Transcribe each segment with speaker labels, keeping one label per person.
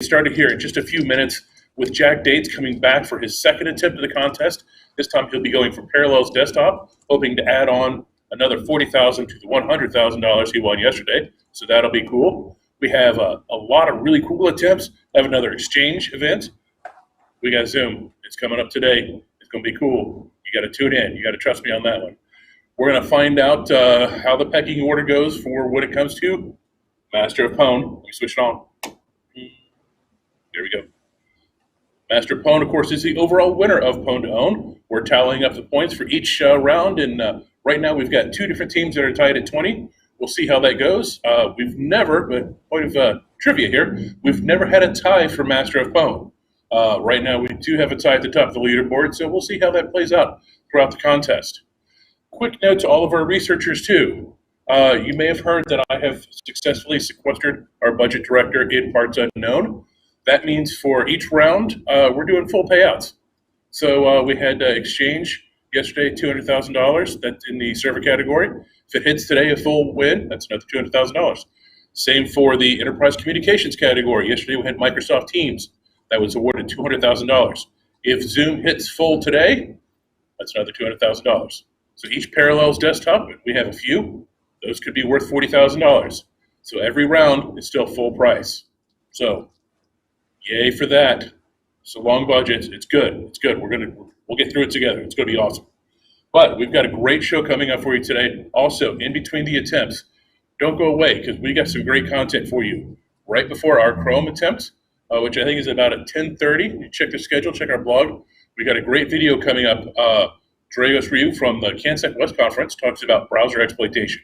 Speaker 1: Started here in just a few minutes with Jack Dates coming back for his second attempt at the contest. This time he'll be going for Parallels Desktop, hoping to add on another $40,000 to the $100,000 he won yesterday. So that'll be cool. We have a lot of really cool attempts. I have another exchange event. We got Zoom. It's coming up today. It's going to be cool. You got to tune in. You got to trust me on that one. We're going to find out how the pecking order goes for when it comes to Master of PWN. Let me switch it on. There we go. Master of PWN, of course, is the overall winner of PWN2OWN. We're tallying up the points for each round, and right now we've got two different teams that are tied at 20. We'll see how that goes. We've never, but point of trivia here, we've never had a tie for Master of PWN. Right now we do have a tie at the top of the leaderboard, so we'll see how that plays out throughout the contest. Quick note to all of our researchers too. You may have heard that I have successfully sequestered our budget director in parts unknown. That means for each round, we're doing full payouts. So we had exchange yesterday, $200,000. That's in the server category. If it hits today, a full win, that's another $200,000. Same for the enterprise communications category. Yesterday we had Microsoft Teams. That was awarded $200,000. If Zoom hits full today, that's another $200,000. So each Parallels Desktop, we have a few, those could be worth $40,000. So every round is still full price. So yay for that. So long budgets, it's good. It's good. We'll get through it together. It's going to be awesome. But we've got a great show coming up for you today. Also, in between the attempts, don't go away because we got some great content for you. Right before our Chrome attempt, which I think is about at 10:30. You check the schedule, check our blog. We got a great video coming up. Dragos Ryu from the CanSec West Conference talks about browser exploitation.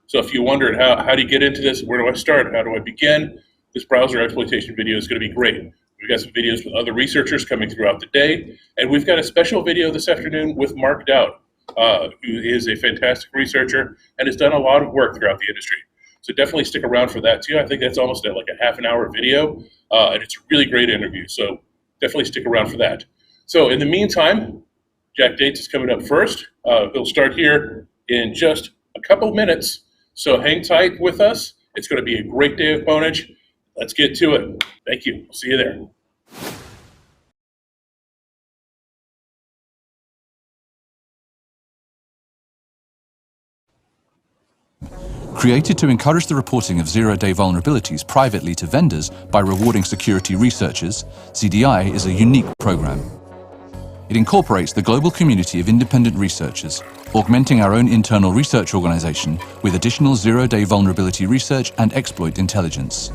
Speaker 1: So if you wondered how do you get into this, where do I start, how do I begin, this browser exploitation video is going to be great. We've got some videos with other researchers coming throughout the day, and we've got a special video this afternoon with Mark Dowd, who is a fantastic researcher and has done a lot of work throughout the industry. So definitely stick around for that too. I think that's almost like a half an hour video, and it's a really great interview. So definitely stick around for that. So in the meantime, Jack Dates is coming up first. He'll start here in just a couple of minutes. So hang tight with us. It's going to be a great day of Pwnage. Let's get to it. Thank you. See you there.
Speaker 2: Created to encourage the reporting of zero-day vulnerabilities privately to vendors by rewarding security researchers, ZDI is a unique program. It incorporates the global community of independent researchers, augmenting our own internal research organization with additional zero-day vulnerability research and exploit intelligence.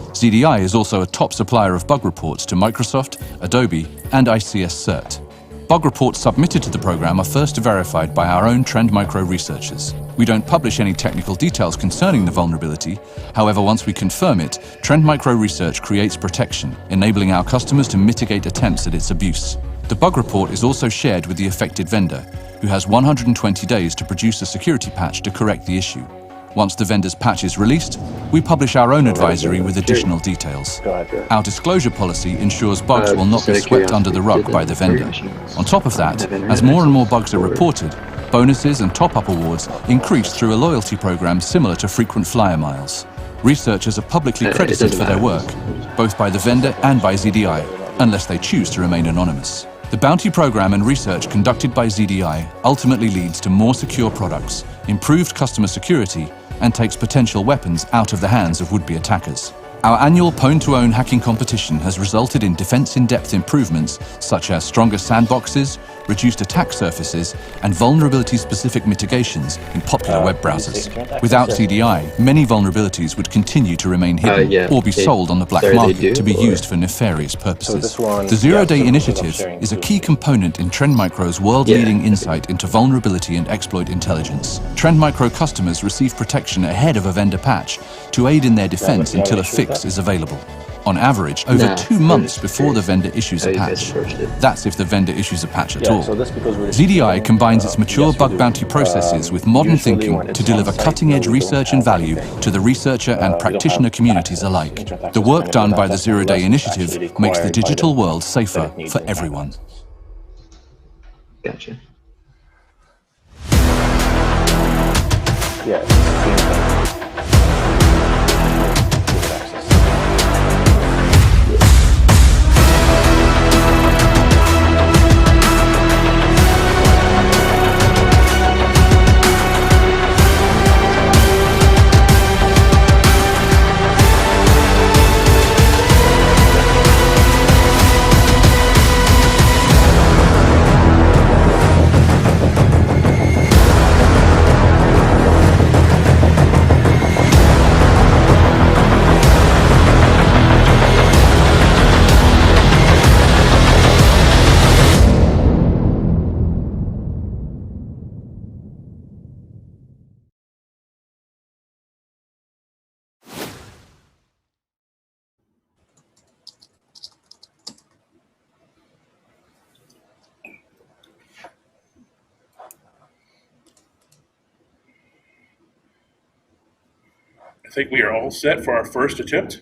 Speaker 2: ZDI is also a top supplier of bug reports to Microsoft, Adobe, and ICS CERT. Bug reports submitted to the program are first verified by our own Trend Micro researchers. We don't publish any technical details concerning the vulnerability. However, once we confirm it, Trend Micro research creates protection, enabling our customers to mitigate attempts at its abuse. The bug report is also shared with the affected vendor, who has 120 days to produce a security patch to correct the issue. Once the vendor's patch is released, we publish our own advisory with additional details. Our disclosure policy ensures bugs will not be swept under the rug by the vendor. On top of that, as more and more bugs are reported, bonuses and top-up awards increase through a loyalty program similar to frequent flyer miles. Researchers are publicly credited for their work, both by the vendor and by ZDI, unless they choose to remain anonymous. The bounty program and research conducted by ZDI ultimately leads to more secure products, improved customer security, and takes potential weapons out of the hands of would-be attackers. Our annual PWN2OWN hacking competition has resulted in defense-in-depth improvements such as stronger sandboxes, reduced attack surfaces, and vulnerability-specific mitigations in popular web browsers. Without ZDI, many vulnerabilities would continue to remain hidden or be sold on the black market to be used for nefarious purposes. The Zero-Day Initiative is a key component in Trend Micro's world-leading insight into vulnerability and exploit intelligence. Trend Micro customers receive protection ahead of a vendor patch to aid in their defense until a fix is available. On average, over 2 months before the vendor issues a patch. That's if the vendor issues a patch at all. ZDI combines its mature bug bounty processes with modern thinking to deliver cutting-edge research and value to the researcher and practitioner communities alike. The work done by the Zero-Day Initiative makes the digital world safer for everyone.
Speaker 3: Gotcha.
Speaker 1: I think we are all set for our first attempt.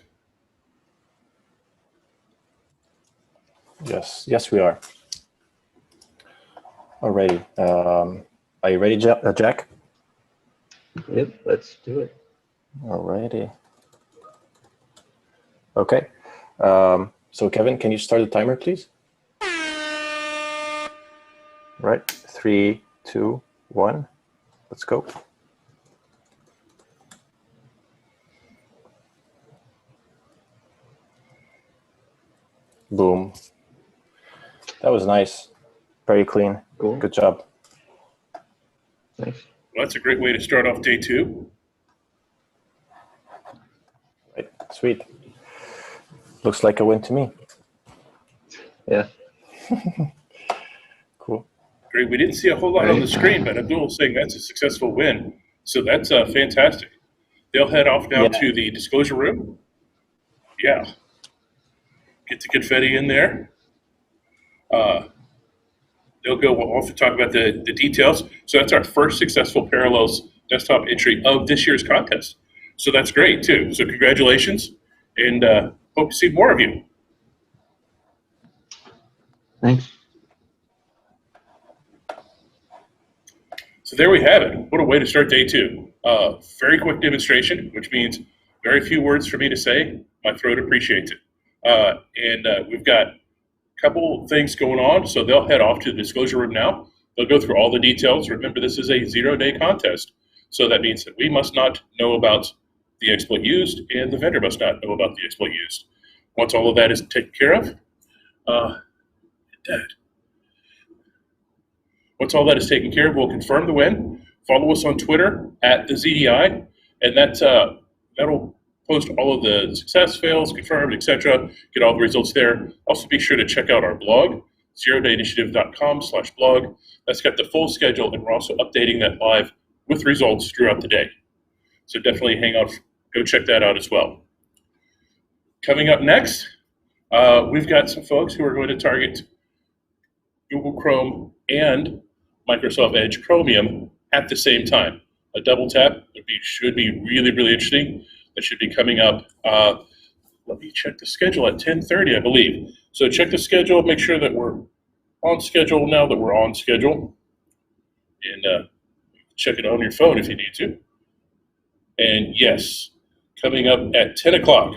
Speaker 3: Yes, we are. Alrighty. Are you ready, Jack?
Speaker 4: Yep, let's do it.
Speaker 3: Alrighty. Okay. So Kevin, can you start the timer, please? Right. 3, 2, 1. Let's go. Boom. That was nice. Very clean.
Speaker 4: Cool.
Speaker 3: Good job.
Speaker 4: Thanks.
Speaker 1: Well, that's a great way to start off day 2.
Speaker 3: Right. Sweet. Looks like a win to me.
Speaker 4: Yeah.
Speaker 3: Cool.
Speaker 1: Great. We didn't see a whole lot on the screen, but Abdul was saying that's a successful win. So that's fantastic. They'll head off now to the disclosure room. Yeah. Get the confetti in there. They'll go off to talk about the details. So that's our first successful Parallels desktop entry of this year's contest. So that's great, too. So congratulations, and hope to see more of you.
Speaker 4: Thanks.
Speaker 1: So there we have it. What a way to start day 2. Very quick demonstration, which means very few words for me to say. My throat appreciates it. And we've got a couple things going on, so they'll head off to the disclosure room now. They'll go through all the details. Remember, this is a 0-day contest, so that means that we must not know about the exploit used, and the vendor must not know about the exploit used. Once all of that is taken care of, once all that is taken care of, we'll confirm the win. Follow us on Twitter @theZDI, and that'll post all of the success, fails, confirmed, etc. Get all the results there. Also, be sure to check out our blog, zerodayinitiative.com/blog. That's got the full schedule, and we're also updating that live with results throughout the day. So definitely hang out, go check that out as well. Coming up next, we've got some folks who are going to target Google Chrome and Microsoft Edge Chromium at the same time. A double tap should be really, really interesting. That should be coming up. Let me check the schedule at 10:30, I believe. So check the schedule, make sure that we're on schedule now that we're on schedule. And check it on your phone if you need to. And yes, coming up at 10 o'clock.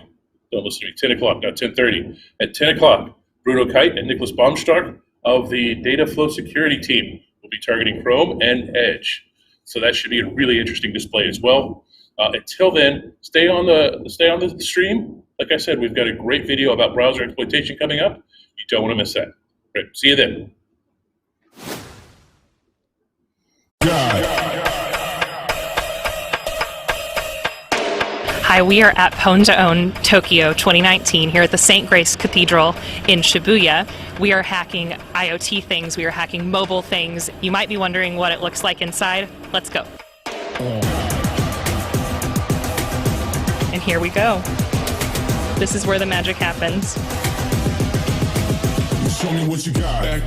Speaker 1: Don't listen to me, 10 o'clock, not 10:30. At 10 o'clock, Bruno Kite and Nicholas Baumstark of the Data Flow Security team will be targeting Chrome and Edge. So that should be a really interesting display as well. Until then, stay on the stream. Like I said, we've got a great video about browser exploitation coming up. You don't want to miss that. Great. See you then.
Speaker 5: Hi, we are at PWN2OWN Tokyo 2019 here at the St. Grace Cathedral in Shibuya. We are hacking IoT things. We are hacking mobile things. You might be wondering what it looks like inside. Let's go. And here we go. This is where the magic happens. Show me what you got.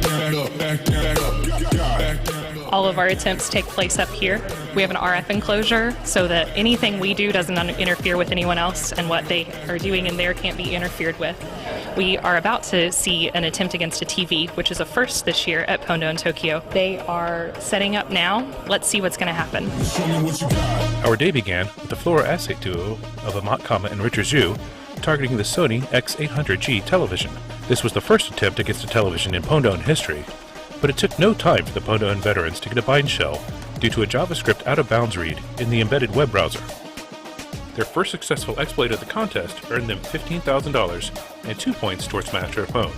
Speaker 5: All of our attempts take place up here. We have an RF enclosure so that anything we do doesn't interfere with anyone else, and what they are doing in there can't be interfered with. We are about to see an attempt against a TV, which is a first this year at PWN2OWN Tokyo. They are setting up now. Let's see what's going to happen.
Speaker 6: Our day began with the fluoroacetate duo of Amat Kama and Richard Zhu targeting the Sony X800G television. This was the first attempt against a television in PWN2OWN history, but it took no time for the PWN2OWN veterans to get a bind shell due to a JavaScript out-of-bounds read in the embedded web browser. Their first successful exploit of the contest earned them $15,000 and 2 points towards Master of Pwn.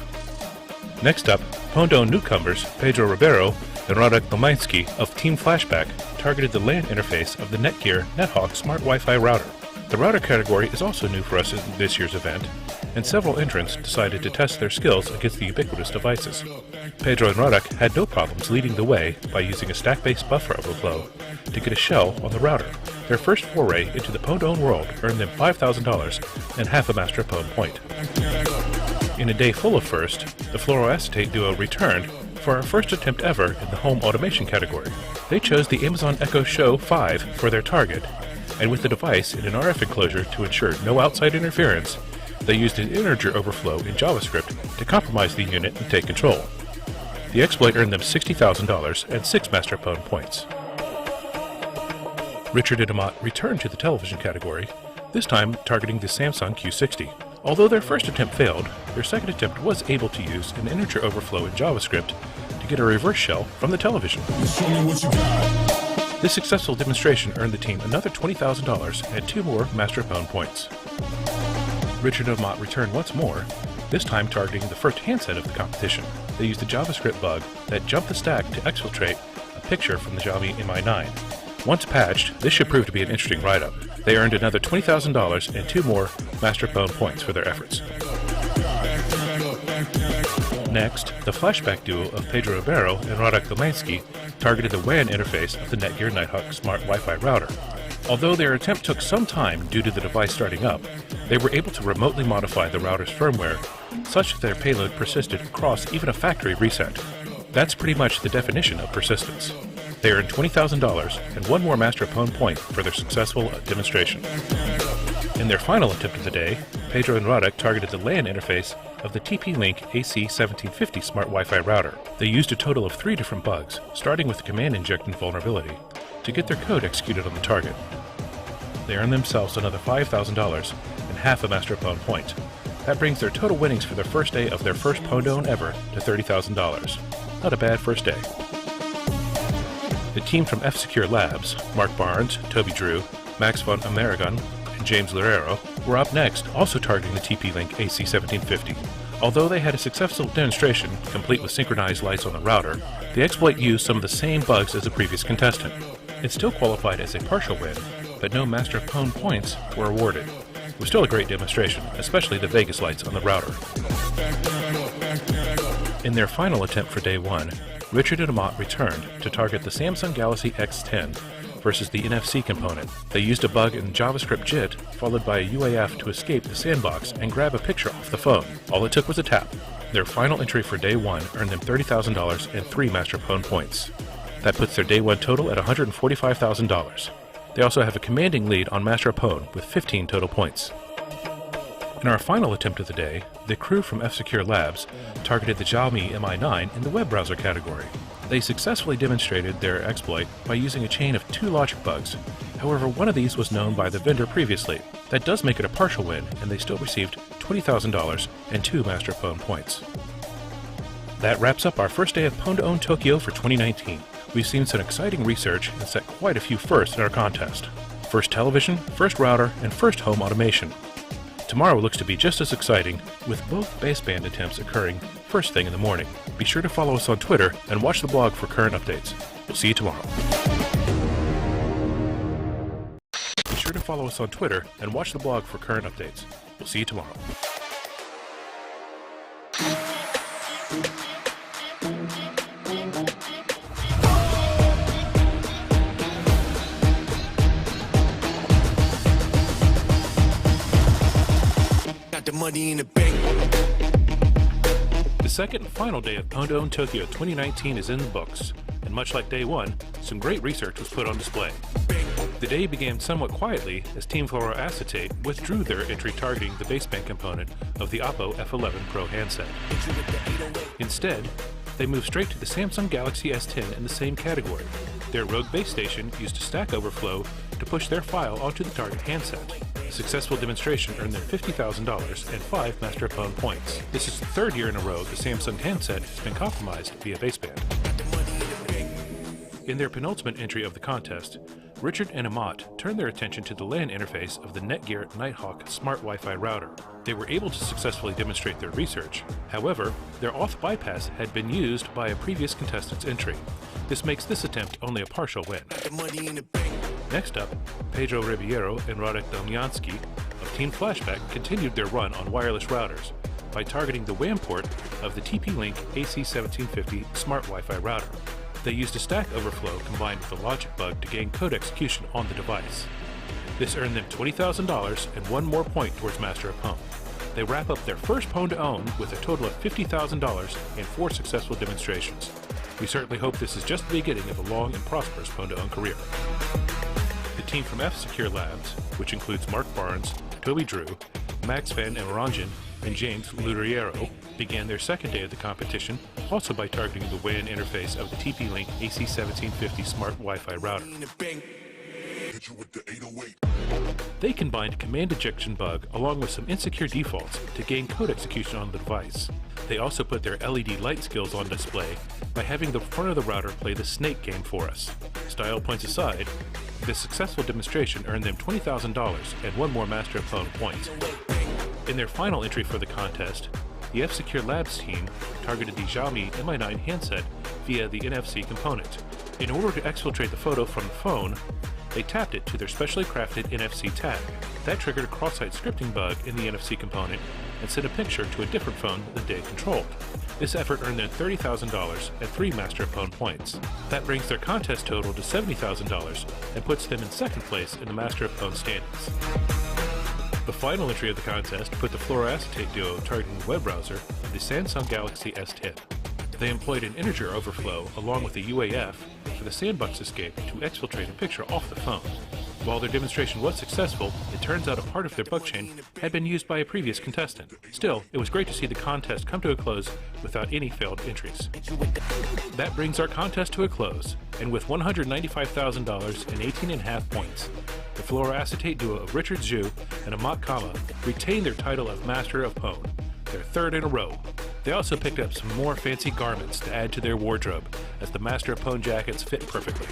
Speaker 6: Next up, PWN2OWN newcomers Pedro Ribeiro and Radek Lomański of Team Flashback targeted the LAN interface of the Netgear NetHawk Smart Wi-Fi router. The router category is also new for us in this year's event, and several entrants decided to test their skills against the ubiquitous devices. Pedro and Radek had no problems leading the way by using a stack-based buffer overflow to get a shell on the router. Their first foray into the PWN2OWN world earned them $5,000 and half a Master of Pwn point. In a day full of first, the fluoroacetate duo returned for our first attempt ever in the home automation category. They chose the Amazon Echo Show 5 for their target, and with the device in an RF enclosure to ensure no outside interference, they used an integer overflow in JavaScript to compromise the unit and take control. The exploit earned them $60,000 and 6 Master Pwn points. Richard and Amat returned to the television category, this time targeting the Samsung Q60. Although their first attempt failed, their second attempt was able to use an integer overflow in JavaScript to get a reverse shell from the television. This successful demonstration earned the team another $20,000 and 2 more Master Pwn points. Richard and Amat returned once more, this time targeting the first handset of the competition. They used a JavaScript bug that jumped the stack to exfiltrate a picture from the Xiaomi Mi 9. Once patched, this should prove to be an interesting write-up. They earned another $20,000 and 2 more Master Pwn points for their efforts. Next, the flashback duo of Pedro Ribeiro and Radek Domansky targeted the WAN interface of the Netgear Nighthawk Smart Wi-Fi router. Although their attempt took some time due to the device starting up, they were able to remotely modify the router's firmware such that their payload persisted across even a factory reset. That's pretty much the definition of persistence. They earned $20,000 and 1 more Master Pwn point for their successful demonstration. In their final attempt of the day, Pedro and Radek targeted the LAN interface of the TP-Link AC1750 Smart Wi-Fi router. They used a total of 3 different bugs, starting with the command injection vulnerability, to get their code executed on the target. They earned themselves another $5,000 and half a Master Pwn point. That brings their total winnings for their first day of their first PWN2OWN ever to $30,000. Not a bad first day. The team from F-Secure Labs, Mark Barnes, Toby Drew, Max von Amerigan, and James Lerero, were up next, also targeting the TP-Link AC1750. Although they had a successful demonstration, complete with synchronized lights on the router, the exploit used some of the same bugs as the previous contestant. It still qualified as a partial win, but no Master Pwn points were awarded. It was still a great demonstration, especially the Vegas lights on the router. In their final attempt for day 1, Richard and Amat returned to target the Samsung Galaxy X10 versus the NFC component. They used a bug in JavaScript JIT, followed by a UAF to escape the sandbox and grab a picture off the phone. All it took was a tap. Their final entry for day 1 earned them $30,000 and 3 Master Pwn points. That puts their day 1 total at $145,000. They also have a commanding lead on Master Pwn with 15 total points. In our final attempt of the day, the crew from F-Secure Labs targeted the Xiaomi Mi 9 in the web browser category. They successfully demonstrated their exploit by using a chain of 2 logic bugs. However, one of these was known by the vendor previously. That does make it a partial win, and they still received $20,000 and 2 Master Pwn points. That wraps up our first day of PWN2OWN Tokyo for 2019. We've seen some exciting research and set quite a few firsts in our contest. First television, first router, and first home automation. Tomorrow looks to be just as exciting, with both baseband attempts occurring first thing in the morning. Be sure to follow us on Twitter and watch the blog for current updates. We'll see you tomorrow. Be sure to follow us on Twitter and watch the blog for current updates. We'll see you tomorrow.
Speaker 7: The money in the bank.
Speaker 6: The second and final day of PWN2OWN Tokyo 2019 is in the books, and much like day 1, some great research was put on display. The day began somewhat quietly as Team Fluoroacetate withdrew their entry targeting the baseband component of the Oppo F11 Pro handset. Instead, they moved straight to the Samsung Galaxy S10 in the same category. Their rogue base station used a Stack Overflow to push their file onto the target handset. A successful demonstration earned them $50,000 and 5 Master Pwn points. This is the 3rd year in a row the Samsung handset has been compromised via baseband. In their penultimate entry of the contest, Richard and Amat turned their attention to the LAN interface of the Netgear Nighthawk Smart Wi-Fi router. They were able to successfully demonstrate their research. However, their auth bypass had been used by a previous contestant's entry. This makes this attempt only a partial win. Next up, Pedro Ribeiro and Radek Domansky of Team Flashback continued their run on wireless routers by targeting the WAN port of the TP-Link AC1750 Smart Wi-Fi router. They used a Stack Overflow combined with a logic bug to gain code execution on the device. This earned them $20,000 and 1 more point towards Master of Pwn. They wrap up their first PWN2OWN with a total of $50,000 and 4 successful demonstrations. We certainly hope this is just the beginning of a long and prosperous PWN2OWN career. The team from F-Secure Labs, which includes Mark Barnes, Toby Drew, Max Van Emerangen, and James Luderiero, began their second day of the competition, also by targeting the WAN interface of the TP-Link AC1750 smart Wi-Fi router. They combined a command injection bug along with some insecure defaults to gain code execution on the device. They also put their LED light skills on display by having the front of the router play the snake game for us. Style points aside, this successful demonstration earned them $20,000 and one more Master of PWN points. In their final entry for the contest, the F-Secure Labs team targeted the Xiaomi Mi9 handset via the NFC component. In order to exfiltrate the photo from the phone, they tapped it to their specially crafted NFC tag. That triggered a cross-site scripting bug in the NFC component and sent a picture to a different phone that they controlled. This effort earned them $30,000 and 3 Master of PWN points. That brings their contest total to $70,000 and puts them in second place in the Master of PWN standings. The final entry of the contest put the fluoroacetate duo targeting the web browser of the Samsung Galaxy S10. They employed an integer overflow along with a UAF for the sandbox escape to exfiltrate a picture off the phone. While their demonstration was successful, it turns out a part of their bug chain had been used by a previous contestant. Still, it was great to see the contest come to a close without any failed entries. That brings our contest to a close, and with $195,000 and 18.5 points, the fluoroacetate duo of Richard Zhu and Amat Kama retained their title of Master of PWN, their third in a row. They also picked up some more fancy garments to add to their wardrobe, as the Master of PWN jackets fit perfectly.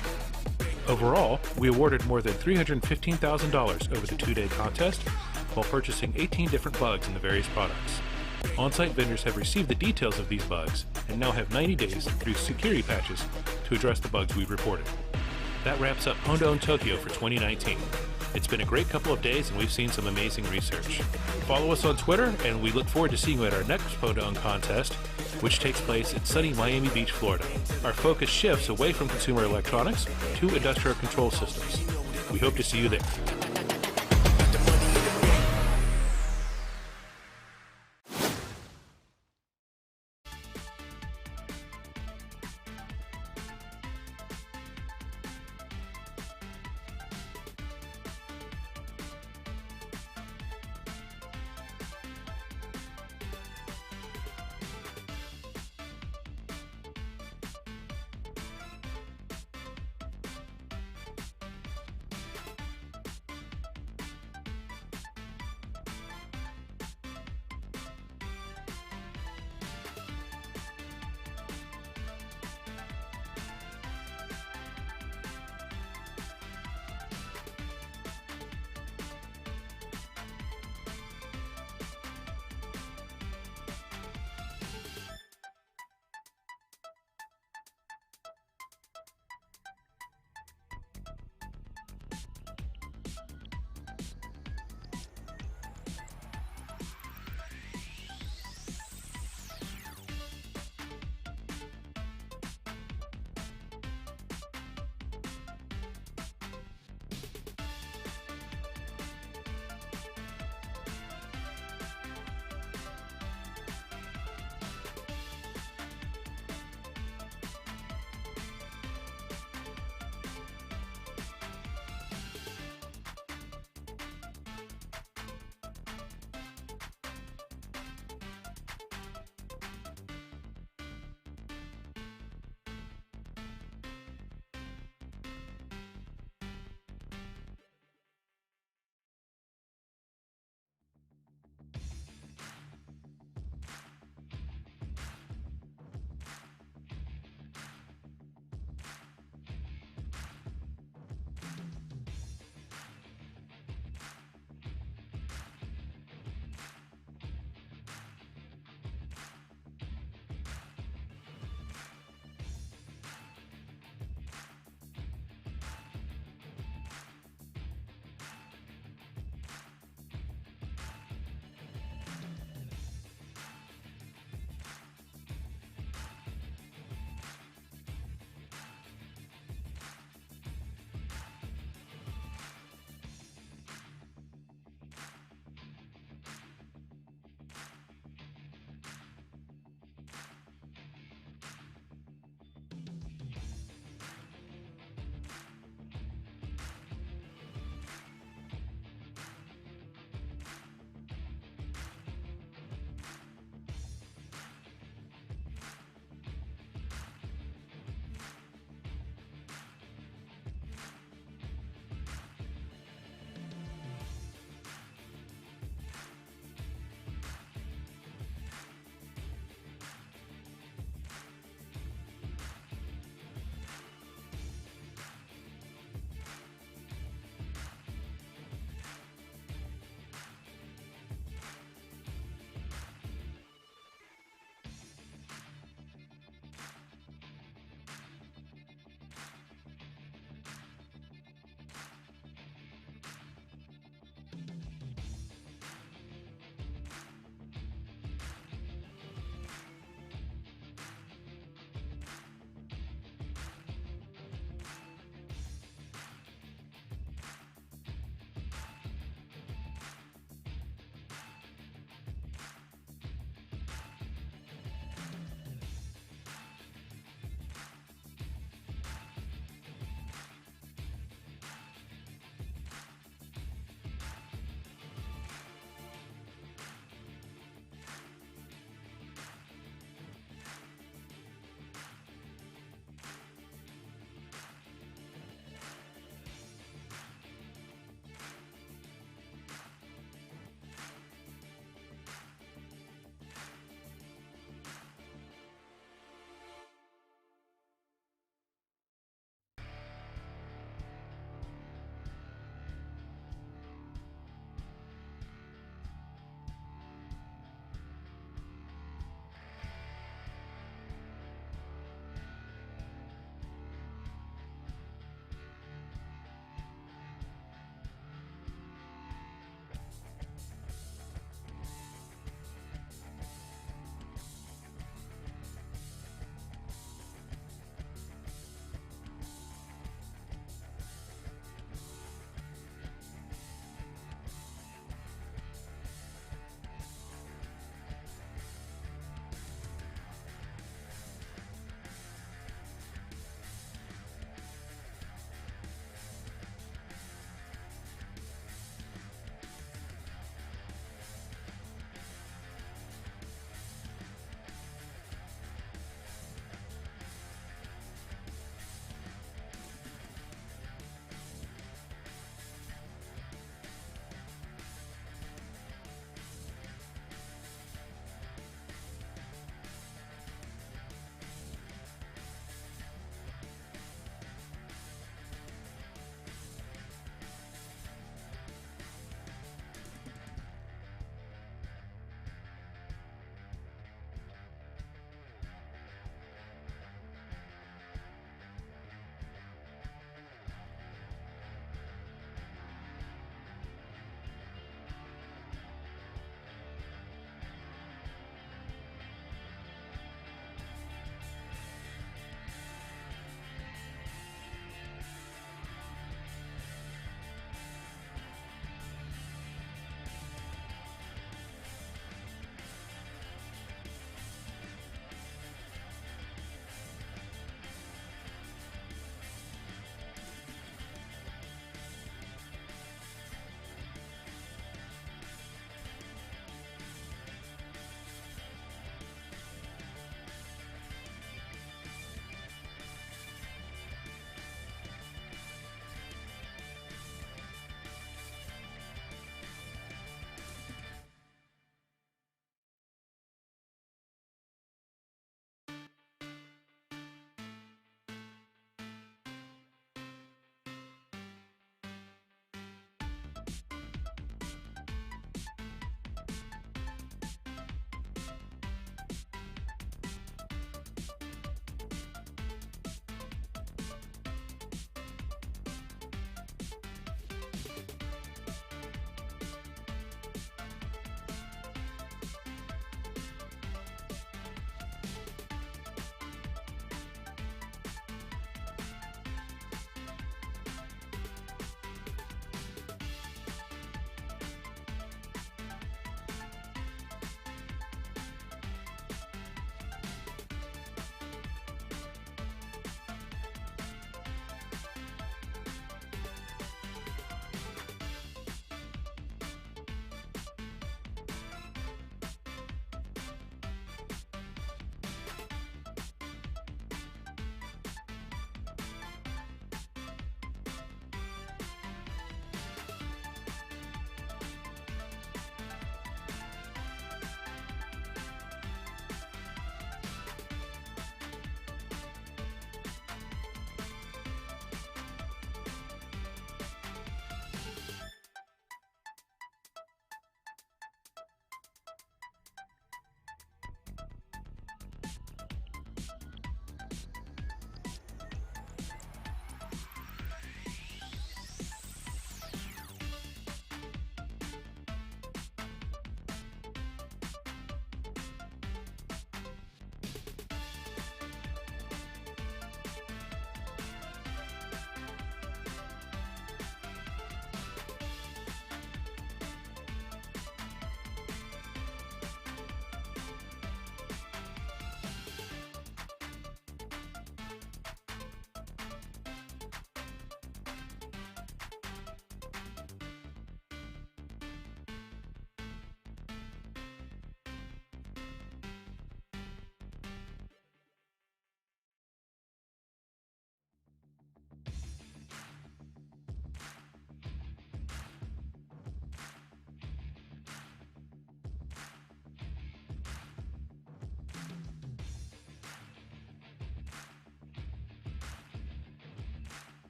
Speaker 6: Overall, we awarded more than $315,000 over the 2-day contest, while purchasing 18 different bugs in the various products. On-site vendors have received the details of these bugs and now have 90 days to produce security patches to address the bugs we've reported. That wraps up PWN Tokyo for 2019. It's been a great couple of days and we've seen some amazing research. Follow us on Twitter and we look forward to seeing you at our next PWN contest, which takes place in sunny Miami Beach, Florida. Our focus shifts away from consumer electronics to industrial control systems. We hope to see you there.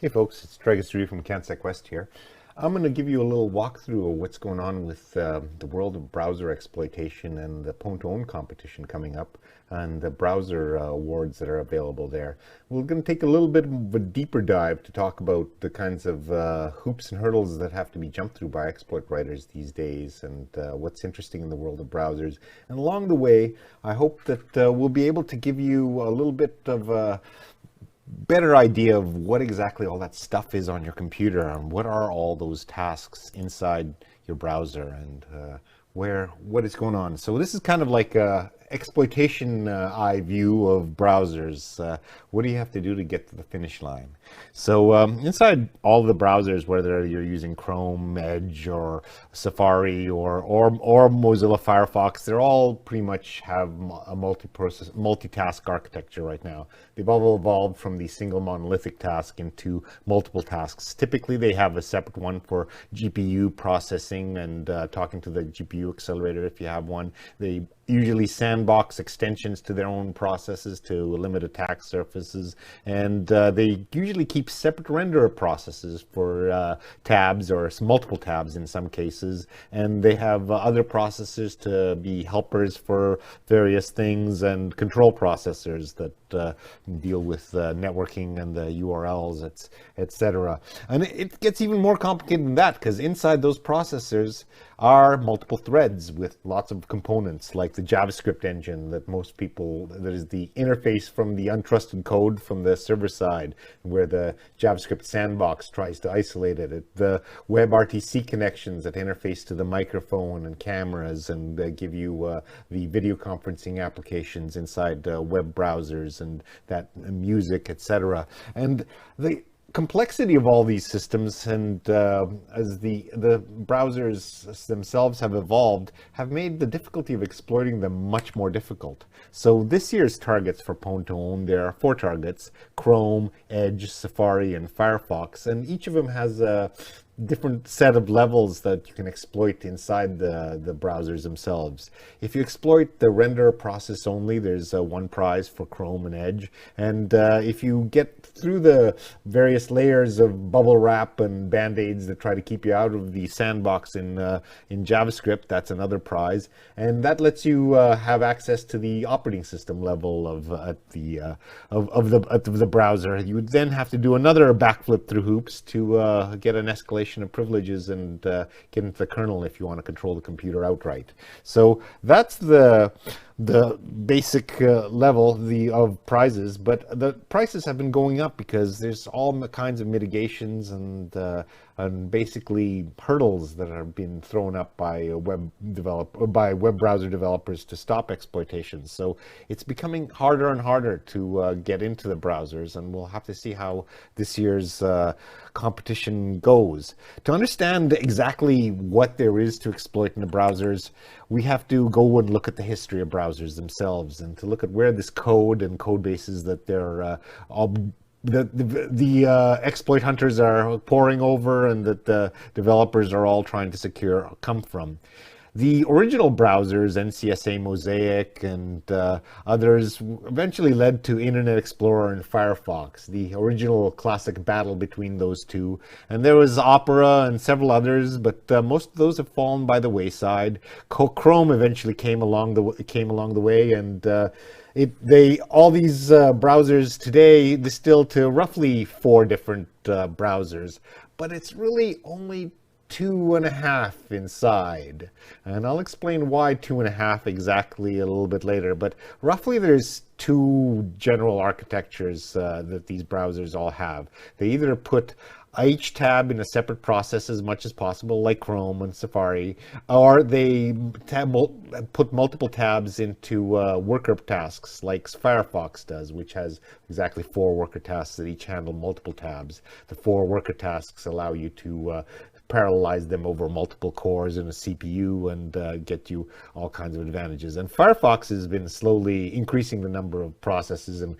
Speaker 8: Hey folks, it's Tregus3 from CanSec West here. I'm going to give you a little walkthrough of what's going on with the world of browser exploitation and the PWN2OWN competition coming up and the browser awards that are available there. We're going to take a little bit of a deeper dive to talk about the kinds of hoops and hurdles that have to be jumped through by exploit writers these days and what's interesting in the world of browsers. And along the way, I hope that we'll be able to give you a little bit of a better idea of what exactly all that stuff is on your computer and what are all those tasks inside your browser and what is going on. So this is kind of like a exploitation eye view of browsers. What do you have to do to get to the finish line? So inside all the browsers, whether you're using Chrome, Edge, or Safari, or Mozilla Firefox, they're all pretty much have a multitask architecture right now. They've all evolved from the single monolithic task into multiple tasks. Typically, they have a separate one for GPU processing and talking to the GPU accelerator if you have one. They usually sandbox extensions to their own processes to limit attack surfaces, and they usually keep separate renderer processes for tabs or multiple tabs in some cases, and they have other processors to be helpers for various things and control processors that deal with networking and the URLs, etc. And it gets even more complicated than that, because inside those processors are multiple threads with lots of components, like the JavaScript engine that that is the interface from the untrusted code from the server side, where the JavaScript sandbox tries to isolate it. The WebRTC connections that interface to the microphone and cameras and give you the video conferencing applications inside web browsers and that music, etc. And the complexity of all these systems, and as the browsers themselves have evolved, have made the difficulty of exploiting them much more difficult. So this year's targets for PWN2OWN, there are 4 targets: Chrome, Edge, Safari, and Firefox, and each of them has a different set of levels that you can exploit inside the browsers themselves. If you exploit the render process only, there's 1 prize for Chrome and Edge. And if you get through the various layers of bubble wrap and band-aids that try to keep you out of the sandbox in JavaScript, that's another prize. And that lets you have access to the operating system level of the browser. You would then have to do another backflip through hoops to get an escalation of privileges and get into the kernel if you want to control the computer outright. So that's the basic level of prizes, but the prices have been going up because there's all kinds of mitigations and basically hurdles that are being thrown up by web browser developers to stop exploitations. So it's becoming harder and harder to get into the browsers, and we'll have to see how this year's competition goes. To understand exactly what there is to exploit in the browsers, we have to go and look at the history of browsers themselves and to look at where this code and code bases that they're the exploit hunters are poring over and that the developers are all trying to secure come from. The original browsers, NCSA, Mosaic, and others, eventually led to Internet Explorer and Firefox, the original classic battle between those two. And there was Opera and several others, but most of those have fallen by the wayside. Chrome eventually came along the way, and all these browsers today distill to roughly 4 different browsers, but it's really only 2.5 inside, and I'll explain why 2.5 exactly a little bit later. But roughly there's 2 general architectures that these browsers all have. They either put each tab in a separate process as much as possible, like Chrome and Safari, or they put multiple tabs into worker tasks, like Firefox does, which has exactly 4 worker tasks that each handle multiple tabs. The 4 worker tasks allow you to parallelize them over multiple cores in a CPU and get you all kinds of advantages. And Firefox has been slowly increasing the number of processes and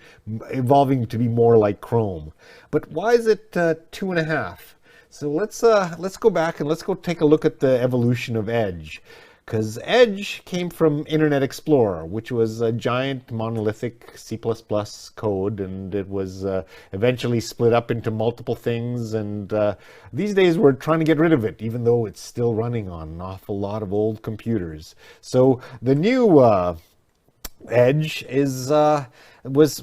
Speaker 8: evolving to be more like Chrome. But why is it 2.5? So let's go back and let's go take a look at the evolution of Edge. Because Edge came from Internet Explorer, which was a giant monolithic C++ code, and it was eventually split up into multiple things, and these days we're trying to get rid of it, even though it's still running on an awful lot of old computers. So the new Edge is was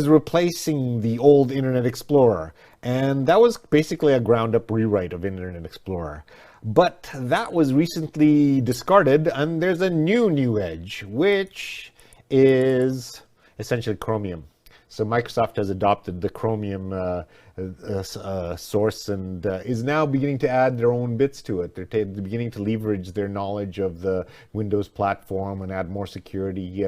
Speaker 8: replacing the old Internet Explorer, and that was basically a ground-up rewrite of Internet Explorer. But that was recently discarded, and there's a new Edge, which is essentially Chromium. So Microsoft has adopted the Chromium source and is now beginning to add their own bits to it. They're beginning to leverage their knowledge of the Windows platform and add more security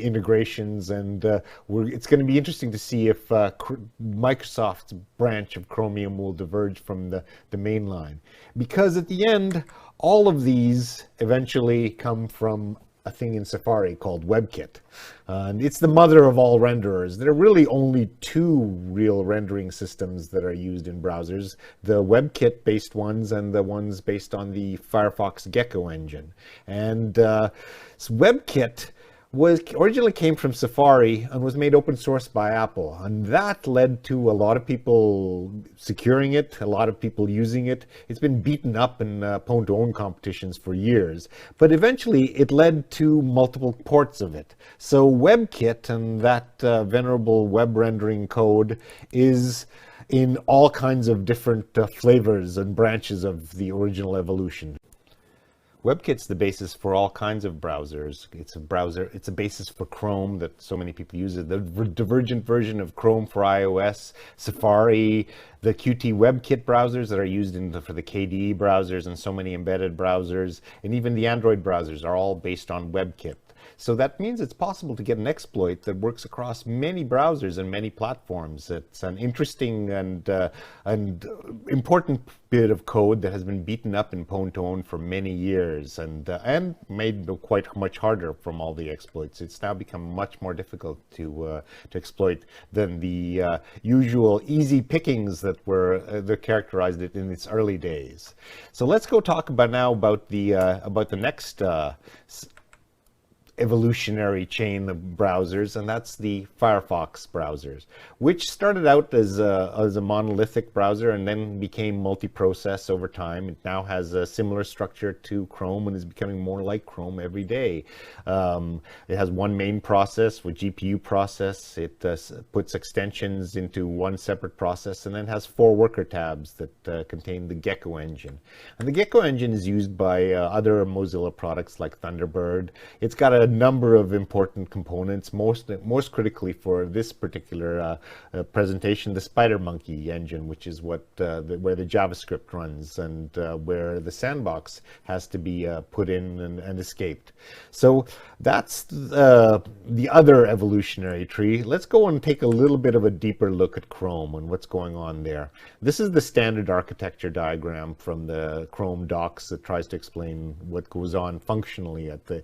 Speaker 8: integrations. And it's going to be interesting to see if Microsoft's branch of Chromium will diverge from the main line. Because at the end, all of these eventually come from a thing in Safari called WebKit. And it's the mother of all renderers. There are really only two real rendering systems that are used in browsers, the WebKit-based ones and the ones based on the Firefox Gecko engine. And so WebKit originally came from Safari and was made open source by Apple, and that led to a lot of people securing it, a lot of people using it. It's been beaten up in PWN2OWN competitions for years, but eventually it led to multiple ports of it. So WebKit and that venerable web rendering code is in all kinds of different flavors and branches of the original evolution. WebKit's the basis for all kinds of browsers. It's a basis for Chrome that so many people use it. The divergent version of Chrome for iOS, Safari, the Qt WebKit browsers that are used for the KDE browsers and so many embedded browsers, and even the Android browsers are all based on WebKit. So that means it's possible to get an exploit that works across many browsers and many platforms. It's an interesting and important bit of code that has been beaten up in PWN2OWN for many years and made quite much harder from all the exploits. It's now become much more difficult to exploit than the usual easy pickings that characterized it in its early days. So let's go talk about the next evolutionary chain of browsers, and that's the Firefox browsers, which started out as a monolithic browser and then became multi-process over time. It now has a similar structure to Chrome and is becoming more like Chrome every day. It has one main process with GPU process. It puts extensions into one separate process, and then has 4 worker tabs that contain the Gecko engine. And the Gecko engine is used by other Mozilla products like Thunderbird. It's got a number of important components, most critically for this particular presentation, the SpiderMonkey engine, which is where the JavaScript runs and where the sandbox has to be put in and escaped. So that's the other evolutionary tree. Let's go and take a little bit of a deeper look at Chrome and what's going on there. This is the standard architecture diagram from the Chrome docs that tries to explain what goes on functionally at the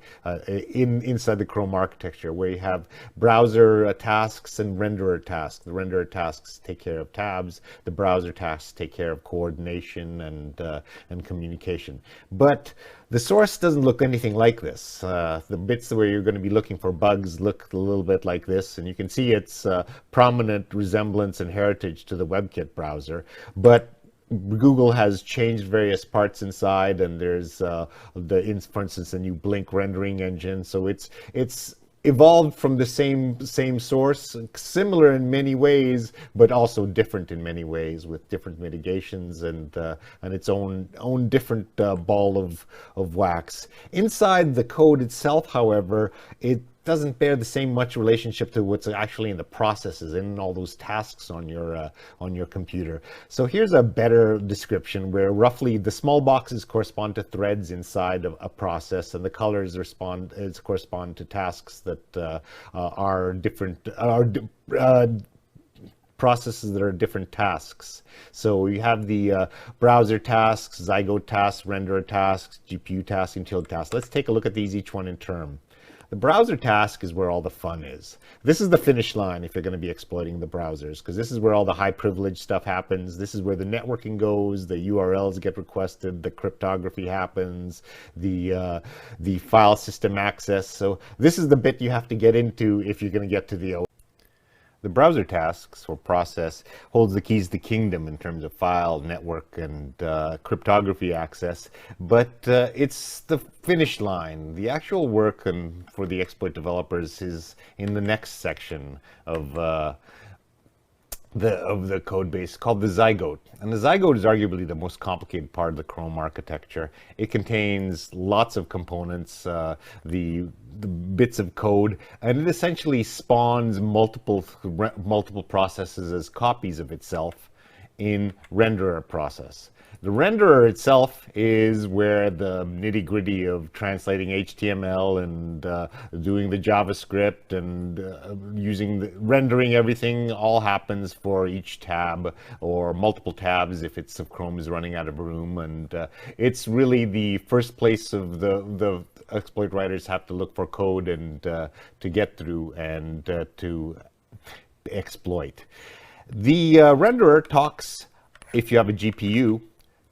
Speaker 8: inside the Chrome architecture, where you have browser tasks and renderer tasks. The renderer tasks take care of tabs. The browser tasks take care of coordination and communication. But the source doesn't look anything like this. The bits where you're going to be looking for bugs look a little bit like this, and you can see its prominent resemblance and heritage to the WebKit browser. But Google has changed various parts inside, and there's for instance, the new Blink rendering engine. So it's evolved from the same source, similar in many ways, but also different in many ways, with different mitigations and its own different ball of wax. Inside the code itself, however, it doesn't bear the same much relationship to what's actually in the processes and all those tasks on your computer. So here's a better description where roughly the small boxes correspond to threads inside of a process, and the colors correspond to tasks that are different. Processes that are different tasks. So you have the browser tasks, Zygote tasks, renderer tasks, GPU tasks, utility tasks. Let's take a look at these, each one in turn. The browser task is where all the fun is. This is the finish line if you're going to be exploiting the browsers, because this is where all the high privilege stuff happens. This is where the networking goes, the URLs get requested, the cryptography happens, the file system access. So this is the bit you have to get into if you're going to get to the The browser tasks or process holds the keys to the kingdom in terms of file, network, and cryptography access, but it's the finish line. The actual work for the exploit developers is in the next section of the code base called the zygote. And the zygote is arguably the most complicated part of the Chrome architecture. It contains lots of components, the bits of code, and it essentially spawns multiple processes as copies of itself in renderer process. The renderer itself is where the nitty-gritty of translating HTML and doing the JavaScript and rendering everything all happens for each tab or multiple tabs if Chrome is running out of room. And it's really the first place of the exploit writers have to look for code and to get through and to exploit. The renderer talks, if you have a GPU,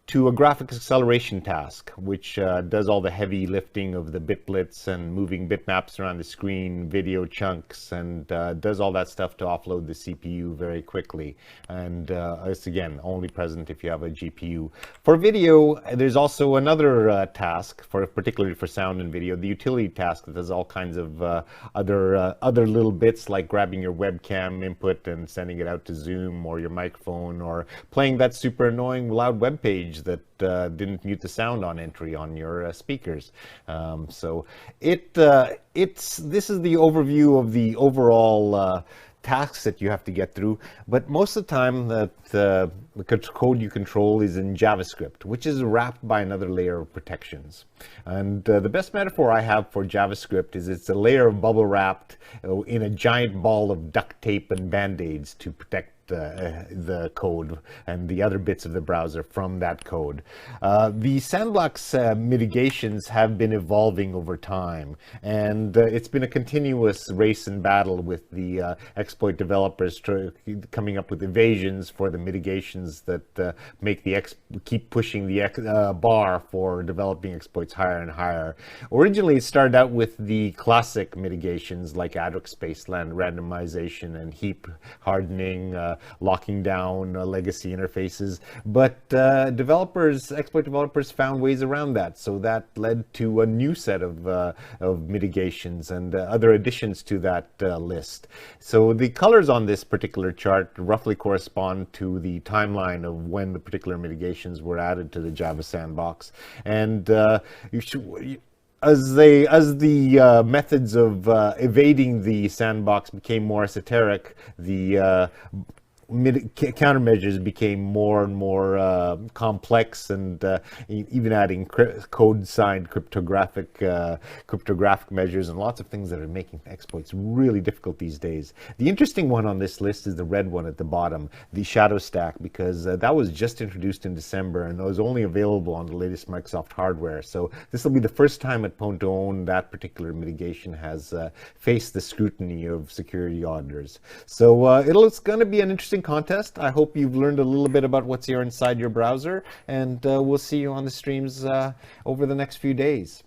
Speaker 8: to a graphics acceleration task, which does all the heavy lifting of the bitblets and moving bitmaps around the screen, video chunks, and does all that stuff to offload the CPU very quickly. And it's, again, only present if you have a GPU. For video, there's also another task, particularly for sound and video, the utility task that does all kinds of other little bits, like grabbing your webcam input and sending it out to Zoom or your microphone, or playing that super annoying loud web page that didn't mute the sound on entry on your speakers. So this is the overview of the overall tasks that you have to get through, but most of the time the code you control is in JavaScript, which is wrapped by another layer of protections. And the best metaphor I have for JavaScript is it's a layer of bubble wrapped in a giant ball of duct tape and band-aids to protect the code and the other bits of the browser from that code. The sandbox mitigations have been evolving over time, and it's been a continuous race and battle with the exploit developers coming up with evasions for the mitigations that keep pushing the bar for developing exploits higher and higher. Originally, it started out with the classic mitigations like address space randomization and heap hardening, locking down legacy interfaces, but exploit developers found ways around that, so that led to a new set of mitigations and other additions to that list. So the colors on this particular chart roughly correspond to the timeline of when the particular mitigations were added to the Java sandbox. And as the methods of evading the sandbox became more esoteric, the countermeasures became more and more complex, and even adding code-signed cryptographic measures and lots of things that are making exploits really difficult these days. The interesting one on this list is the red one at the bottom, the shadow stack, because that was just introduced in December and was only available on the latest Microsoft hardware. So this will be the first time at PWN2OWN that particular mitigation has faced the scrutiny of security auditors. So it's going to be an interesting contest. I hope you've learned a little bit about what's here inside your browser, and we'll see you on the streams over the next few days.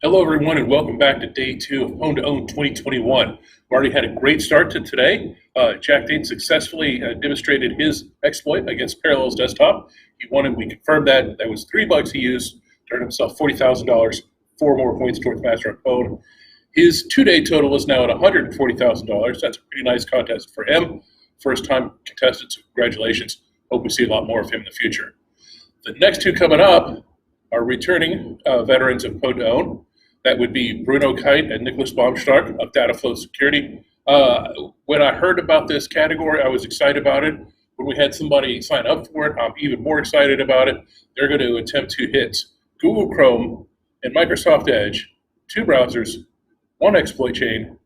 Speaker 1: Hello, everyone, and welcome back to day 2 of PWN2OWN 2021. We already had a great start to today. Jack Date successfully demonstrated his exploit against Parallels Desktop. He won it. We confirmed that. That was 3 bucks he used to earn himself $40,000, 4 more points towards Master of Pwn. His 2-day total is now at $140,000. That's a pretty nice contest for him. First-time contestant, so congratulations. Hope we see a lot more of him in the future. The next 2 coming up are returning veterans of PWN2OWN. That would be Bruno Kite and Nicholas Baumstark of Dataflow Security. When I heard about this category, I was excited about it. When we had somebody sign up for it, I'm even more excited about it. They're going to attempt to hit Google Chrome and Microsoft Edge, 2 browsers, 1 exploit chain.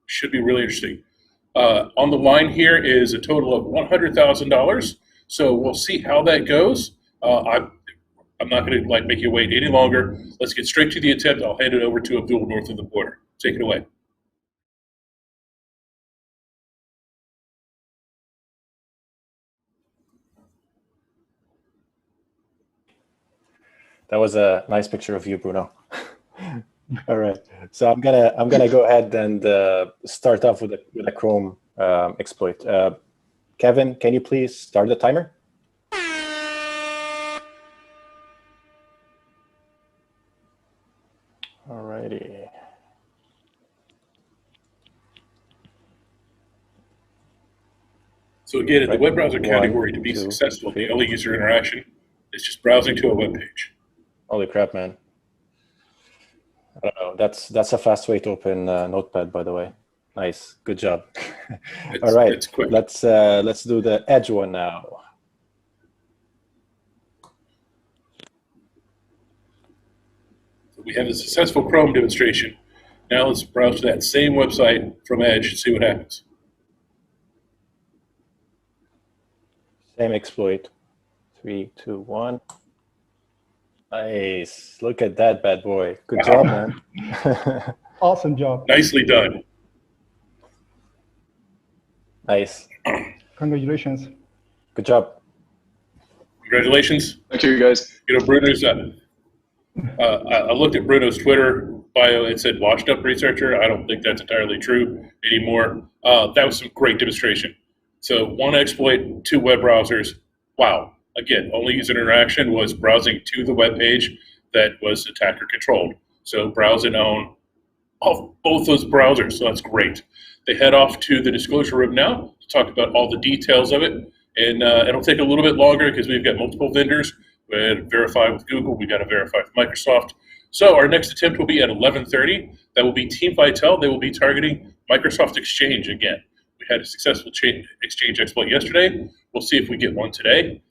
Speaker 1: Should be really interesting. On the line here is a total of $100,000. So we'll see how that goes. I'm not going to make you wait any longer. Let's get straight to the attempt. I'll hand it over to Abdul north of the border. Take it away.
Speaker 3: That was a nice picture of you, Bruno. All right, so I'm gonna go ahead and start off with a Chrome exploit. Kevin, can you please start the timer? Alrighty.
Speaker 1: So again, in the web browser category, to be successful, the only user interaction is just browsing to a web page.
Speaker 3: Holy crap, man. I don't know. That's a fast way to open Notepad, by the way. Nice, good job. All right,
Speaker 1: it's quick.
Speaker 3: Let's do the Edge one now.
Speaker 1: So we have a successful Chrome demonstration. Now let's browse to that same website from Edge and see what happens.
Speaker 3: Same exploit. 3, 2, 1. Nice. Look at that bad boy. Good job, man.
Speaker 9: Awesome job.
Speaker 1: Nicely done.
Speaker 3: Nice.
Speaker 9: Congratulations.
Speaker 3: Good job.
Speaker 1: Congratulations.
Speaker 10: Thank you, guys.
Speaker 1: You know, Bruno's, I looked at Bruno's Twitter bio. It said washed up researcher. I don't think that's entirely true anymore. That was some great demonstration. So 1 exploit, 2 web browsers. Wow. Again, only user interaction was browsing to the web page that was attacker controlled. So browse and own both those browsers. So that's great. They head off to the disclosure room now to talk about all the details of it. And it'll take a little bit longer because we've got multiple vendors. We had to verify with Google. We got to verify with Microsoft. So our next attempt will be at 11:30. That will be Team Vitel. They will be targeting Microsoft Exchange again. We had a successful Exchange exploit yesterday. We'll see if we get one today.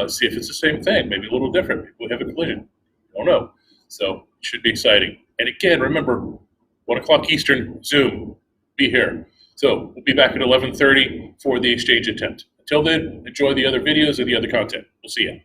Speaker 1: See if it's the same thing, maybe a little different. Maybe we have a collision. Don't know. So it should be exciting. And again, remember, 1 o'clock Eastern, Zoom, be here. So we'll be back at 11:30 for the Exchange attempt. Until then, enjoy the other videos and the other content. We'll see you.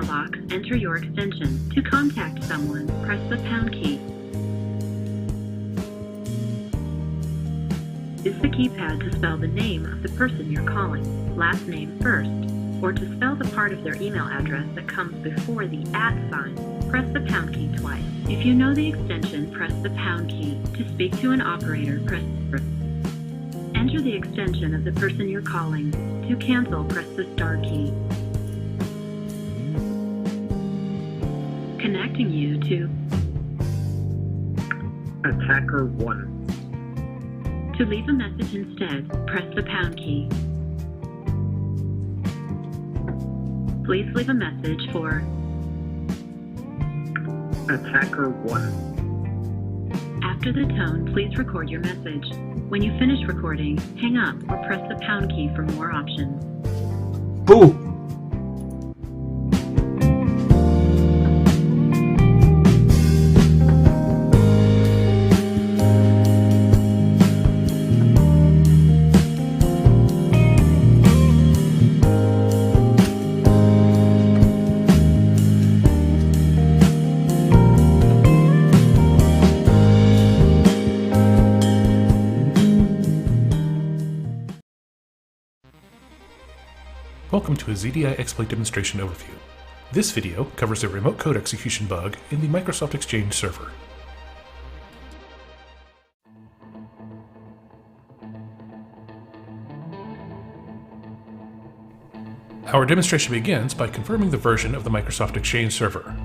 Speaker 10: box, enter your extension. To contact someone, press the pound key. Use the keypad to spell the name of the person you're calling, last name first, or to spell the part of their email address that comes before the @ sign, press the pound key twice. If you know the extension, press the pound key. To speak to an operator, press *. Enter the extension of the person you're calling. To cancel, press the * key. Connecting you to
Speaker 11: Attacker 1.
Speaker 10: To leave a message instead, press the pound key. Please leave a message for
Speaker 11: Attacker 1.
Speaker 10: After the tone, please record your message. When you finish recording, hang up or press the pound key for more options.
Speaker 3: Boo!
Speaker 6: Welcome to a ZDI exploit demonstration overview. This video covers a remote code execution bug in the Microsoft Exchange server. Our demonstration begins by confirming the version of the Microsoft Exchange server.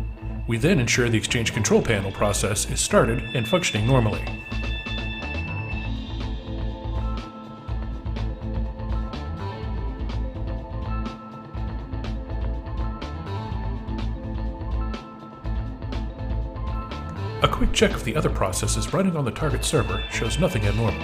Speaker 6: We then ensure the Exchange control panel process is started and functioning normally. A quick check of the other processes running on the target server shows nothing abnormal.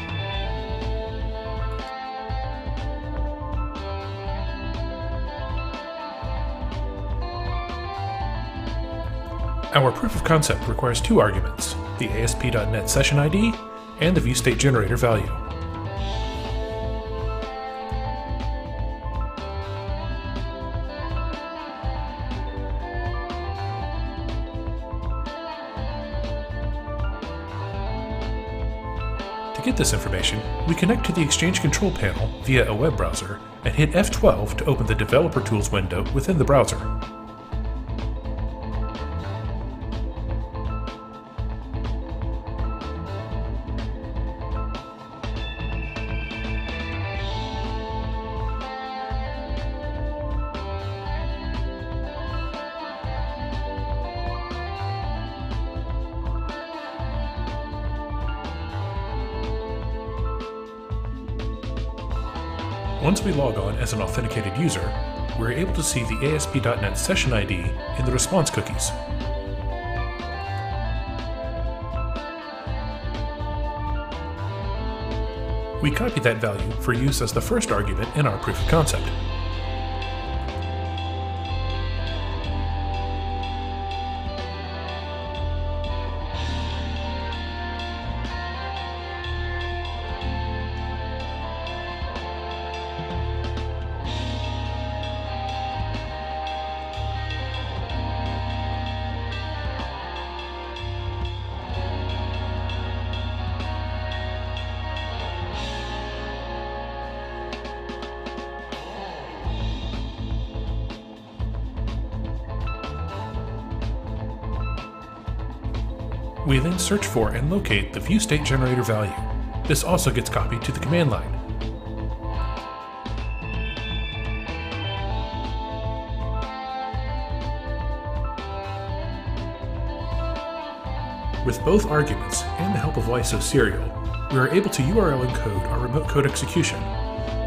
Speaker 6: Our proof of concept requires two arguments, the ASP.NET Session ID and the ViewState generator value. To get this information, we connect to the Exchange control panel via a web browser and hit F12 to open the Developer Tools window within the browser. Once we log on as an authenticated user, we're able to see the ASP.NET Session ID in the response cookies. We copy that value for use as the first argument in our proof of concept. We then search for and locate the ViewState generator value. This also gets copied to the command line. With both arguments and the help of LISO serial, we are able to URL encode our remote code execution,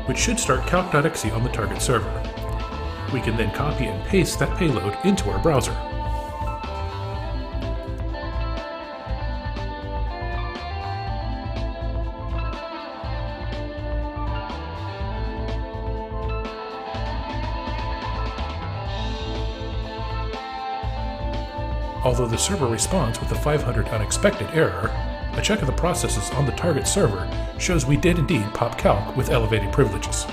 Speaker 6: which should start calc.exe on the target server. We can then copy and paste that payload into our browser. Although the server responds with a 500 unexpected error, a check of the processes on the target server shows we did indeed pop calc with elevated privileges.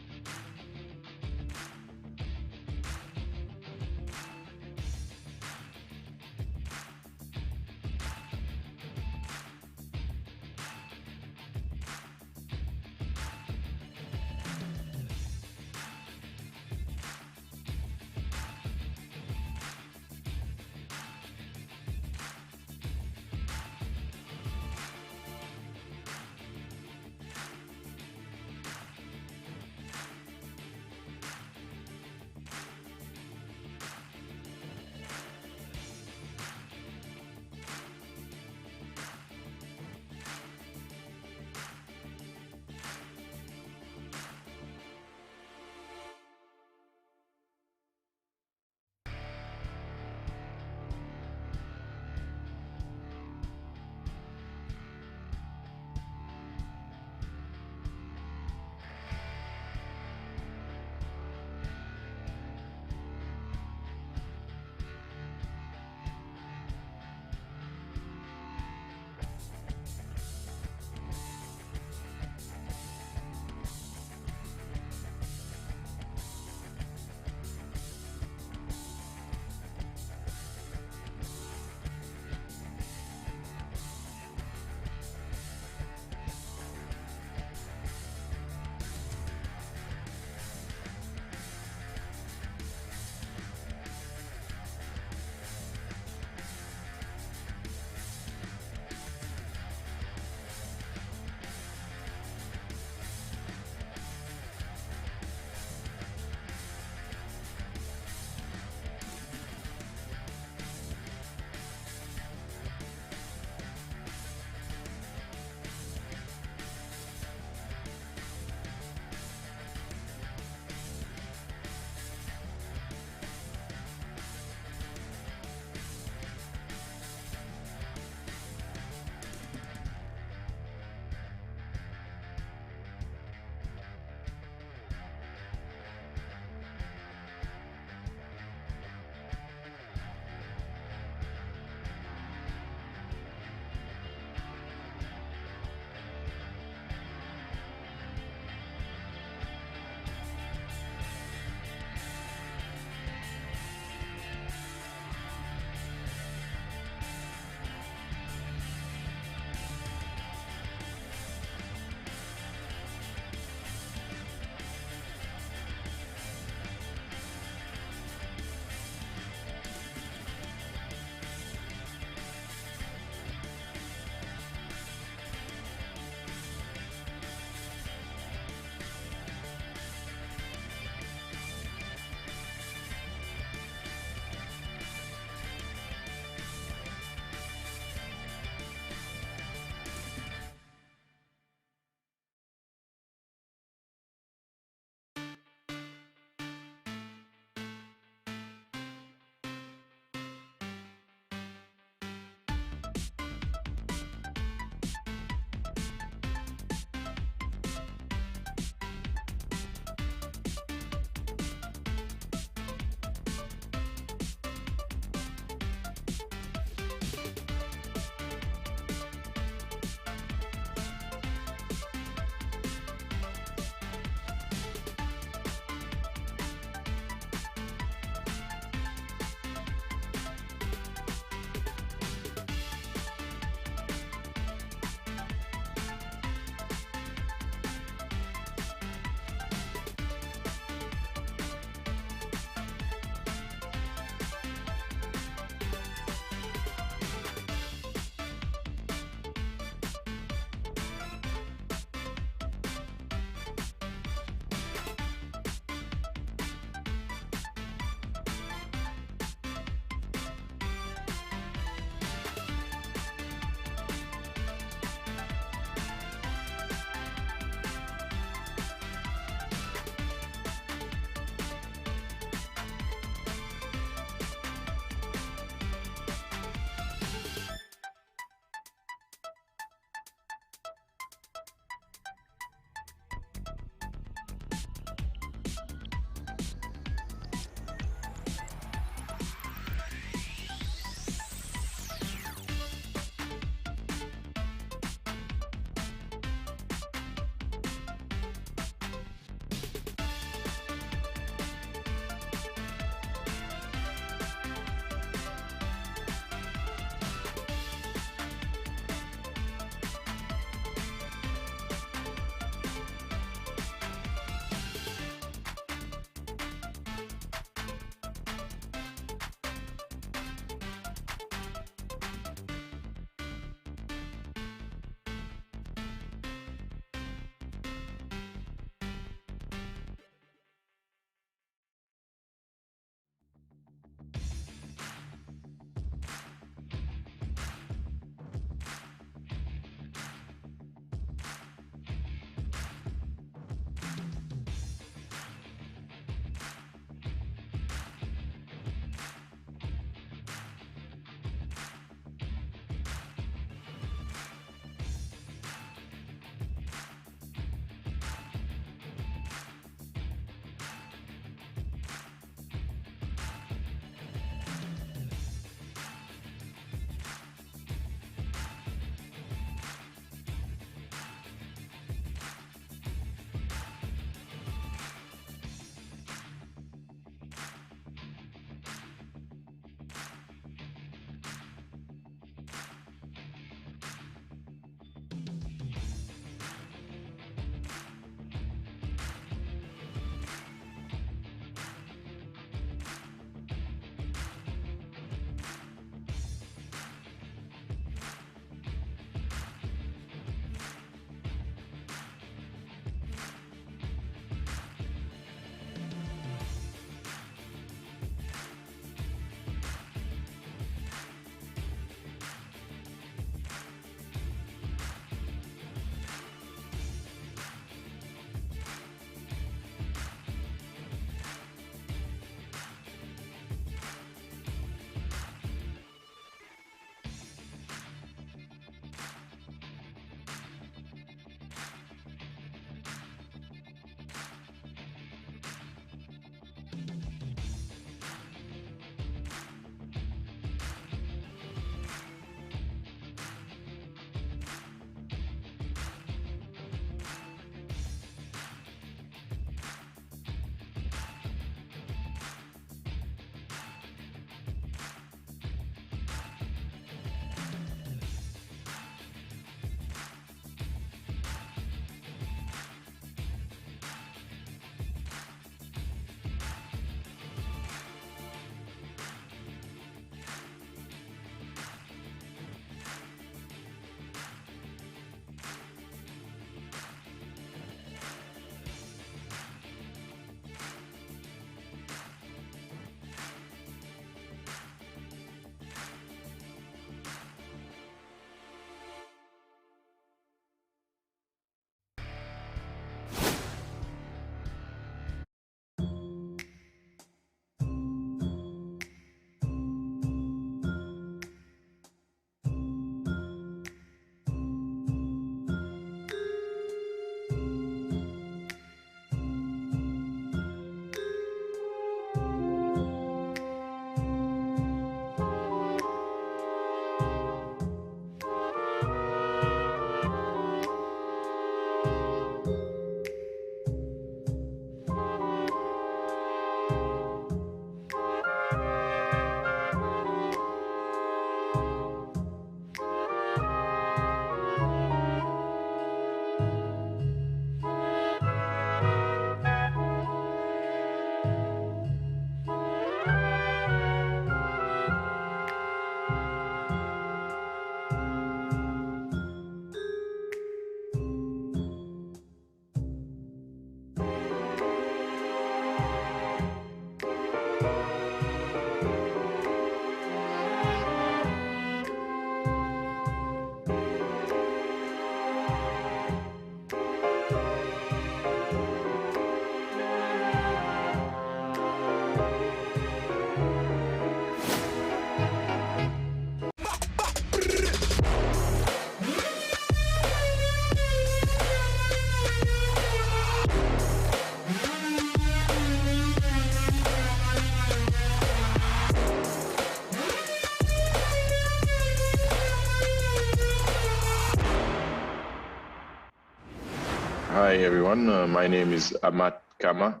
Speaker 12: Hi, everyone. My name is Amat Kama.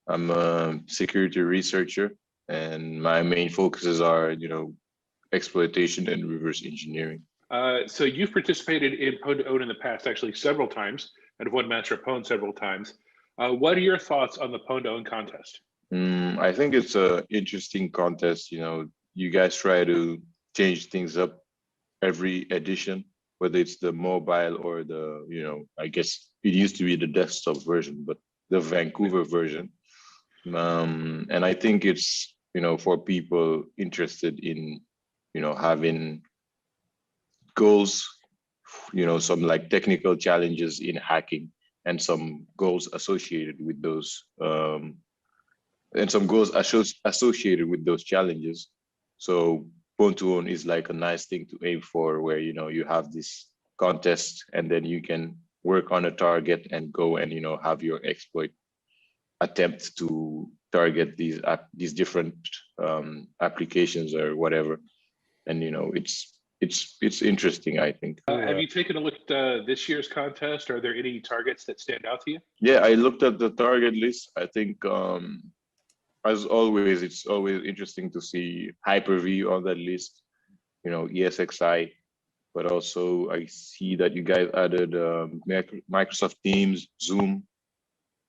Speaker 12: I'm a security researcher, and my main focuses are, exploitation and reverse engineering.
Speaker 6: So you've participated in PWN in the past, actually several times, and have won Master of PWN several times. What are your thoughts on the PWN contest?
Speaker 12: I think it's an interesting contest. You guys try to change things up every edition, whether it's the mobile or the, I guess it used to be the desktop version, but the Vancouver version. And I think it's, for people interested in, having goals, some like technical challenges in hacking and some goals associated with those, and some goals associated with those challenges. So PWN2OWN is like a nice thing to aim for, where, you have this contest and then you can work on a target and go and, have your exploit attempt to target these different applications or whatever. And, it's interesting, I think.
Speaker 6: Have you taken a look at this year's contest? Are there any targets that stand out to you?
Speaker 12: Yeah, I looked at the target list. I think, as always, it's always interesting to see Hyper-V on that list, ESXi, but also I see that you guys added Microsoft Teams, Zoom.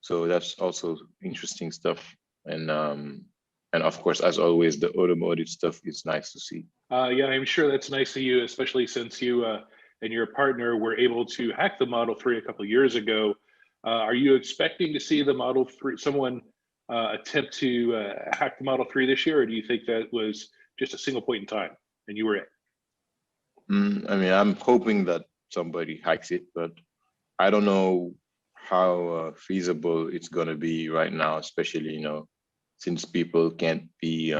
Speaker 12: So that's also interesting stuff. And of course, as always, the automotive stuff is nice to see.
Speaker 6: Yeah, I'm sure that's nice of you, especially since you and your partner were able to hack the Model 3 a couple of years ago. Are you expecting to see the Model 3, someone attempt to hack the Model 3 this year, or do you think that was just a single point in time and you were it?
Speaker 12: I mean, I'm hoping that somebody hacks it, but I don't know how feasible it's going to be right now, especially, since people can't be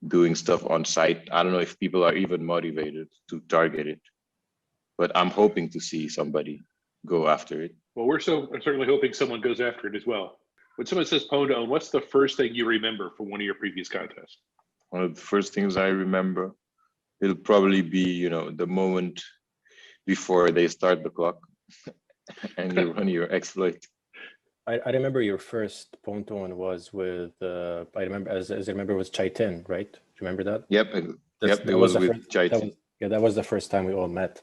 Speaker 12: doing stuff on site. I don't know if people are even motivated to target it, but I'm hoping to see somebody go after it.
Speaker 6: Well, we're certainly hoping someone goes after it as well. When someone says PWN, what's the first thing you remember from one of your previous contests?
Speaker 12: One of the first things I remember, it'll probably be, the moment before they start the clock and you run your exploit.
Speaker 3: I remember your first PWN was with, I remember, as I remember, it was Chaitin, right? Do you remember that?
Speaker 12: Yep, it was with Chaitin.
Speaker 3: Yeah, that was the first time we all met.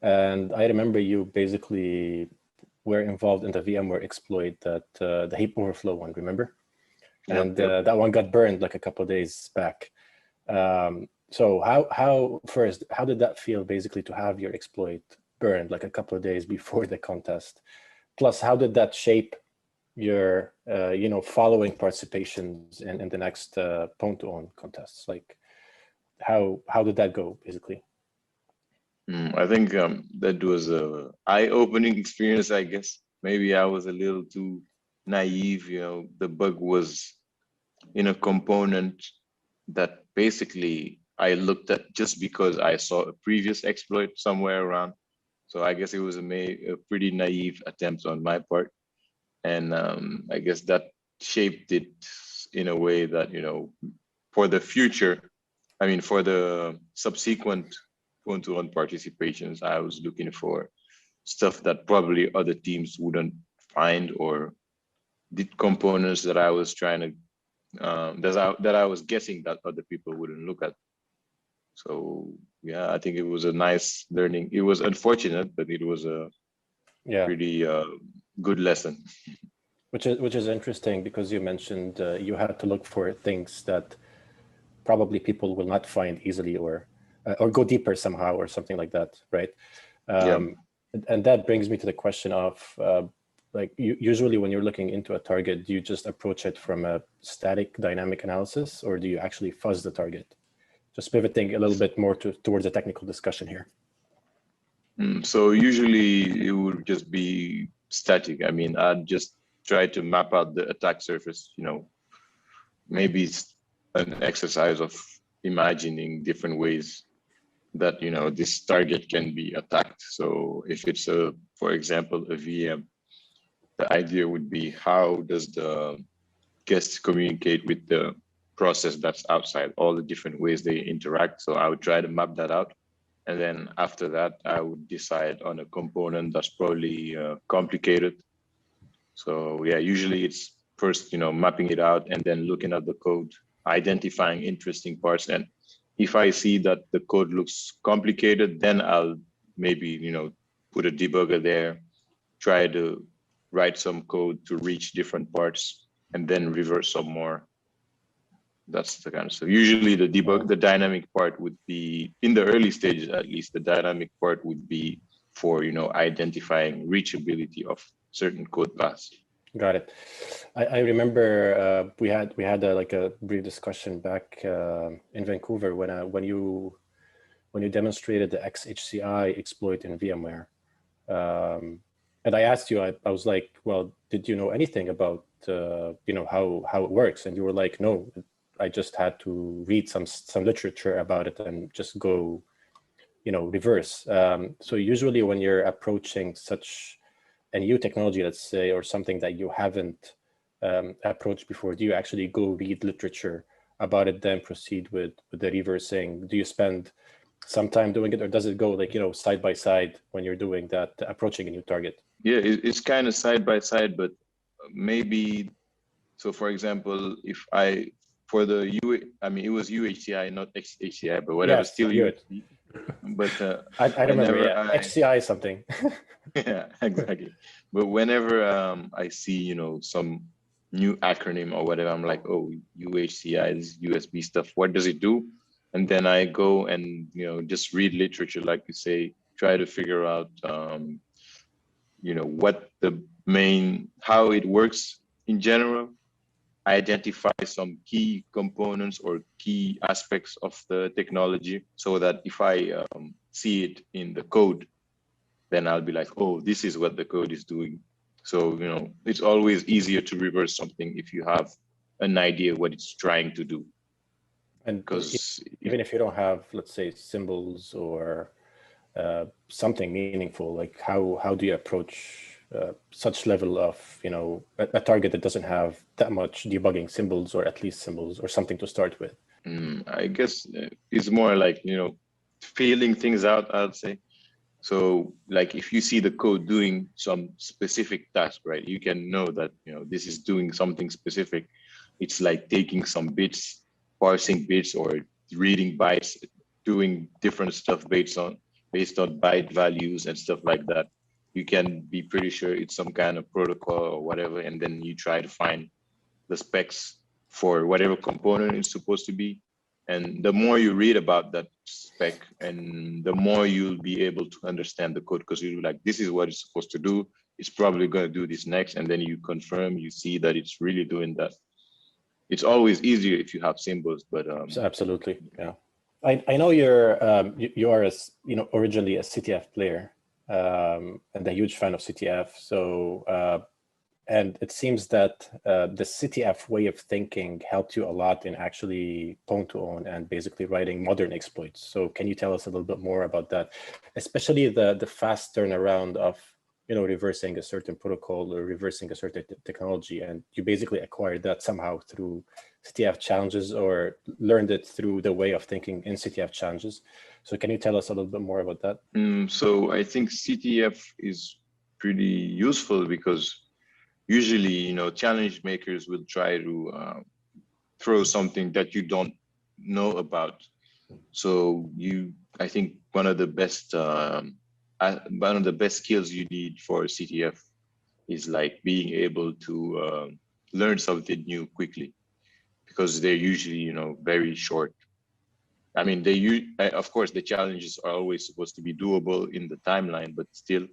Speaker 3: And I remember you basically were involved in the VMware exploit, that the heap overflow one, remember? And that one got burned like a couple of days back. So how did that feel, basically, to have your exploit burned like a couple of days before the contest? Plus, how did that shape your following participations in the next PWN contests? Like, how did that go, basically?
Speaker 12: I think that was a eye-opening experience, I guess. Maybe I was a little too naive. The bug was in a component that basically I looked at just because I saw a previous exploit somewhere around. So I guess it was a pretty naive attempt on my part. And I guess that shaped it in a way that, for the future, I mean, for the subsequent PWN2OWN participations, I was looking for stuff that probably other teams wouldn't find, or did components that I was trying to, that I was guessing that other people wouldn't look at. So yeah, I think it was a nice learning. It was unfortunate, but it was a pretty good lesson.
Speaker 3: Which is interesting, because you mentioned you had to look for things that probably people will not find easily, or go deeper somehow, or something like that, right? And that brings me to the question of, like, usually when you're looking into a target, do you just approach it from a static dynamic analysis, or do you actually fuzz the target? Just pivoting a little bit more towards a technical discussion here.
Speaker 12: So usually it would just be static. I mean, I'd just try to map out the attack surface. Maybe it's an exercise of imagining different ways that, this target can be attacked. So if it's for example, a VM, the idea would be, how does the guest communicate with the process that's outside, all the different ways they interact. So I would try to map that out And then after that, I would decide on a component that's probably complicated. So yeah, usually it's first, mapping it out and then looking at the code, identifying interesting parts. And if I see that the code looks complicated, then I'll maybe, put a debugger there, try to write some code to reach different parts and then reverse some more. That's the kind of stuff. Usually the dynamic part would be, in the early stages at least, the dynamic part would be for, identifying reachability of certain code paths.
Speaker 3: Got it. I remember we had like a brief discussion back in Vancouver when you demonstrated the XHCI exploit in VMware. And I asked you, I was like, well, did you know anything about how it works? And you were like, no, I just had to read some literature about it and just go, reverse. So usually when you're approaching such a new technology, let's say, or something that you haven't approached before, do you actually go read literature about it, then proceed with the reversing? Do you spend some time doing it, or does it go like, side by side when you're doing that, approaching a new target?
Speaker 12: Yeah, it's kind of side by side, but maybe, so for example, if it was UHCI, not XHCI, but whatever,
Speaker 3: yes,
Speaker 12: still UHCI. But
Speaker 3: I remember, HCI something.
Speaker 12: Yeah, exactly. But whenever I see, some new acronym or whatever, I'm like, oh, UHCI is USB stuff. What does it do? And then I go and, just read literature, like you say, try to figure out, what how it works in general, identify some key components or key aspects of the technology so that if I see it in the code, then I'll be like, oh, this is what the code is doing. So, it's always easier to reverse something if you have an idea what it's trying to do.
Speaker 3: And because even if you don't have, let's say, symbols or something meaningful, like how do you approach such level of, a target that doesn't have that much debugging symbols, or at least symbols or something to start with?
Speaker 12: I guess it's more like, feeling things out, I'd say. So like if you see the code doing some specific task, right, you can know that, this is doing something specific. It's like taking some bits, parsing bits, or reading bytes, doing different stuff based on byte values and stuff like that. You can be pretty sure it's some kind of protocol or whatever, and then you try to find the specs for whatever component it's supposed to be. And the more you read about that spec, and the more you'll be able to understand the code, because you're like, this is what it's supposed to do. It's probably going to do this next. And then you confirm, you see that it's really doing that. It's always easier if you have symbols, but
Speaker 3: absolutely, yeah. I know you are originally a CTF player, and a huge fan of CTF. So and it seems that the CTF way of thinking helped you a lot in actually PWN2OWN and basically writing modern exploits. So can you tell us a little bit more about that, especially the fast turnaround of reversing a certain protocol or reversing a certain technology, and you basically acquired that somehow through CTF challenges, or learned it through the way of thinking in CTF challenges. So can you tell us a little bit more about that?
Speaker 12: So I think CTF is pretty useful because usually, challenge makers will try to throw something that you don't know about. So I think one of the best skills you need for CTF is like being able to learn something new quickly, because they're usually, very short. I mean, of course, the challenges are always supposed to be doable in the timeline, but still,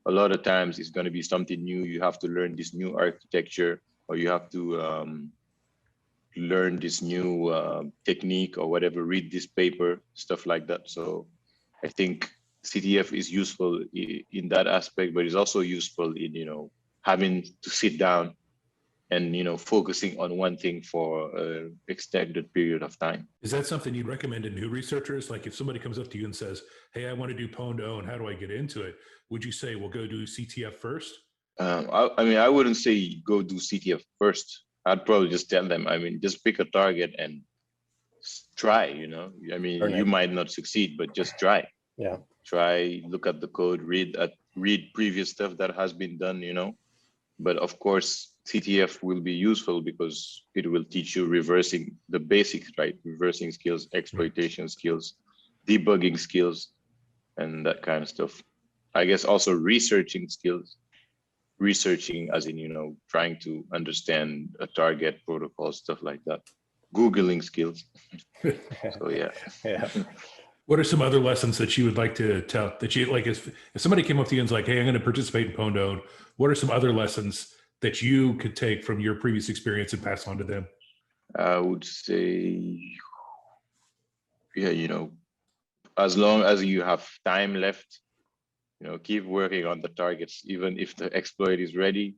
Speaker 12: a lot of times it's going to be something new. You have to learn this new architecture, or you have to learn this new technique or whatever, read this paper, stuff like that. So I think CTF is useful in that aspect, but it's also useful in, having to sit down and, focusing on one thing for an extended period of time.
Speaker 6: Is that something you'd recommend to new researchers? Like if somebody comes up to you and says, hey, I want to do PWN2OWN, how do I get into it? Would you say, well, go do CTF first?
Speaker 12: I wouldn't say go do CTF first. I'd probably just tell them, just pick a target and try, you might not succeed, but just try.
Speaker 3: Yeah.
Speaker 12: Try, look at the code, read previous stuff that has been done, you know. But of course, CTF will be useful because it will teach you reversing the basics, right? Reversing skills, exploitation skills, debugging skills, and that kind of stuff. I guess also researching skills, researching as in, you know, trying to understand a target protocol, stuff like that. Googling skills. So yeah.
Speaker 3: Yeah.
Speaker 6: What are some other lessons that you would like to tell, that you like, if somebody came up to you and was like, hey, I'm going to participate in PWN2OWN, what are some other lessons that you could take from your previous experience and pass on to them?
Speaker 12: I would say, yeah, you know, as long as you have time left, you know, keep working on the targets, even if the exploit is ready.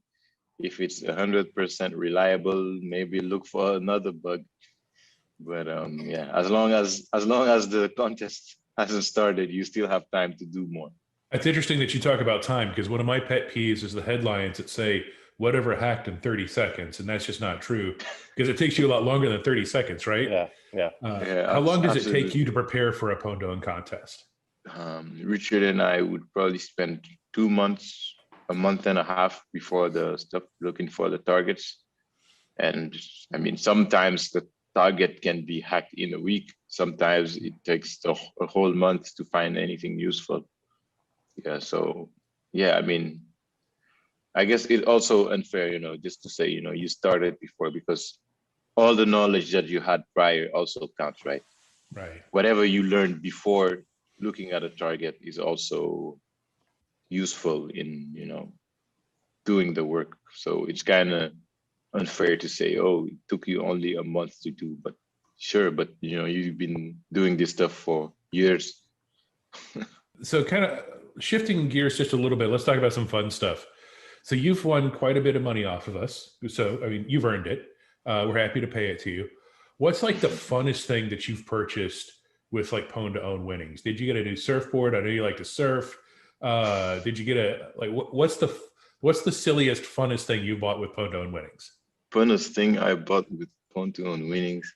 Speaker 12: If it's 100% reliable, maybe look for another bug. But yeah, as long as the contest hasn't started, you still have time to do more.
Speaker 6: It's interesting that you talk about time, because one of my pet peeves is the headlines that say whatever hacked in 30 seconds, and that's just not true, because it takes you a lot longer than 30 seconds, right?
Speaker 3: Yeah.
Speaker 12: Yeah,
Speaker 6: how long does it
Speaker 12: absolutely.
Speaker 6: take you to prepare for a PWN2OWN contest?
Speaker 12: Richard and I would probably spend 2 months, a month and a half before the stuff, looking for the targets. And I mean, sometimes the target can be hacked in a week. Sometimes it takes a whole month to find anything useful. Yeah, so yeah, I mean, I guess it's also unfair, you know, just to say, you know, you started before, because all the knowledge that you had prior also counts, right?
Speaker 6: Right.
Speaker 12: Whatever you learned before looking at a target is also useful in, you know, doing the work. So it's kind of unfair to say, oh, it took you only a month to do, but sure, but you know, you've been doing this stuff for years.
Speaker 6: So kind of shifting gears just a little bit, let's talk about some fun stuff. So you've won quite a bit of money off of us. So, I mean, you've earned it. We're happy to pay it to you. What's like the funnest thing that you've purchased with like PWN2OWN winnings? Did you get a new surfboard? I know you like to surf. Did you get a, like, what's the silliest, funnest thing you bought with PWN2OWN winnings?
Speaker 12: Funnest thing I bought with PWN2OWN winnings?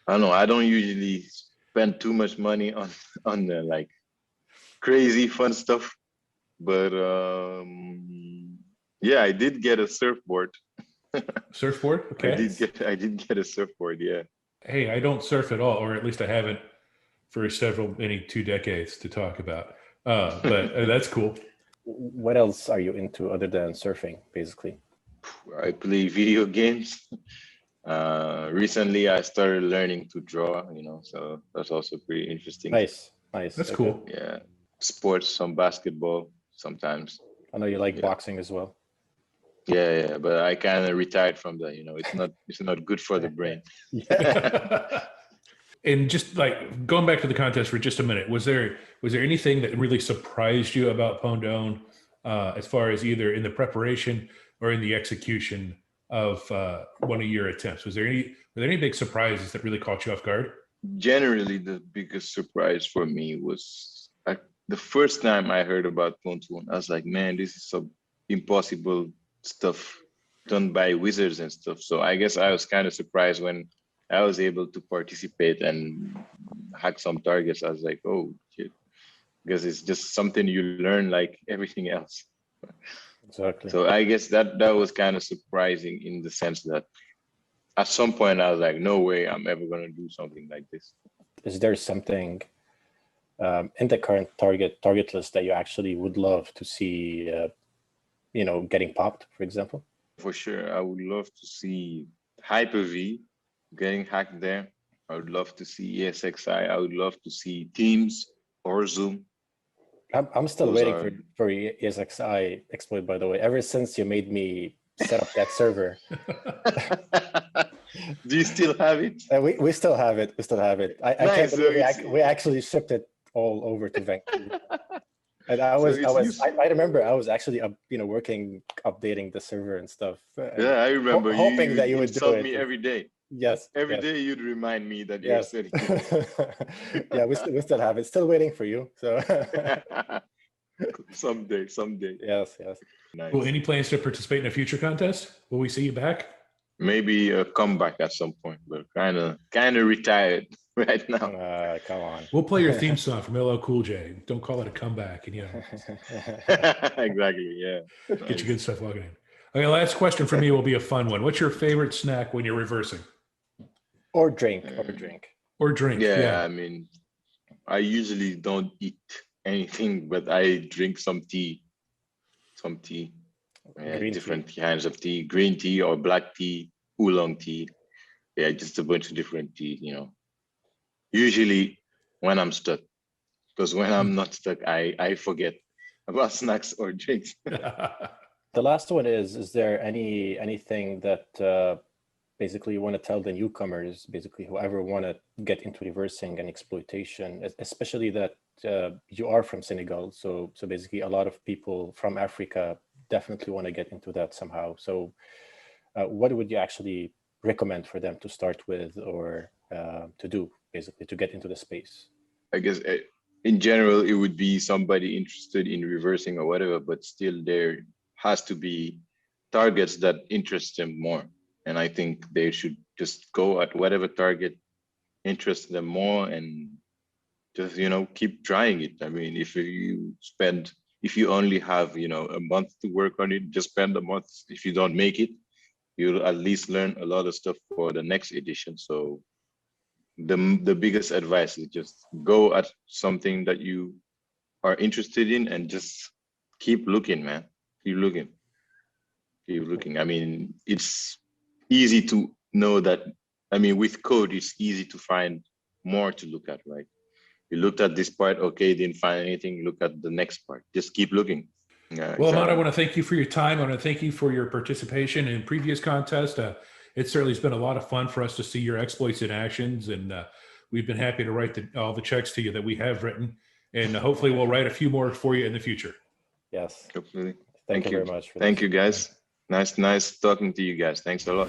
Speaker 12: I don't know. I don't usually spend too much money on the like crazy fun stuff, but yeah, I did get a surfboard.
Speaker 6: Surfboard? Okay.
Speaker 12: I did get a surfboard. Yeah.
Speaker 6: Hey, I don't surf at all, or at least I haven't for many 2 decades to talk about. But that's cool.
Speaker 3: What else are you into other than surfing, basically?
Speaker 12: I play video games. Recently, I started learning to draw, you know, so that's also pretty interesting.
Speaker 3: Nice.
Speaker 6: That's cool.
Speaker 12: Yeah. Sports, some basketball sometimes.
Speaker 3: I know you like boxing as well.
Speaker 12: Yeah, but I kind of retired from that. You know, it's not good for the brain.
Speaker 6: And just like going back to the contest for just a minute, was there anything that really surprised you about PWN2OWN as far as either in the preparation or in the execution of one of your attempts? Were there any big surprises that really caught you off guard?
Speaker 12: Generally, the biggest surprise for me was the first time I heard about PWN2OWN. I was like, man, this is some impossible stuff done by wizards and stuff. So I guess I was kind of surprised when I was able to participate and hack some targets. I was like, oh shit, because it's just something you learn like everything else.
Speaker 3: Exactly.
Speaker 12: So I guess that was kind of surprising in the sense that at some point I was like, no way I'm ever going to do something like this.
Speaker 3: Is there something in the current target list that you actually would love to see, you know, getting popped, for example?
Speaker 12: For sure, I would love to see Hyper-V getting hacked there. I would love to see ESXi. I would love to see Teams or Zoom.
Speaker 3: I'm still waiting for ESXi exploit, by the way. Ever since you made me set up that server.
Speaker 12: Do you still have it?
Speaker 3: We still have it. We still have it. I
Speaker 12: Nice.
Speaker 3: can't believe we actually shipped it all over to Vancouver. And I remember I was actually working, updating the server and stuff.
Speaker 12: Yeah, I remember.
Speaker 3: Hoping that you would do it
Speaker 12: me every day.
Speaker 3: Yes.
Speaker 12: Every day you'd remind me that you're setting it.
Speaker 3: Yeah, we still have it. Still waiting for you. So
Speaker 12: someday.
Speaker 3: Yes.
Speaker 12: Nice.
Speaker 6: Well, any plans to participate in a future contest? Will we see you back?
Speaker 12: Maybe a comeback at some point, but kind of retired right now.
Speaker 3: Come on.
Speaker 6: We'll play your theme song from LL Cool J. Don't call it a comeback, and
Speaker 12: Exactly. Yeah.
Speaker 6: get
Speaker 12: Nice.
Speaker 6: your good stuff logging in. Okay, last question for me will be a fun one. What's your favorite snack when you're reversing?
Speaker 3: Or drink.
Speaker 6: Or drink.
Speaker 12: Yeah, I mean, I usually don't eat anything, but I drink some tea. Different kinds of tea, green tea or black tea, oolong tea. Yeah, just a bunch of different tea, Usually when I'm stuck, because when I'm not stuck, I forget about snacks or drinks.
Speaker 3: The last one is there anything that basically you want to tell the newcomers, basically whoever want to get into reversing and exploitation, especially that you are from Senegal, so basically a lot of people from Africa definitely want to get into that somehow. So what would you actually recommend for them to start with, or to do, basically, to get into the space?
Speaker 12: I guess in general, it would be somebody interested in reversing or whatever, but still there has to be targets that interest them more. And I think they should just go at whatever target interests them more and just, keep trying it. I mean, if you only have, a month to work on it, just spend a month. If you don't make it, you'll at least learn a lot of stuff for the next edition. So the biggest advice is just go at something that you are interested in and just keep looking, man. Keep looking. I mean, it's easy to know that. I mean, with code, it's easy to find more to look at, right? You looked at this part, okay, didn't find anything, look at the next part. Just keep looking. Yeah,
Speaker 6: well,
Speaker 12: exactly.
Speaker 6: Ahmad, I want to thank you for your time. I want to thank you for your participation in previous contests. It certainly has been a lot of fun for us to see your exploits in actions, and we've been happy to write all the checks to you that we have written, and hopefully we'll write a few more for you in the future.
Speaker 3: Yes.
Speaker 12: Hopefully.
Speaker 3: Thank you very much.
Speaker 12: Thank you, guys. Nice talking to you guys. Thanks a lot.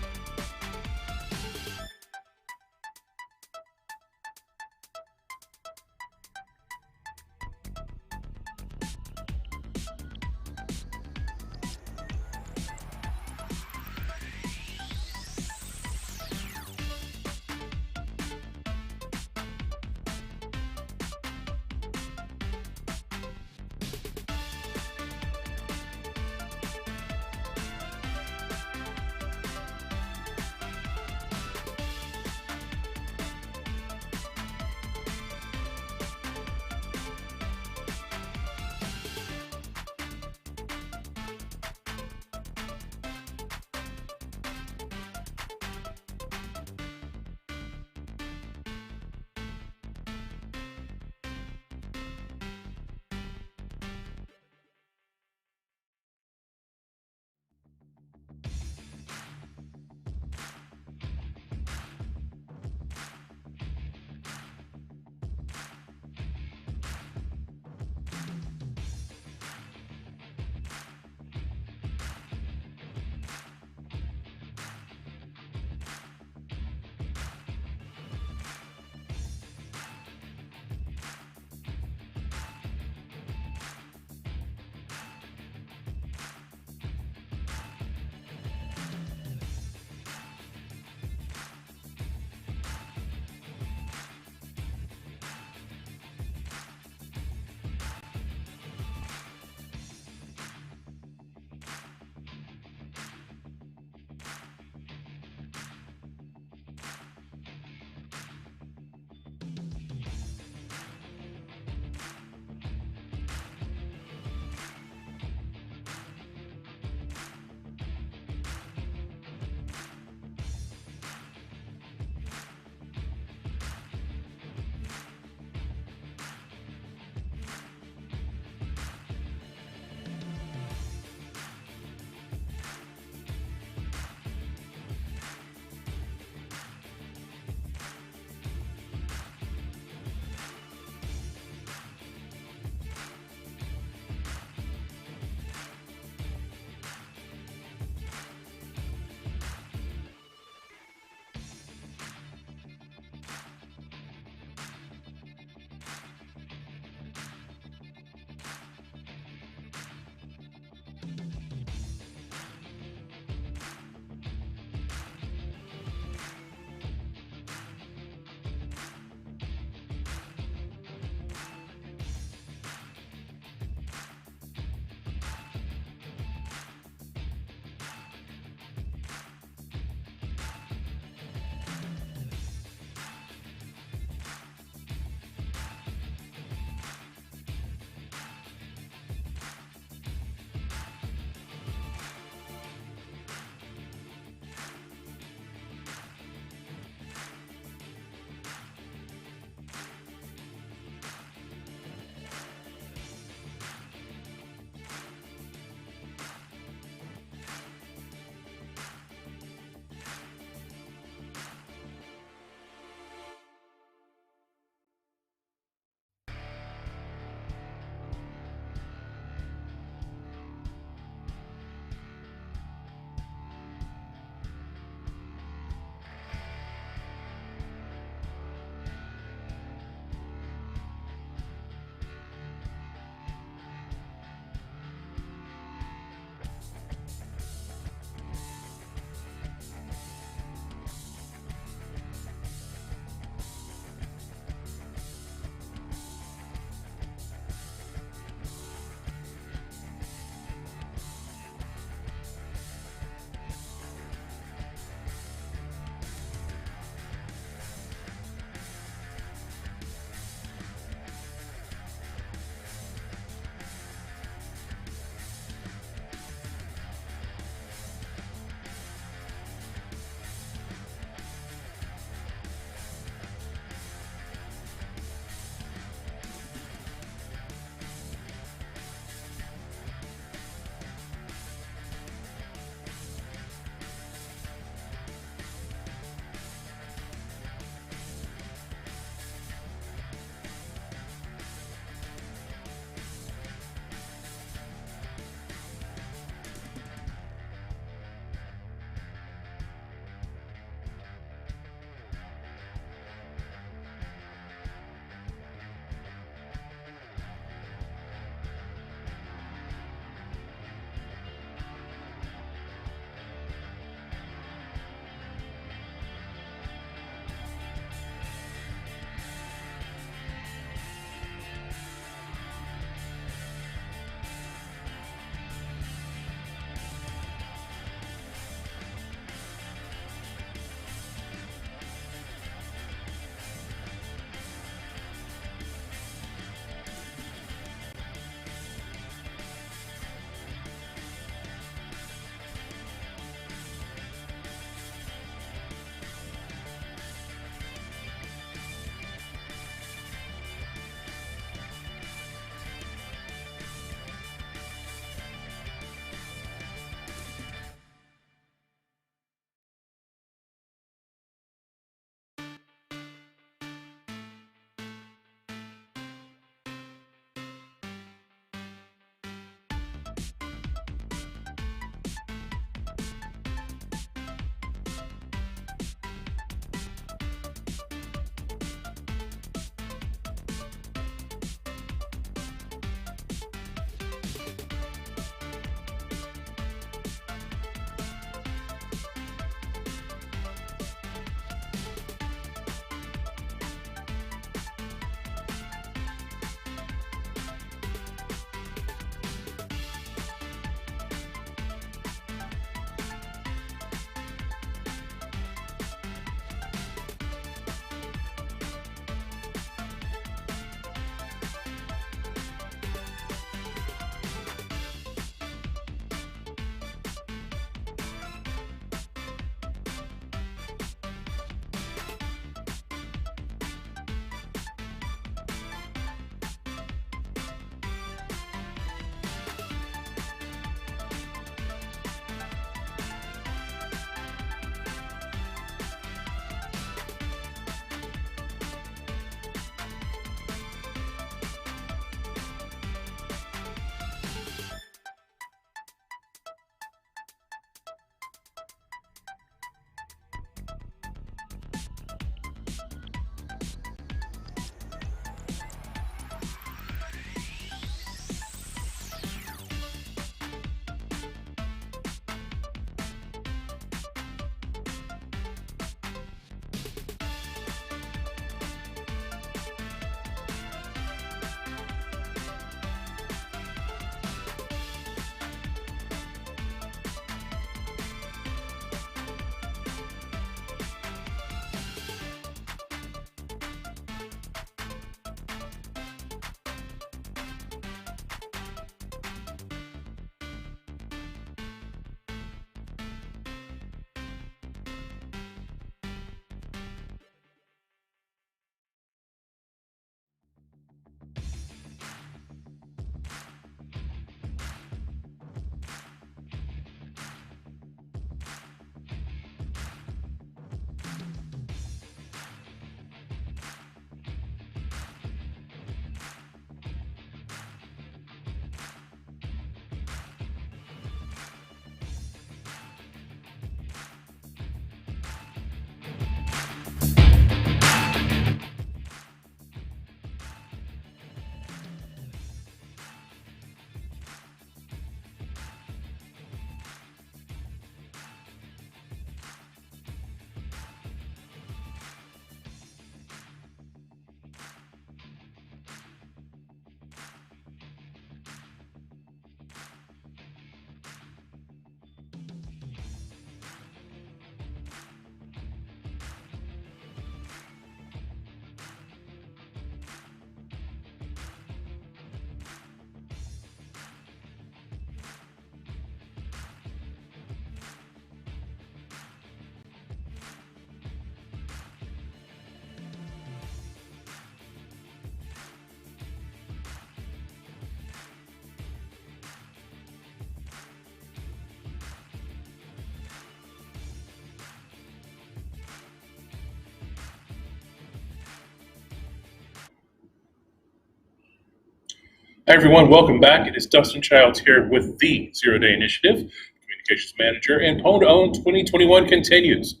Speaker 1: Hi everyone, welcome back. It is Dustin Childs here with the Zero Day Initiative, Communications Manager, and PWN2OWN 2021 continues.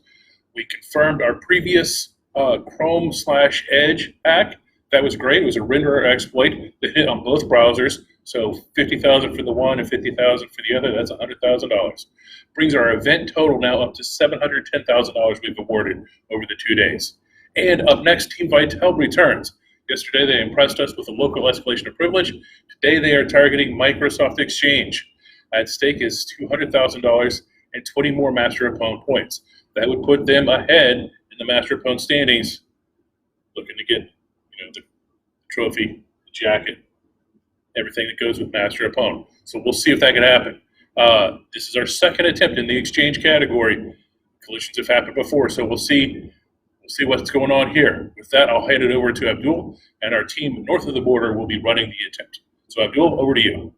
Speaker 1: We confirmed our previous Chrome/Edge hack. That was great. It was a renderer exploit that hit on both browsers. So $50,000 for the one and $50,000 for the other. That's $100,000. Brings our event total now up to $710,000 we've awarded over the 2 days. And up next, Team Vitel returns. Yesterday, they impressed us with a local escalation of privilege. Today, they are targeting Microsoft Exchange. At stake is $200,000 and 20 more Master Opponent points. That would put them ahead in the Master Opponent standings, looking to get the trophy, the jacket, everything that goes with Master Opponent. So we'll see if that can happen. This is our second attempt in the Exchange category. Collisions have happened before, so we'll see what's going on here. With that, I'll hand it over to Abdul, and our team north of the border will be running the attempt. So Abdul, over to you.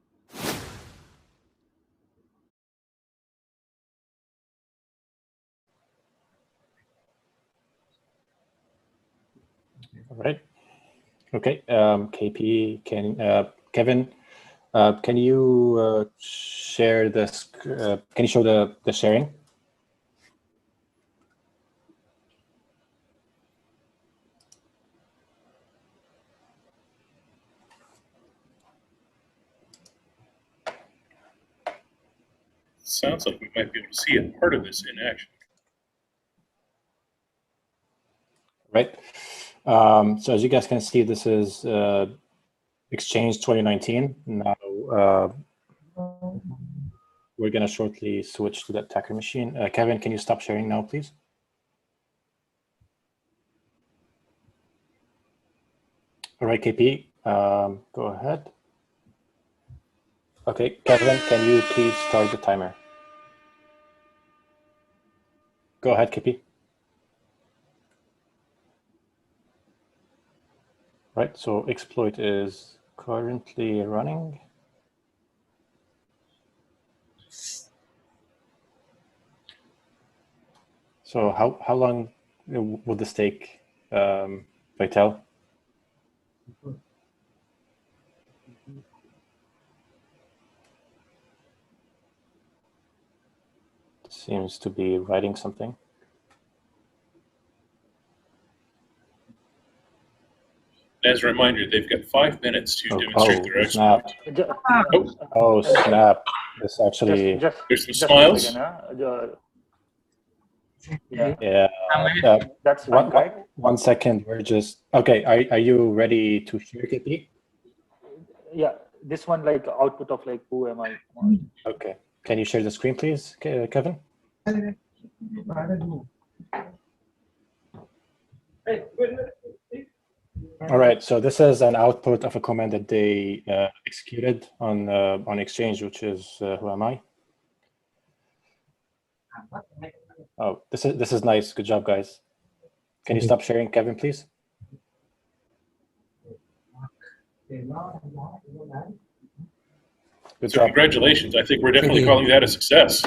Speaker 3: All right. Okay. KP, Kevin, can you share this? Can you show the sharing?
Speaker 1: Sounds like we might be able to see a part of this in action.
Speaker 3: Right. So as you guys can see, this is Exchange 2019. Now we're going to shortly switch to the attacker machine. Kevin, can you stop sharing now, please? All right, KP, go ahead. Okay, Kevin, can you please start the timer? Go ahead, KP. Right, so exploit is currently running. So how long will this take, Vitel? Seems to be writing something.
Speaker 1: As a reminder, they've got 5 minutes to demonstrate their exploit.
Speaker 3: Snap. Oh, snap. This actually...
Speaker 1: There's some smiles.
Speaker 3: Yeah.
Speaker 4: That's fine, right?
Speaker 3: 1 second. We're just... Okay, are you ready to share, KP?
Speaker 13: Yeah, this one like output of like who am I?
Speaker 3: Okay. Can you share the screen, please, Kevin? All right, so this is an output of a command that they executed on Exchange, which is who am I? Oh, this is nice. Good job, guys. Can you stop sharing, Kevin, please? Good
Speaker 1: So
Speaker 3: job.
Speaker 1: congratulations. I think we're definitely calling that a success.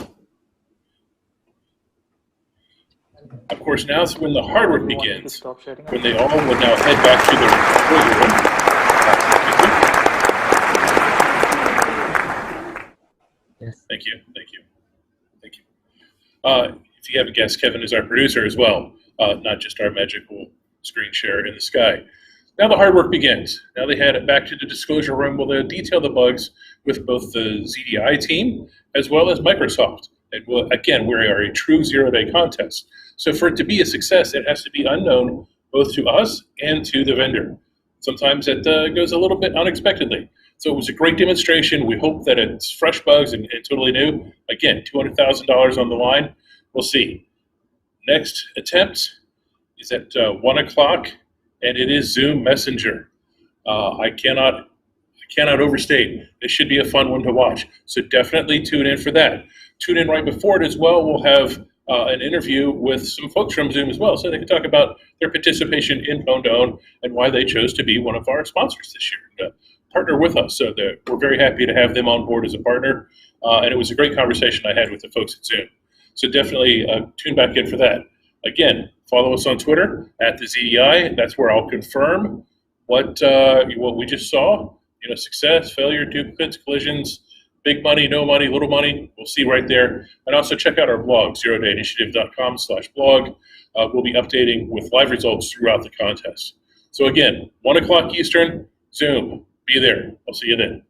Speaker 1: Of course, now is when the hard work begins, when they all would now head back to their room. Thank you. If you haven't guessed, Kevin is our producer as well, not just our magical screen share in the sky. Now the hard work begins. Now they head back to the disclosure room where they'll detail the bugs with both the ZDI team as well as Microsoft. And again, we are a true zero-day contest. So for it to be a success, it has to be unknown both to us and to the vendor. Sometimes it goes a little bit unexpectedly. So it was a great demonstration. We hope that it's fresh bugs and totally new. Again, $200,000 on the line. We'll see. Next attempt is at 1 o'clock, and it is Zoom Messenger. I cannot overstate. This should be a fun one to watch. So definitely tune in for that. Tune in right before it as well. We'll have an interview with some folks from Zoom as well, so they can talk about their participation in PWN2OWN and why they chose to be one of our sponsors this year, partner with us. So we're very happy to have them on board as a partner, and it was a great conversation I had with the folks at Zoom. So definitely tune back in for that. Again, follow us on Twitter at the ZDI. That's where I'll confirm what we just saw. success, failure, duplicates, collisions, big money, no money, little money. We'll see right there. And also check out our blog, zerodayinitiative.com/blog. We'll be updating with live results throughout the contest. So again, 1 o'clock Eastern, Zoom. Be there. I'll see you then.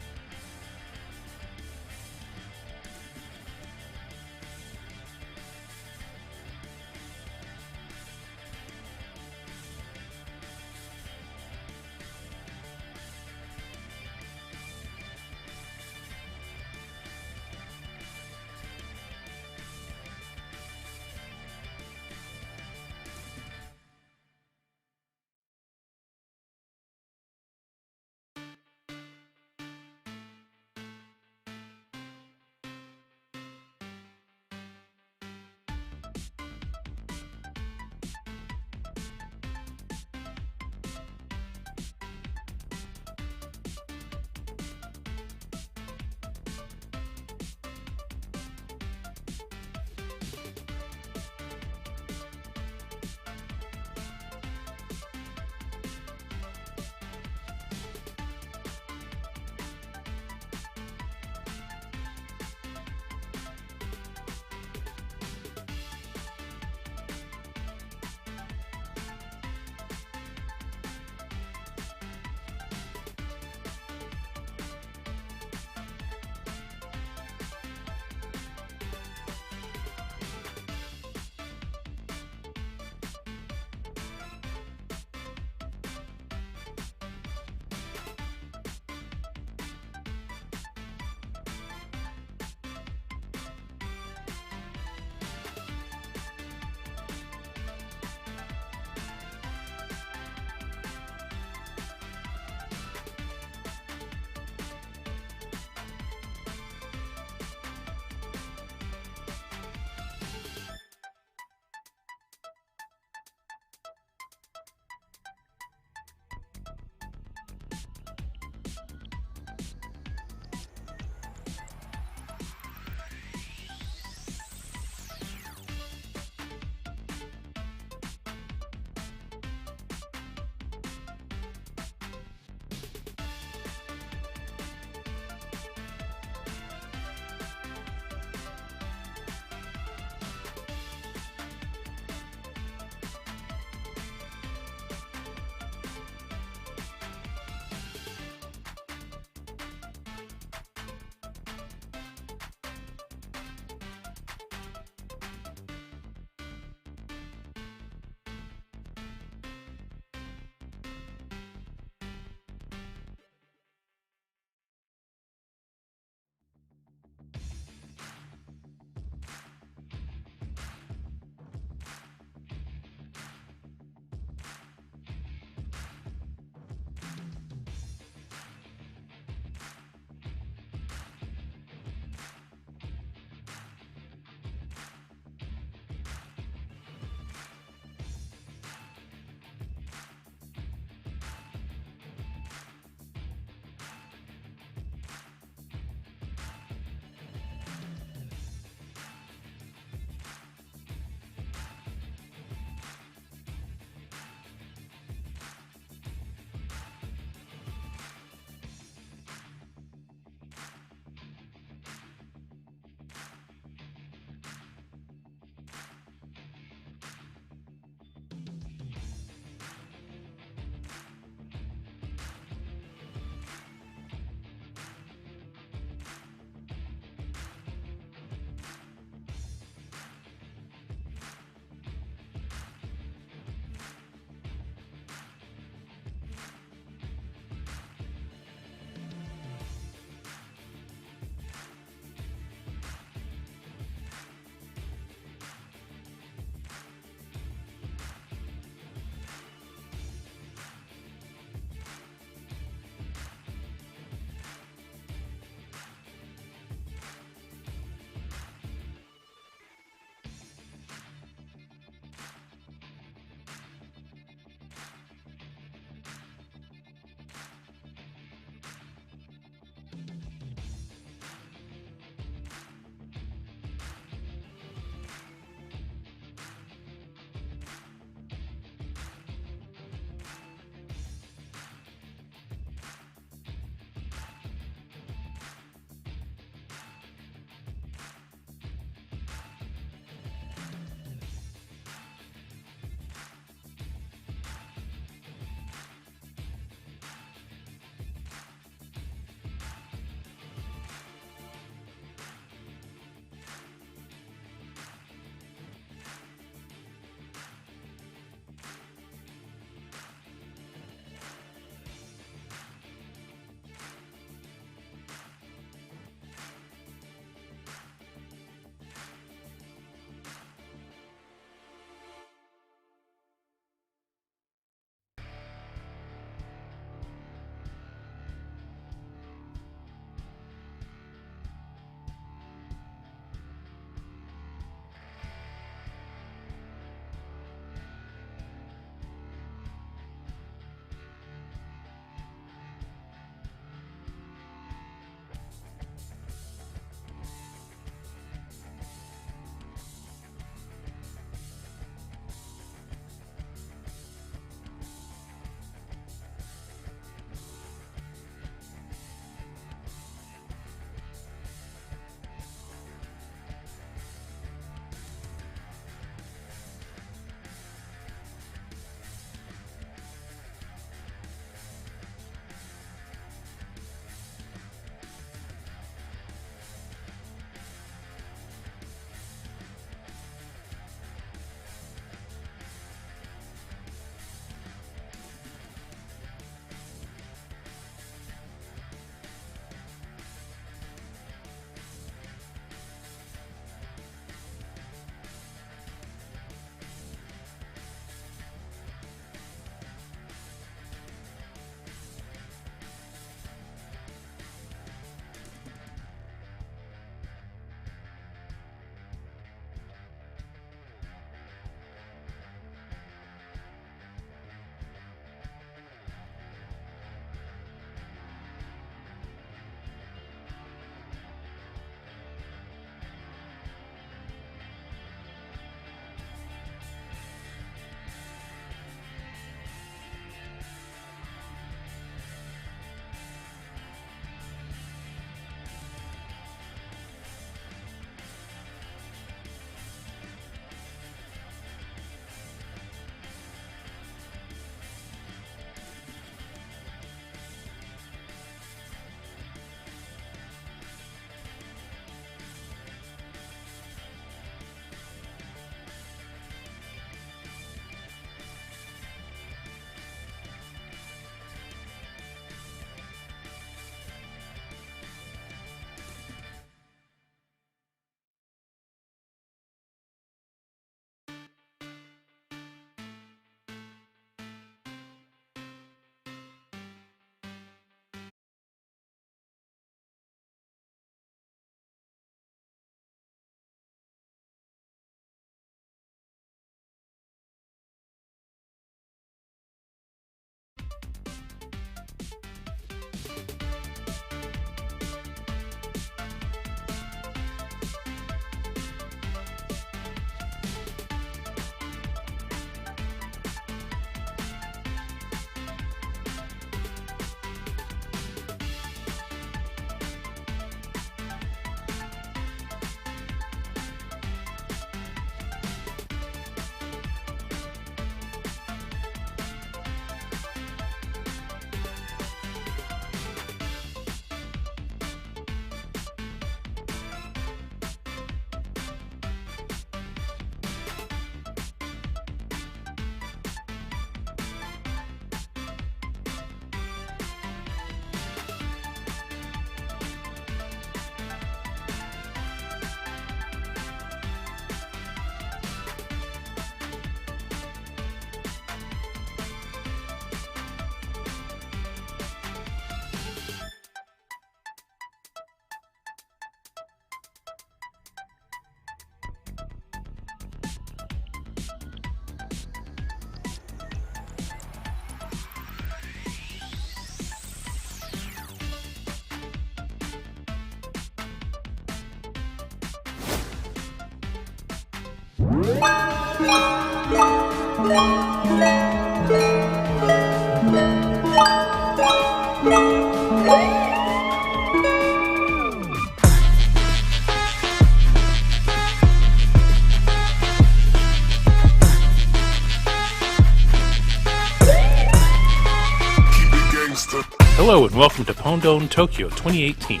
Speaker 6: Hello and welcome to PWN2OWN Tokyo 2018.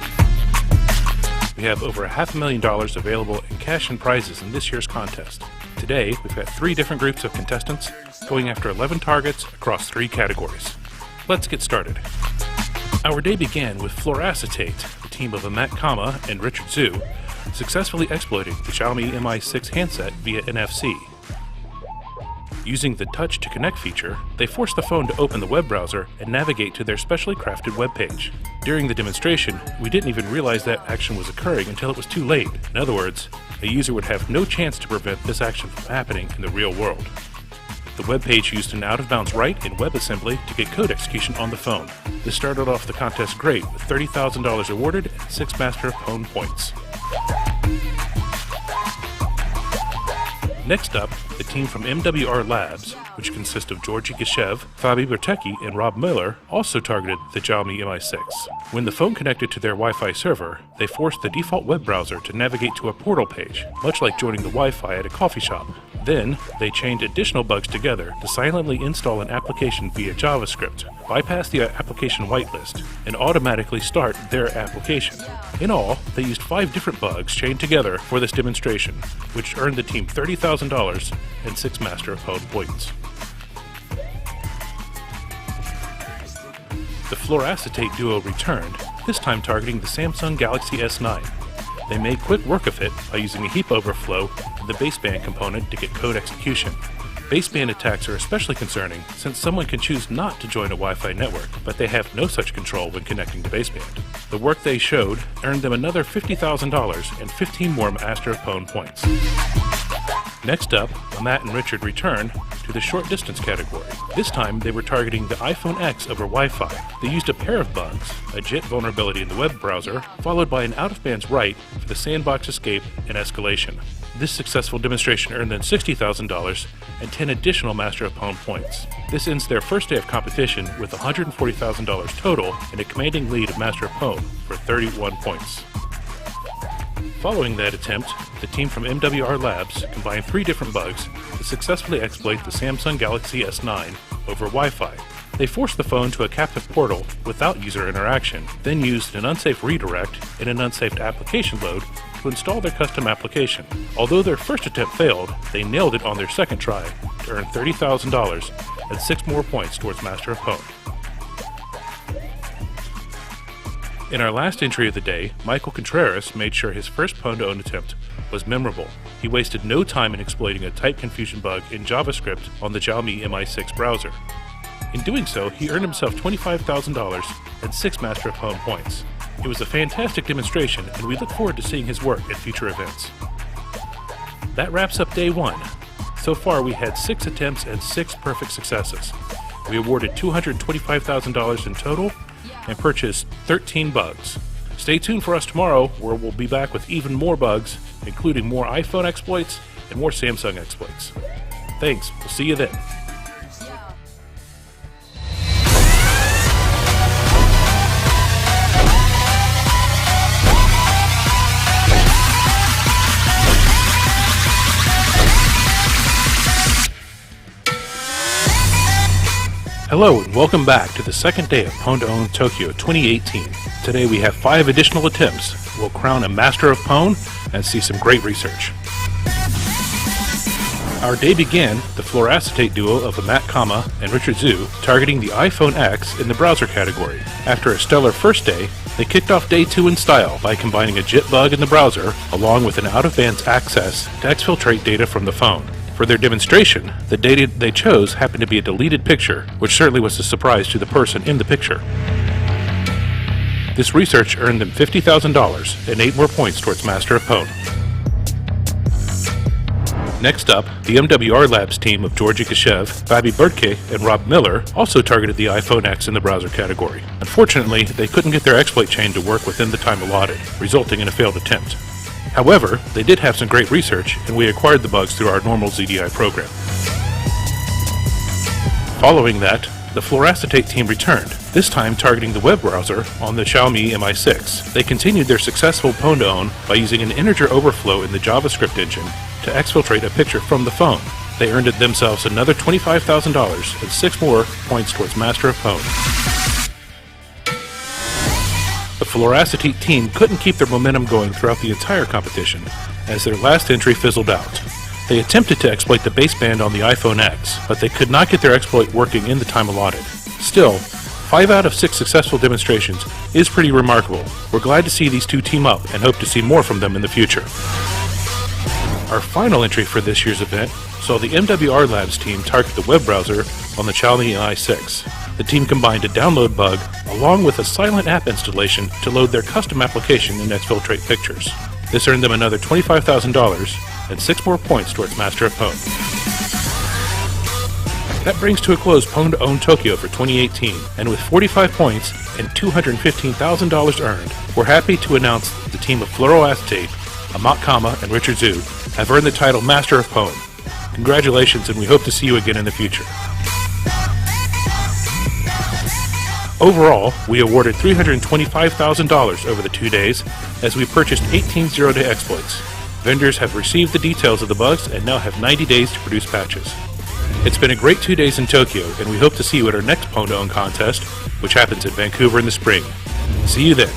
Speaker 6: We have over $500,000 available in cash and prizes in this year's contest. Today, we've got 3 different groups of contestants going after 11 targets across 3 categories. Let's get started. Our day began with Fluoracetate, the team of Amat Kama and Richard Zhu, successfully exploiting the Xiaomi Mi6 handset via NFC. Using the Touch to Connect feature, they forced the phone to open the web browser and navigate to their specially crafted web page. During the demonstration, we didn't even realize that action was occurring until it was too late. In other words, a user would have no chance to prevent this action from happening in the real world. The web page used an out-of-bounds write in WebAssembly to get code execution on the phone. This started off the contest great, with $30,000 awarded and 6 Master of PWN points. Next up, the team from MWR Labs, which consists of Georgi Gishev, Fabi Bertecki, and Rob Miller, also targeted the Xiaomi Mi6. When the phone connected to their Wi-Fi server, they forced the default web browser to navigate to a portal page, much like joining the Wi-Fi at a coffee shop. Then, they chained additional bugs together to silently install an application via JavaScript, bypass the application whitelist, and automatically start their application. In all, they used 5 different bugs chained together for this demonstration, which earned the team $30,000 and 6 Master of PWN points. The Fluoracetate duo returned, this time targeting the Samsung Galaxy S9. They made quick work of it by using a heap overflow and the baseband component to get code execution. Baseband attacks are especially concerning since someone can choose not to join a Wi-Fi network, but they have no such control when connecting to baseband. The work they showed earned them another $50,000 and 15 more Master of PWN points. Next up, Amat and Richard returned to the short distance category. This time, they were targeting the iPhone X over Wi-Fi. They used a pair of bugs, a JIT vulnerability in the web browser, followed by an out-of-bands write for the sandbox escape and escalation. This successful demonstration earned them $60,000 and 10 additional Master of PWN points. This ends their first day of competition with $140,000 total and a commanding lead of Master of PWN for 31 points. Following that attempt, the team from MWR Labs combined 3 different bugs to successfully exploit the Samsung Galaxy S9 over Wi-Fi. They forced the phone to a captive portal without user interaction, then used an unsafe redirect and an unsafe application load to install their custom application. Although their first attempt failed, they nailed it on their second try to earn $30,000 and 6 more points towards Master of PWN. In our last entry of the day, Michael Contreras made sure his first PWN2OWN attempt was memorable. He wasted no time in exploiting a type confusion bug in JavaScript on the Xiaomi Mi6 browser. In doing so, he earned himself $25,000 and 6 Master of PWN points. It was a fantastic demonstration, and we look forward to seeing his work at future events. That wraps up day 1. So far, we had 6 attempts and 6 perfect successes. We awarded $225,000 in total and purchased 13 bugs. Stay tuned for us tomorrow, where we'll be back with even more bugs, including more iPhone exploits and more Samsung exploits. Thanks, we'll see you then. Hello and welcome back to the second day of PWN2OWN Tokyo 2018. Today we have 5 additional attempts. We'll crown a Master of PWN and see some great research. Our day began with the Fluoracetate duo of Amat Kama and Richard Zhu targeting the iPhone X in the browser category. After a stellar first day, they kicked off day 2 in style by combining a JIT bug in the browser along with an out-of-bands access to exfiltrate data from the phone. For their demonstration, the data they chose happened to be a deleted picture, which certainly was a surprise to the person in the picture. This research earned them $50,000 and 8 more points towards Master of PWN. Next up, the MWR Labs team of Georgi Gishev, Fabi Bertke, and Rob Miller also targeted the iPhone X in the browser category. Unfortunately, they couldn't get their exploit chain to work within the time allotted, resulting in a failed attempt. However, they did have some great research, and we acquired the bugs through our normal ZDI program. Following that, the fluoracetate team returned, this time targeting the web browser on the Xiaomi Mi6. They continued their successful pwn by using an integer overflow in the JavaScript engine to exfiltrate a picture from the phone. They earned themselves another $25,000 and 6 more points towards Master of Pwn. The fluoracetate team couldn't keep their momentum going throughout the entire competition, as their last entry fizzled out. They attempted to exploit the baseband on the iPhone X, but they could not get their exploit working in the time allotted. Still, 5 out of 6 successful demonstrations is pretty remarkable. We're glad to see these two team up and hope to see more from them in the future. Our final entry for this year's event saw the MWR Labs team target the web browser on the Xiaomi Mi6. The team combined a download bug along with a silent app installation to load their custom application and exfiltrate pictures. This earned them another $25,000 and 6 more points towards Master of Pwn. That brings to a close PWN2OWN Tokyo for 2018, and with 45 points and $215,000 earned, we're happy to announce the team of fluoroacetate, Amat Kama, and Richard Zhu have earned the title Master of Pwn. Congratulations, and we hope to see you again in the future. Overall, we awarded $325,000 over the 2 days as we purchased 18 zero-day exploits. Vendors have received the details of the bugs and now have 90 days to produce patches. It's been a great 2 days in Tokyo, and we hope to see you at our next PWN2OWN contest, which happens in Vancouver in the spring. See you then.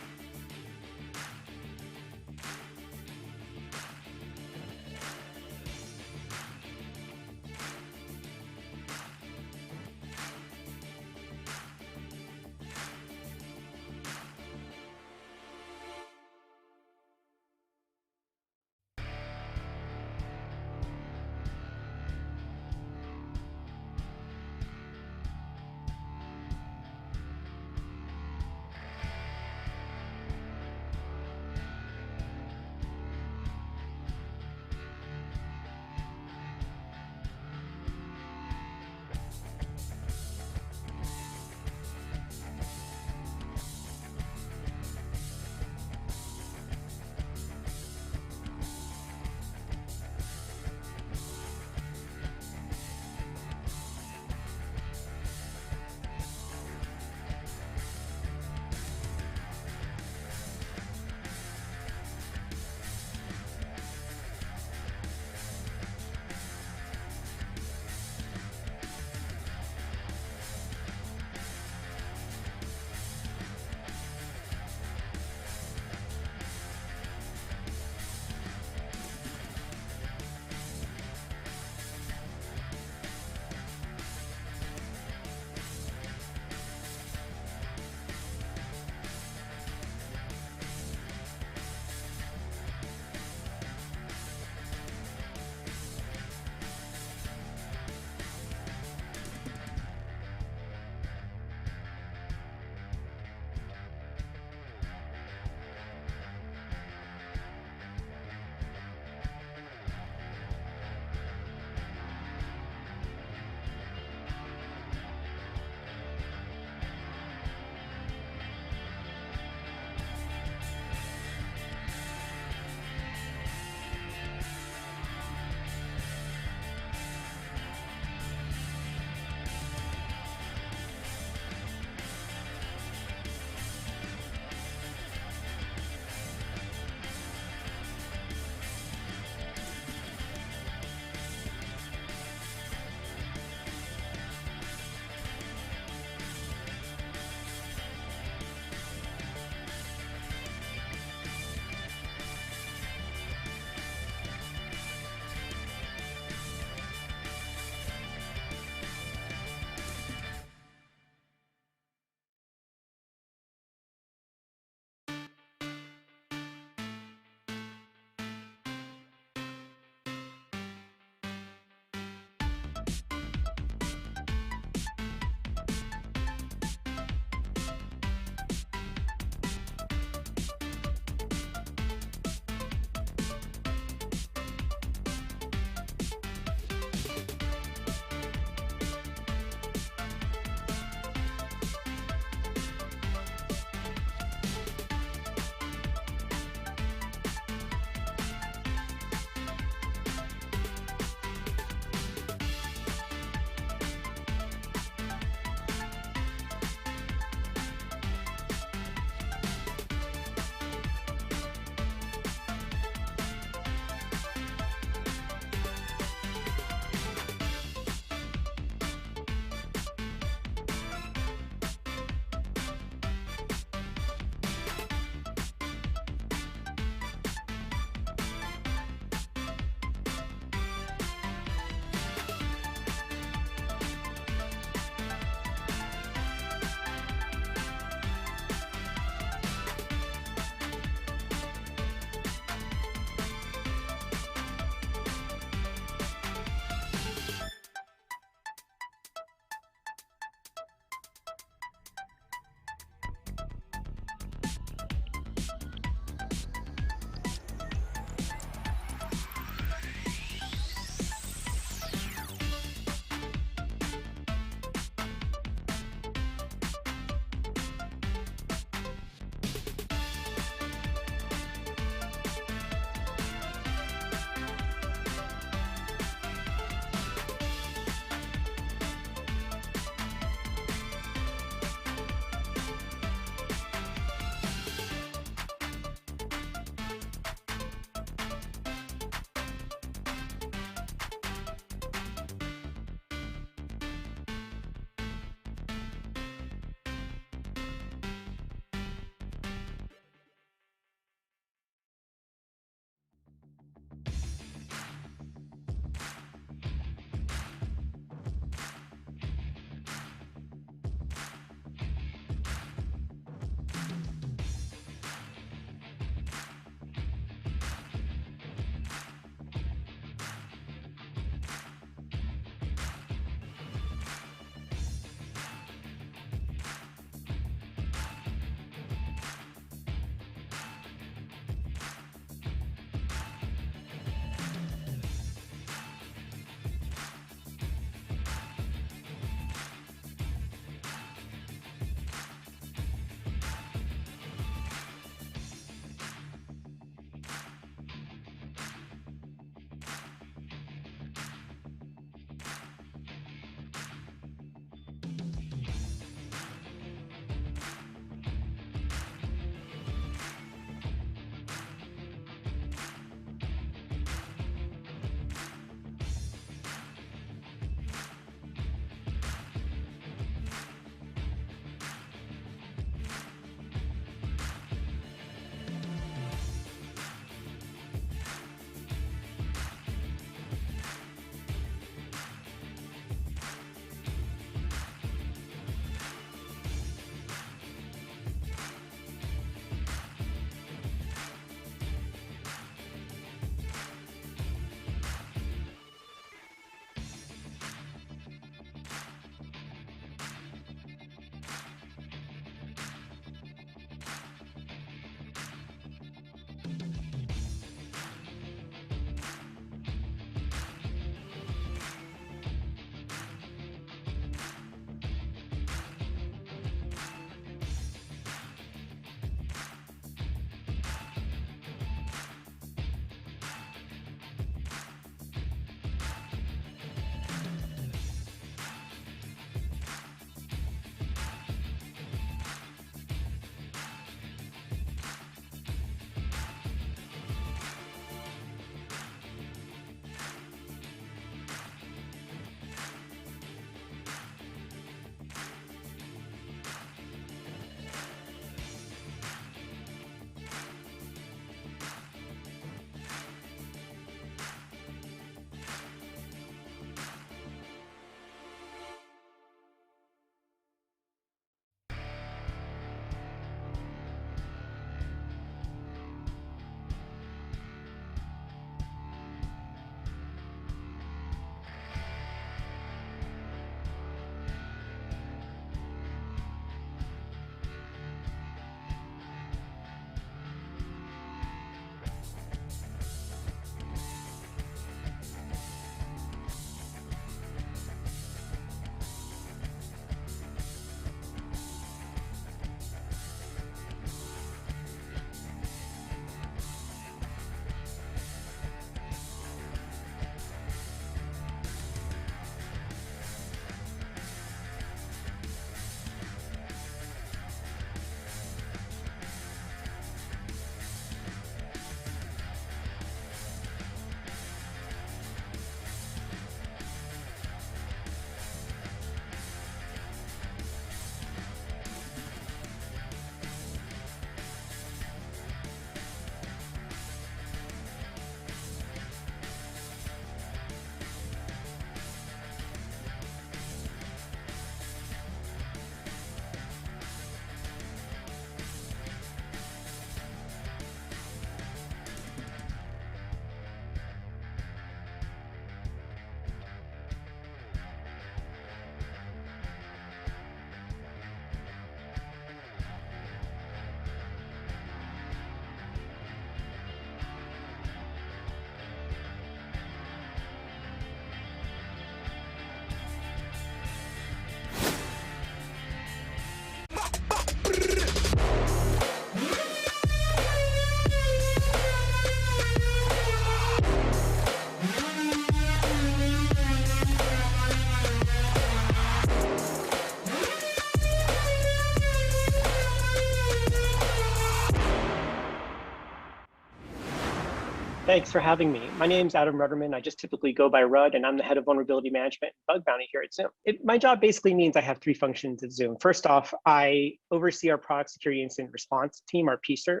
Speaker 14: Thanks for having me. My name's Adam Rudderman. I just typically go by Rudd, and I'm the head of vulnerability management and bug bounty here at Zoom. My job basically means I have three functions at Zoom. First off, I oversee our product security incident response team, our PSERT.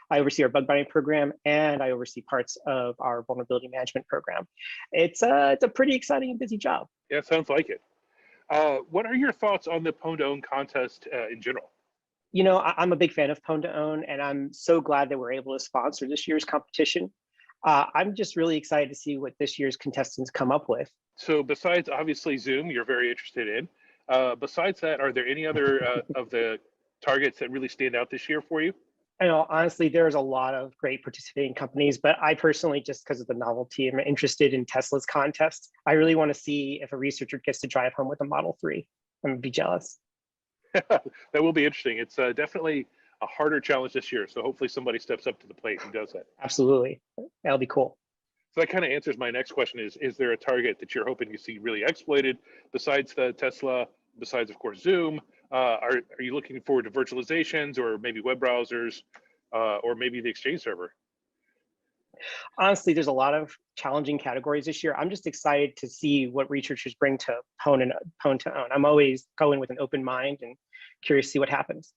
Speaker 14: I oversee our bug bounty program, and I oversee parts of our vulnerability management program. It's a pretty exciting and busy job.
Speaker 6: Yeah, sounds like it. What are your thoughts on the PWN2OWN contest in general?
Speaker 14: You know, I'm a big fan of PWN2OWN, and I'm so glad that we're able to sponsor this year's competition. I'm just really excited to see what this year's contestants come up with.
Speaker 6: So besides obviously Zoom, you're very interested in. Besides that, are there any other of the targets that really stand out this year for you?
Speaker 14: You know, honestly, there's a lot of great participating companies, but I personally, just because of the novelty, am interested in Tesla's contest. I really want to see if a researcher gets to drive home with a Model 3. I'm gonna be jealous.
Speaker 6: That will be interesting. It's definitely a harder challenge this year. So hopefully somebody steps up to the plate and does that.
Speaker 14: Absolutely. That'll be cool.
Speaker 6: So that kind of answers my next question is there a target that you're hoping to see really exploited besides the Tesla, besides, of course, Zoom? Are you looking forward to virtualizations or maybe web browsers or maybe the Exchange server?
Speaker 14: Honestly, there's a lot of challenging categories this year. I'm just excited to see what researchers bring to PWN2OWN. I'm always going with an open mind and curious to see what happens.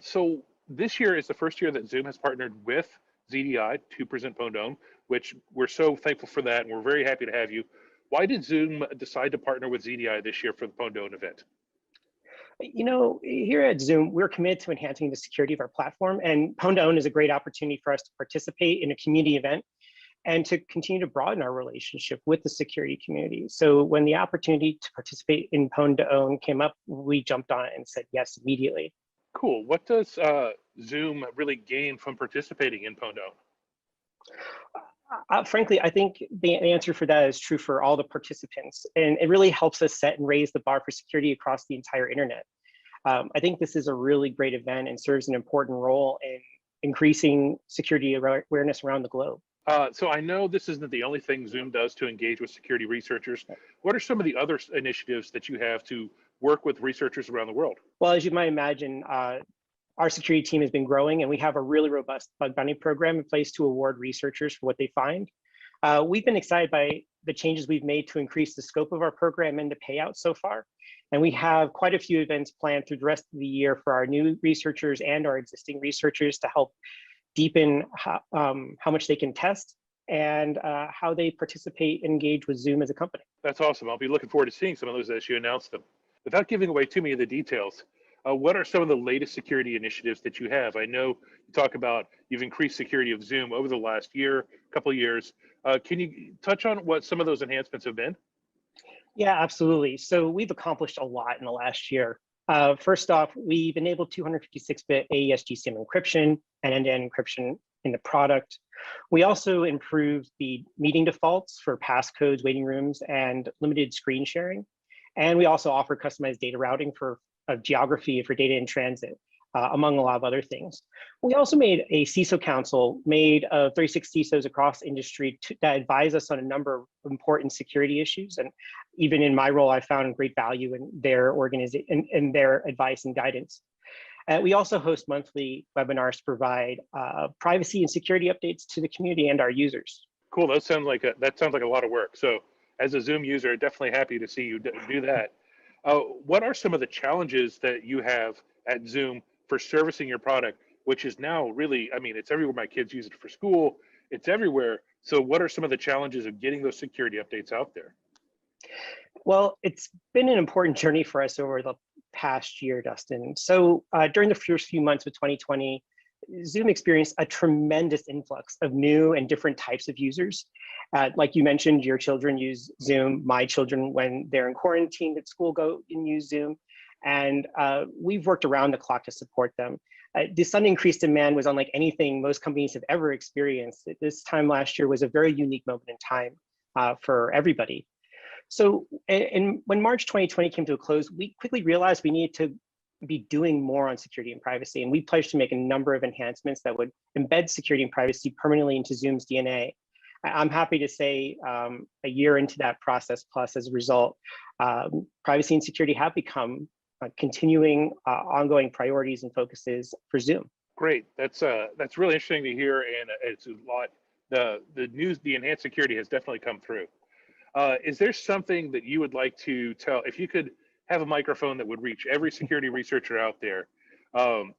Speaker 6: So this year is the first year that Zoom has partnered with ZDI to present PWN2OWN, which we're so thankful for that, and we're very happy to have you. Why did Zoom decide to partner with ZDI this year for the PWN2OWN event?
Speaker 14: You know, here at Zoom, we're committed to enhancing the security of our platform, and PWN2OWN is a great opportunity for us to participate in a community event and to continue to broaden our relationship with the security community. So when the opportunity to participate in PWN2OWN came up, we jumped on it and said yes immediately.
Speaker 6: Cool. What does Zoom really gain from participating in PWN2OWN?
Speaker 14: Frankly, I think the answer for that is true for all the participants, and it really helps us set and raise the bar for security across the entire internet. I think this is a really great event and serves an important role in increasing security awareness around the globe.
Speaker 6: So I know this isn't the only thing Zoom does to engage with security researchers. What are some of the other initiatives that you have to work with researchers around the world?
Speaker 14: Well, as you might imagine, our security team has been growing, and we have a really robust bug bounty program in place to award researchers for what they find. We've been excited by the changes we've made to increase the scope of our program and the payouts so far. And we have quite a few events planned through the rest of the year for our new researchers and our existing researchers to help deepen how much they can test and how they participate and engage with Zoom as a company.
Speaker 6: That's awesome. I'll be looking forward to seeing some of those as you announce them. Without giving away too many of the details, what are some of the latest security initiatives that you have? I know you talk about you've increased security of Zoom over the last year, couple of years. Can you touch on what some of those enhancements have been?
Speaker 14: Yeah, absolutely. So we've accomplished a lot in the last year. First off, we've enabled 256-bit AES GCM encryption and end-to-end encryption in the product. We also improved the meeting defaults for passcodes, waiting rooms, and limited screen sharing. And we also offer customized data routing for geography for data in transit, among a lot of other things. We also made a CISO council made of 36 CISOs across industry that advise us on a number of important security issues. And even in my role, I found great value in their organization and their advice and guidance. We also host monthly webinars to provide privacy and security updates to the community and our users.
Speaker 6: Cool. That sounds like a lot of work. So as a Zoom user, definitely happy to see you do that. What are some of the challenges that you have at Zoom for servicing your product, which is now really, I mean, it's everywhere. My kids use it for school. It's everywhere. So what are some of the challenges of getting those security updates out there?
Speaker 14: Well, it's been an important journey for us over the past year, Dustin. So during the first few months of 2020, Zoom experienced a tremendous influx of new and different types of users. Like you mentioned, your children use Zoom. My children, when they're in quarantine at school, go and use Zoom. And we've worked around the clock to support them. This sudden increased demand was unlike anything most companies have ever experienced. This time last year was a very unique moment in time for everybody. So when March 2020 came to a close, we quickly realized we needed to be doing more on security and privacy. And we pledged to make a number of enhancements that would embed security and privacy permanently into Zoom's DNA. I'm happy to say a year into that process, plus as a result, privacy and security have become continuing ongoing priorities and focuses for Zoom.
Speaker 6: Great. That's really interesting to hear, and it's a lot the enhanced security has definitely come through. Is there something that you would like to tell, if you could have a microphone that would reach every security researcher out there,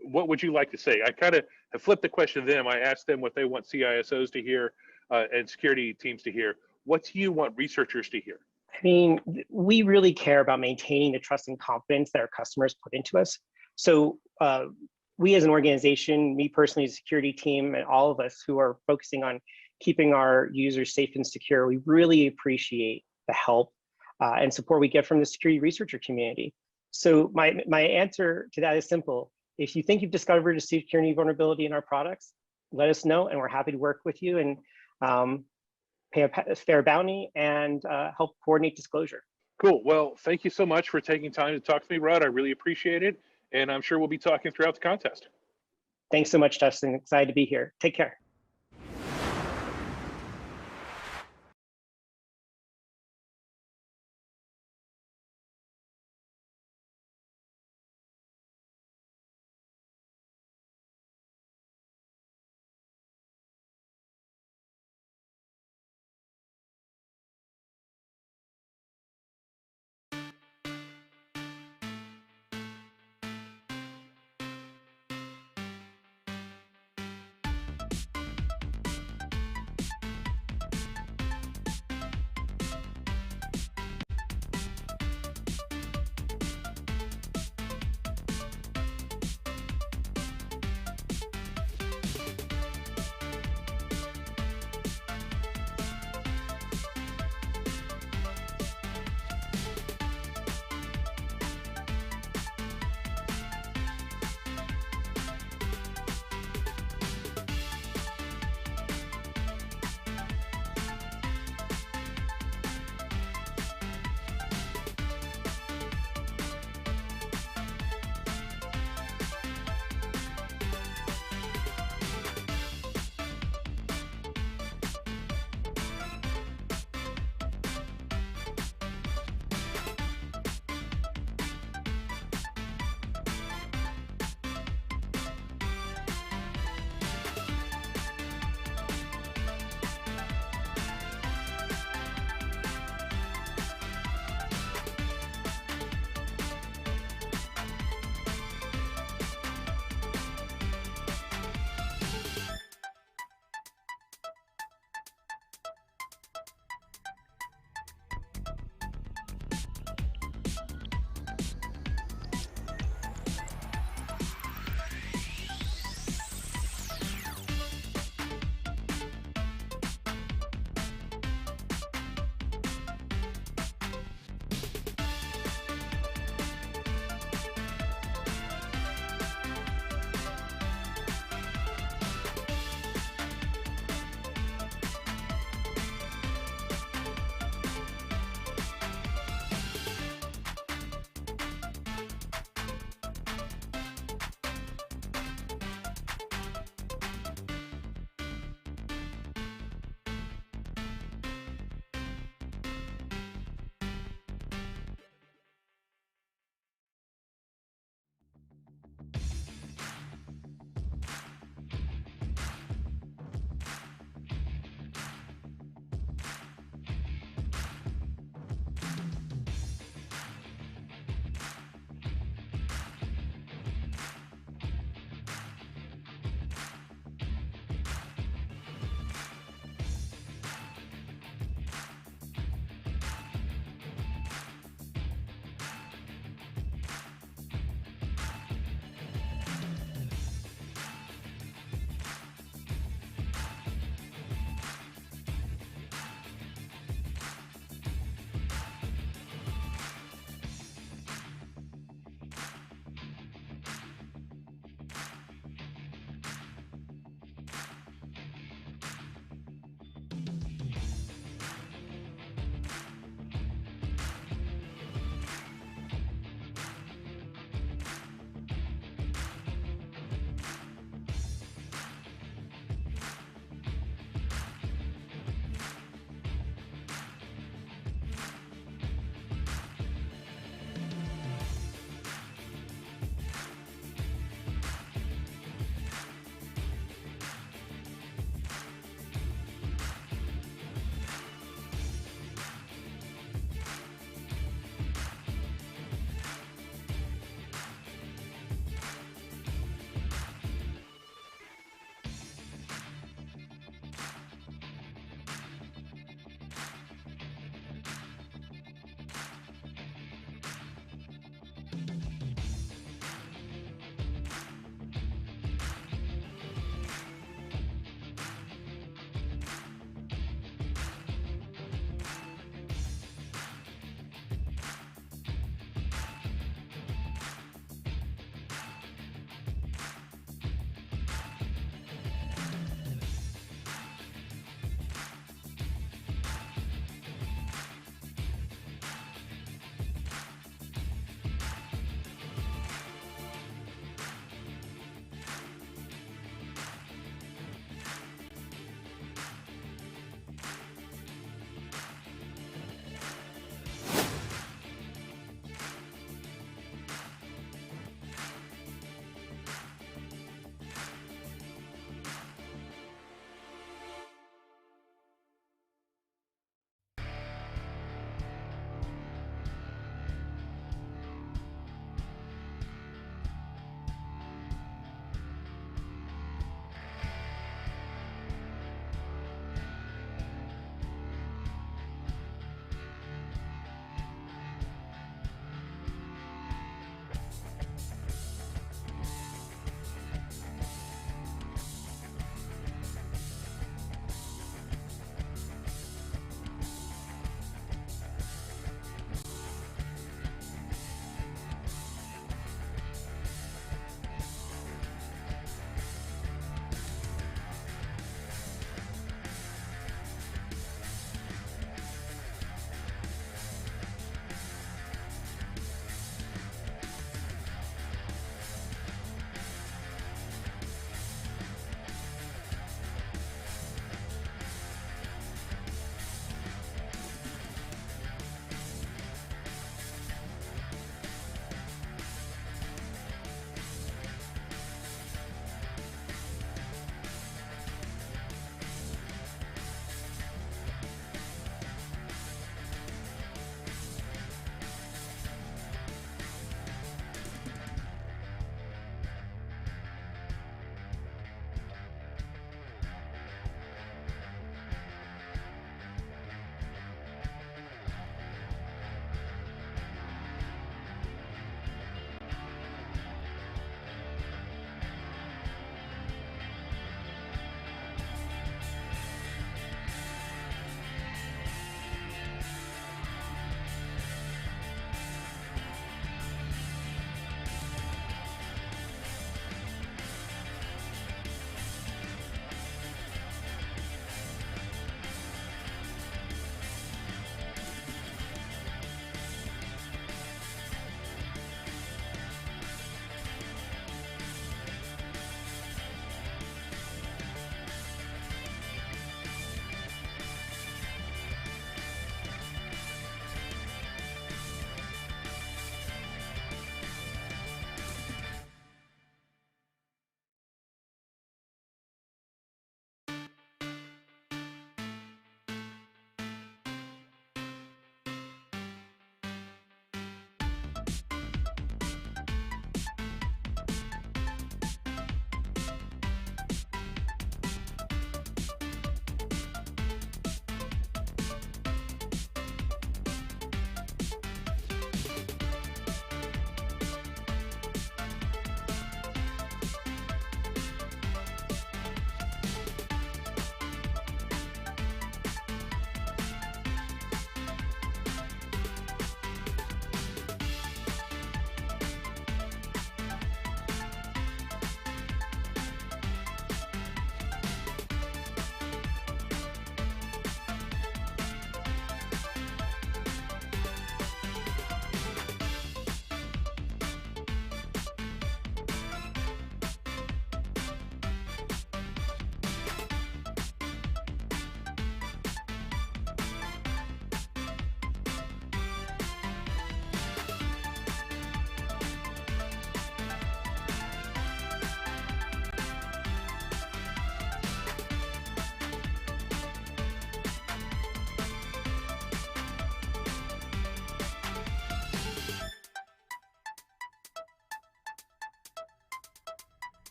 Speaker 6: what would you like to say? I kind of have flipped the question to them. I asked them what they want CISOs to hear and security teams to hear. What do you want researchers to hear?
Speaker 14: I mean, we really care about maintaining the trust and confidence that our customers put into us. So we as an organization, me personally, as a security team, and all of us who are focusing on keeping our users safe and secure, we really appreciate the help and support we get from the security researcher community. So my answer to that is simple. If you think you've discovered a security vulnerability in our products, let us know, and we're happy to work with you and pay a fair bounty and help coordinate disclosure.
Speaker 6: Cool. Well, thank you so much for taking time to talk to me, Rod. I really appreciate it. And I'm sure we'll be talking throughout the contest.
Speaker 14: Thanks so much, Justin. Excited to be here. Take care.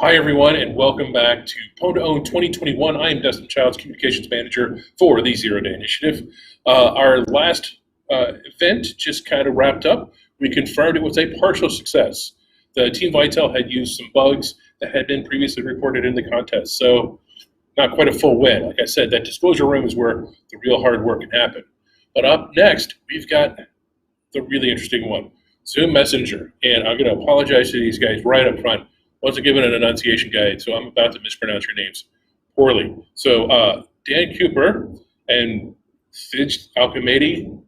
Speaker 1: Hi, everyone, and welcome back to PWN2OWN 2021. I am Dustin Childs, Communications Manager for the Zero Day Initiative. Our last event just kind of wrapped up. We confirmed it was a partial success. The Team Vitel had used some bugs that had been previously reported in the contest, so not quite a full win. Like I said, that disclosure room is where the real hard work can happen. But up next, we've got the really interesting one, Zoom Messenger. And I'm going to apologize to these guys right up front. Wasn't given an enunciation guide, so I'm about to mispronounce your names poorly. So Dan Cooper and Fidj Alchemedi,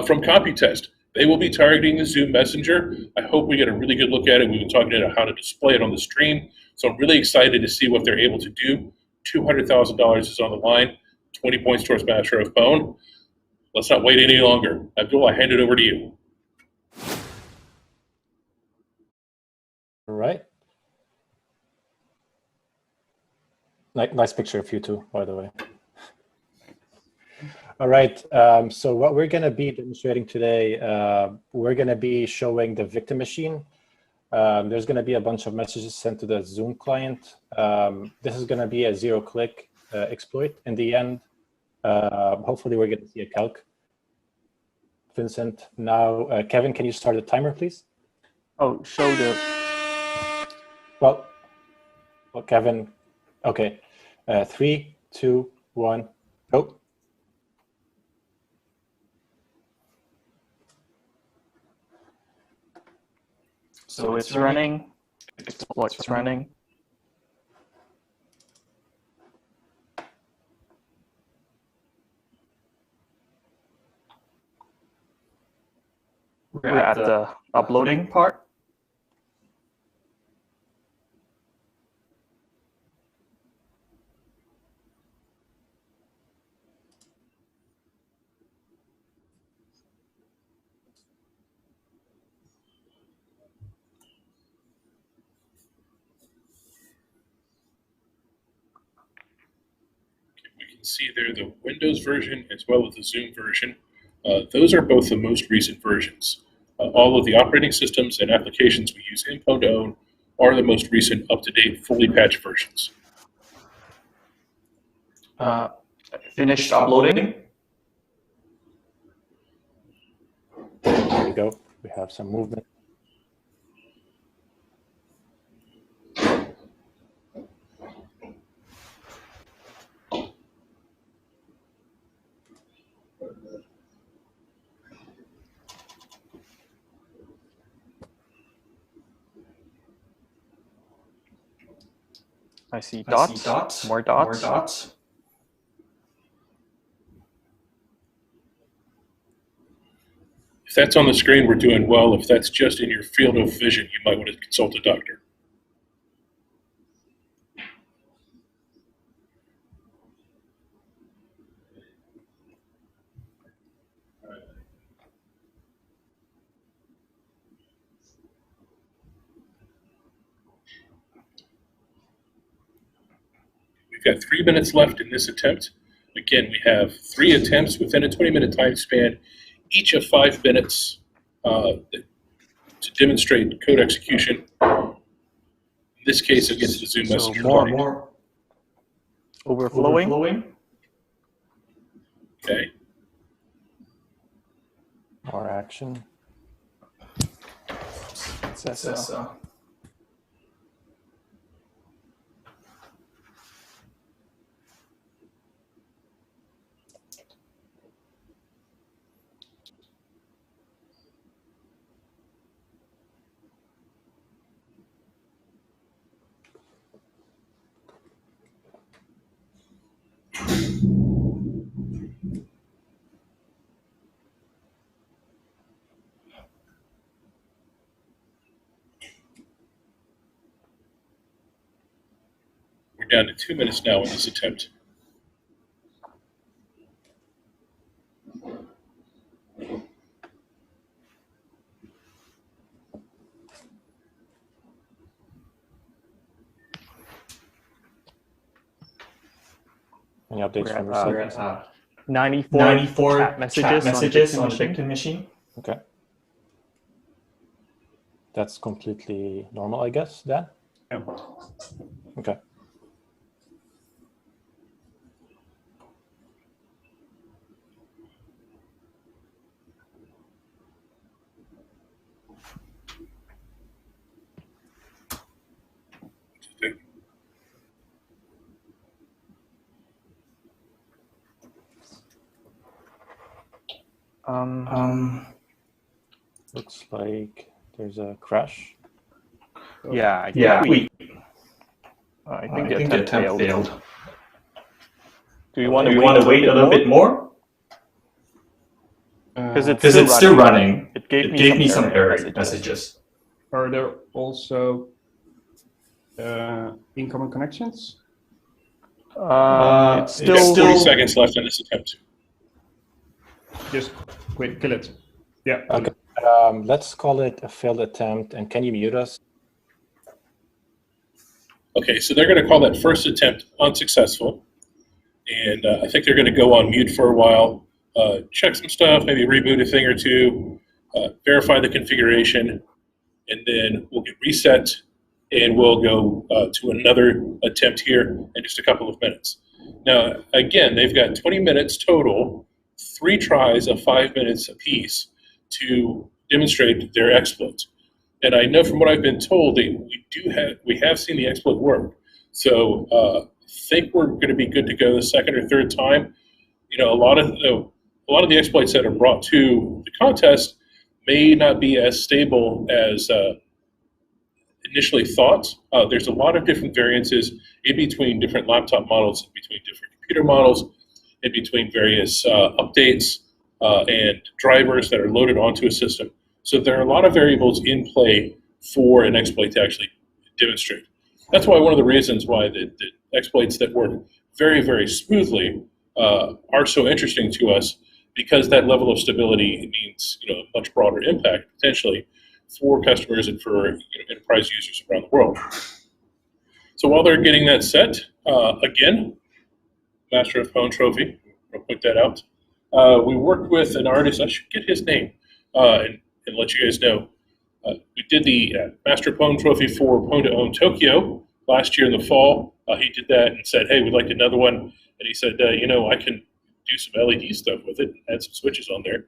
Speaker 1: from Computest. They will be targeting the Zoom Messenger. I hope we get a really good look at it. We've been talking about how to display it on the stream. So I'm really excited to see what they're able to do. $200,000 is on the line, 20 points towards Master of PWN. Let's not wait any longer. Abdul, I hand it over to you.
Speaker 3: All right. Nice picture of you too, by the way. All right, so what we're going to be demonstrating today, we're going to be showing the victim machine. There's going to be a bunch of messages sent to the Zoom client. This is going to be a zero-click exploit. In the end, hopefully we're going to see a calc. Vincent, now, Kevin, can you start the timer, please?
Speaker 13: Oh, show the...
Speaker 3: Well, Kevin, okay. 3, 2, 1, go.
Speaker 13: So it's running, exploit's running. We're at the uploading part.
Speaker 1: See there the Windows version as well as the Zoom version. Those are both the most recent versions. All of the operating systems and applications we use in PWN2OWN are the most recent, up-to-date, fully patched versions.
Speaker 13: Finished uploading.
Speaker 3: There we go. We have some movement.
Speaker 13: I see dots, more dots.
Speaker 1: If that's on the screen, we're doing well. If that's just in your field of vision, you might want to consult a doctor. We've got 3 minutes left in this attempt. Again, we have 3 attempts within a 20-minute time span, each of 5 minutes to demonstrate code execution. In this case, against the Zoom Messenger.
Speaker 13: More overflowing.
Speaker 1: Okay.
Speaker 3: More action.
Speaker 1: We're down to 2 minutes now in this attempt.
Speaker 3: Any updates from your side?
Speaker 13: 94 chat messages on the victim machine.
Speaker 3: Okay. That's completely normal, I guess, Dan? Okay. Looks like there's a crash.
Speaker 4: Yeah, I think the attempt failed. Do you want to wait a little bit more? Because it's still running. It gave me some error messages.
Speaker 15: Are there also incoming connections?
Speaker 1: It's still 40 seconds left in this attempt.
Speaker 15: Just quick, kill it. Yeah.
Speaker 3: Okay. Let's call it a failed attempt. And can you mute us?
Speaker 1: Okay, so they're going to call that first attempt unsuccessful. And I think they're going to go on mute for a while, check some stuff, maybe reboot a thing or two, verify the configuration, and then we'll get reset, and we'll go to another attempt here in just a couple of minutes. Now, again, they've got 20 minutes total, 3 tries of 5 minutes apiece to demonstrate their exploit. And I know from what I've been told that we have seen the exploit work. So I think we're going to be good to go the second or third time. You know, a lot of the exploits that are brought to the contest may not be as stable as initially thought. There's a lot of different variances in between different laptop models, in between different computer models, in between various updates and drivers that are loaded onto a system. So there are a lot of variables in play for an exploit to actually demonstrate. That's why one of the reasons why the exploits that work very, very smoothly are so interesting to us, because that level of stability means, you know, a much broader impact potentially for customers and for, you know, enterprise users around the world. So while they're getting that set, again, Master of PWN trophy, I'll put that out. We worked with an artist, I should get his name and let you guys know. We did the Master of PWN trophy for PWN2OWN Tokyo last year in the fall. He did that and said, hey, we'd like another one. And he said, you know, I can do some LED stuff with it, add some switches on there.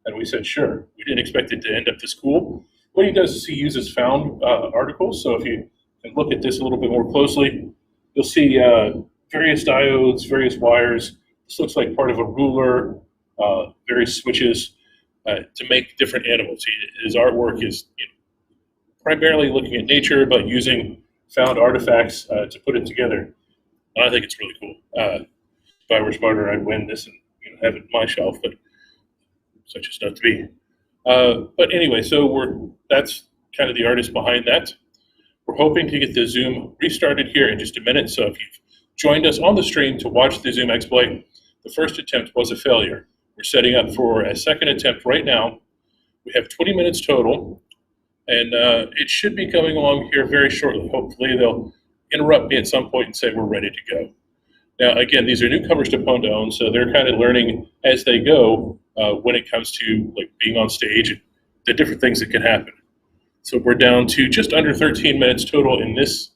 Speaker 1: And we said, sure. We didn't expect it to end up this cool. What he does is he uses found articles. So if you can look at this a little bit more closely, you'll see various diodes, various wires. This looks like part of a ruler, various switches to make different animals. His artwork is, you know, primarily looking at nature, but using found artifacts to put it together. And I think it's really cool. If I were smarter, I'd win this and, you know, have it on my shelf, but such is not to be. But anyway, so that's kind of the artist behind that. We're hoping to get the Zoom restarted here in just a minute. So if you've joined us on the stream to watch the Zoom exploit, the first attempt was a failure. We're setting up for a second attempt right now. We have 20 minutes total, and it should be coming along here very shortly. Hopefully they'll interrupt me at some point and say we're ready to go. Now, again, these are newcomers to PWN2OWN, so they're kind of learning as they go when it comes to, like, being on stage and the different things that can happen. So we're down to just under 13 minutes total in this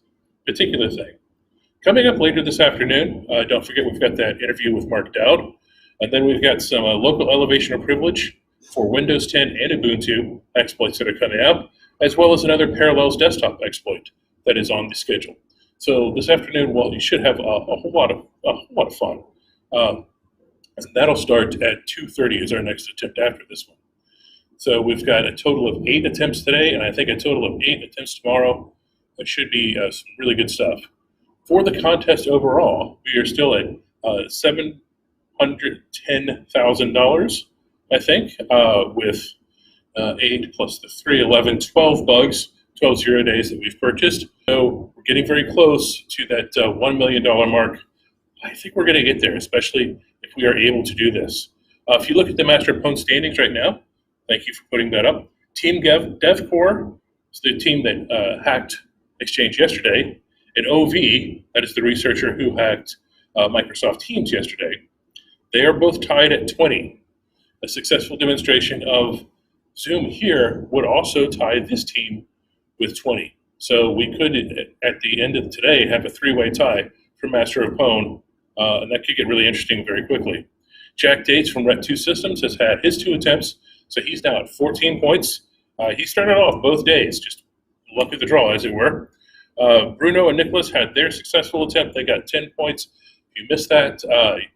Speaker 1: particular thing. Coming up later this afternoon, don't forget we've got that interview with Mark Dowd, and then we've got some local elevation of privilege for Windows 10 and Ubuntu exploits that are coming up, as well as another Parallels desktop exploit that is on the schedule. So this afternoon, well, you should have a whole lot of fun. And that'll start at 2:30 is our next attempt after this one. So we've got a total of 8 attempts today, and I think a total of 8 attempts tomorrow. That should be some really good stuff. For the contest overall, we are still at $710,000, I think, with 8 plus the 3, 11, 12 bugs, 12 0 days that we've purchased. So we're getting very close to that $1 million mark. I think we're going to get there, especially if we are able to do this. If you look at the Master of PWN standings right now, thank you for putting that up. Team DevCore is the team that hacked Exchange yesterday, and OV, that is the researcher who hacked Microsoft Teams yesterday. They are both tied at 20. A successful demonstration of Zoom here would also tie this team with 20. So we could, at the end of today, have a three-way tie for Master of Pwn, and that could get really interesting very quickly. Jack Dates from Ret2 Systems has had his 2 attempts, so he's now at 14 points. He started off both days, just luck of the draw, as it were. Bruno and Nicholas had their successful attempt. They got 10 points. If you missed that,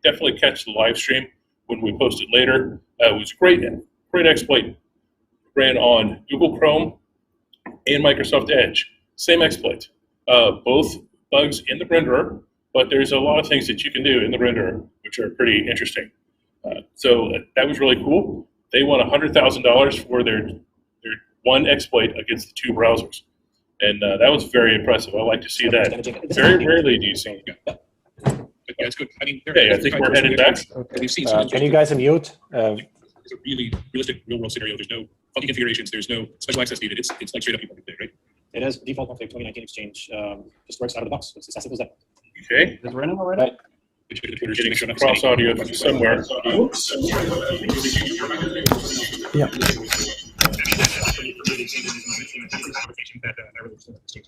Speaker 1: definitely catch the live stream when we post it later. It was great exploit. Ran on Google Chrome and Microsoft Edge. Same exploit. Both bugs in the renderer, but there's a lot of things that you can do in the renderer which are pretty interesting. So that was really cool. They won $100,000 for their one exploit against the 2 browsers. And that was very impressive. I like to see that. Very rarely do you see it.
Speaker 6: Yeah, it's good. I mean,
Speaker 1: Okay, I think we're headed back.
Speaker 6: We've seen
Speaker 3: Can you guys unmute?
Speaker 6: It's a really realistic real-world scenario. There's no funky configurations. There's no special access needed. It's like straight up people today, right?
Speaker 16: It has default config 2019 Exchange. Just works out of the box. It's as simple as that.
Speaker 1: Okay.
Speaker 15: Is it running already?
Speaker 3: Right.
Speaker 1: Getting some cross audio from somewhere.
Speaker 16: Oops. Yeah.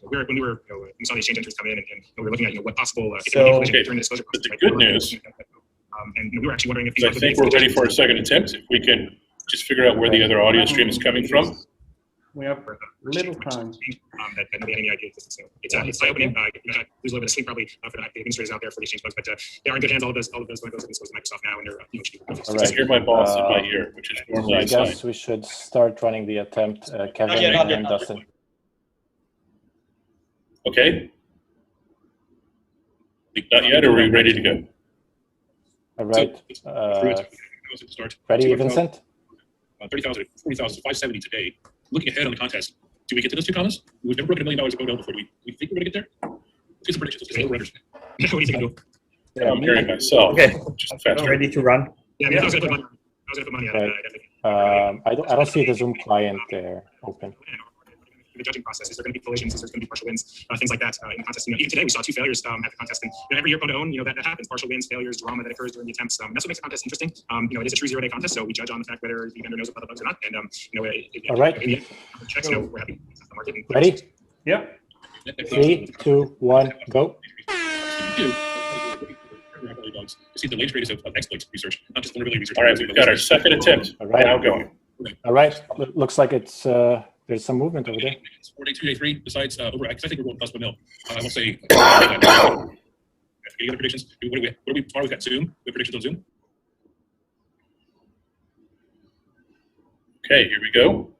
Speaker 6: When we were, we saw the exchange entrants come in, and we were looking at what possible
Speaker 1: During disclosure. But the good news,
Speaker 6: and we were actually wondering if
Speaker 1: I think we're ready for a second attempt. If we can just figure out where the other audio stream is coming from.
Speaker 15: We have little time.
Speaker 6: That nobody had any idea existed. So it's eye-opening. There's a little bit of sleep probably for the administrators out there for the exchange bugs, but they are in good hands. All of those when it goes to Microsoft now, and they're
Speaker 3: All right.
Speaker 1: I hear my boss in my ear, which is normally
Speaker 3: I guess we should start running the attempt. Kevin and Dustin.
Speaker 1: Okay. Not yet, or are we ready to go?
Speaker 3: All right. Ready, Vincent?
Speaker 6: 30,000, 40,000, 570 today. Looking ahead on the contest, do we get to those 2 commas? We've never broken $1 million of code before. Do we think we're going to get there? Let's get some predictions. Let's get some runners. What do you think, Abdul?
Speaker 1: Yeah, I'm hearing myself.
Speaker 4: Okay.
Speaker 1: Just faster.
Speaker 4: Ready to run?
Speaker 6: Yeah, I mean, I was going to put money on it.
Speaker 3: I don't see the Zoom client there open.
Speaker 6: The judging process, is there going to be collisions, is there going to be partial wins, things like that in the contest. Even today we saw 2 failures at the contest, and every year PWN2OWN, that happens, partial wins, failures, drama that occurs during the attempts. That's what makes the contest interesting. It is a true 0-day contest, so we judge on the fact whether the vendor knows about the bugs or not. And
Speaker 3: all right.
Speaker 6: Checks, we're happy.
Speaker 3: Ready?
Speaker 15: Yeah.
Speaker 3: 3, 2, 1, go.
Speaker 6: See the latest greatest of exploits research, not just vulnerability research.
Speaker 1: All right, we've got our second attempt.
Speaker 3: All right.
Speaker 1: Now going.
Speaker 3: All right. Looks like it's there's some movement over there.
Speaker 6: 4 day 2 day 3. Besides over, I think we're going plus 1 mil. I will say. Any other predictions? What are we tomorrow? We've got Zoom. We have predictions on Zoom.
Speaker 1: Okay, here we go.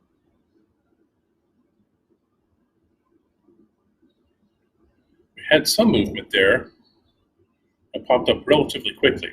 Speaker 1: We had some movement there. It popped up relatively quickly.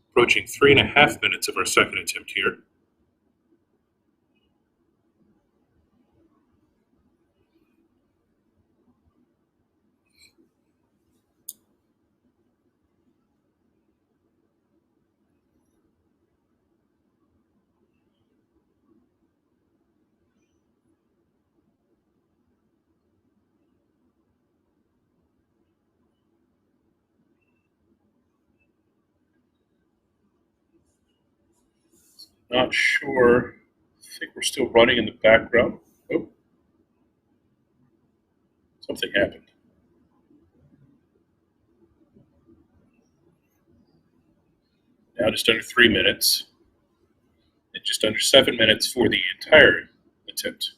Speaker 1: Approaching 3.5 minutes of our second attempt here. Not sure. I think we're still running in the background. Oh. Something happened. Now just under 3 minutes. And just under 7 minutes for the entire attempt.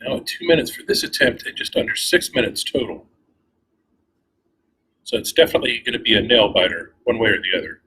Speaker 1: Now at 2 minutes for this attempt and just under 6 minutes total. So it's definitely going to be a nail biter one way or the other.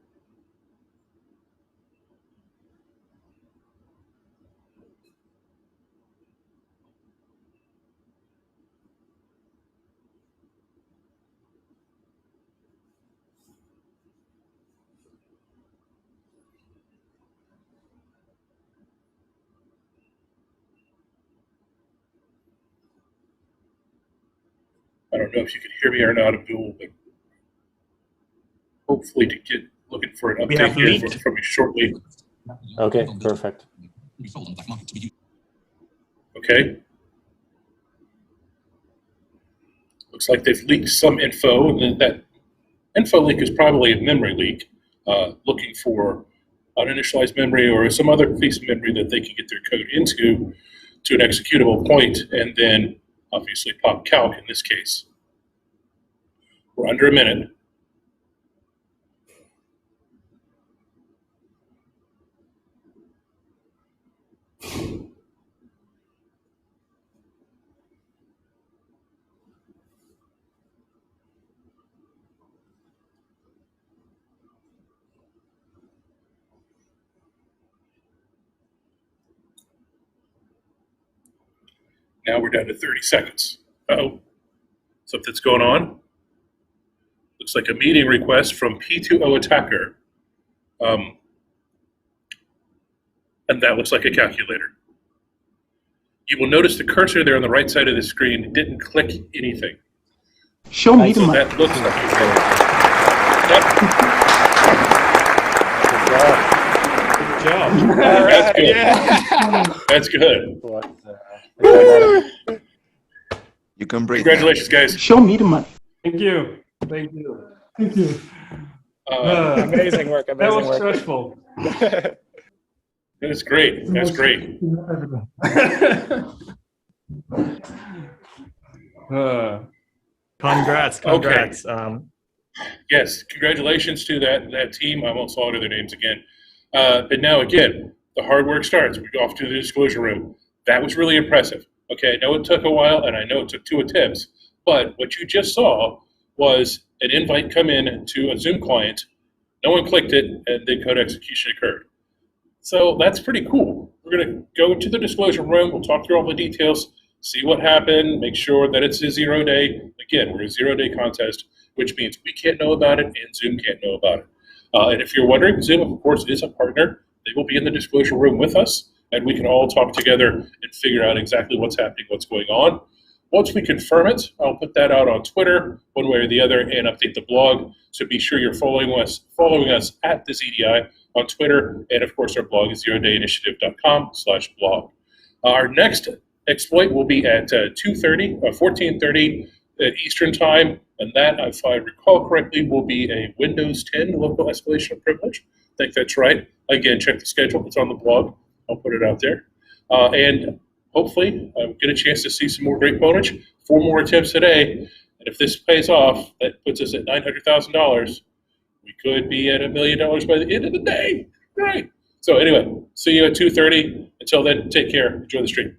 Speaker 1: I don't know if you can hear me or not, Abdul, but hopefully to get looking for an update here from you shortly.
Speaker 3: Okay, perfect.
Speaker 1: Okay. Looks like they've leaked some info, and that info leak is probably a memory leak, looking for uninitialized memory or some other piece of memory that they can get their code into to an executable point, and then obviously pop calc in this case. We're under a minute. Now we're down to 30 seconds. Uh-oh, something's going on. Looks like a meeting request from P2O attacker. And that looks like a calculator. You will notice the cursor there on the right side of the screen didn't click anything.
Speaker 9: Show me the
Speaker 1: So
Speaker 9: money.
Speaker 1: that looks like
Speaker 3: Good job.
Speaker 1: That's good.
Speaker 17: You can break.
Speaker 1: Congratulations, guys.
Speaker 9: Show me the money.
Speaker 15: Thank you. Thank you.
Speaker 9: Thank you.
Speaker 18: Amazing work.
Speaker 15: That
Speaker 18: Amazing
Speaker 15: was
Speaker 18: work.
Speaker 15: stressful.
Speaker 1: That's great. That's great.
Speaker 4: Congrats. Congrats.
Speaker 1: Yes, congratulations to that team. I won't slaughter their names again. But now again, the hard work starts. We go off to the disclosure room. That was really impressive. Okay, I know it took a while, and I know it took 2 attempts, but what you just saw was an invite come in to a Zoom client. No one clicked it, and then code execution occurred. So that's pretty cool. We're going to go to the disclosure room. We'll talk through all the details, see what happened, make sure that it's a 0 day. Again, we're a 0 day contest, which means we can't know about it and Zoom can't know about it. And if you're wondering, Zoom, of course, is a partner. They will be in the disclosure room with us, and we can all talk together and figure out exactly what's happening, what's going on. Once we confirm it, I'll put that out on Twitter, one way or the other, and update the blog. So be sure you're following us at the ZDI on Twitter, and of course our blog is zerodayinitiative.com/blog. Our next exploit will be at 14:30 Eastern Time, and that, if I recall correctly, will be a Windows 10 local escalation of privilege. I think that's right. Again, check the schedule. It's on the blog. I'll put it out there. And hopefully I'll get a chance to see some more great bonus. 4 more attempts today. And if this pays off, that puts us at $900,000. We could be at $1 million by the end of the day. Right. So anyway, see you at 2:30. Until then, take care. Enjoy the stream.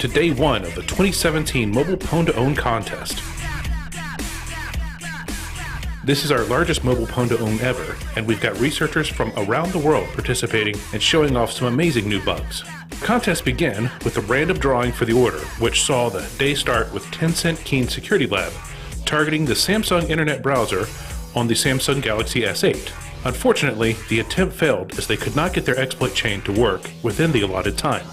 Speaker 6: to day one of the 2017 Mobile Pwn2Own contest. This is our largest mobile Pwn2Own ever, and we've got researchers from around the world participating and showing off some amazing new bugs. The contest began with a random drawing for the order, which saw the day start with Tencent Keen Security Lab, targeting the Samsung Internet browser on the Samsung Galaxy S8. Unfortunately, the attempt failed as they could not get their exploit chain to work within the allotted time.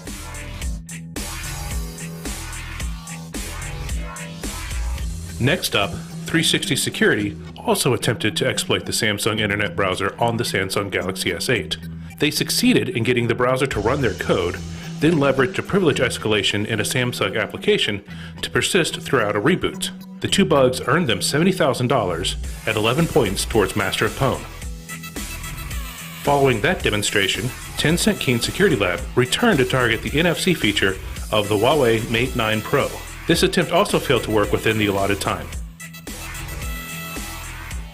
Speaker 6: Next up, 360 Security also attempted to exploit the Samsung Internet browser on the Samsung Galaxy S8. They succeeded in getting the browser to run their code, then leveraged a privilege escalation in a Samsung application to persist throughout a reboot. The two bugs earned them $70,000 and 11 points towards Master of Pwn. Following that demonstration, Tencent Keen Security Lab returned to target the NFC feature of the Huawei Mate 9 Pro. This attempt also failed to work within the allotted time.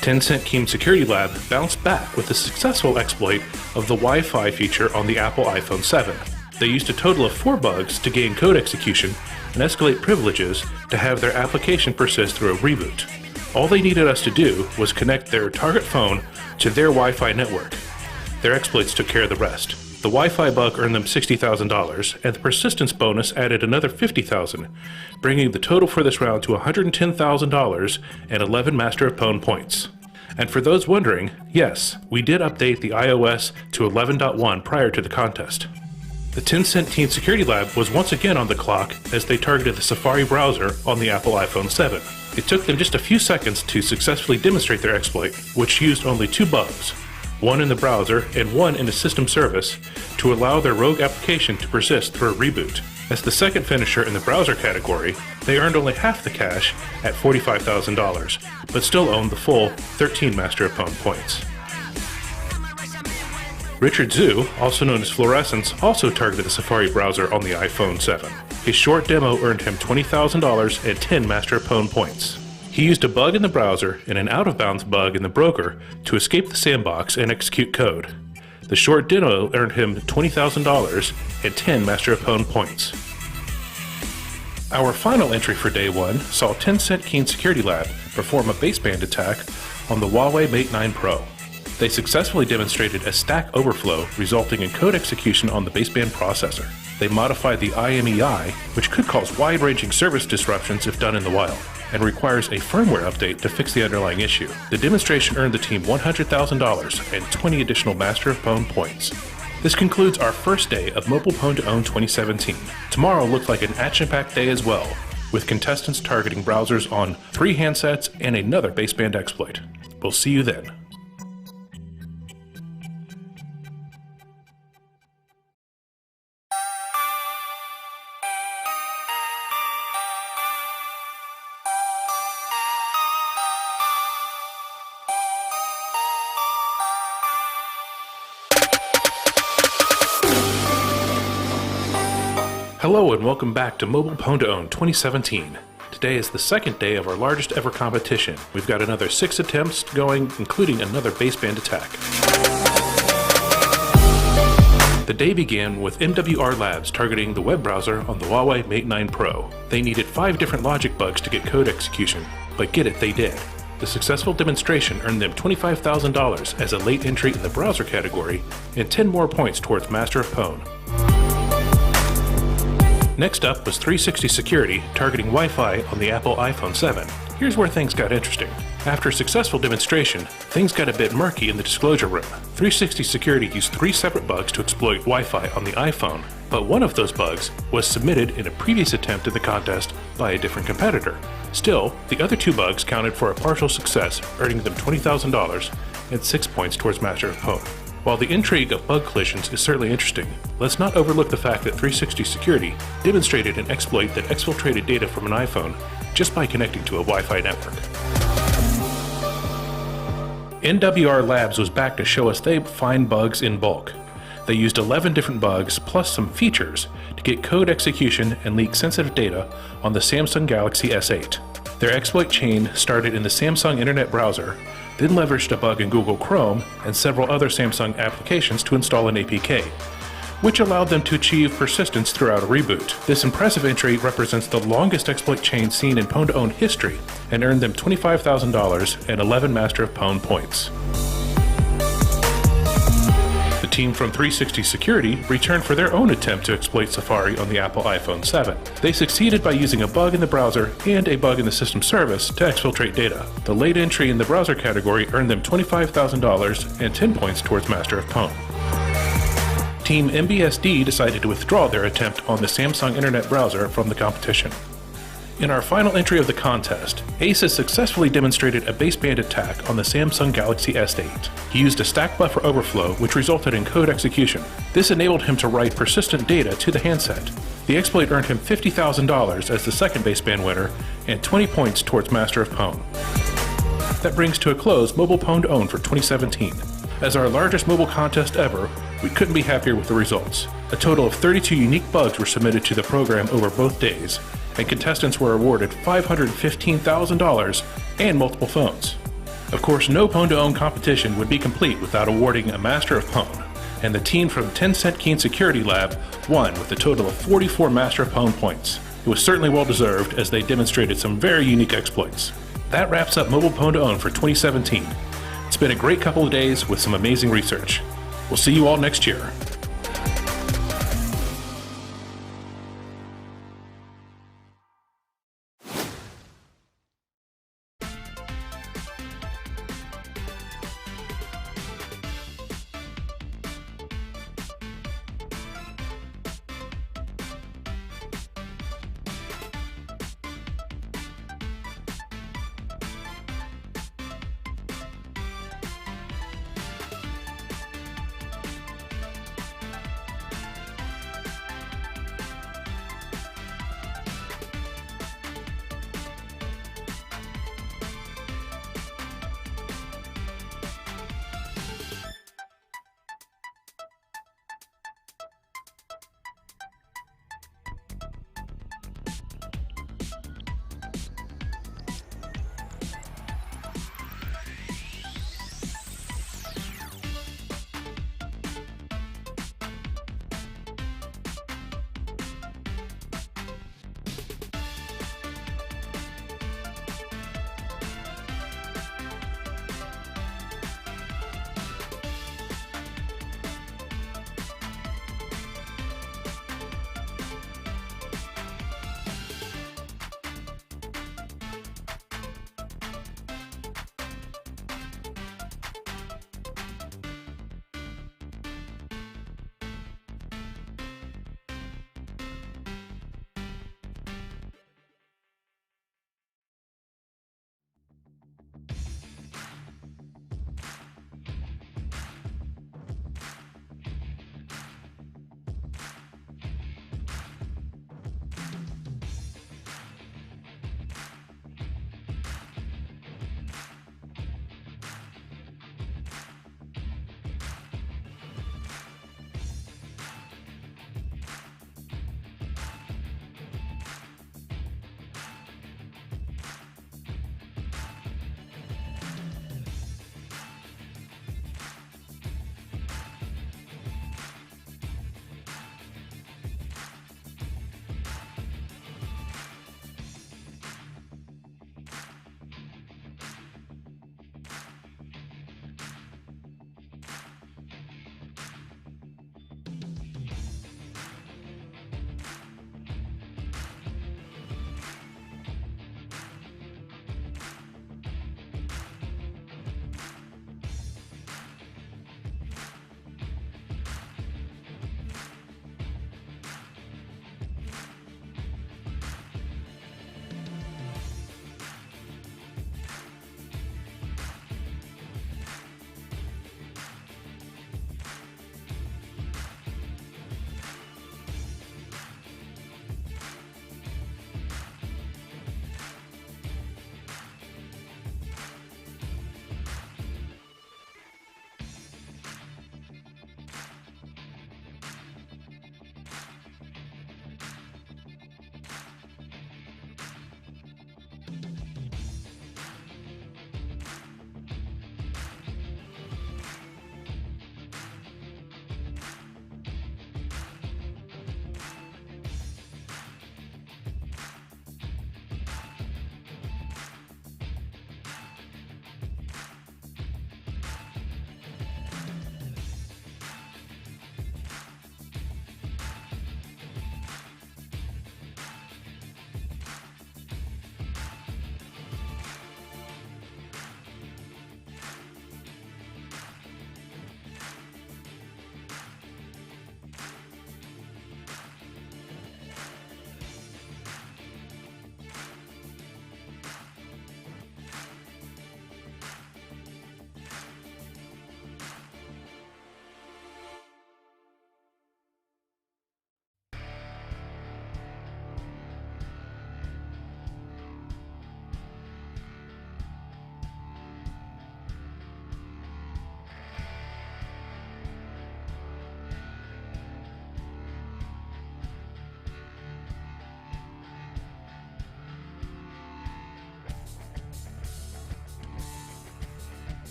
Speaker 6: Tencent Keen Security Lab bounced back with the successful exploit of the Wi-Fi feature on the Apple iPhone 7. They used a total of 4 bugs to gain code execution and escalate privileges to have their application persist through a reboot. All they needed us to do was connect their target phone to their Wi-Fi network. Their exploits took care of the rest. The Wi-Fi bug earned them $60,000, and the persistence bonus added another $50,000, bringing the total for this round to $110,000 and 11 Master of Pwn points. And for those wondering, yes, we did update the iOS to 11.1 prior to the contest. The Tencent Keen Security Lab was once again on the clock as they targeted the Safari browser on the Apple iPhone 7. It took them just a few seconds to successfully demonstrate their exploit, which used only 2 bugs, one in the browser and one in the system service, to allow their rogue application to persist through a reboot. As the second finisher in the browser category, they earned only half the cash at $45,000, but still owned the full 13 Master of Pwn points. Richard Zhu, also known as Fluorescence, also targeted the Safari browser on the iPhone 7. His short demo earned him $20,000 and 10 Master of Pwn points. He used a bug in the browser and an out-of-bounds bug in the broker to escape the sandbox and execute code. The short demo earned him $20,000 and 10 Master of Pwn points. Our final entry for day one saw Tencent Keen Security Lab perform a baseband attack on the Huawei Mate 9 Pro. They successfully demonstrated a stack overflow resulting in code execution on the baseband processor. They modified the IMEI, which could cause wide-ranging service disruptions if done in the wild, and requires a firmware update to fix the underlying issue. The demonstration earned the team $100,000 and 20 additional Master of Pwn points. This concludes our first day of Mobile Pwn2Own 2017. Tomorrow looks like an action-packed day as well, with contestants targeting browsers on 3 handsets and another baseband exploit. We'll see you then. Hello and welcome back to Mobile Pwn2Own 2017. Today is the second day of our largest ever competition. We've got another 6 attempts going, including another baseband attack. The day began with MWR Labs targeting the web browser on the Huawei Mate 9 Pro. They needed 5 different logic bugs to get code execution, but get it, they did. The successful demonstration earned them $25,000 as a late entry in the browser category and 10 more points towards Master of Pwn. Next up was 360 Security targeting Wi-Fi on the Apple iPhone 7. Here's where things got interesting. After a successful demonstration, things got a bit murky in the disclosure room. 360 Security used 3 separate bugs to exploit Wi-Fi on the iPhone, but one of those bugs was submitted in a previous attempt at the contest by a different competitor. Still, the other 2 bugs counted for a partial success, earning them $20,000 and 6 points towards Master of Pwn. While the intrigue of bug collisions is certainly interesting, let's not overlook the fact that 360 Security demonstrated an exploit that exfiltrated data from an iPhone just by connecting to a Wi-Fi network. MWR Labs was back to show us they find bugs in bulk. They used 11 different bugs plus some features to get code execution and leak sensitive data on the Samsung Galaxy S8. Their exploit chain started in the Samsung Internet browser, then leveraged a bug in Google Chrome and several other Samsung applications to install an APK. which allowed them to achieve persistence throughout a reboot. This impressive entry represents the longest exploit chain seen in Pwn2Own history and earned them $25,000 and 11 Master of Pwn points. The team from 360 Security returned for their own attempt to exploit Safari on the Apple iPhone 7. They succeeded by using a bug in the browser and a bug in the system service to exfiltrate data. The late entry in the browser category earned them $25,000 and 10 points towards Master of Pwn. Team MBSD decided to withdraw their attempt on the Samsung Internet browser from the competition. In our final entry of the contest, Ace has successfully demonstrated a baseband attack on the Samsung Galaxy S8. He used a stack buffer overflow, which resulted in code execution. This enabled him to write persistent data to the handset. The exploit earned him $50,000 as the second baseband winner and 20 points towards Master of Pwn. That brings to a close Mobile Pwn2Own for 2017. As our largest mobile contest ever, we couldn't be happier with the results. A total of 32 unique bugs were submitted to the program over both days, and contestants were awarded $515,000 and multiple phones. Of course, no Pwn2Own competition would be complete without awarding a Master of Pwn, and the team from Tencent Keen Security Lab won with a total of 44 Master of Pwn points. It was certainly well deserved as they demonstrated some very unique exploits. That wraps up Mobile Pwn2Own for 2017. It's been a great couple of days with some amazing research. We'll see you all next year.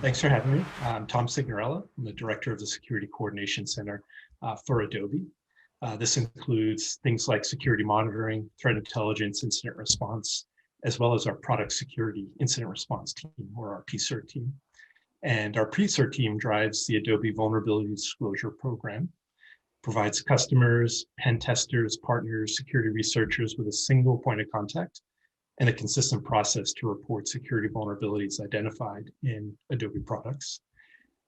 Speaker 15: Thanks for having me. I'm Tom Signorella. I'm the director of the Security Coordination Center for Adobe. This includes things like security monitoring, threat intelligence, incident response, as well as our product security incident response team, or our PSIR team. And our PSIR team drives the Adobe Vulnerability Disclosure Program, provides customers, pen testers, partners, security researchers with a single point of contact and a consistent process to report security vulnerabilities identified in Adobe products.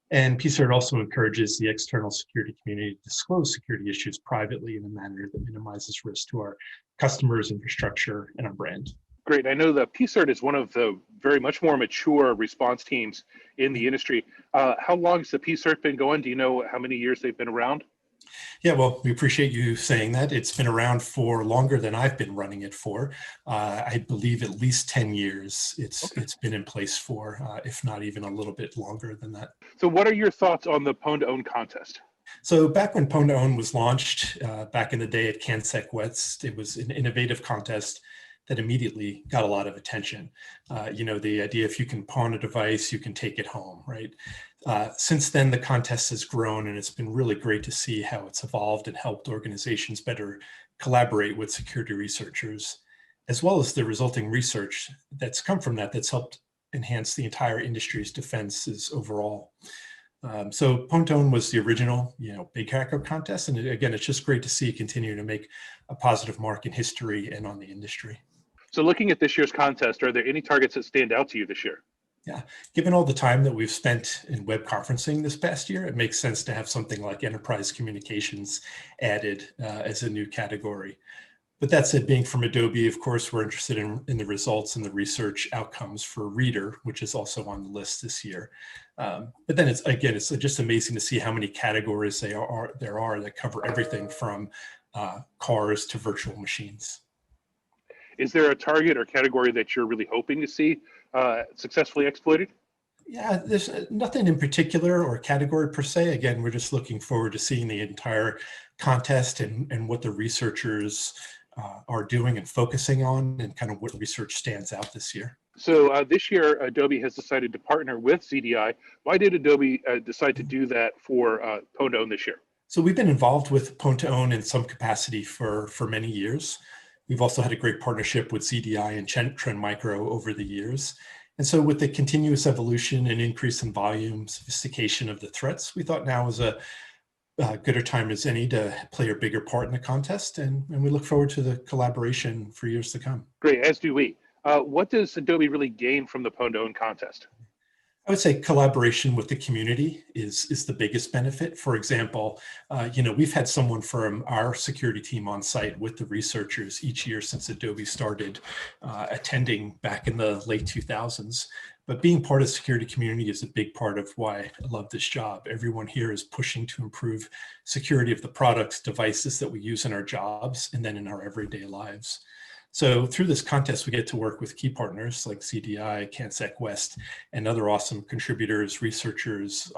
Speaker 15: And PSIR also encourages the external security community to disclose security issues privately in a manner that minimizes risk to our customers, infrastructure, and our brand.
Speaker 6: Great. I know the PSIRT is one of the very much more mature response teams in the industry. How long has the PSIRT been going? Do you know how many years they've been around?
Speaker 15: Yeah, well, we appreciate you saying that. It's been around for longer than I've been running it for. I believe at least 10 years it's been in place for, if not even a little bit longer than that.
Speaker 6: So what are your thoughts on the Pwn2Own contest?
Speaker 15: So back when Pwn2Own was launched, back in the day at CanSec West, it was an innovative contest that immediately got a lot of attention. The idea if you can pawn a device, you can take it home, right? Since then, the contest has grown, and it's been really great to see how it's evolved and helped organizations better collaborate with security researchers, as well as the resulting research that's come from that that's helped enhance the entire industry's defenses overall. So Pwn2Own was the original, big hacker contest. And again, it's just great to see it continue to make a positive mark in history and on the industry.
Speaker 6: So looking at this year's contest, are there any targets that stand out to you this year?
Speaker 15: Yeah, given all the time that we've spent in web conferencing this past year, it makes sense to have something like enterprise communications added as a new category. But that said, being from Adobe, of course, we're interested in the results and the research outcomes for Reader, which is also on the list this year. But then it's just amazing to see how many categories there are that cover everything from cars to virtual machines.
Speaker 6: Is there a target or category that you're really hoping to see successfully exploited?
Speaker 15: Yeah, there's nothing in particular or category per se. Again, we're just looking forward to seeing the entire contest and what the researchers are doing and focusing on, and kind of what research stands out this year.
Speaker 6: So this year, Adobe has decided to partner with ZDI. Why did Adobe decide to do that for Pwn2Own this year?
Speaker 15: So we've been involved with Pwn2Own in some capacity for many years. We've also had a great partnership with ZDI and Trend Micro over the years. And so with the continuous evolution and increase in volume, sophistication of the threats, we thought now was a gooder time as any to play a bigger part in the contest. And we look forward to the collaboration for years to come.
Speaker 6: Great, as do we. What does Adobe really gain from the Pwn2Own contest?
Speaker 15: I would say collaboration with the community is the biggest benefit. For example, we've had someone from our security team on site with the researchers each year since Adobe started attending back in the late 2000s. But being part of the security community is a big part of why I love this job. Everyone here is pushing to improve security of the products, devices that we use in our jobs, and then in our everyday lives. So through this contest, we get to work with key partners like CDI, CanSec West, and other awesome contributors, researchers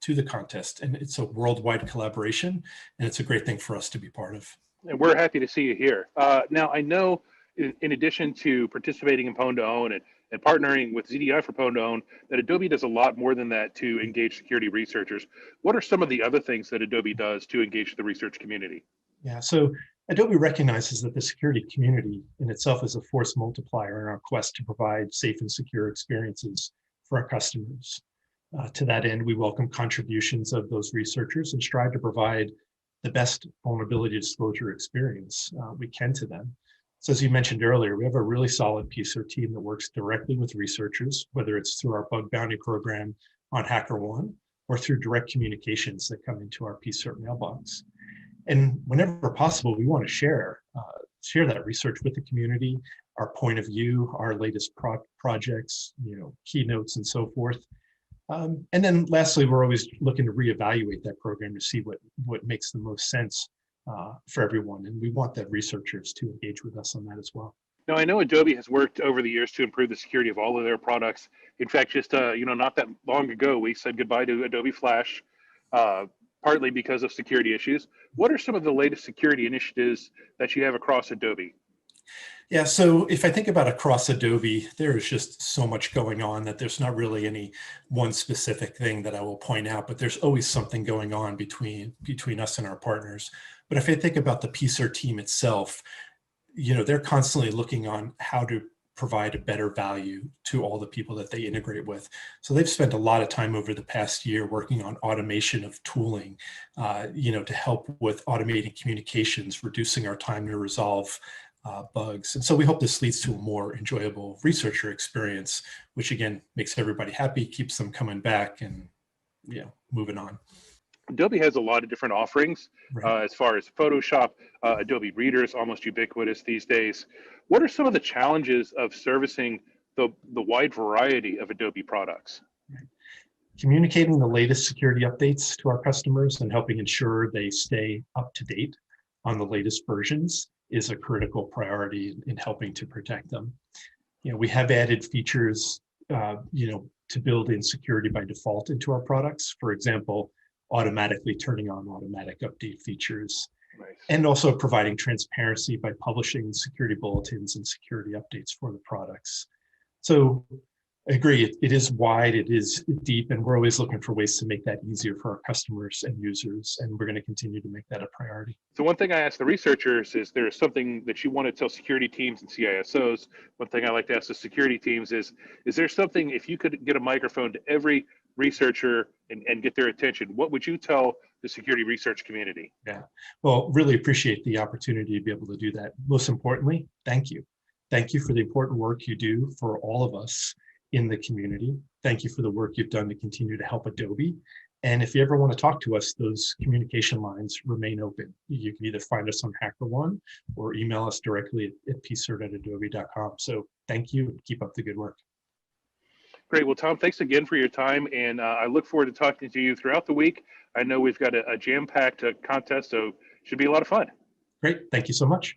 Speaker 15: to the contest. And it's a worldwide collaboration, and it's a great thing for us to be part of.
Speaker 6: And we're happy to see you here. Now, I know in addition to participating in Pwn2Own and partnering with ZDI for Pwn2Own, that Adobe does a lot more than that to engage security researchers. What are some of the other things that Adobe does to engage the research community?
Speaker 15: Yeah, so Adobe recognizes that the security community in itself is a force multiplier in our quest to provide safe and secure experiences for our customers. To that end, we welcome contributions of those researchers and strive to provide the best vulnerability disclosure experience we can to them. So as you mentioned earlier, we have a really solid PSIR team that works directly with researchers, whether it's through our bug bounty program on HackerOne or through direct communications that come into our PSIR mailbox. And whenever possible, we want to share that research with the community, our point of view, our latest projects, keynotes and so forth. And then lastly, we're always looking to reevaluate that program to see what makes the most sense for everyone. And we want the researchers to engage with us on that as well.
Speaker 6: Now, I know Adobe has worked over the years to improve the security of all of their products. In fact, just not that long ago, we said goodbye to Adobe Flash, partly because of security issues. What are some of the latest security initiatives that you have across Adobe?
Speaker 15: Yeah, so if I think about across Adobe, there is just so much going on that there's not really any one specific thing that I will point out, but there's always something going on between us and our partners. But if I think about the PSER team itself, they're constantly looking on how to provide a better value to all the people that they integrate with. So they've spent a lot of time over the past year working on automation of tooling, to help with automating communications, reducing our time to resolve bugs. And so we hope this leads to a more enjoyable researcher experience, which again, makes everybody happy, keeps them coming back and moving on.
Speaker 6: Adobe has a lot of different offerings as far as Photoshop. Adobe Reader is almost ubiquitous these days. What are some of the challenges of servicing the wide variety of Adobe products?
Speaker 15: Communicating the latest security updates to our customers and helping ensure they stay up to date on the latest versions is a critical priority in helping to protect them. We have added features, to build in security by default into our products. For example, automatically turning on automatic update features, and also providing transparency by publishing security bulletins and security updates for the products. So I agree, it is wide, it is deep, and we're always looking for ways to make that easier for our customers and users, and we're going to continue to make that a priority.
Speaker 6: So one thing I ask the researchers is there something that you want to tell security teams and CISOs? One thing I like to ask the security teams is there something, if you could get a microphone to every researcher and get their attention, what would you tell the security research community?
Speaker 15: Yeah, well, really appreciate the opportunity to be able to do that. Most importantly, thank you. Thank you for the important work you do for all of us in the community. Thank you for the work you've done to continue to help Adobe. And if you ever want to talk to us, those communication lines remain open. You can either find us on HackerOne or email us directly at pcert@adobe.com. So thank you and keep up the good work.
Speaker 6: Great. Well, Tom, thanks again for your time. And I look forward to talking to you throughout the week. I know we've got a jam-packed contest, so it should be a lot of fun.
Speaker 15: Great. Thank you so much.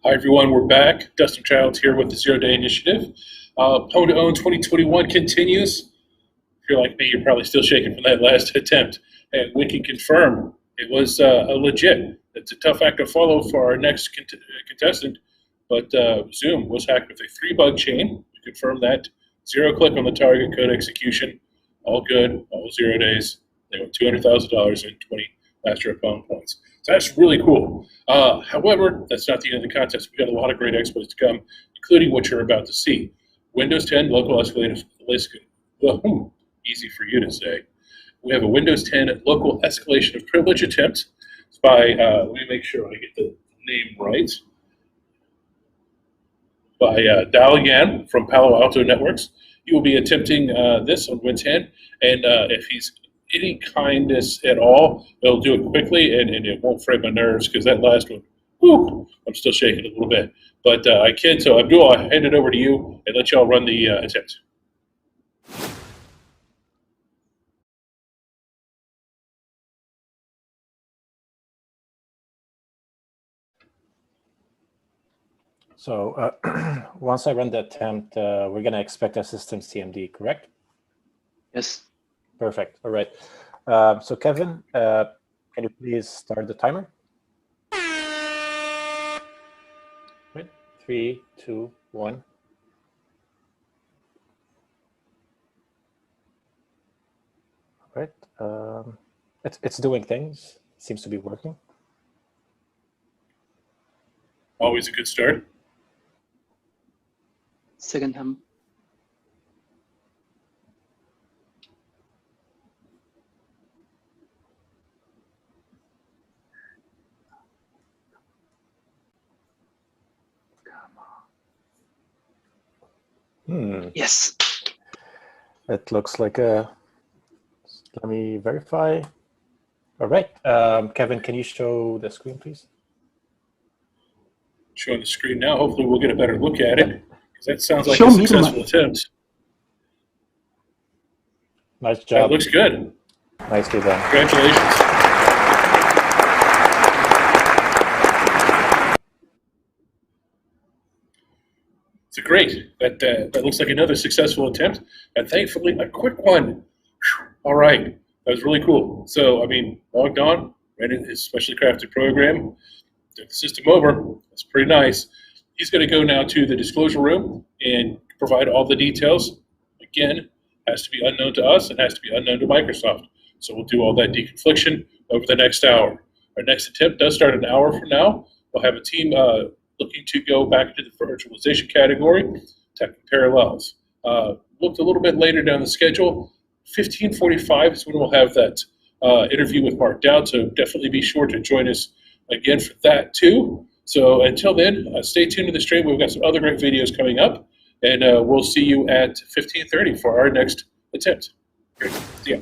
Speaker 1: Hi, everyone. We're back. Dustin Childs here with the Zero Day Initiative. PWN 2021 continues. If you're like me, you're probably still shaking from that last attempt. And we can confirm it was a legit. It's a tough act to follow for our next contestant, but Zoom was hacked with a 3-bug chain. We confirmed that. 0 click on the target, code execution. All good, all 0 days. They won $200,000 in 20 master opponent points. So that's really cool. However, that's not the end of the contest. We've got a lot of great exploits to come, including what you're about to see. Windows 10 local escalated, easy for you to say. We have a Windows 10 local escalation of privilege attempt. It's by, let me make sure I get the name right, by Dalian from Palo Alto Networks. He will be attempting this on Win 10, and if he's any kindness at all, they'll do it quickly, and it won't fray my nerves, because that last one, whew, I'm still shaking a little bit. But I can, so Abdul, I'll hand it over to you and let y'all run the attempt.
Speaker 3: So once I run the attempt, we're going to expect a system CMD, correct?
Speaker 19: Yes.
Speaker 3: Perfect. All right. So Kevin, can you please start the timer? Right. 3, 2, 1. All right. It's doing things. It seems to be working.
Speaker 1: Always a good start.
Speaker 19: Second time. Yes.
Speaker 3: It looks like a, let me verify. All right. Kevin, can you show the screen, please?
Speaker 1: Showing the screen now. Hopefully we'll get a better look at it, because that sounds like a successful attempt.
Speaker 3: Nice job.
Speaker 1: That looks good.
Speaker 3: Nicely done.
Speaker 1: Congratulations. It's great. That looks like another successful attempt, and thankfully a quick one. All right, that was really cool. So, I mean, logged on, ran his specially crafted program, took the system over. That's pretty nice. He's going to go now to the disclosure room and provide all the details. Again, has to be unknown to us and has to be unknown to Microsoft. So we'll do all that deconfliction over the next hour. Our next attempt does start an hour from now. We'll have a team looking to go back into the virtualization category, tech parallels. Looked a little bit later down the schedule. 15:45 is when we'll have that interview with Mark Dowd, so definitely be sure to join us again for that too. So until then, stay tuned to the stream. We've got some other great videos coming up, and we'll see you at 15:30 for our next attempt. Great. See ya.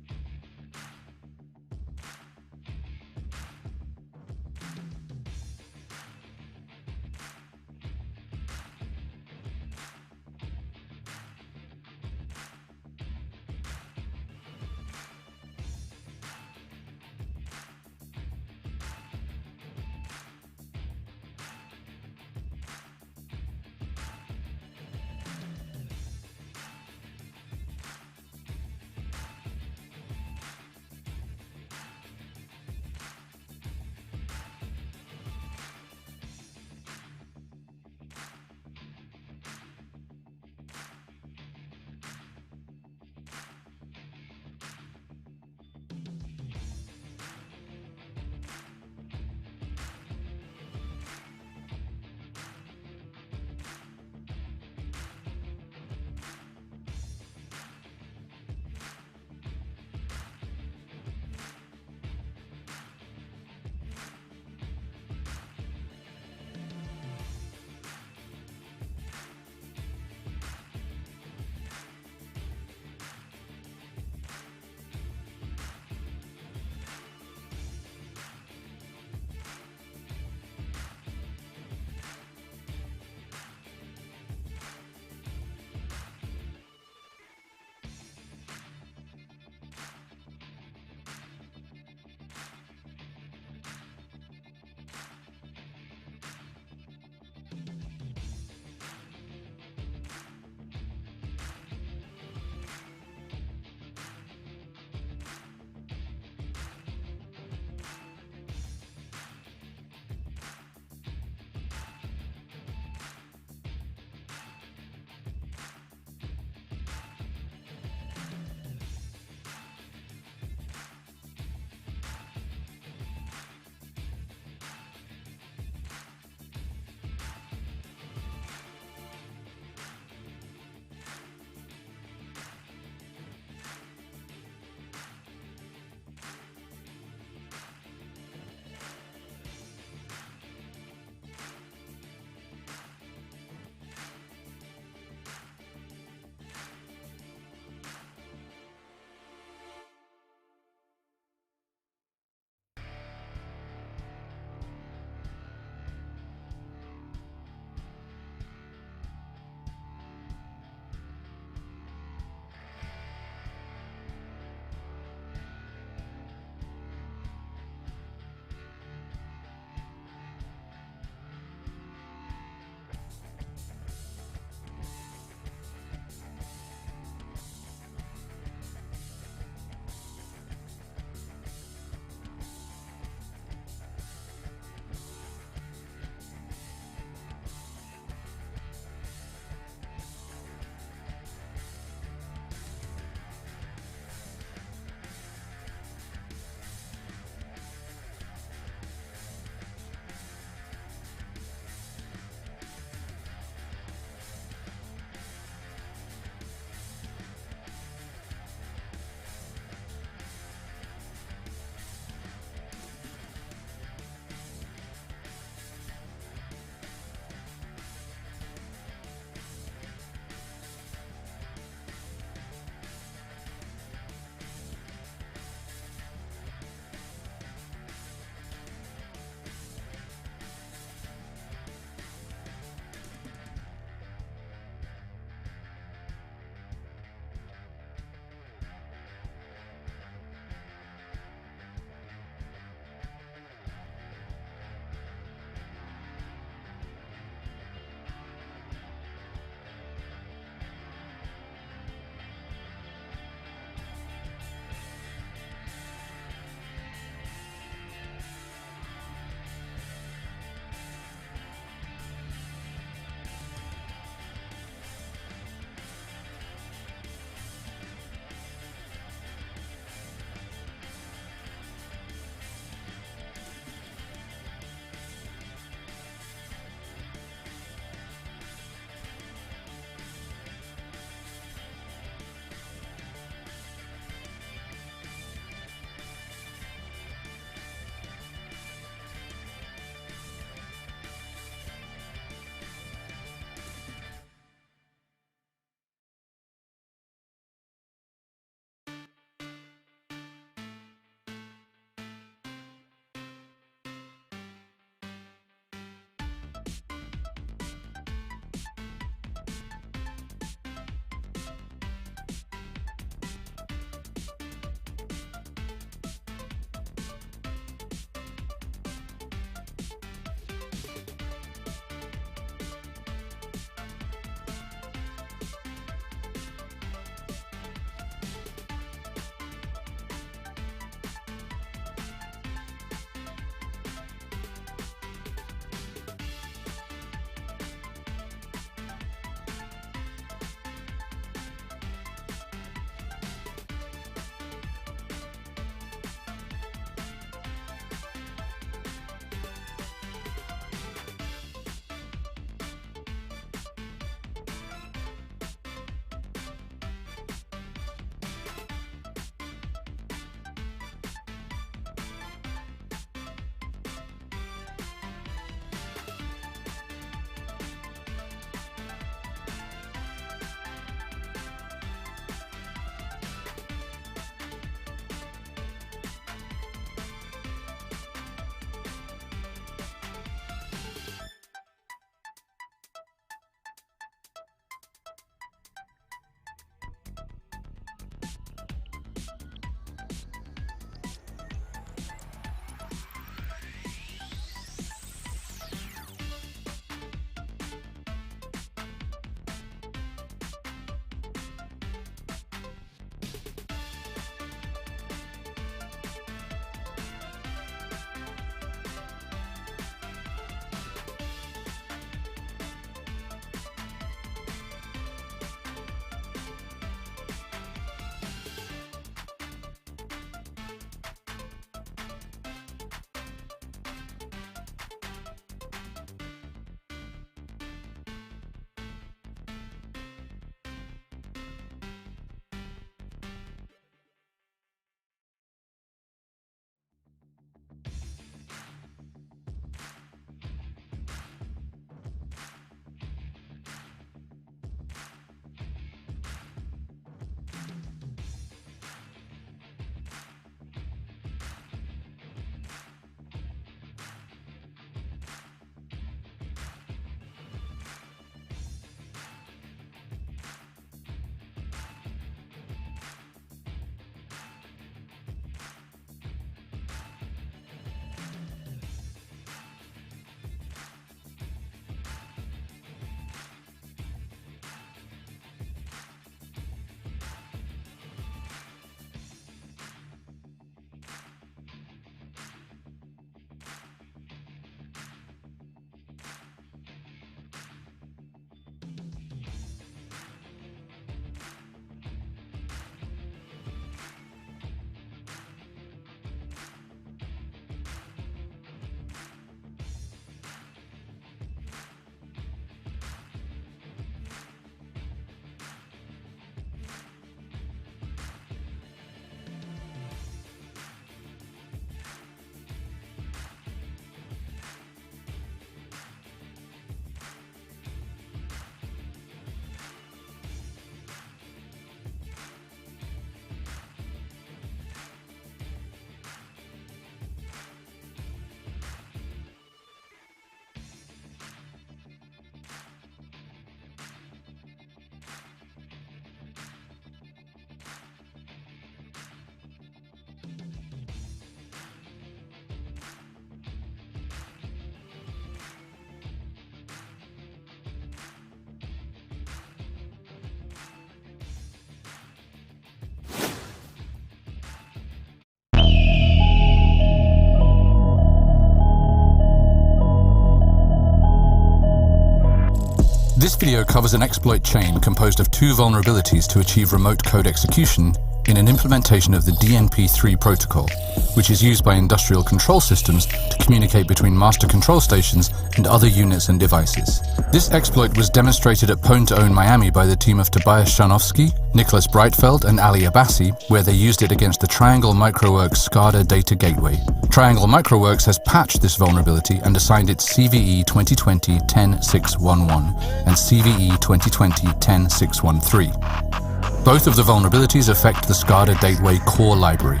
Speaker 2: This video covers an exploit chain composed of 2 vulnerabilities to achieve remote code execution in an implementation of the DNP3 protocol, which is used by industrial control systems to communicate between master control stations and other units and devices. This exploit was demonstrated at PWN2OWN Miami by the team of Tobias Shanowski, Nicholas Breitfeld, and Ali Abbasi, where they used it against the Triangle Microworks SCADA data gateway. Triangle Microworks has patched this vulnerability and assigned it CVE 2020-10611 and CVE 2020-10613. Both of the vulnerabilities affect the SCADA gateway core library.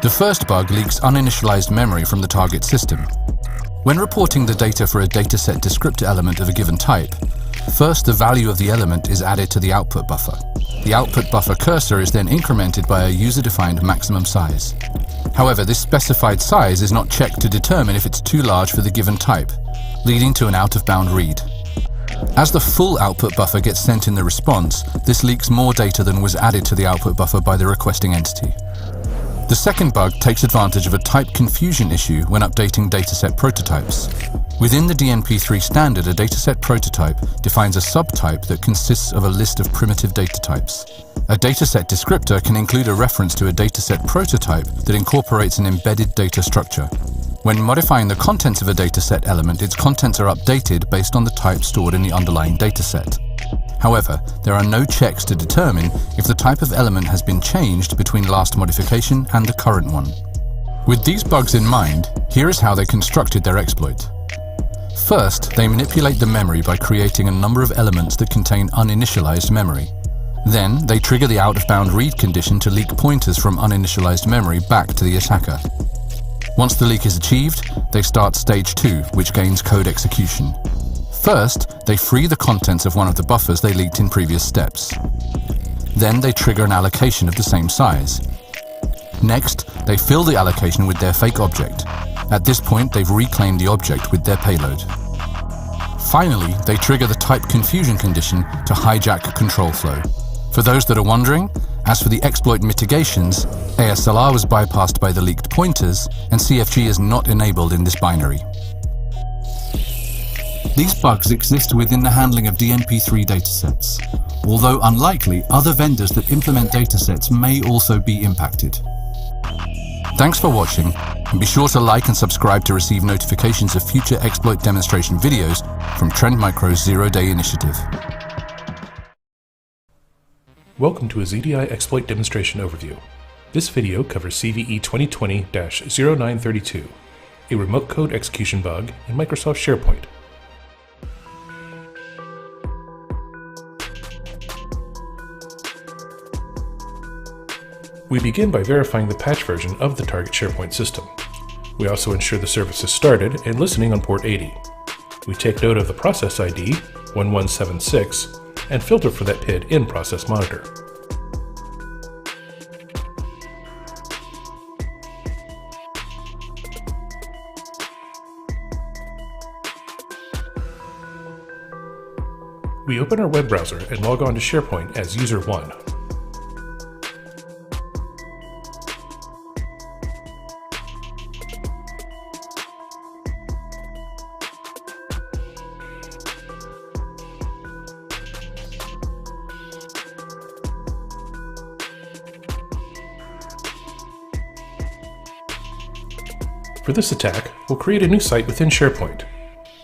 Speaker 2: The first bug leaks uninitialized memory from the target system. When reporting the data for a dataset descriptor element of a given type, first the value of the element is added to the output buffer. The output buffer cursor is then incremented by a user-defined maximum size. However, this specified size is not checked to determine if it's too large for the given type, leading to an out-of-bound read. As the full output buffer gets sent in the response, this leaks more data than was added to the output buffer by the requesting entity. The second bug takes advantage of a type confusion issue when updating dataset prototypes. Within the DNP3 standard, a dataset prototype defines a subtype that consists of a list of primitive data types. A dataset descriptor can include a reference to a dataset prototype that incorporates an embedded data structure. When modifying the contents of a dataset element, its contents are updated based on the type stored in the underlying dataset. However, there are no checks to determine if the type of element has been changed between last modification and the current one. With these bugs in mind, here is how they constructed their exploit. First, they manipulate the memory by creating a number of elements that contain uninitialized memory. Then, they trigger the out-of-bound read condition to leak pointers from uninitialized memory back to the attacker. Once the leak is achieved, they start stage 2, which gains code execution. First, they free the contents of one of the buffers they leaked in previous steps. Then they trigger an allocation of the same size. Next, they fill the allocation with their fake object. At this point, they've reclaimed the object with their payload. Finally, they trigger the type confusion condition to hijack control flow. For those that are wondering, as for the exploit mitigations, ASLR was bypassed by the leaked pointers, and CFG is not enabled in this binary. These bugs exist within the handling of DNP3 datasets, although unlikely, other vendors that implement datasets may also be impacted. Thanks for watching, and be sure to like and subscribe to receive notifications of future exploit demonstration videos from Trend Micro's Zero Day Initiative.
Speaker 6: Welcome to a ZDI exploit demonstration overview. This video covers CVE 2020-0932, a remote code execution bug in Microsoft SharePoint. We begin by verifying the patch version of the target SharePoint system. We also ensure the service is started and listening on port 80. We take note of the process ID 1176 and filter for that PID in Process Monitor. We open our web browser and log on to SharePoint as user 1. For this attack, we'll create a new site within SharePoint.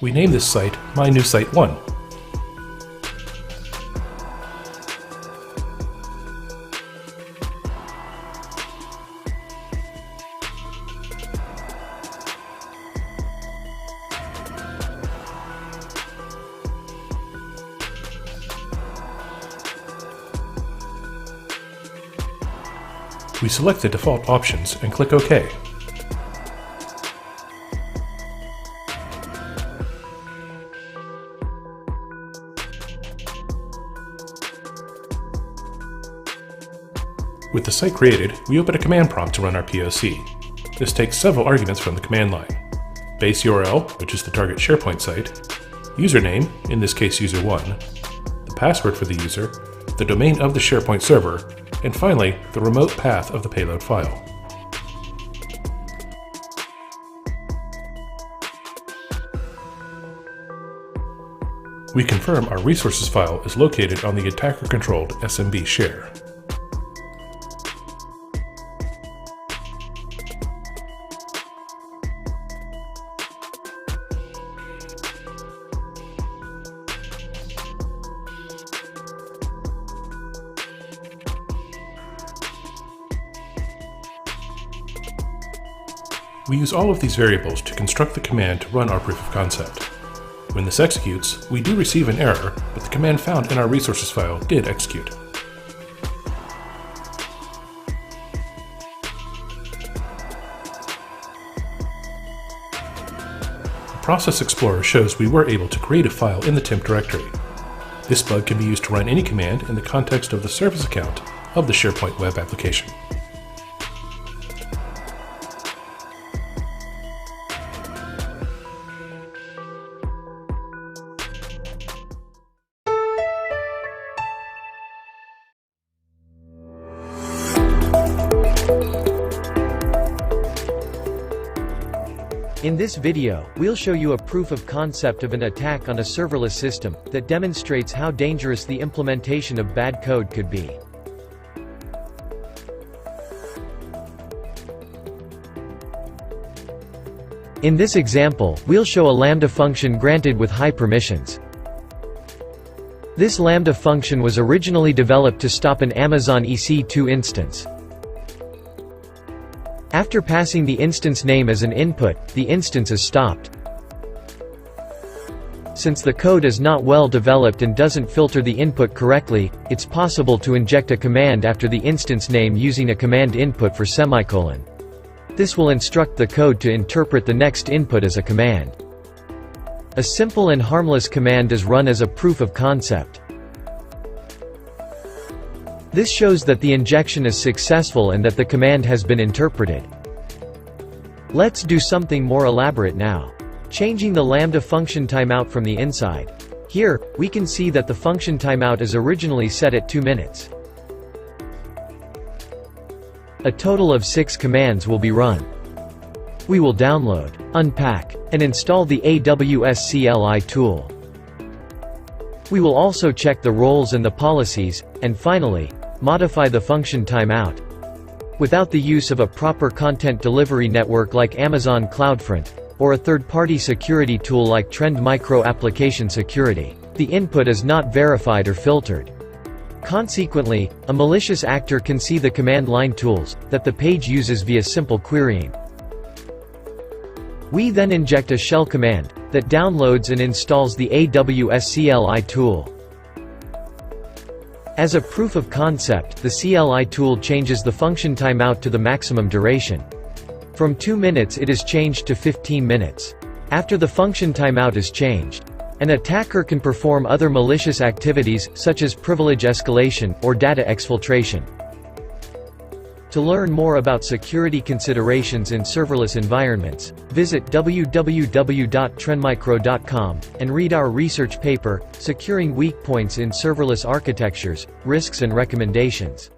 Speaker 6: We name this site My New Site 1. We select the default options and click OK. With the site created, we open a command prompt to run our POC. This takes several arguments from the command line. Base URL, which is the target SharePoint site, username, in this case user1, the password for the user, the domain of the SharePoint server, and finally, the remote path of the payload file. We confirm our resources file is located on the attacker-controlled SMB share. We use all of these variables to construct the command to run our proof of concept. When this executes, we do receive an error, but the command found in our resources file did execute. The Process Explorer shows we were able to create a file in the temp directory. This bug can be used to run any command in the context of the service account of the SharePoint web application.
Speaker 20: In this video, we'll show you a proof of concept of an attack on a serverless system that demonstrates how dangerous the implementation of bad code could be. In this example, we'll show a Lambda function granted with high permissions. This Lambda function was originally developed to stop an Amazon EC2 instance. After passing the instance name as an input, the instance is stopped. Since the code is not well developed and doesn't filter the input correctly, it's possible to inject a command after the instance name using a command input for semicolon. This will instruct the code to interpret the next input as a command. A simple and harmless command is run as a proof of concept. This shows that the injection is successful and that the command has been interpreted. Let's do something more elaborate now. Changing the Lambda function timeout from the inside. Here, we can see that the function timeout is originally set at 2 minutes. A total of 6 commands will be run. We will download, unpack, and install the AWS CLI tool. We will also check the roles and the policies, and finally, modify the function timeout. Without the use of a proper content delivery network like Amazon CloudFront, or a third-party security tool like Trend Micro Application Security, the input is not verified or filtered. Consequently, a malicious actor can see the command line tools that the page uses via simple querying. We then inject a shell command that downloads and installs the AWS CLI tool. As a proof of concept, the CLI tool changes the function timeout to the maximum duration. From 2 minutes it is changed to 15 minutes. After the function timeout is changed, an attacker can perform other malicious activities such as privilege escalation or data exfiltration. To learn more about security considerations in serverless environments, visit www.trendmicro.com and read our research paper, Securing Weak Points in Serverless Architectures, Risks and Recommendations.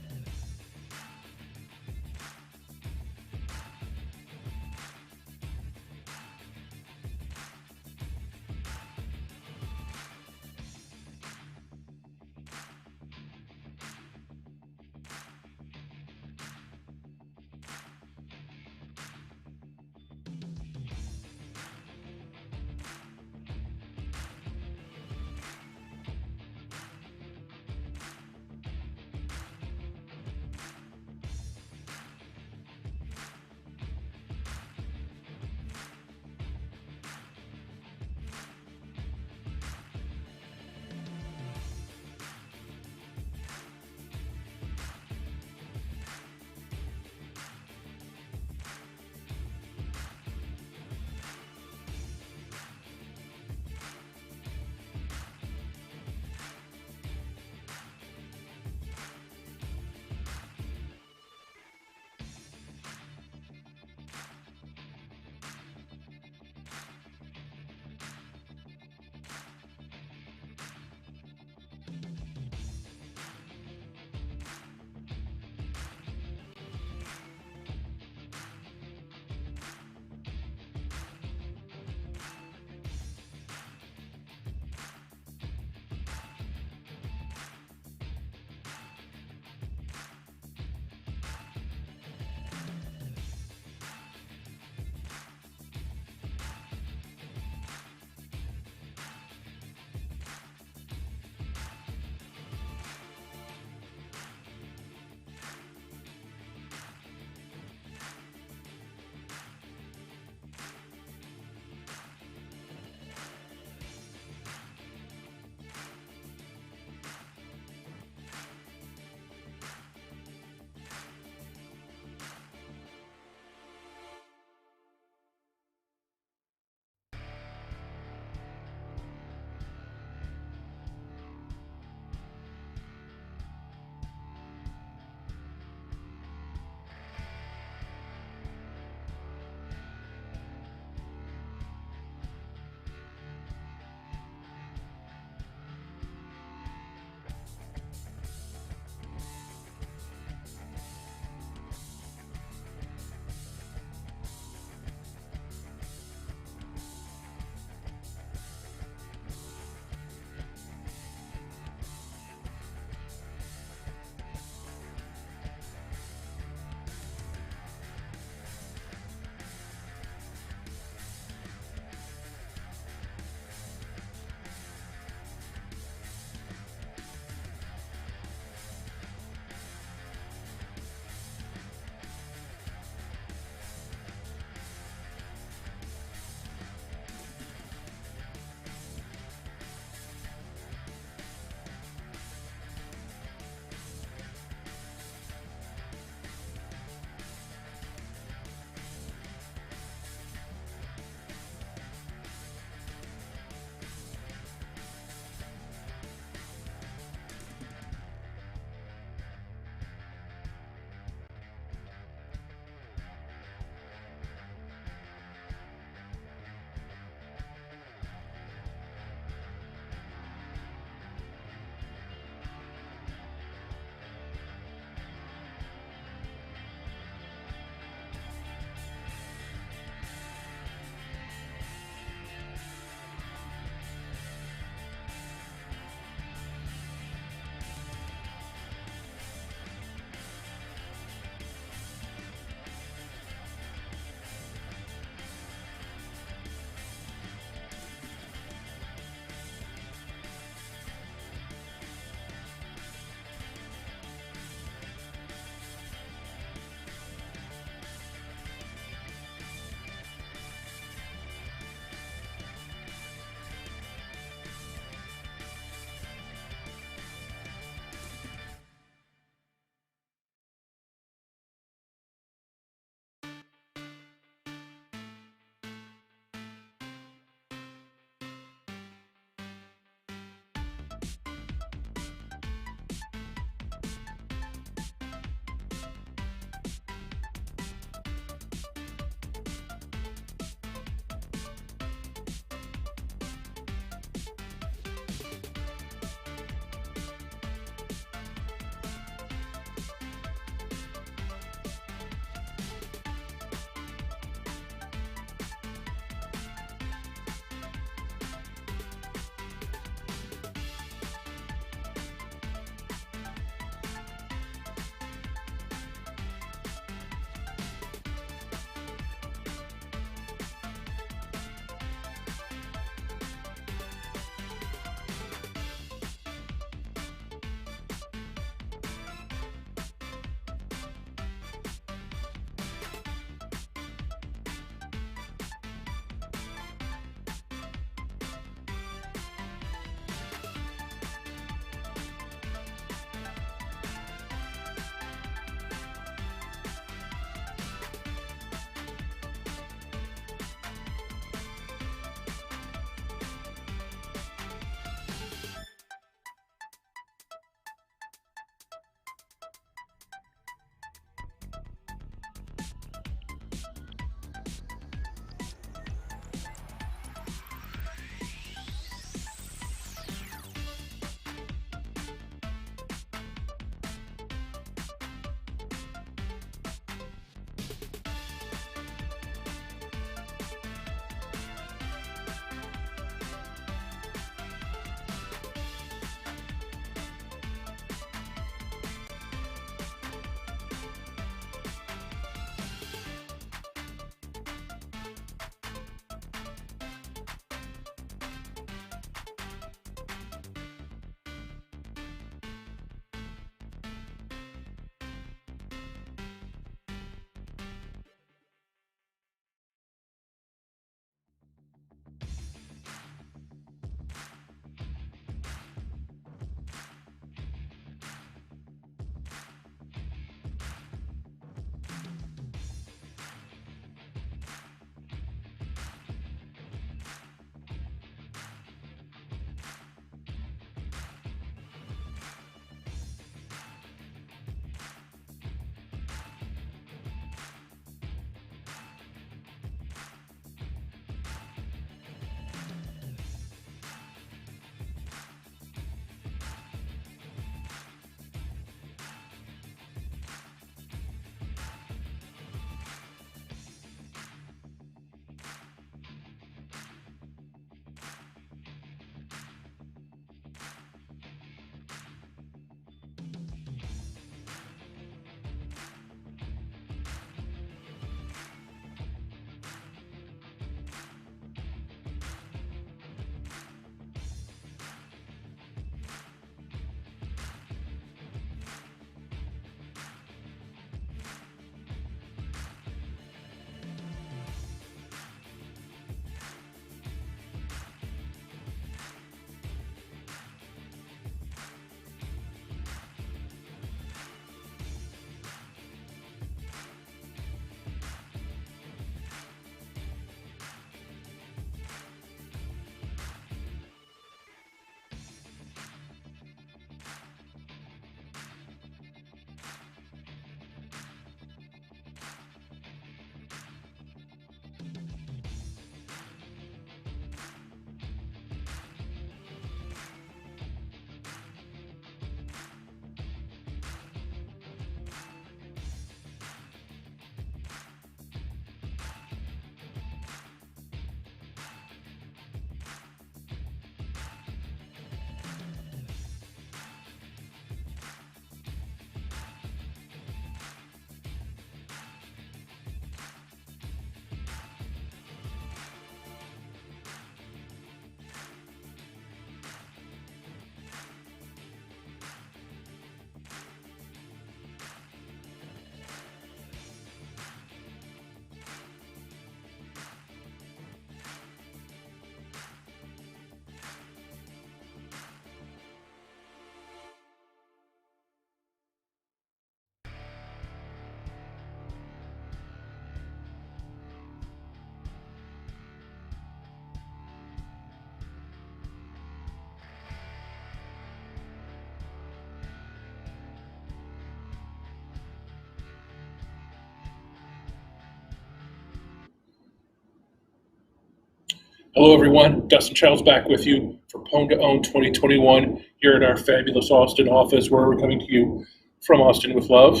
Speaker 1: Hello, everyone. Dustin Childs back with you for PWN2OWN 2021 here at our fabulous Austin office, where we're coming to you from Austin with love.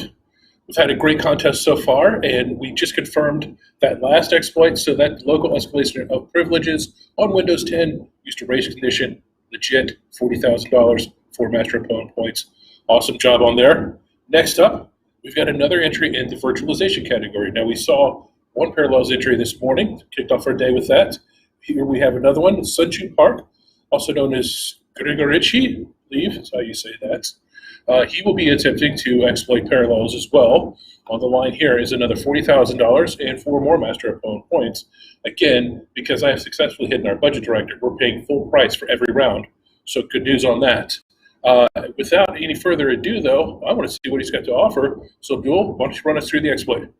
Speaker 1: We've had a great contest so far, and we just confirmed that last exploit, so that local escalation of privileges on Windows 10 used a race condition, legit, $40,000 for master opponent points. Awesome job on there. Next up, we've got another entry in the virtualization category. Now, we saw one Parallels entry this morning, kicked off our day with that. Here we have another one, Sunju Park, also known as Grigorici, I believe is how you say that. He will be attempting to exploit Parallels as well. On the line here is another $40,000 and 4 more master opponent points. Again, because I have successfully hidden our budget director, we're paying full price for every round. So good news on that. Without any further ado, though, I want to see what he's got to offer. So, Abdul, why don't you run us through the exploit?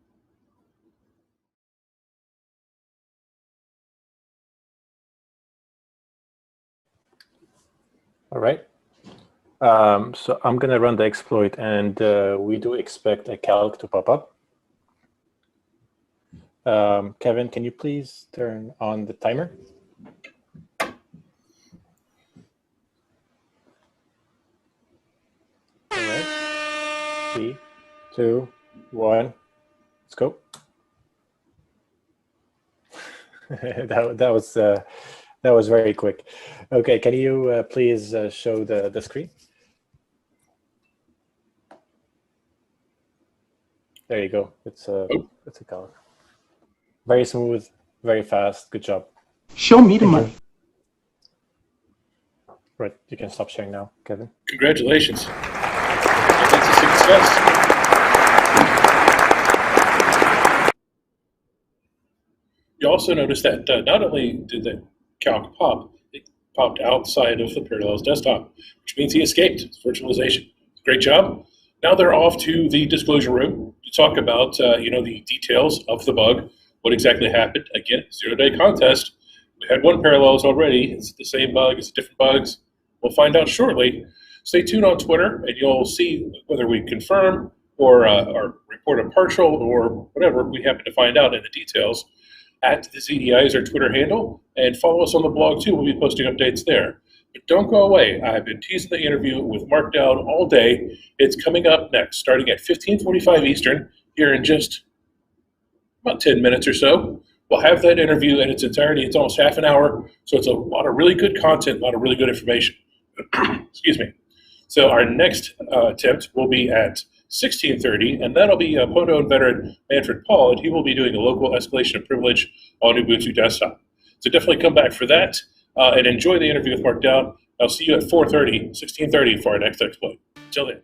Speaker 3: All right. So I'm going to run the exploit, and we do expect a calc to pop up. Kevin, can you please turn on the timer? All right. 3, 2, 1. Let's go. That was very quick. Okay, can you please show the screen? There you go. It's a calc. Very smooth, very fast. Good job.
Speaker 9: Show me the money.
Speaker 3: Right, you can stop sharing now, Kevin.
Speaker 1: Congratulations. That's a success. You also notice that not only did the calc pop, it popped outside of the Parallels desktop, which means he escaped. It's virtualization. Great job. Now they're off to the disclosure room to talk about the details of the bug, what exactly happened. Again, 0-day contest. We had one Parallels already. It's the same bug. It's different bugs. We'll find out shortly. Stay tuned on Twitter, and you'll see whether we confirm or report a partial or whatever we happen to find out in the details. At the ZDI is our Twitter handle, and follow us on the blog too. We'll be posting updates there. But don't go away. I've been teasing the interview with Mark Dowd all day. It's coming up next, starting at 15:45 Eastern, here in just about 10 minutes or so. We'll have that interview in its entirety. It's almost half an hour, so it's a lot of really good content, a lot of really good information. Excuse me. So our next attempt will be at 16:30, and that'll be PWN veteran Manfred Paul, and he will be doing a local escalation of privilege on Ubuntu desktop. So definitely come back for that, and enjoy the interview with Mark Dowd. I'll see you at 16:30 for our next exploit. Until then.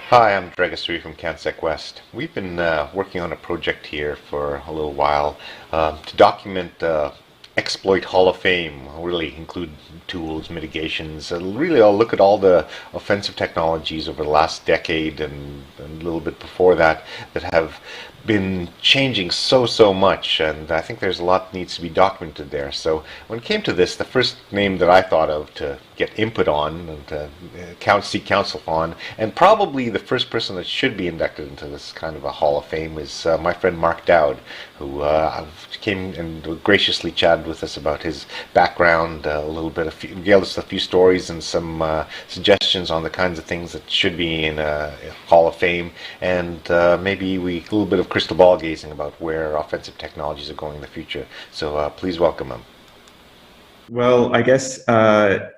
Speaker 8: Hi, I'm Dragasri from CanSec West. We've been working on a project here for a little while to document exploit Hall of Fame. We'll really include tools, mitigations, really I'll look at all the offensive technologies over the last decade and a little bit before that have been changing so much, and I think there's a lot that needs to be documented there. So when it came to this, the first name that I thought of to get input on and to seek counsel on, and probably the first person that should be inducted into this kind of a Hall of Fame is my friend Mark Dowd, who came and graciously chatted with us about his background, gave us a few stories and some suggestions on the kinds of things that should be in a Hall of Fame, and maybe a little bit of crystal ball gazing about where offensive technologies are going in the future. So please welcome him.
Speaker 21: Well, I guess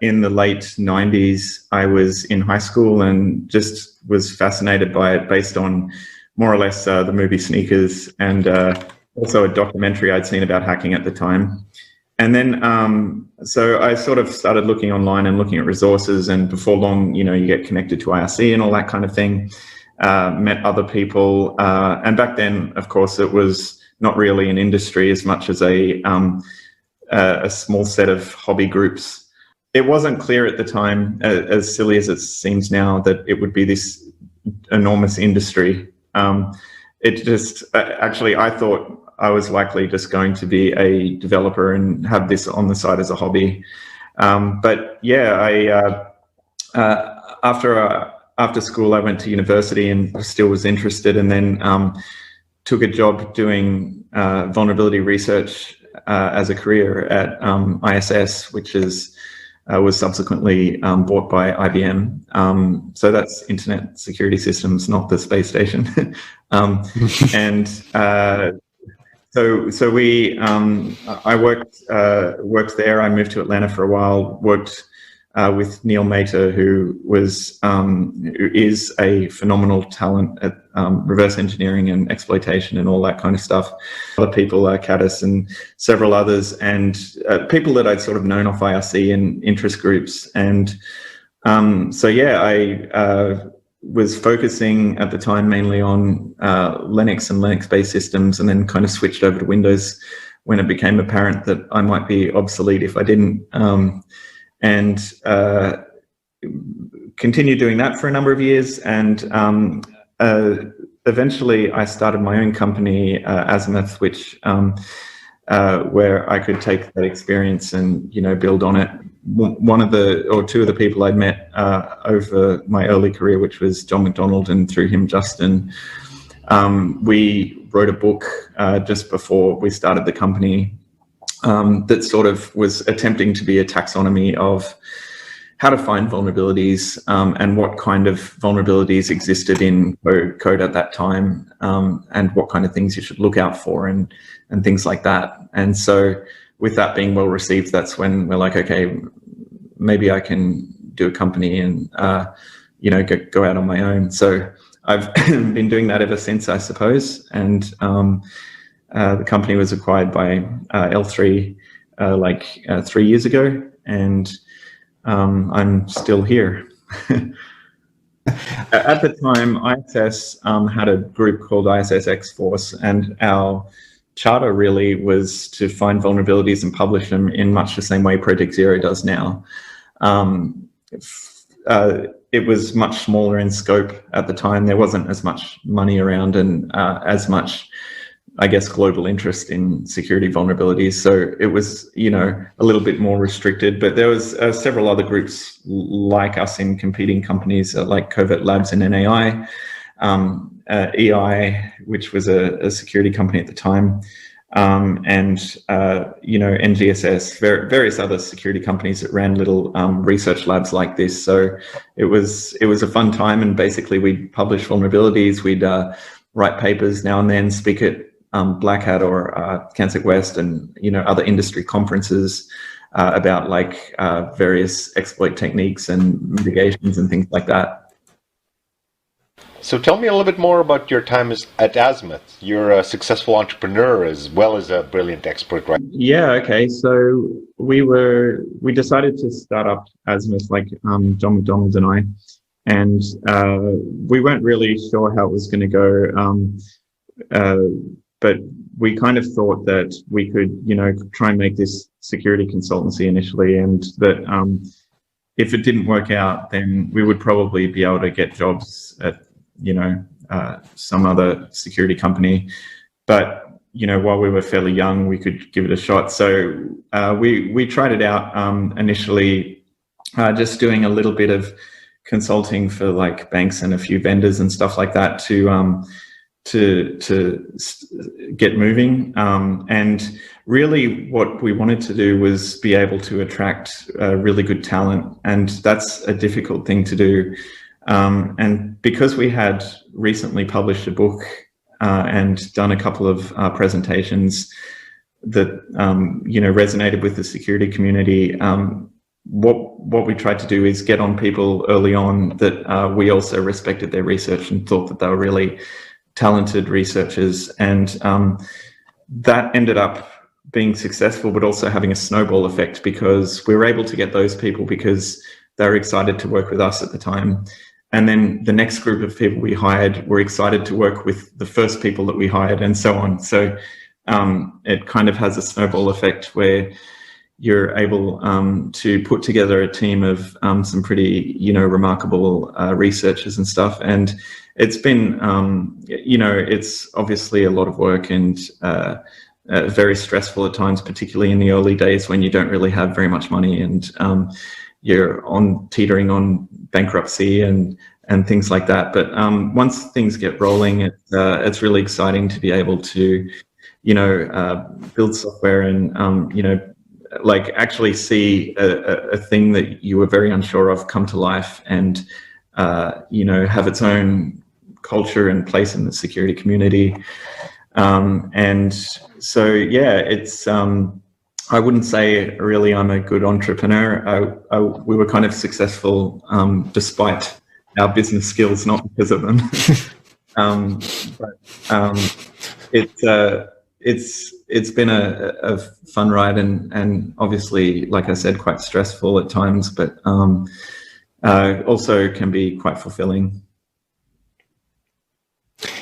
Speaker 21: in the late 90s, I was in high school and just was fascinated by it based on more or less the movie Sneakers and also a documentary I'd seen about hacking at the time. And then, so I sort of started looking online and looking at resources, and before long, you know, you get connected to IRC and all that kind of thing, met other people. And back then, of course, it was not really an industry as much as a small set of hobby groups. It wasn't clear at the time, as silly as it seems now, that it would be this enormous industry. It just, actually, I thought I was likely just going to be a developer and have this on the side as a hobby. But yeah, after school, I went to university and still was interested, and then took a job doing vulnerability research as a career at ISS, which was subsequently bought by IBM. So that's Internet Security Systems, not the space station. And so we, I worked there. I moved to Atlanta for a while. Worked with Neil Mater, who is a phenomenal talent at reverse engineering and exploitation and all that kind of stuff. Other people, Caddis and several others, and people that I'd sort of known off IRC and interest groups. And so yeah, I was focusing at the time mainly on Linux and Linux-based systems, and then kind of switched over to Windows when it became apparent that I might be obsolete if I didn't. And continued doing that for a number of years, and eventually I started my own company, Azimuth, which where I could take that experience and, you know, build on it. Two of the people I'd met over my early career, which was John McDonald, and through him Justin, we wrote a book just before we started the company that sort of was attempting to be a taxonomy of how to find vulnerabilities and what kind of vulnerabilities existed in code at that time, and what kind of things you should look out for and things like that. And so with that being well received, that's when we're like, okay, maybe I can do a company and you know, go out on my own. So I've been doing that ever since, I suppose. And the company was acquired by L3 3 years ago, and I'm still here. At the time, ISS had a group called ISS X-Force, and our charter really was to find vulnerabilities and publish them in much the same way Project Zero does now. It was much smaller in scope at the time. There wasn't as much money around and as much, I guess, global interest in security vulnerabilities. So it was, you know, a little bit more restricted, but there was several other groups like us in competing companies like Covert Labs and NAI, EI, which was a security company at the time, and, you know, NGSS, various other security companies that ran little research labs like this. So it was a fun time, and basically we'd publish vulnerabilities, we'd write papers now and then, speak at Black Hat or CanSec West and, you know, other industry conferences about like various exploit techniques and mitigations and things like that.
Speaker 8: So tell me a little bit more about your time at Azimuth. You're a successful entrepreneur as well as a brilliant expert, right?
Speaker 21: Yeah, okay. So we decided to start up Azimuth, like John McDonald and I, and we weren't really sure how it was going to go, but we kind of thought that we could, try and make this security consultancy initially, and that if it didn't work out, then we would probably be able to get jobs at, some other security company. But while we were fairly young, we could give it a shot. So we tried it out initially, just doing a little bit of consulting for like banks and a few vendors and stuff like that to get moving. And really what we wanted to do was be able to attract really good talent, and that's a difficult thing to do. And because we had recently published a book and done a couple of presentations that resonated with the security community, what we tried to do is get on people early on that we also respected their research and thought that they were really talented researchers, and that ended up being successful, but also having a snowball effect, because we were able to get those people because they were excited to work with us at the time. And then the next group of people we hired were excited to work with the first people that we hired, and so on. So it kind of has a snowball effect where you're able to put together a team of some pretty, remarkable researchers and stuff. And it's been, it's obviously a lot of work and very stressful at times, particularly in the early days when you don't really have very much money and you're teetering on bankruptcy and things like that. But once things get rolling, it's really exciting to be able to, build software and, like actually see a thing that you were very unsure of come to life and, have its own culture and place in the security community. And so, yeah, it's, I wouldn't say really I'm a good entrepreneur. We were kind of successful despite our business skills, not because of them. It's been a fun ride and obviously, like I said, quite stressful at times, but also can be quite fulfilling.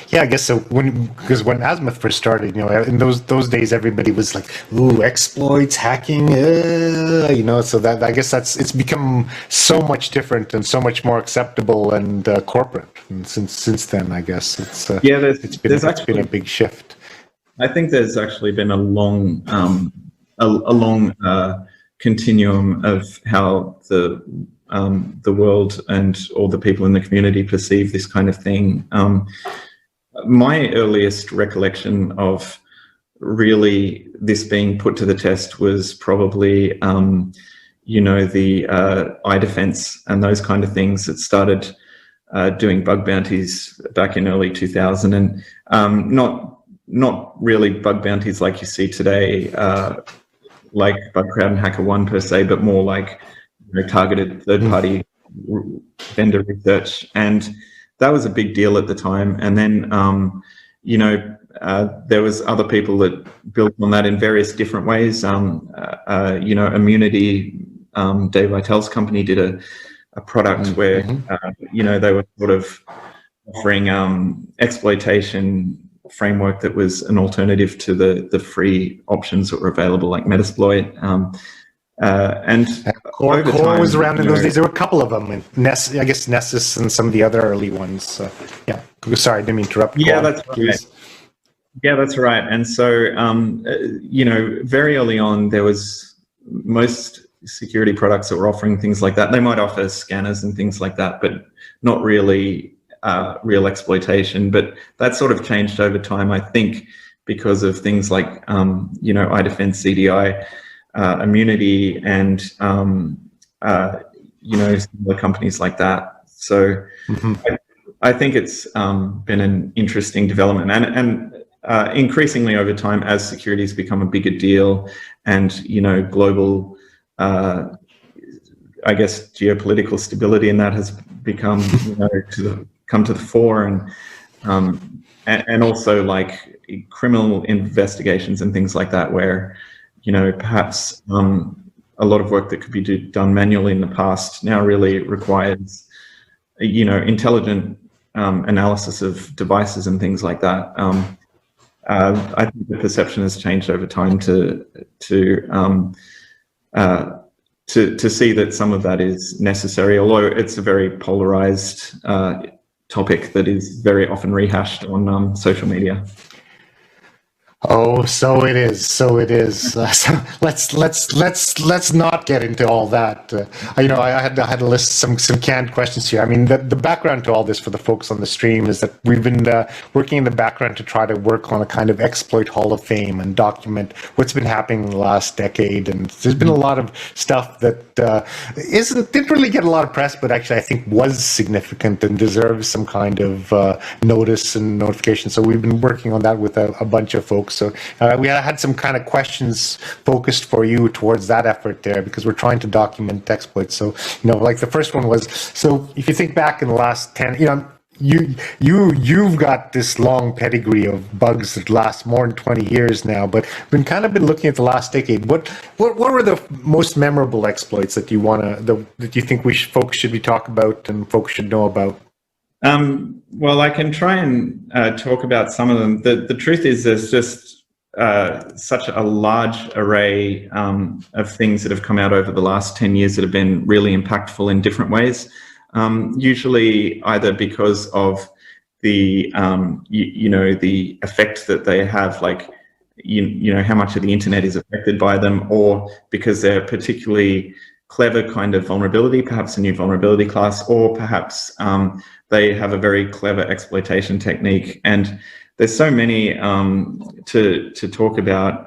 Speaker 8: Yeah, I guess so. Because when Azimuth first started, in those days, everybody was like, "Ooh, exploits, hacking," So that I guess it's become so much different and so much more acceptable and corporate. And since then, I guess it's been a big shift.
Speaker 21: I think there's actually been a long continuum of how the world and all the people in the community perceive this kind of thing. My earliest recollection of really this being put to the test was probably, the iDefense and those kind of things that started doing bug bounties back in early 2000, and not really bug bounties like you see today, like Bugcrowd and HackerOne per se, but more like targeted third-party vendor research. And that was a big deal at the time. And then, there was other people that built on that in various different ways. Immunity, Dave Vitale's company did a product where, they were sort of offering exploitation framework that was an alternative to the free options that were available, like Metasploit. And
Speaker 8: Core was around in those days. There were a couple of them, and I guess Nessus and some of the other early ones. Yeah, sorry, I didn't mean to interrupt.
Speaker 21: Yeah, that's right. Yeah, that's right. And so, very early on, there was most security products that were offering things like that. They might offer scanners and things like that, but not really real exploitation. But that sort of changed over time, I think, because of things like, iDefense, CDI, Immunity, and similar companies like that. So I think it's been an interesting development, and increasingly over time, as security has become a bigger deal, and global, I guess, geopolitical stability, and that has become come to the fore, and also like criminal investigations and things like that, where perhaps a lot of work that could be done manually in the past now really requires intelligent analysis of devices and things like that. I think the perception has changed over time to see that some of that is necessary, although it's a very polarized topic that is very often rehashed on social media.
Speaker 8: Oh, so it is. So it is. So let's not get into all that. I had to list some canned questions here. I mean, the background to all this for the folks on the stream is that we've been working in the background to try to work on a kind of exploit hall of fame and document what's been happening in the last decade. And there's been a lot of stuff that didn't really get a lot of press, but actually I think was significant and deserves some kind of notice and notification. So we've been working on that with a bunch of folks. So we had some kind of questions focused for you towards that effort there, because we're trying to document exploits. So, like the first one was, so if you think back in the last 10, you've got this long pedigree of bugs that last more than 20 years now, but been looking at the last decade. What were the most memorable exploits that that you think folks should be talking about and folks should know about?
Speaker 21: Well, I can try and talk about some of them. The truth is there's just such a large array of things that have come out over the last 10 years that have been really impactful in different ways. Usually either because of the, the effect that they have, like, how much of the internet is affected by them, or because they're particularly clever kind of vulnerability, perhaps a new vulnerability class, or perhaps they have a very clever exploitation technique. And there's so many to talk about.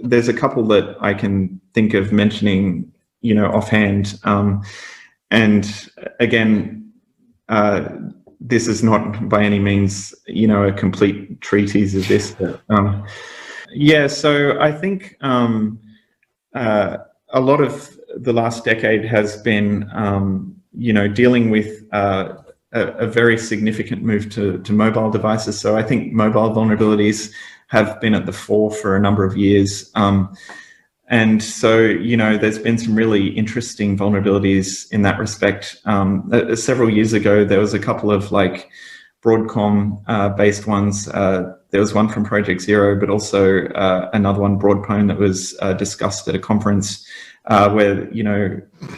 Speaker 21: There's a couple that I can think of mentioning, offhand. And again, this is not by any means, a complete treatise of this. But, yeah, so I think a lot of the last decade has been, dealing with a very significant move to mobile devices. So I think mobile vulnerabilities have been at the fore for a number of years. And so, there's been some really interesting vulnerabilities in that respect. Several years ago, there was a couple of Broadcom based ones. There was one from Project Zero, but also another one, Broadcom, that was discussed at a conference where,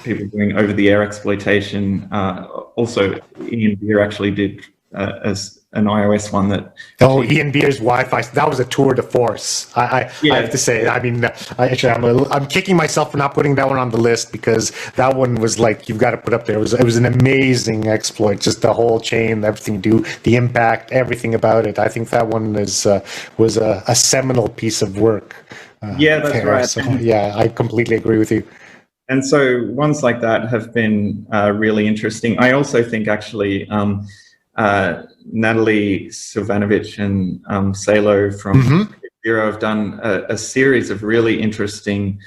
Speaker 21: people doing over-the-air exploitation. Also, Ian Beer actually did as an iOS one that.
Speaker 8: Oh, Ian Beer's Wi-Fi, that was a tour de force. I have to say. I mean, I'm kicking myself for not putting that one on the list, because that one was you've got to put up there. It was an amazing exploit, just the whole chain, everything you do, the impact, everything about it. I think that one was a seminal piece of work.
Speaker 21: Yeah, that's right.
Speaker 8: So, yeah, I completely agree with you.
Speaker 21: And so ones like that have been really interesting. I also think actually Natalie Silvanovic and Salo from Zero have done a series of really interesting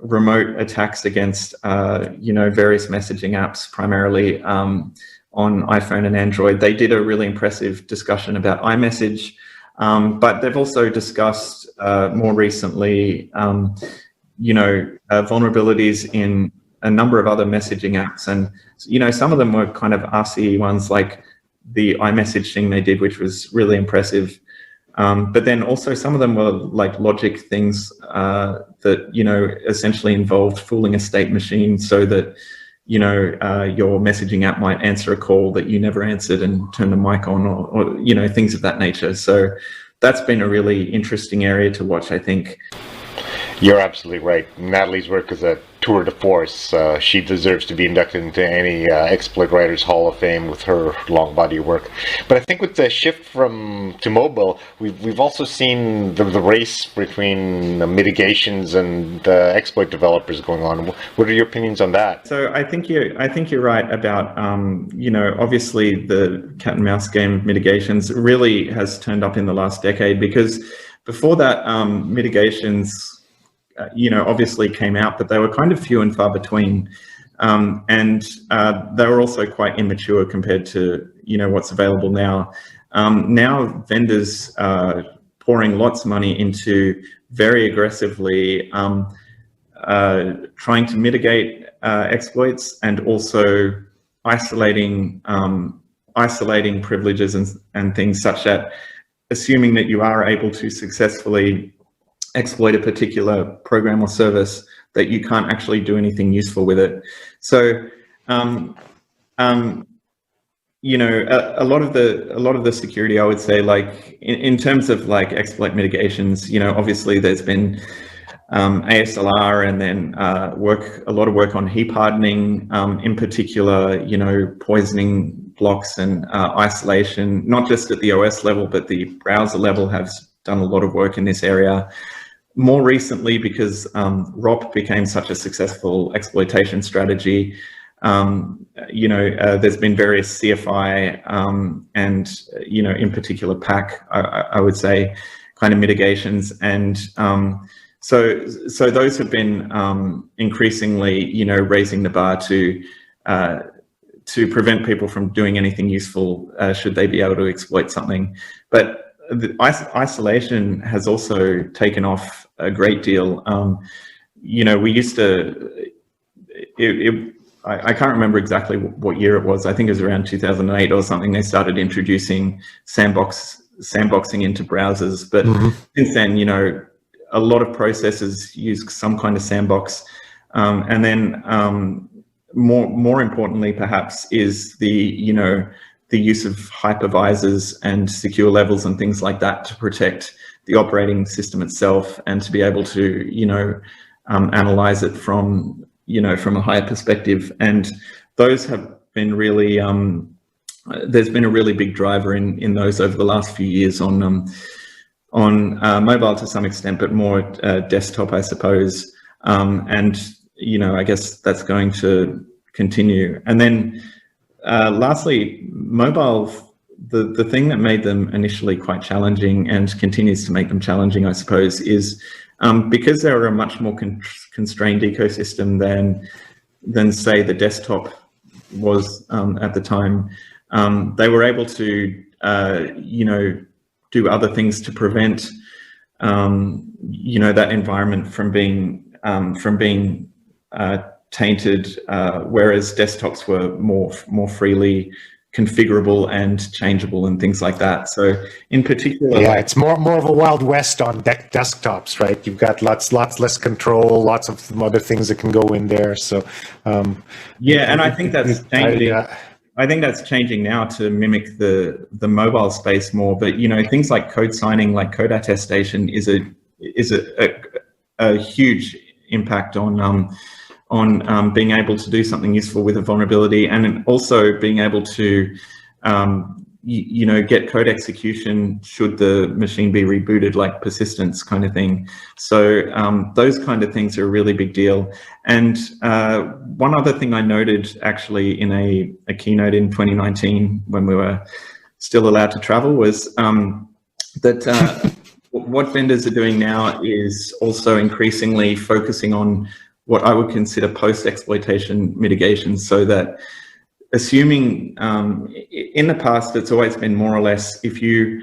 Speaker 21: remote attacks against various messaging apps, primarily on iPhone and Android. They did a really impressive discussion about iMessage, but they've also discussed more recently vulnerabilities in a number of other messaging apps. And, some of them were kind of RCE ones, like the iMessage thing they did, which was really impressive. But then also some of them were like logic things that, essentially involved fooling a state machine so that, your messaging app might answer a call that you never answered and turn the mic on, or things of that nature. So that's been a really interesting area to watch, I think.
Speaker 5: You're absolutely right. Natalie's work is a tour de force. She deserves to be inducted into any Exploit Writers Hall of Fame with her long body of work. But I think with the shift to mobile, we've also seen the race between mitigations and exploit developers going on. What are your opinions on that?
Speaker 21: So I think you're right about obviously the cat and mouse game of mitigations really has turned up in the last decade, because before that mitigations obviously came out, but they were kind of few and far between. And they were also quite immature compared to, what's available now. Now vendors are pouring lots of money into very aggressively trying to mitigate exploits, and also isolating isolating privileges and things, such that assuming that you are able to successfully exploit a particular program or service, that you can't actually do anything useful with it. So you know, a lot of the security, I would say, like in terms of like exploit mitigations, you know, obviously there's been ASLR, and then a lot of work on heap hardening, in particular, you know, poisoning blocks and isolation, not just at the OS level, but the browser level has done a lot of work in this area. More recently, because ROP became such a successful exploitation strategy, you know, there's been various CFI and, you know, in particular PAC, I would say, kind of mitigations. And so those have been increasingly, you know, raising the bar to prevent people from doing anything useful should they be able to exploit something. But the isolation has also taken off a great deal. You know, we used to, I can't remember exactly what year it was. I think it was around 2008 or something. They started introducing sandboxing into browsers. But since then, you know, a lot of processors use some kind of sandbox. And then more importantly, perhaps, is the, you know, the use of hypervisors and secure levels and things like that to protect the operating system itself, and to be able to, you know, analyze it from, you know, from a higher perspective. And those have been really, there's been a really big driver in those over the last few years on mobile to some extent, but more desktop, I suppose. And, you know, I guess that's going to continue. And then lastly, mobile, the thing that made them initially quite challenging and continues to make them challenging, I suppose, is because they're a much more constrained ecosystem than say the desktop was at the time. They were able to, you know, do other things to prevent, you know, that environment from being tainted, whereas desktops were more freely configurable and changeable and things like that. So in particular,
Speaker 7: yeah, it's more of a Wild West on desktops, right? You've got lots less control, lots of other things that can go in there. So
Speaker 21: yeah, and I think that's changing. I think that's changing now to mimic the mobile space more. But you know, things like code signing, like code attestation, is a huge impact on being able to do something useful with a vulnerability, and also being able to, you know, get code execution should the machine be rebooted, like persistence kind of thing. So those kind of things are a really big deal. And one other thing I noted actually in a keynote in 2019 when we were still allowed to travel was that what vendors are doing now is also increasingly focusing on what I would consider post-exploitation mitigation, so that assuming in the past, it's always been more or less, if you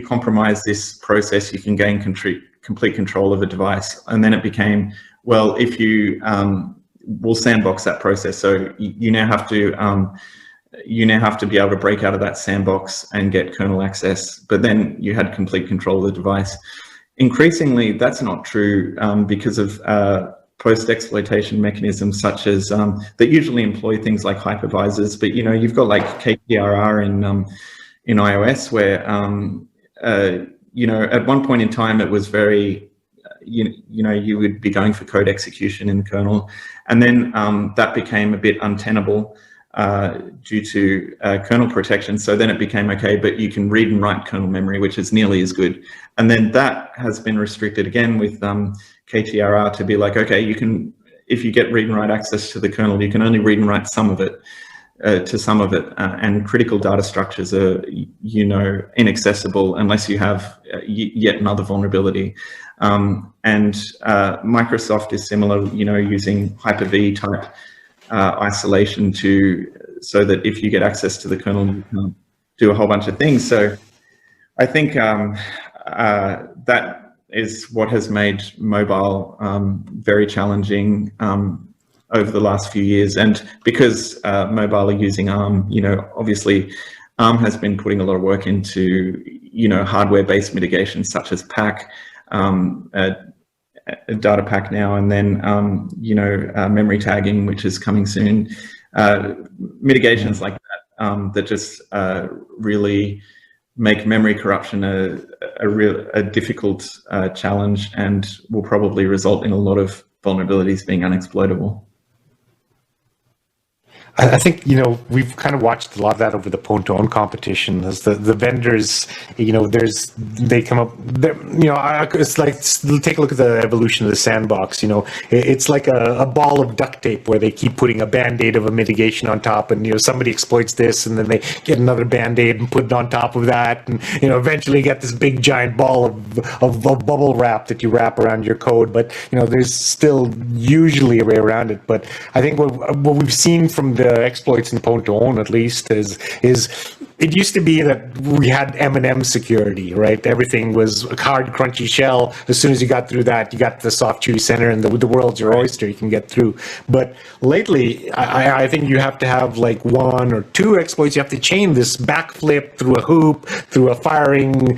Speaker 21: compromise this process, you can gain complete control of a device. And then it became, well, if you will sandbox that process. So you now have to be able to break out of that sandbox and get kernel access, but then you had complete control of the device. Increasingly, that's not true because of post-exploitation mechanisms such as that usually employ things like hypervisors. But you know, you've got like KTRR in iOS, where you know, at one point in time it was very you know, you would be going for code execution in the kernel, and then that became a bit untenable due to kernel protection. So then it became okay, but you can read and write kernel memory, which is nearly as good. And then that has been restricted again with KTRR to be like, okay, you can, if you get read and write access to the kernel, you can only read and write some of it to some of it. And critical data structures are, you know, inaccessible unless you have yet another vulnerability. And Microsoft is similar, you know, using Hyper-V type isolation so that if you get access to the kernel, you can do a whole bunch of things. So I think that is what has made mobile very challenging. over the last few years. And because mobile are using ARM, obviously ARM has been putting a lot of work into, hardware-based mitigation such as PAC, data pack now, and then memory tagging, which is coming soon. Mitigations like that that just really make memory corruption a difficult challenge, and will probably result in a lot of vulnerabilities being unexploitable.
Speaker 7: I think, we've kind of watched a lot of that over the PWN2OWN competition as the vendors, they come up, it's like, take a look at the evolution of the sandbox, it's like a ball of duct tape where they keep putting a Band-Aid of a mitigation on top, and, somebody exploits this, and then they get another Band-Aid and put it on top of that, and, eventually get this big giant ball of bubble wrap that you wrap around your code, but, there's still usually a way around it. But I think what we've seen from the exploits in PWN2OWN at least is it used to be that we had M&M security, right? Everything was a hard, crunchy shell. As soon as you got through that, you got the soft, chewy center, and the world's your oyster. You can get through. But lately, I think you have to have like one or two exploits. You have to chain this backflip through a hoop, through a flaming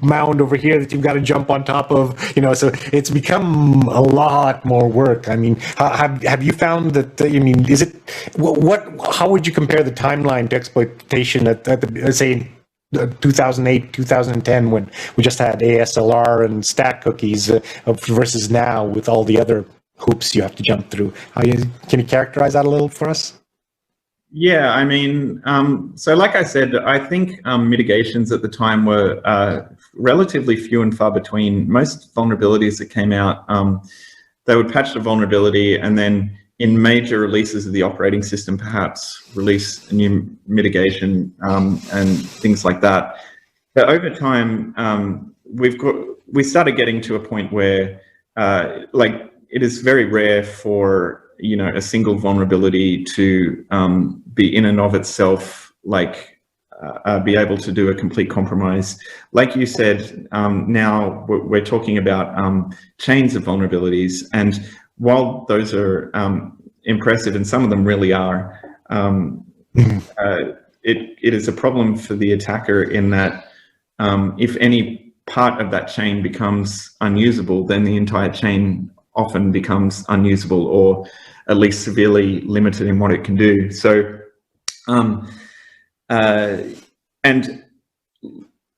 Speaker 7: mound over here that you've got to jump on top of. So it's become a lot more work. I mean, have you found that? Is it how would you compare the timeline to exploitation at the, say, 2008, 2010, when we just had ASLR and stack cookies versus now with all the other hoops you have to jump through? Can you characterize that a little for us?
Speaker 21: Yeah, so like I said, I think mitigations at the time were relatively few and far between. Most vulnerabilities that came out, they would patch the vulnerability, and then in major releases of the operating system, perhaps release a new mitigation and things like that. But over time, we started getting to a point where, it is very rare for a single vulnerability to be in and of itself be able to do a complete compromise. Like you said, now we're talking about chains of vulnerabilities, and while those are impressive, and some of them really are, it is a problem for the attacker in that if any part of that chain becomes unusable, then the entire chain often becomes unusable, or at least severely limited in what it can do. So, and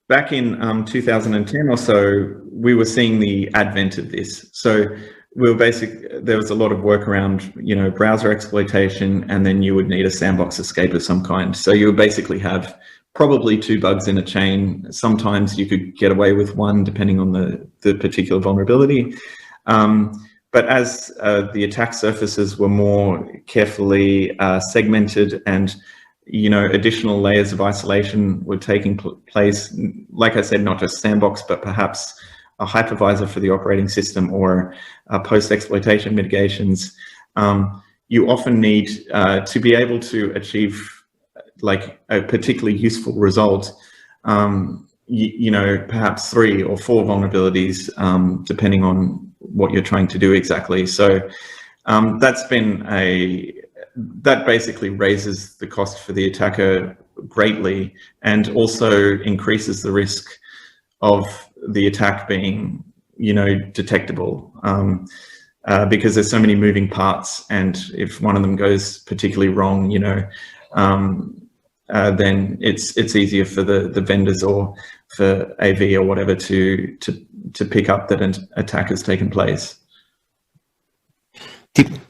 Speaker 21: back in 2010 or so, we were seeing the advent of this. So there was a lot of work around, browser exploitation, and then you would need a sandbox escape of some kind. So you would basically have probably 2 bugs in a chain. Sometimes you could get away with 1, depending on the particular vulnerability. But as the attack surfaces were more carefully segmented, and additional layers of isolation were taking place, like I said, not just sandbox, but perhaps a hypervisor for the operating system, or post-exploitation mitigations, you often need to be able to achieve a particularly useful result, perhaps 3 or 4 vulnerabilities, depending on what you're trying to do exactly. So that basically raises the cost for the attacker greatly, and also increases the risk of the attack being, detectable, because there's so many moving parts, and if one of them goes particularly wrong, then it's easier for the vendors or for AV or whatever to pick up that an attack has taken place.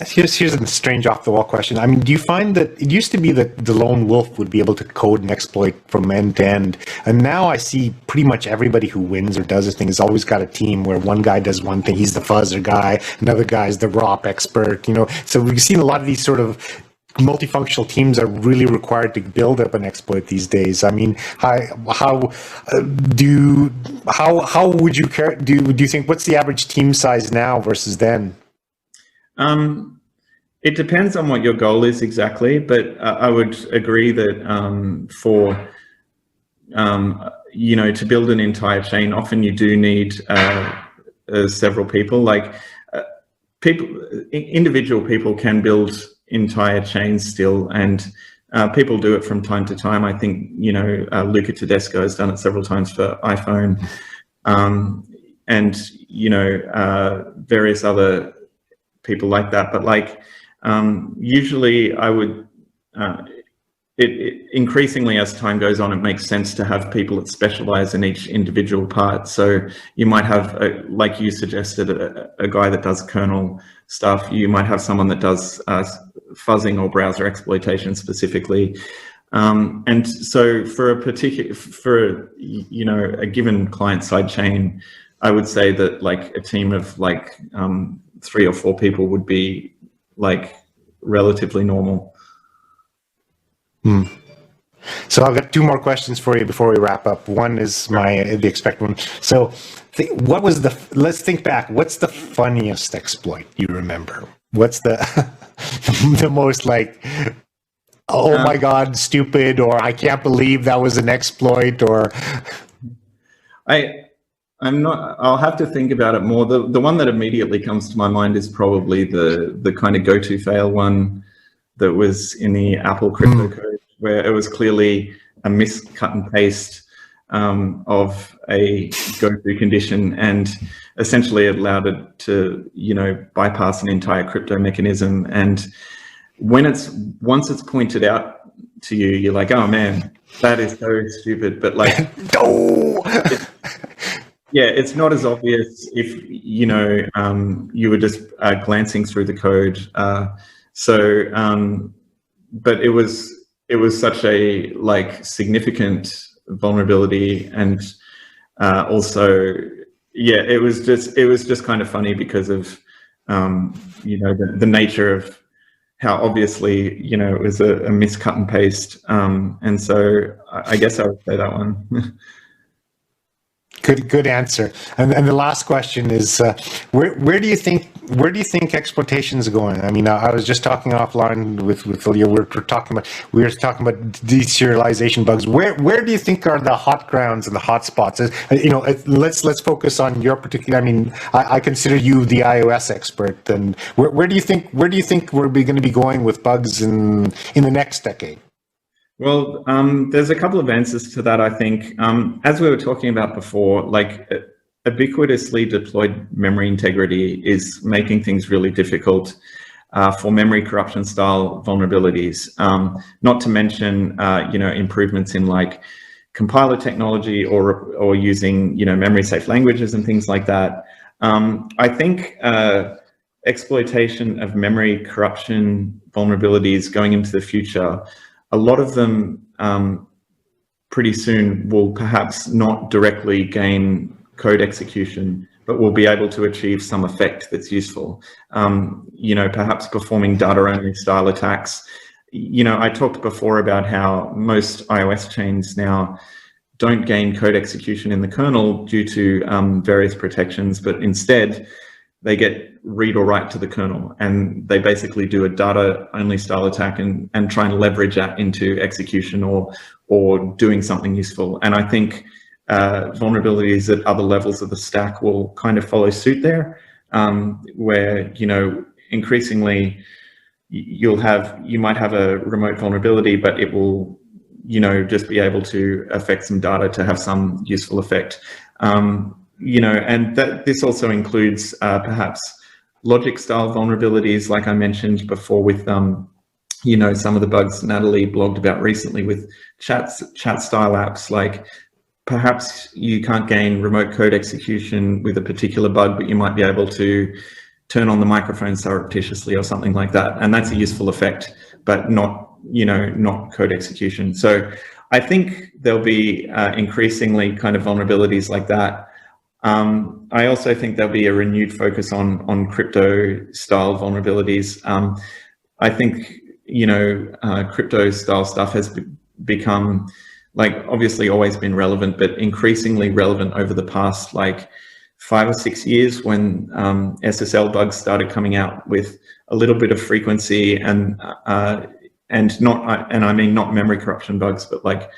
Speaker 7: Here's a strange off-the-wall question. Do you find that it used to be that the lone wolf would be able to code and exploit from end to end, and now I see pretty much everybody who wins or does a thing has always got a team where one guy does one thing, he's the fuzzer guy, another guy's the ROP expert, So we've seen a lot of these sort of multifunctional teams are really required to build up an exploit these days. How would you do you think, what's the average team size now versus then?
Speaker 21: It depends on what your goal is exactly, but I would agree that to build an entire chain, often you do need several people. individual people can build entire chains still, and people do it from time to time. I think, you know, Luca Tedesco has done it several times for iPhone, and, you know, various other people like that. But like, usually I would, increasingly as time goes on, it makes sense to have people that specialize in each individual part. So you might have, like you suggested, a guy that does kernel stuff. You might have someone that does fuzzing or browser exploitation specifically. And so for you know, a given client side chain, I would say that like a team of like 3 or 4 people would be like relatively normal.
Speaker 7: So I've got 2 more questions for you before we wrap up. One is the expect one. So what was let's think back. What's the funniest exploit you remember? What's the the most like, oh my God, stupid, or I can't believe that was an exploit, or?
Speaker 21: I'll have to think about it more. The one that immediately comes to my mind is probably the kind of go-to fail one that was in the Apple crypto code, where it was clearly a cut and paste of a go-to condition, and essentially it allowed it to, you know, bypass an entire crypto mechanism. And once it's pointed out to you, you're like, oh man, that is so stupid. But like, yeah, it's not as obvious if, you know, you were just glancing through the code. But it was such a like significant vulnerability, and also, yeah, it was just kind of funny because of you know, the nature of how obviously, you know, it was a miscut and paste, and so I guess I would say that one.
Speaker 7: Good answer. And the last question is, where do you think exploitation is going? I mean, I was just talking offline with Ilya. We were talking about deserialization bugs. Where do you think are the hot grounds and the hot spots? You know, let's focus on your particular. I mean, I consider you the iOS expert. And where do you think we're going to be going with bugs in the next decade?
Speaker 21: Well, there's a couple of answers to that, I think. As we were talking about before, like ubiquitously deployed memory integrity is making things really difficult for memory corruption style vulnerabilities. Not to mention, you know, improvements in like compiler technology or using, you know, memory safe languages and things like that. I think exploitation of memory corruption vulnerabilities going into the future, a lot of them pretty soon will perhaps not directly gain code execution, but will be able to achieve some effect that's useful. You know, perhaps performing data-only style attacks. You know, I talked before about how most iOS chains now don't gain code execution in the kernel due to various protections, but instead they get read or write to the kernel, and they basically do a data-only style attack and try and leverage that into execution or doing something useful. And I think vulnerabilities at other levels of the stack will kind of follow suit there, where, you know, increasingly you might have a remote vulnerability, but it will, you know, just be able to affect some data to have some useful effect. You know, and this also includes perhaps logic style vulnerabilities, like I mentioned before with, you know, some of the bugs Natalie blogged about recently with chat style apps. Like perhaps you can't gain remote code execution with a particular bug, but you might be able to turn on the microphone surreptitiously or something like that. And that's a useful effect, but not, you know, not code execution. So I think there'll be increasingly kind of vulnerabilities like that. I also think there'll be a renewed focus on crypto style vulnerabilities. I think, you know, crypto style stuff has become, like, obviously always been relevant, but increasingly relevant over the past like 5 or 6 years, when SSL bugs started coming out with a little bit of frequency, and I mean not memory corruption bugs, but like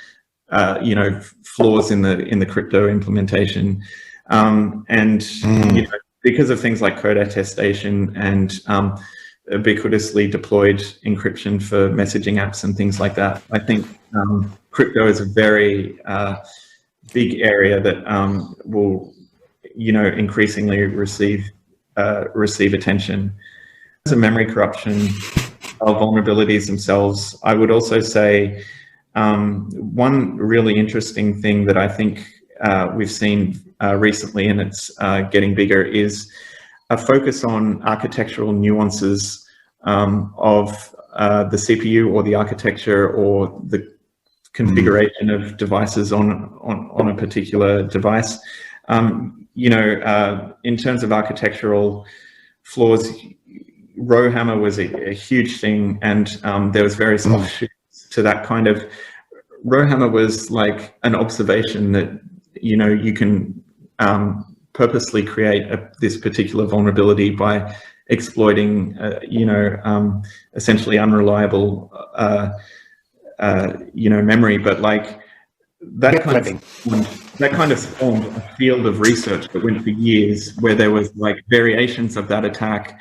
Speaker 21: you know, flaws in the crypto implementation. You know, because of things like code attestation and ubiquitously deployed encryption for messaging apps and things like that, I think crypto is a very big area that will, increasingly receive attention. As a memory corruption, vulnerabilities themselves, I would also say one really interesting thing that I think we've seen recently, and it's getting bigger, is a focus on architectural nuances of the CPU or the architecture or the configuration of devices on a particular device. In terms of architectural flaws, Rowhammer was a huge thing, and there was various offshoots to that kind of. Rowhammer was like an observation that you can purposely create this particular vulnerability by exploiting essentially unreliable memory, but like that kind of spawned a field of research that went for years, where there was like variations of that attack.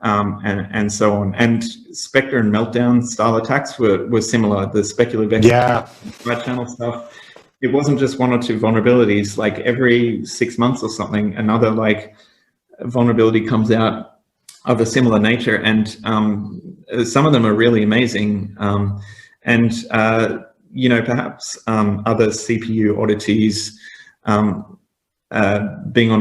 Speaker 21: And so on. And Spectre and Meltdown style attacks were similar. The speculative side channel stuff, it wasn't just one or two vulnerabilities. Like every 6 months or something, another like vulnerability comes out of a similar nature, and some of them are really amazing. Perhaps other CPU oddities. Being on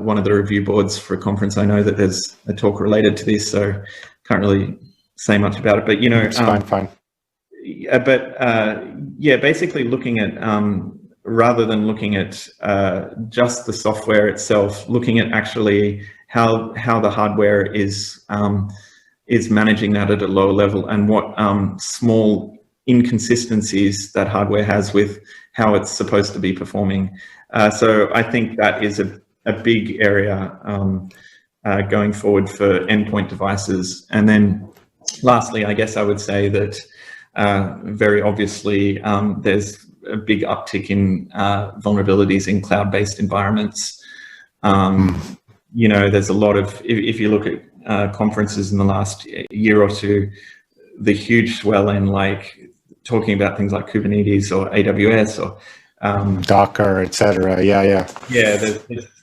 Speaker 21: one of the review boards for a conference, I know that there's a talk related to this, so can't really say much about it. But
Speaker 7: it's fine.
Speaker 21: Basically looking at rather than looking at just the software itself, looking at actually how the hardware is managing that at a lower level, and what small inconsistencies that hardware has with how it's supposed to be performing. So I think that is a big area going forward for endpoint devices. And then lastly, I guess I would say that very obviously there's a big uptick in vulnerabilities in cloud-based environments. There's a lot of, if you look at conferences in the last year or two, the huge swell in like talking about things like Kubernetes or AWS or
Speaker 7: Docker, etc. Yeah.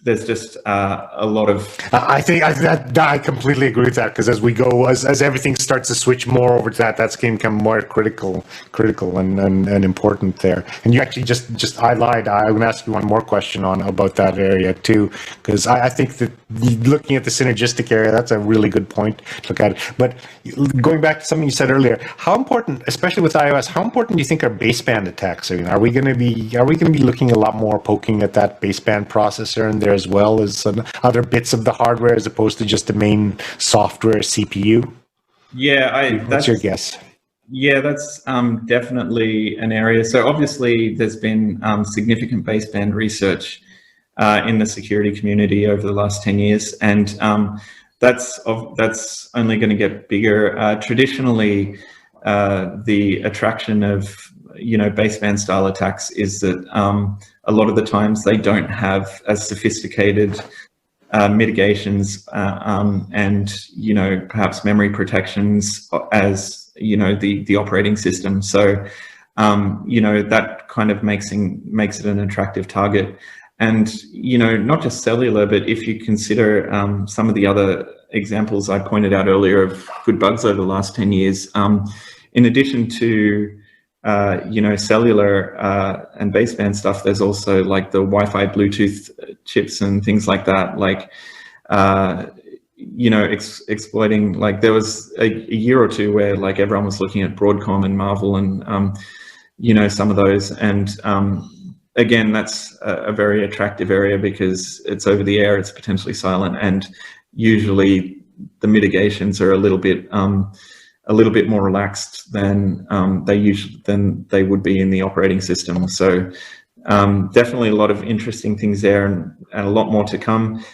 Speaker 21: There's just a lot of.
Speaker 7: I think I completely agree with that, because as we go, as everything starts to switch more over to that, that's going to become more critical and important there. And you actually I lied. I'm going to ask you one more question about that area too, because I think that looking at the synergistic area, that's a really good point to look at it. But going back to something you said earlier, how important, especially with iOS, how important do you think our baseband attacks are? Are we going to be looking a lot more poking at that baseband processor in there, as well as other bits of the hardware, as opposed to just the main software CPU? What's your guess?
Speaker 21: Yeah, that's definitely an area. So obviously there's been significant baseband research in the security community over the last 10 years. And that's only going to get bigger. Traditionally, the attraction of baseband style attacks is that a lot of the times they don't have as sophisticated mitigations and perhaps memory protections as the operating system. So that kind of makes it an attractive target. And not just cellular, but if you consider some of the other examples I pointed out earlier of good bugs over the last 10 years, in addition to cellular and baseband stuff, there's also like the Wi-Fi, Bluetooth chips and things like that. Like, exploiting, like there was a year or two where like everyone was looking at Broadcom and Marvel and, some of those. And again, that's a very attractive area because it's over the air, it's potentially silent, and usually the mitigations are a little bit more relaxed than they would be in the operating system. So definitely a lot of interesting things there, and a lot more to come.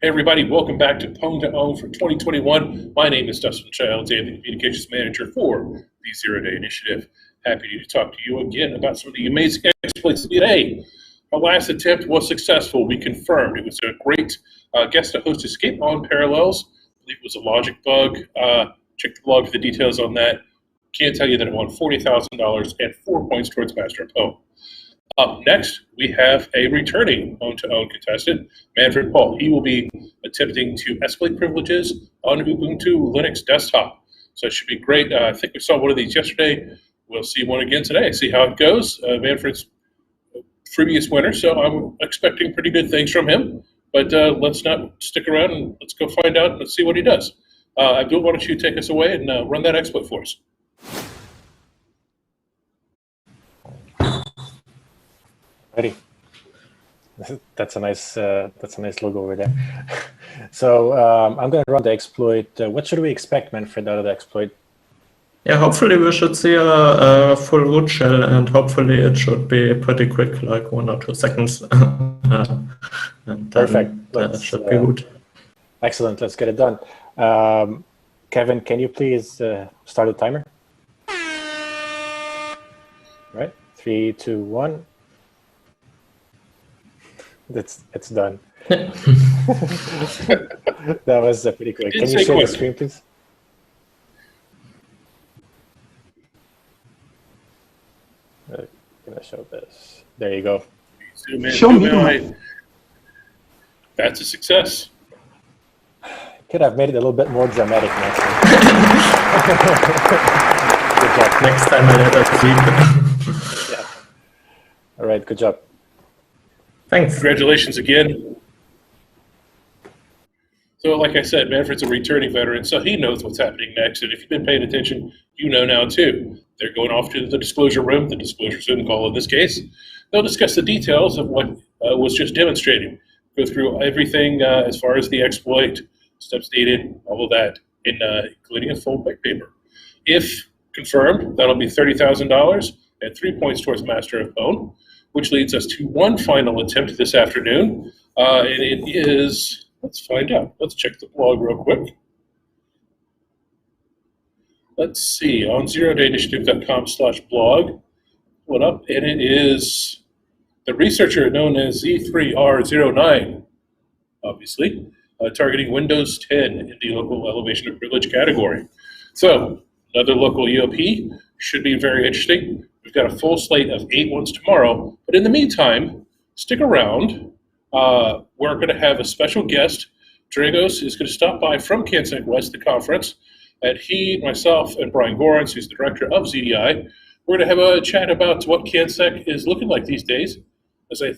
Speaker 1: Hey everybody, welcome back to PWN2OWN for 2021. My name is Dustin Childs, and the Communications Manager for the Zero Day Initiative. Happy to talk to you again about some of the amazing exploits today. Our last attempt was successful. We confirmed it was a great guest to host escape on Parallels. I believe it was a logic bug. Check the log for the details on that. Can't tell you that it won $40,000 and 4 points towards Master of PWN. Up next, we have a returning PWN2OWN contestant, Manfred Paul. He will be attempting to escalate privileges on Ubuntu Linux desktop. So it should be great. I think we saw one of these yesterday. We'll see one again today. See how it goes. Manfred's previous winner, so I'm expecting pretty good things from him. But let's not stick around and let's go find out and let's see what he does. Abdul, why don't you take us away and run that exploit for us?
Speaker 3: Ready. That's a nice logo over there. So I'm going to run the exploit. What should we expect, Manfred, out of the exploit?
Speaker 11: Yeah, hopefully we should see a full root shell, and hopefully it should be pretty quick, like 1 or 2 seconds. And
Speaker 3: Perfect.
Speaker 11: That should be root.
Speaker 3: Excellent. Let's get it done. Kevin, can you please start the timer? Right. 3, 2, 1. It's done. That was pretty quick. Can you share the screen, please? I'm gonna show this. There you go.
Speaker 1: Zoom in,
Speaker 9: Show
Speaker 1: zoom
Speaker 9: me
Speaker 1: out. That's a success.
Speaker 3: Could have made it a little bit more dramatic next time. Good job.
Speaker 11: Next time I let us sleep.
Speaker 3: Yeah. All right. Good job.
Speaker 11: Thanks.
Speaker 1: Congratulations again. So like I said, Manfred's a returning veteran, so he knows what's happening next. And if you've been paying attention, you know now too. They're going off to the disclosure room, the disclosure Zoom call in this case. They'll discuss the details of what was just demonstrated. Go through everything as far as the exploit, steps needed, all of that, including a full white paper. If confirmed, that'll be $30,000 and 3 points towards Master of PWN, which leads us to one final attempt this afternoon. And it is, let's find out. Let's check the blog real quick. Let's see, on zerodayinitiative.com/blog, pull it up, and it is the researcher known as Z3R09, obviously, targeting Windows 10 in the local elevation of privilege category. So, another local EOP should be very interesting. We've got a full slate of 8 ones tomorrow, but in the meantime, stick around. We're going to have a special guest. Dragos is going to stop by from CanSec West, the conference, and he, myself, and Brian Gorans, who's the director of ZDI, we're going to have a chat about what CanSec is looking like these days, as I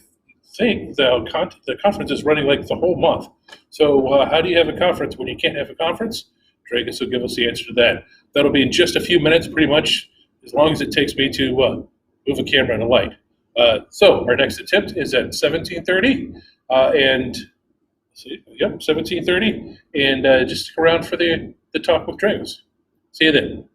Speaker 1: think the conference is running like the whole month. So how do you have a conference when you can't have a conference? Dragos will give us the answer to that. That'll be in just a few minutes, pretty much, as long as it takes me to move a camera and a light. So our next attempt is at 17:30, and see, yep, 17:30, and just stick around for the talk with Dragos. See you then.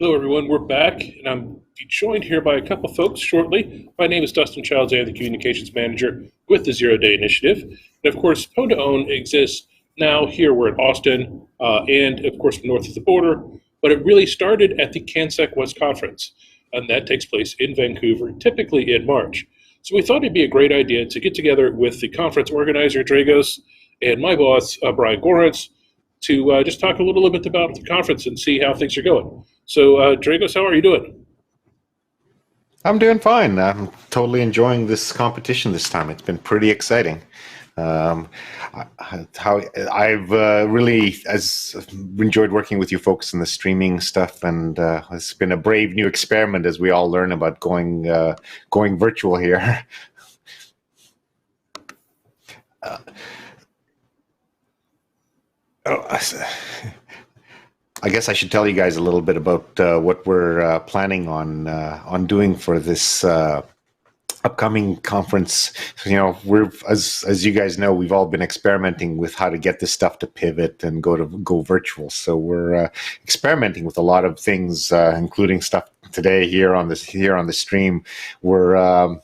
Speaker 6: Hello, everyone. We're back, and I'm joined here by a couple folks shortly. My name is Dustin Childs. I'm the Communications Manager with the Zero Day Initiative. And, of course, PWN2OWN exists now here. We're in Austin and, of course, north of the border. But it really started at the CanSec West Conference, and that takes place in Vancouver, typically in March. So we thought it'd be a great idea to get together with the conference organizer, Dragos, and my boss, Brian Gorhans, to just talk a little bit about the conference and see how things are going. So, Dragos, how are you doing?
Speaker 8: I'm doing fine. I'm totally enjoying this competition this time. It's been pretty exciting. I've really enjoyed working with you folks in the streaming stuff, and it's been a brave new experiment as we all learn about going virtual here. I guess I should tell you guys a little bit about what we're planning on doing for this upcoming conference. You know, as you guys know, we've all been experimenting with how to get this stuff to pivot and go virtual. So we're experimenting with a lot of things, including stuff today here on the stream. We're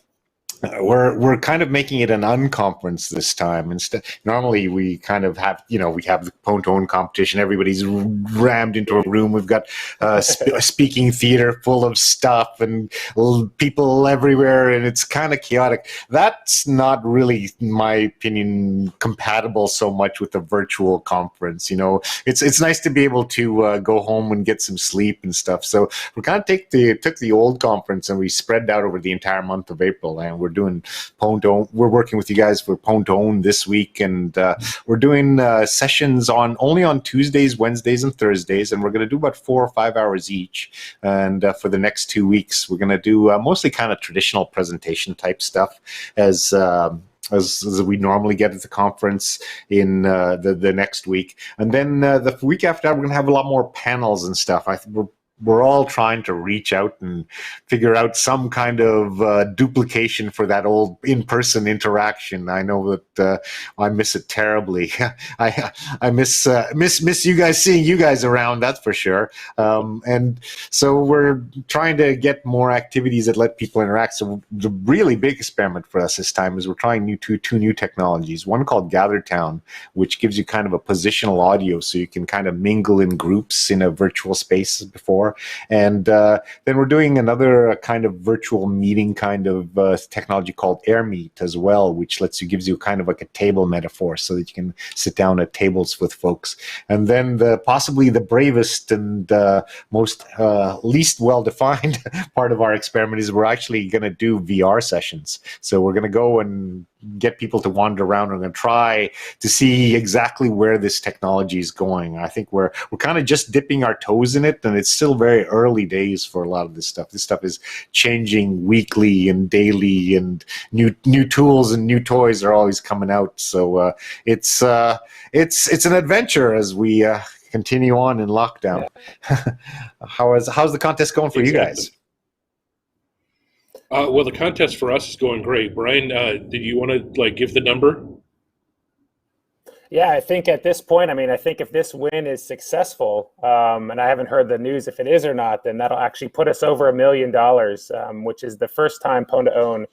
Speaker 8: kind of making it an unconference this time. Instead, normally we kind of have, we have the PWN2OWN competition. Everybody's rammed into a room. We've got a speaking theater full of stuff and people everywhere, and it's kind of chaotic. That's not really, in my opinion, compatible so much with the virtual conference. It's nice to be able to go home and get some sleep and stuff. So we kind of took the old conference and we spread out over the entire month of April, and we're doing PWN2OWN. We're working with you guys for PWN2OWN this week, and we're doing sessions only on Tuesdays, Wednesdays, and Thursdays, and we're going to do about 4 or 5 hours each. And for the next 2 weeks, we're going to do mostly kind of traditional presentation type stuff as we normally get at the conference in the next week. And then the week after that, we're going to have a lot more panels and stuff. We're all trying to reach out and figure out some kind of duplication for that old in-person interaction. I know that I miss it terribly. I miss you guys, seeing you guys around, that's for sure. And so we're trying to get more activities that let people interact. So the really big experiment for us this time is we're trying two new technologies. One called GatherTown, which gives you kind of a positional audio, so you can kind of mingle in groups in a virtual space as before. And then we're doing another kind of virtual meeting kind of technology called AirMeet as well, which gives you kind of like a table metaphor so that you can sit down at tables with folks. And then possibly the bravest and most least well-defined part of our experiment is we're actually going to do VR sessions. So we're going to go and get people to wander around. We're going to try to see exactly where this technology is going. I think we're kind of just dipping our toes in it, and it's still very early days for a lot of this stuff. This stuff is changing weekly and daily, and new tools and new toys are always coming out. So it's an adventure as we continue on in lockdown. Yeah. How's the contest going for you guys?
Speaker 6: Well, the contest for us is going great. Brian, did you want to give the number?
Speaker 18: Yeah, I think at this point, I think if this win is successful, and I haven't heard the news if it is or not, then that'll actually put us over $1 million, which is the first time PWN2OWN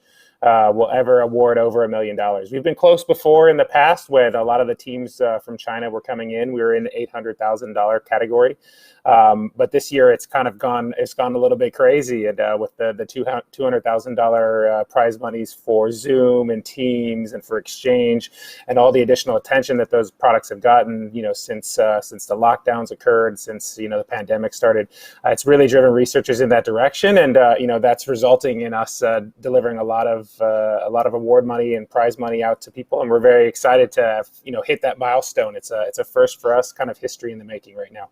Speaker 18: will ever award over $1 million. We've been close before in the past when a lot of the teams from China were coming in. We were in the $800,000 category. But this year it's kind of gone a little bit crazy, and with the $200,000 prize monies for Zoom and Teams and for Exchange and all the additional attention that those products have gotten, since the lockdowns occurred, since the pandemic started, it's really driven researchers in that direction, and that's resulting in us delivering a lot of award money and prize money out to people, and we're very excited to hit that milestone. It's a first for us, kind of history in the making right now.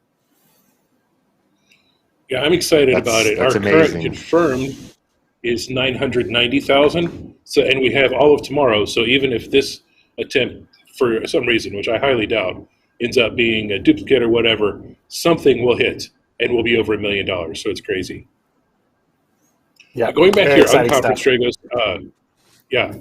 Speaker 6: Yeah, I'm excited about it. Our
Speaker 8: amazing.
Speaker 6: Current confirmed is 990,000. So, and we have all of tomorrow. So even if this attempt, for some reason, which I highly doubt, ends up being a duplicate or whatever, something will hit and we'll be over $1 million. So it's crazy.
Speaker 18: Yeah.
Speaker 6: Going back to your unconference, Dragos, yeah.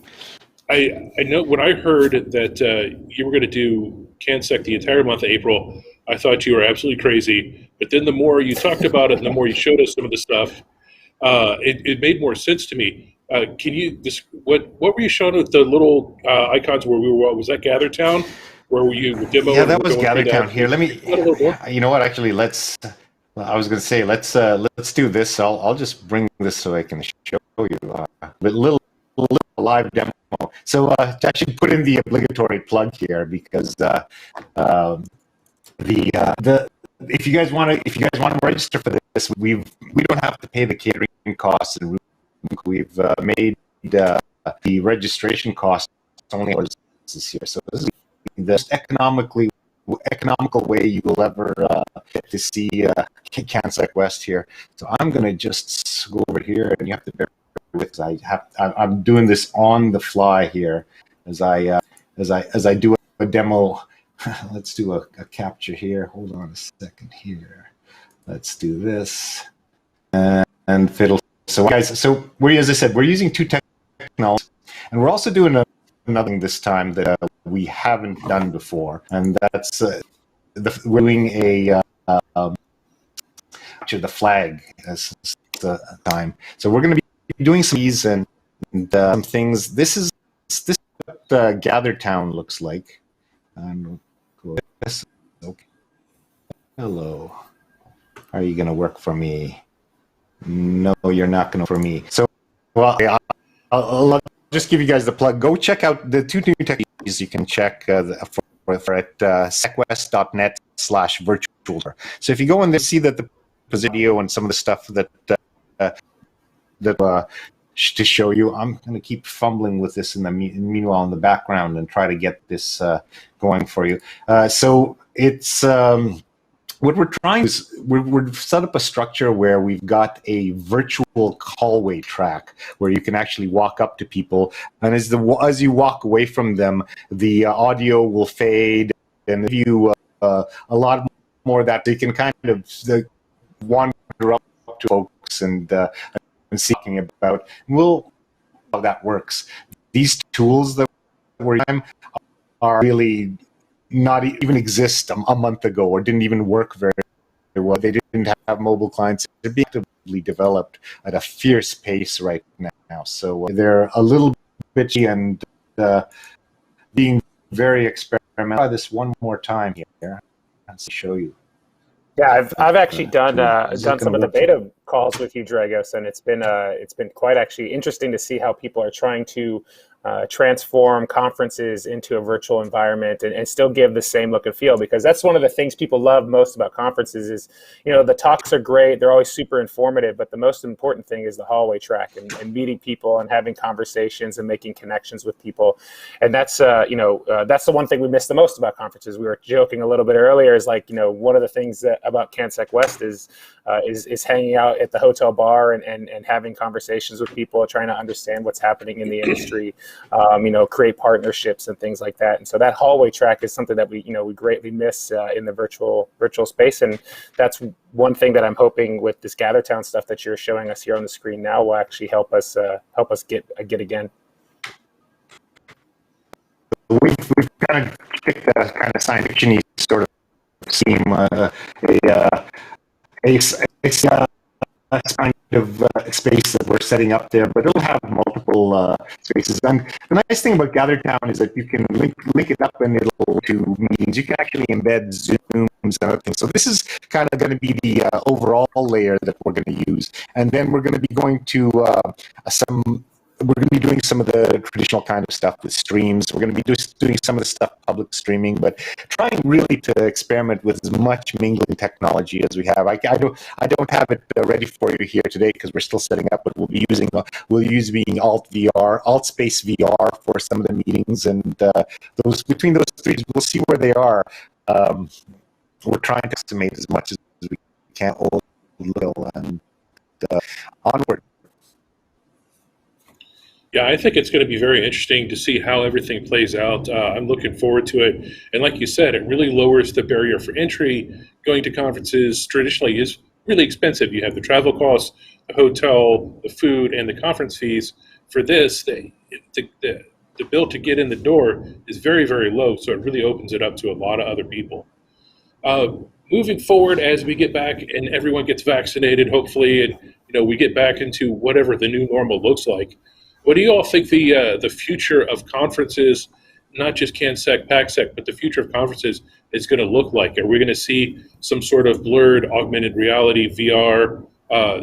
Speaker 6: I know when I heard that you were going to do CanSec the entire month of April,
Speaker 1: I thought you were absolutely crazy. But then the more you talked about it and the more you showed us some of the stuff, it made more sense to me. Can you what were you showing with the little icons where we were? Was that Gather Town? Where were you demo?
Speaker 8: Yeah,
Speaker 1: and
Speaker 8: that
Speaker 1: we're
Speaker 8: was
Speaker 1: going through
Speaker 8: Gather Town.
Speaker 1: that?
Speaker 8: Here, let me.
Speaker 1: Explain a little more.
Speaker 8: You know what? Actually, let's. I was going to say let's do this. I'll just bring this so I can show you a little live demo. So I should put in the obligatory plug here because if you guys want to register for this, we don't have to pay the catering costs, and we've made the registration cost only this year. So this is the most economical way you will ever get to see CanSec West here. So I'm going to just go over here, and you have to bear with. I'm doing this on the fly here as I do a demo. Let's do a capture here. Hold on a second here. Let's do this and fiddle. So guys, so as I said, we're using two technologies, and we're also doing another thing this time that we haven't done before, and that's we're doing a capture the flag as the time. So we're going to be doing some of these and some things. This is what Gather Town looks like. And this, okay. Hello. Are you going to work for me? No, you're not going to for me. So, well, I'll just give you guys the plug. Go check out the two new technologies you can check for at secwest.net/virtual. So if you go in there, see that the video and some of the stuff that to show you. I'm going to keep fumbling with this meanwhile in the background and try to get this going for you. So it's what we're trying is we've set up a structure where we've got a virtual hallway track where you can actually walk up to people, and as you walk away from them, the audio will fade and give you a lot more of that. They can kind of wander up to folks and speaking about. We'll how that works. These tools that we're using are really not even exist a month ago, or didn't even work very well. They didn't have mobile clients. They're being actively developed at a fierce pace right now. So they're a little bit and being very experimental. Try this one more time here. Let's show you.
Speaker 18: Yeah, I've actually done some of the beta calls with you, Dragos, and it's been quite actually interesting to see how people are trying to transform conferences into a virtual environment and still give the same look and feel, because that's one of the things people love most about conferences is, you know, the talks are great, they're always super informative, but the most important thing is the hallway track and meeting people and having conversations and making connections with people. And that's that's the one thing we miss the most about conferences. We were joking a little bit earlier, is like, you know, one of the things about CanSec West is hanging out at the hotel bar and having conversations with people, trying to understand what's happening in the industry. Create partnerships and things like that. And so that hallway track is something that we greatly miss in the virtual space. And that's one thing that I'm hoping with this GatherTown stuff that you're showing us here on the screen now will actually help us get again.
Speaker 8: We've kind of picked a kind of science fiction sort of scheme. It's kind of space that we're setting up there, but it'll have multiple spaces. And the nice thing about GatherTown is that you can link it up and it'll to meetings. You can actually embed Zooms and other things. So this is kind of going to be the overall layer that we're going to use. And then we're going to be going to we're going to be doing some of the traditional kind of stuff with streams. We're going to be doing some of the stuff public streaming, but trying really to experiment with as much mingling technology as we have. I don't have it ready for you here today because we're still setting up, but we'll be using Alt VR, Alt Space VR for some of the meetings, and between those three, we'll see where they are. We're trying to estimate as much as we can, and onward.
Speaker 1: Yeah, I think it's going to be very interesting to see how everything plays out. I'm looking forward to it. And like you said, it really lowers the barrier for entry. Going to conferences traditionally is really expensive. You have the travel costs, the hotel, the food, and the conference fees. For this, the bill to get in the door is very, very low, so it really opens it up to a lot of other people. Moving forward, as we get back and everyone gets vaccinated, hopefully, and we get back into whatever the new normal looks like, what do you all think the future of conferences, not just CanSec, PACSec, but the future of conferences is going to look like? Are we going to see some sort of blurred augmented reality VR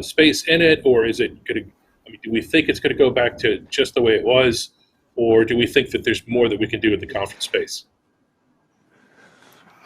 Speaker 1: space in it, or is it going to? I mean, do we think it's going to go back to just the way it was, or do we think that there's more that we can do with the conference space?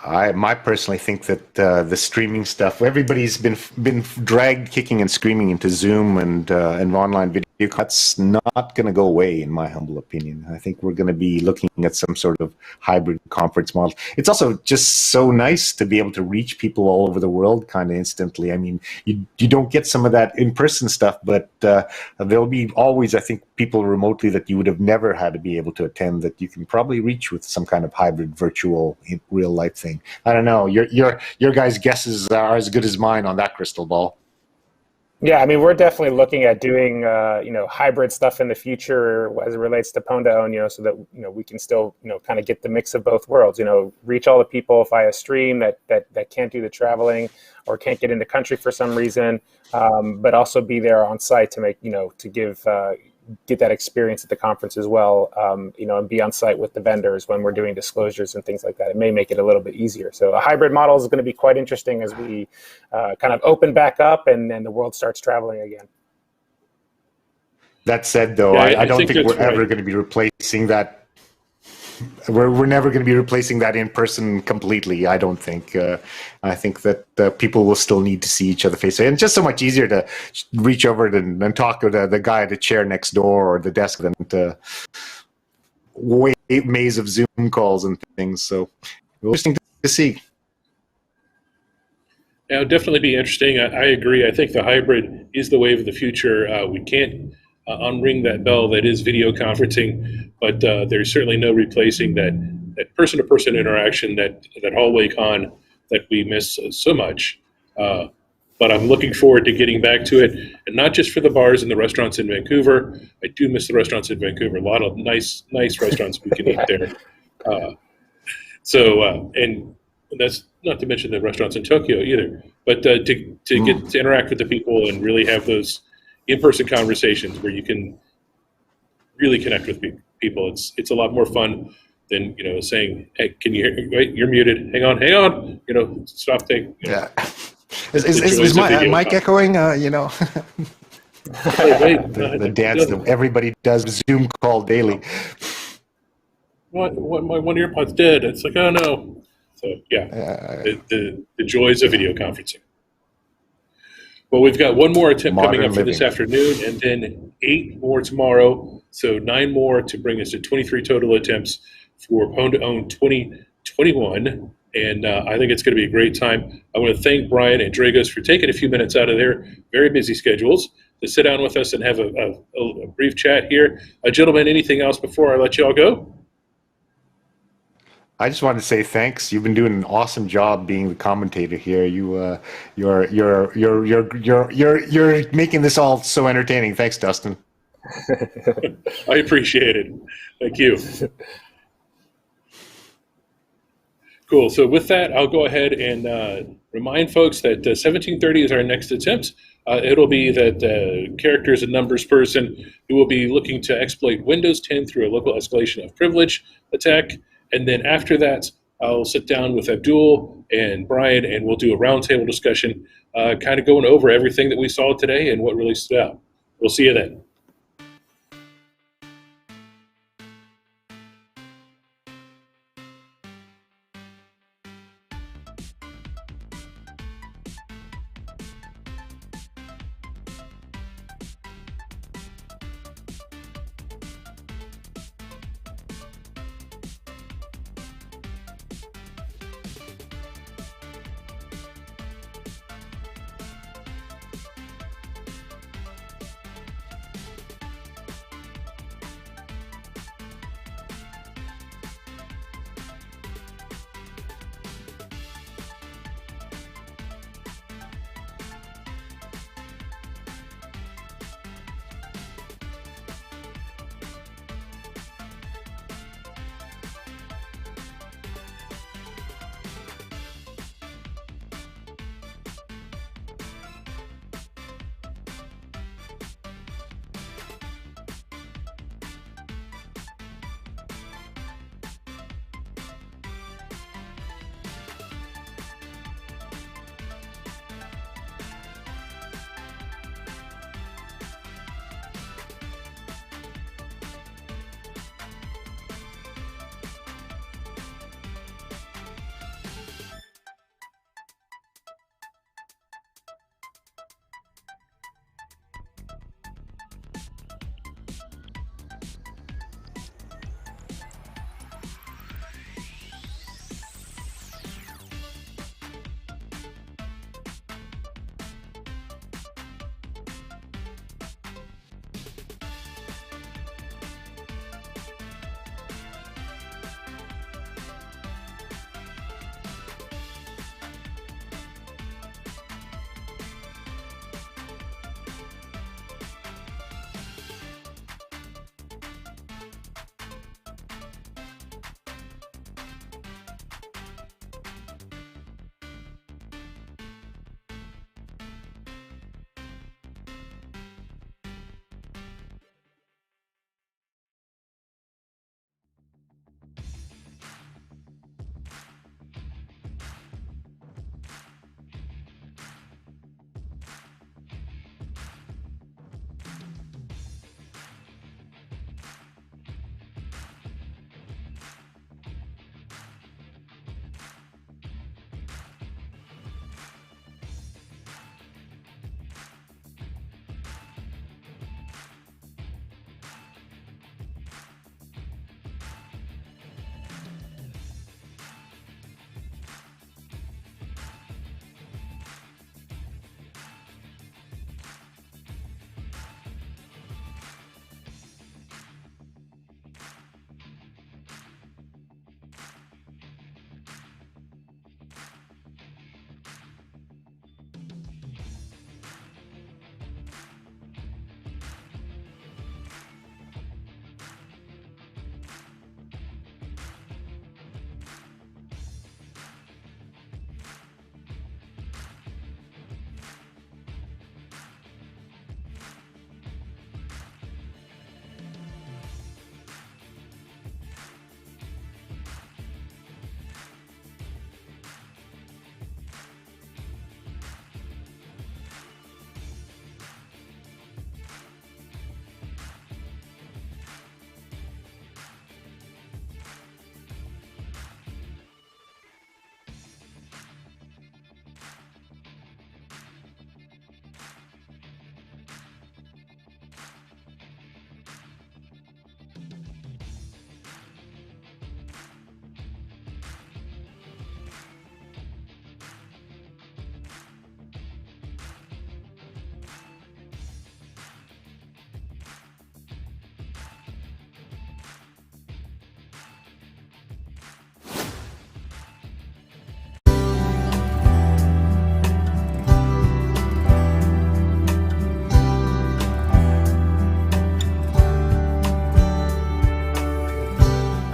Speaker 8: I personally think that the streaming stuff, everybody's been dragged kicking and screaming into Zoom and online video. That's not going to go away, in my humble opinion. I think we're going to be looking at some sort of hybrid conference model. It's also just so nice to be able to reach people all over the world kind of instantly. I mean, you don't get some of that in-person stuff, but there'll be always, I think, people remotely that you would have never had to be able to attend that you can probably reach with some kind of hybrid virtual real life thing. I don't know. Your guys' guesses are as good as mine on that crystal ball.
Speaker 18: Yeah, I mean, we're definitely looking at doing, hybrid stuff in the future as it relates to PWN2OWN, so that, we can still, kind of get the mix of both worlds, reach all the people via stream that can't do the traveling or can't get into country for some reason, but also be there on site to make, to get that experience at the conference as well, and be on site with the vendors when we're doing disclosures and things like that. It may make it a little bit easier. So a hybrid model is going to be quite interesting as we kind of open back up and then the world starts traveling again.
Speaker 8: That said, though,
Speaker 1: Yeah,
Speaker 8: I don't think we're
Speaker 1: right.
Speaker 8: ever going to be replacing that. We're never going to be replacing that in person completely. I don't think. I think that people will still need to see each other face to face. And it's just so much easier to reach over and talk to the guy at the chair next door or the desk than to wait maze of Zoom calls and things. So interesting to see.
Speaker 1: Yeah, it'll definitely be interesting. I agree. I think the hybrid is the wave of the future. We can't unring that bell that is video conferencing, but there's certainly no replacing that person-to-person interaction, that hallway con that we miss so much. But I'm looking forward to getting back to it, and not just for the bars and the restaurants in Vancouver. I do miss the restaurants in Vancouver. A lot of nice restaurants we can eat there. And that's not to mention the restaurants in Tokyo either. But to get to interact with the people and really have those in-person conversations where you can really connect with people, it's a lot more fun than saying, "Hey, can you hear me? Wait, you're muted. Hang on. Stop.
Speaker 8: Yeah. Is my mic echoing?
Speaker 1: Wait,
Speaker 8: the dance that everybody does Zoom call daily.
Speaker 1: What? My one earpod's dead. It's like, oh no. So yeah, the joys of video conferencing. Well, we've got one more attempt coming up for this afternoon, and then 8 more tomorrow. So 9 more to bring us to 23 total attempts for PWN2OWN 2021. And I think it's going to be a great time. I want to thank Brian and Dragos for taking a few minutes out of their very busy schedules to sit down with us and have a brief chat here. Gentlemen, anything else before I let you all go?
Speaker 8: I just wanted to say thanks. You've been doing an awesome job being the commentator here. You're making this all so entertaining. Thanks, Dustin.
Speaker 1: I appreciate it. Thank you. Cool. So with that, I'll go ahead and remind folks that 1730 is our next attempt. It'll be that characters and numbers person who will be looking to exploit Windows 10 through a local escalation of privilege attack. And then after that, I'll sit down with Abdul and Brian, and we'll do a roundtable discussion, kind of going over everything that we saw today and what really stood out. We'll see you then.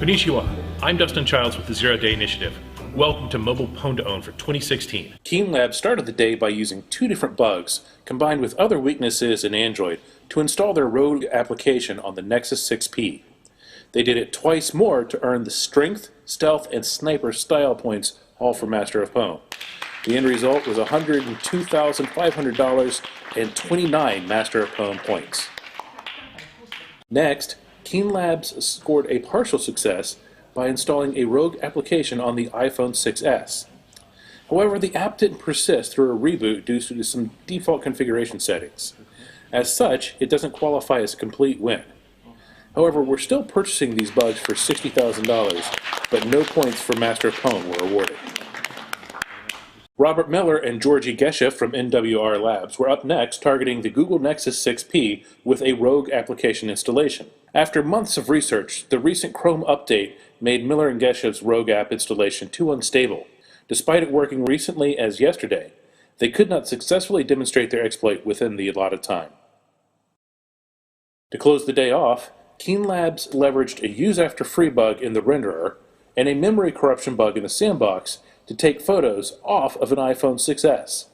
Speaker 6: Konnichiwa, I'm Dustin Childs with the Zero Day Initiative. Welcome to Mobile Pwn2Own for 2016. Keen Labs started the day by using 2 different bugs, combined with other weaknesses in Android, to install their rogue application on the Nexus 6P. They did it twice more to earn the Strength, Stealth, and Sniper style points, all for Master of Pwn. The end result was $102,500 and 29 Master of Pwn points. Next, Keen Labs scored a partial success by installing a rogue application on the iPhone 6s. However, the app didn't persist through a reboot due to some default configuration settings. As such, it doesn't qualify as a complete win. However, we're still purchasing these bugs for $60,000, but no points for Master of Pwn were awarded. Robert Miller and Georgie Geshe from NWR Labs were up next targeting the Google Nexus 6P with a rogue application installation. After months of research, the recent Chrome update made Miller and Geshe's rogue app installation too unstable. Despite it working recently as yesterday, they could not successfully demonstrate their exploit within the allotted time. To close the day off, Keen Labs leveraged a use after free bug in the renderer and a memory corruption bug in the sandbox to take photos off of an iPhone 6s.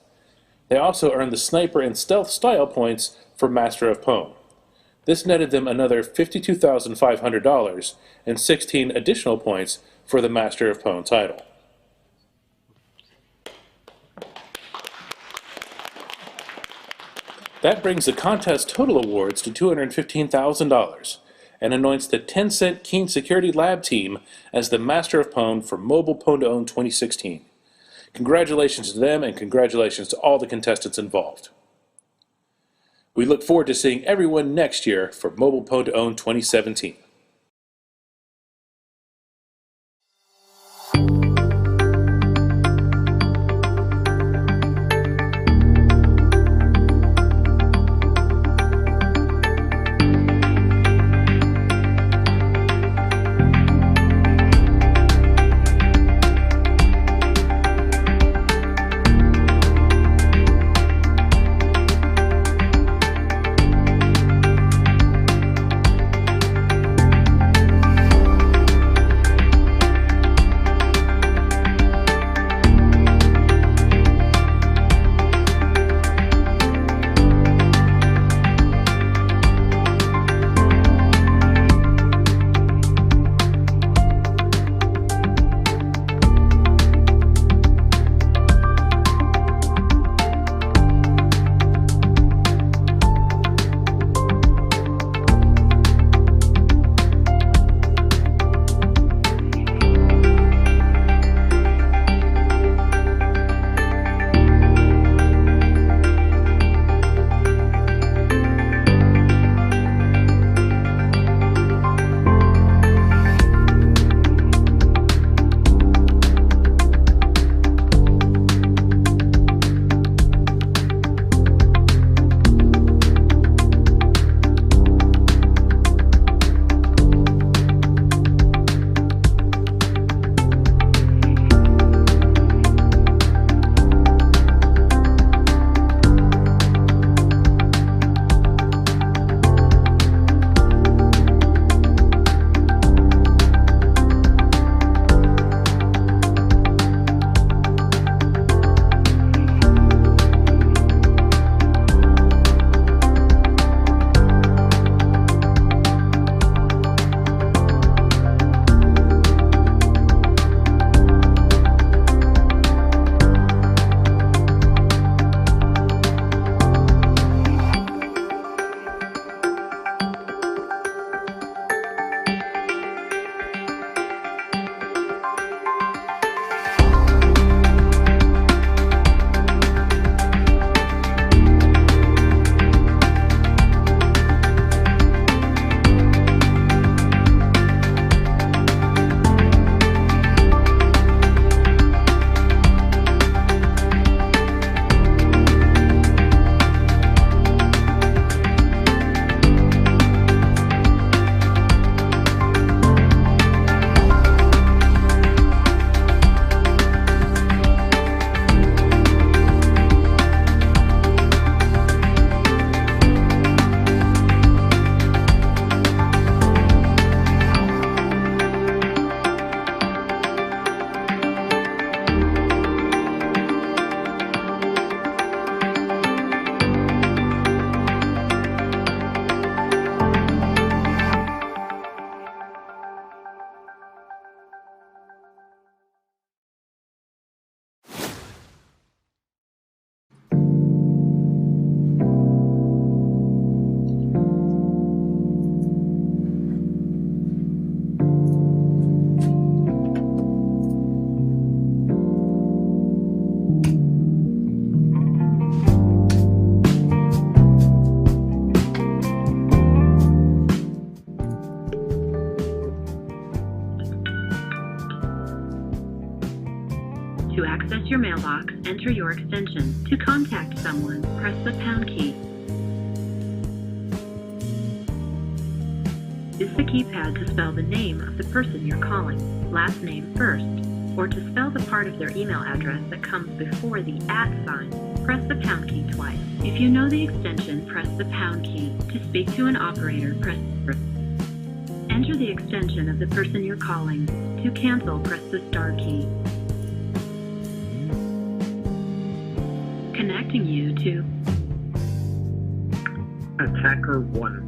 Speaker 6: They also earned the Sniper and Stealth style points for Master of Pwn. This netted them another $52,500 and 16 additional points for the Master of Pwn title. That brings the contest total awards to $215,000 and anoints the Tencent Keen Security Lab team as the Master of Pwn for Mobile Pwn2Own 2016. Congratulations to them and congratulations to all the contestants involved. We look forward to seeing everyone next year for Mobile Pwn2Own 2017.
Speaker 10: To access your mailbox, enter your extension. To contact someone, press the pound key. Use the keypad to spell the name of the person you're calling, last name first, or to spell the part of their email address that comes before the @ sign, press the pound key twice. If you know the extension, press the pound key. To speak to an operator, press enter the extension of the person you're calling. To cancel, press the star key. Connecting you to
Speaker 22: Attacker 1.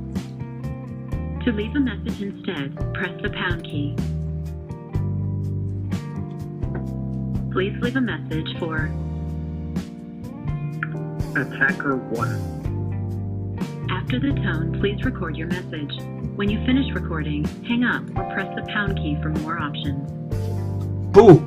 Speaker 10: To leave a message instead, press the pound key. Please leave a message for
Speaker 22: Attacker 1.
Speaker 10: After the tone, please record your message. When you finish recording, hang up or press the pound key for more options.
Speaker 22: Ooh.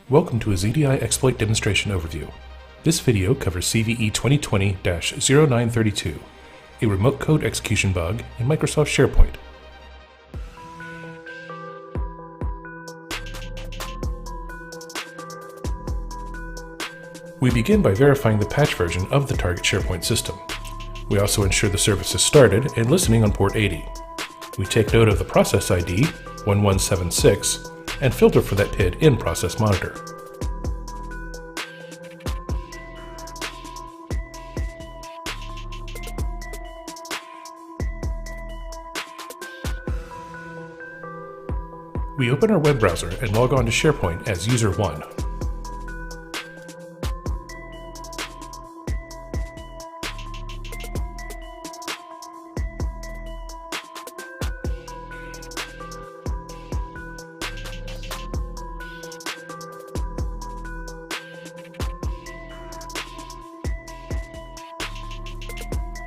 Speaker 6: Welcome to a ZDI exploit demonstration overview. This video covers CVE 2020-0932, a remote code execution bug in Microsoft SharePoint. We begin by verifying the patch version of the target SharePoint system. We also ensure the service is started and listening on port 80. We take note of the process ID 1176 and filter for that PID in Process Monitor. We open our web browser and log on to SharePoint as user 1.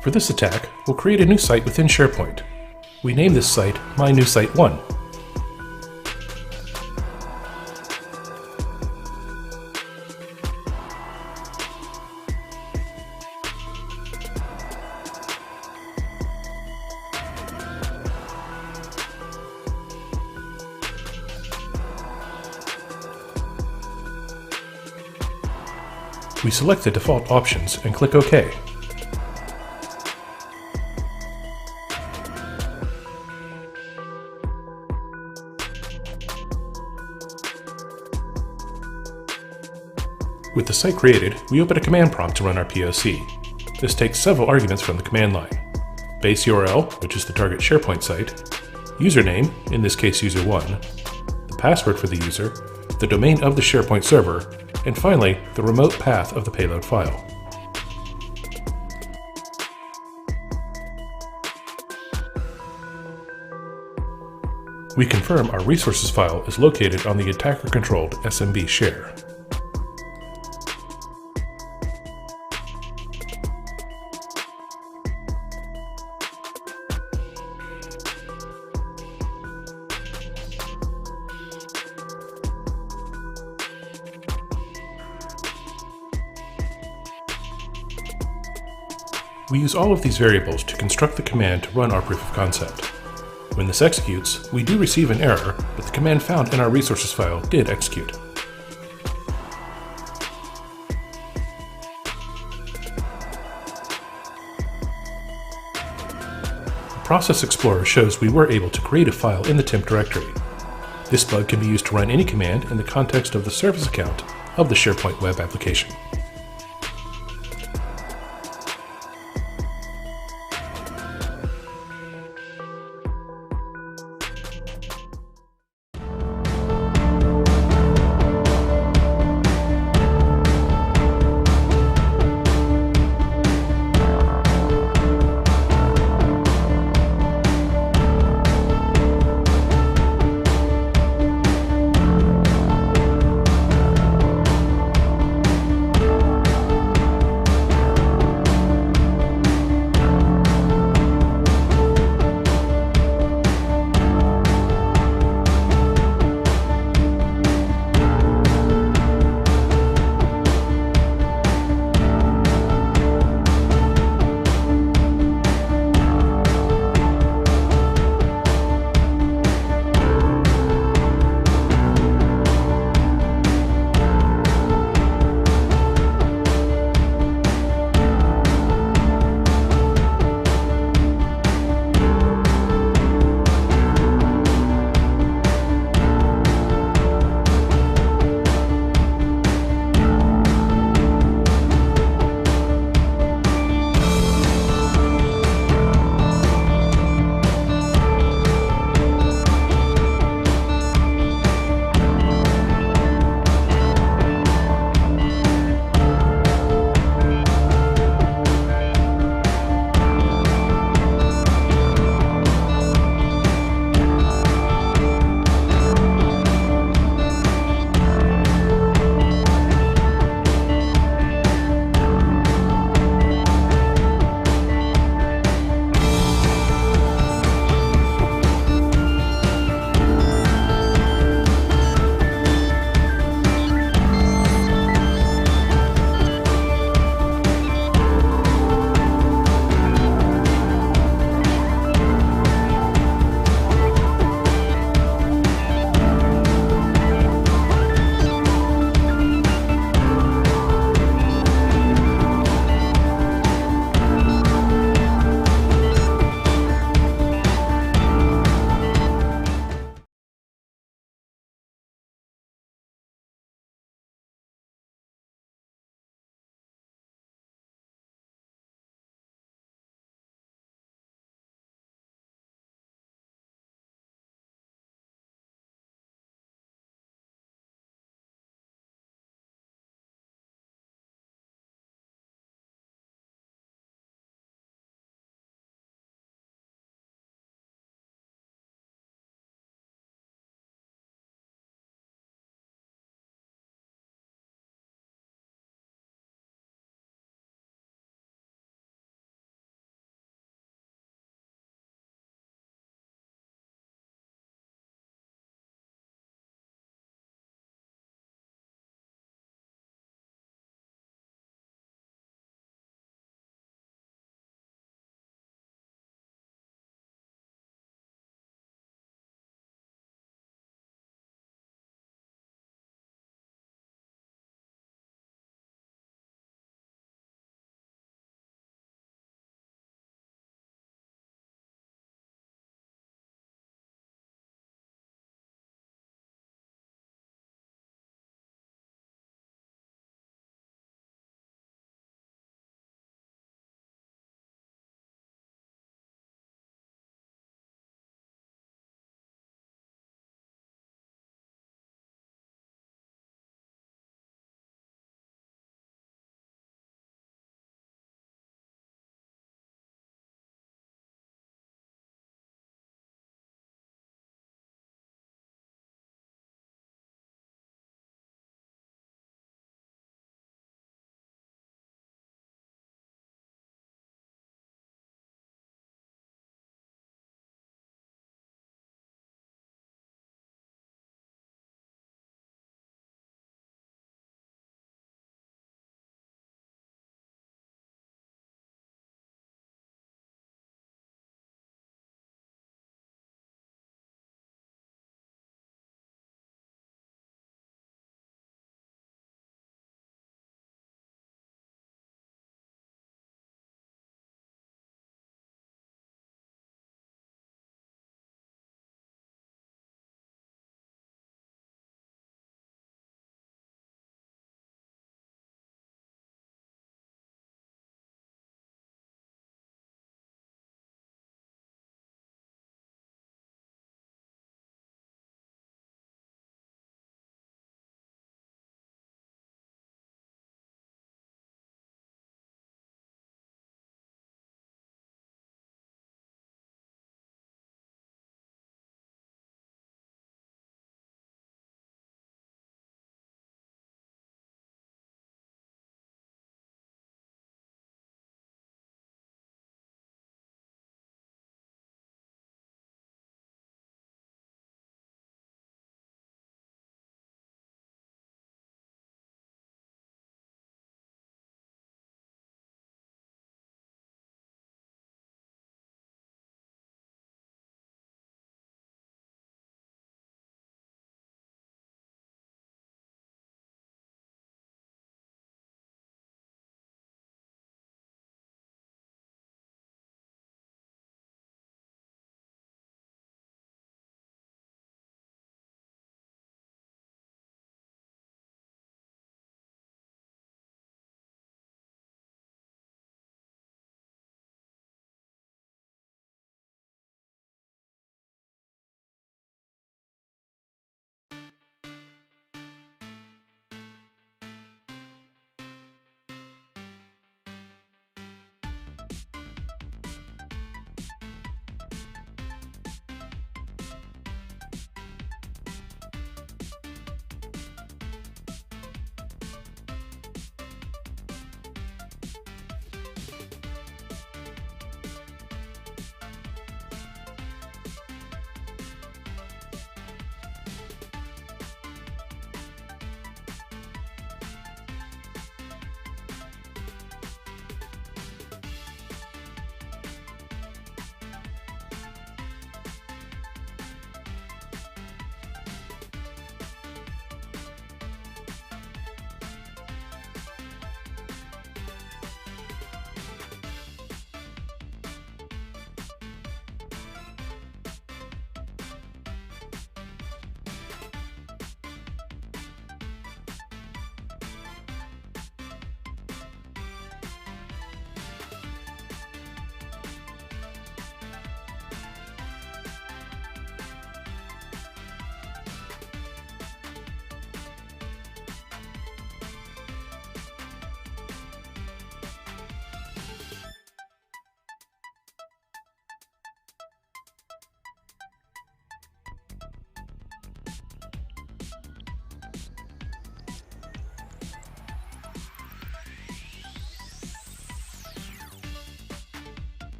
Speaker 6: For this attack, we'll create a new site within SharePoint. We name this site My New Site 1. We select the default options and click OK. With the site created, we open a command prompt to run our POC. This takes several arguments from the command line: base URL, which is the target SharePoint site, username, in this case user1, the password for the user, the domain of the SharePoint server, and finally, the remote path of the payload file. We confirm our resources file is located on the attacker-controlled SMB share. We use all of these variables to construct the command to run our proof of concept. When this executes, we do receive an error, but the command found in our resources file did execute. The Process Explorer shows we were able to create a file in the temp directory. This bug can be used to run any command in the context of the service account of the SharePoint web application.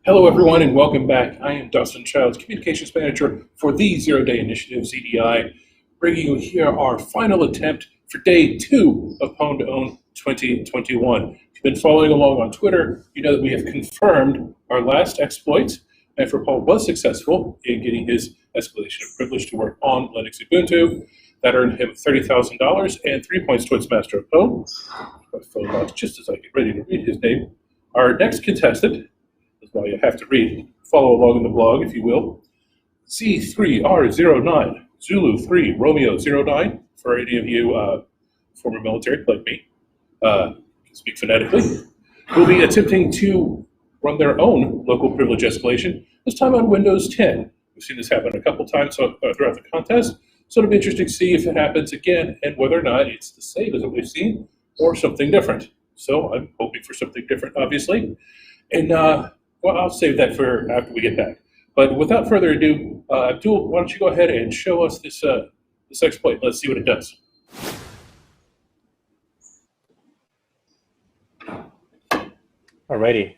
Speaker 1: Hello, everyone, and welcome back. I am Dustin Childs, Communications Manager for the Zero Day Initiative, ZDI, bringing you here our final attempt for Day 2 of Pwn2Own 2021. If you've been following along on Twitter, you know that we have confirmed our last exploit, and for Paul was successful in getting his escalation of privilege to work on Linux Ubuntu. That earned him $30,000 and 3 points towards Master of Pwn. My phone lost just as I get ready to read his name. Our next contestant, that's why you have to read, follow along in the blog if you will, C3R09, Zulu 3, Romeo 09, for any of you former military like me, can speak phonetically, will be attempting to run their own local privilege escalation, this time on Windows 10. We've seen this happen a couple times throughout the contest, so it'll be interesting to see if it happens again and whether or not it's the same as what we've seen or something different. So I'm hoping for something different, obviously. And well, I'll save that for after we get back. But without further ado, Abdul, why don't you go ahead and show us this this exploit? Let's see what it does.
Speaker 3: Alrighty.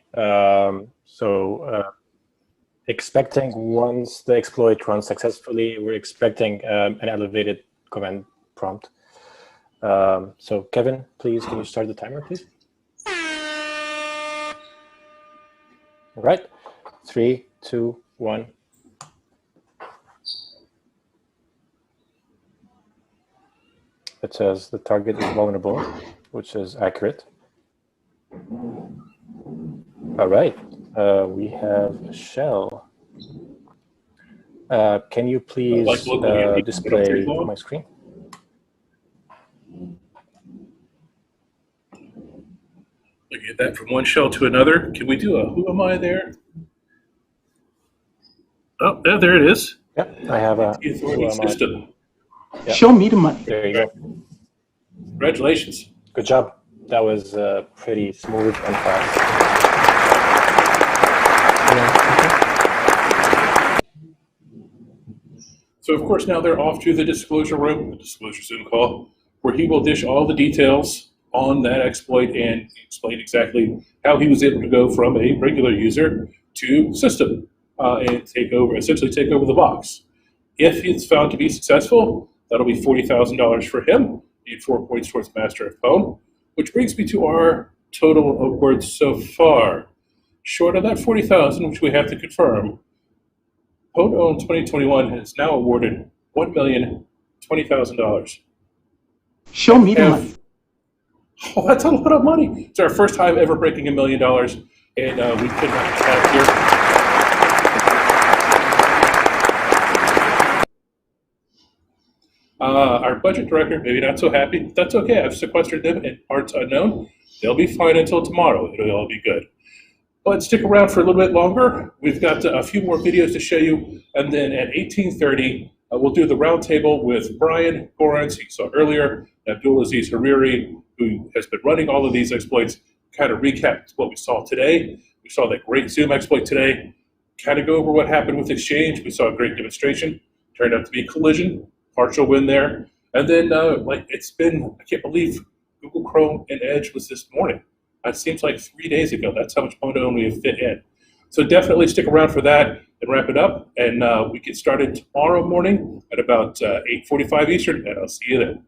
Speaker 3: Expecting once the exploit runs successfully, we're expecting an elevated command prompt. So Kevin, please, can you start the timer, please? All right, 3, 2, 1. It says the target is vulnerable, which is accurate. All right, we have a shell. Can you please display my screen?
Speaker 1: Looking at that from one shell to another. Can we do a who am I there? Oh, yeah, there it is.
Speaker 3: Yep, I have a
Speaker 1: authority system.
Speaker 3: Yep.
Speaker 9: Show me the money.
Speaker 3: There you go.
Speaker 1: Congratulations.
Speaker 3: Good job. That was pretty smooth and fast.
Speaker 1: So of course now they're off to the disclosure room, the disclosure Zoom call, where he will dish all the details on that exploit and explain exactly how he was able to go from a regular user to system and essentially take over the box. If it's found to be successful, that'll be $40,000 for him. Need 4 points towards Master of Pwn, which brings me to our total awards so far. Short of that 40,000, which we have to confirm, Pwn2Own 2021 has now awarded $1,020,000.
Speaker 9: Show me the money.
Speaker 1: Oh, that's a lot of money. It's our first time ever breaking $1 million, and we could not have here. Our budget director, maybe not so happy, but that's okay. I've sequestered them in parts unknown. They'll be fine until tomorrow. It'll all be good. But stick around for a little bit longer. We've got a few more videos to show you, and then at 18:30, we'll do the roundtable with Brian Gorans, who you saw earlier, Abdulaziz Hariri, who has been running all of these exploits, kind of recap what we saw today. We saw that great Zoom exploit today, kind of go over what happened with Exchange. We saw a great demonstration, turned out to be collision, partial win there. And then, it's been, I can't believe Google Chrome and Edge was this morning. It seems like 3 days ago. That's how much Pwn2Own we have fit in. So definitely stick around for that and wrap it up. And we get started tomorrow morning at about 8:45 Eastern, and I'll see you then.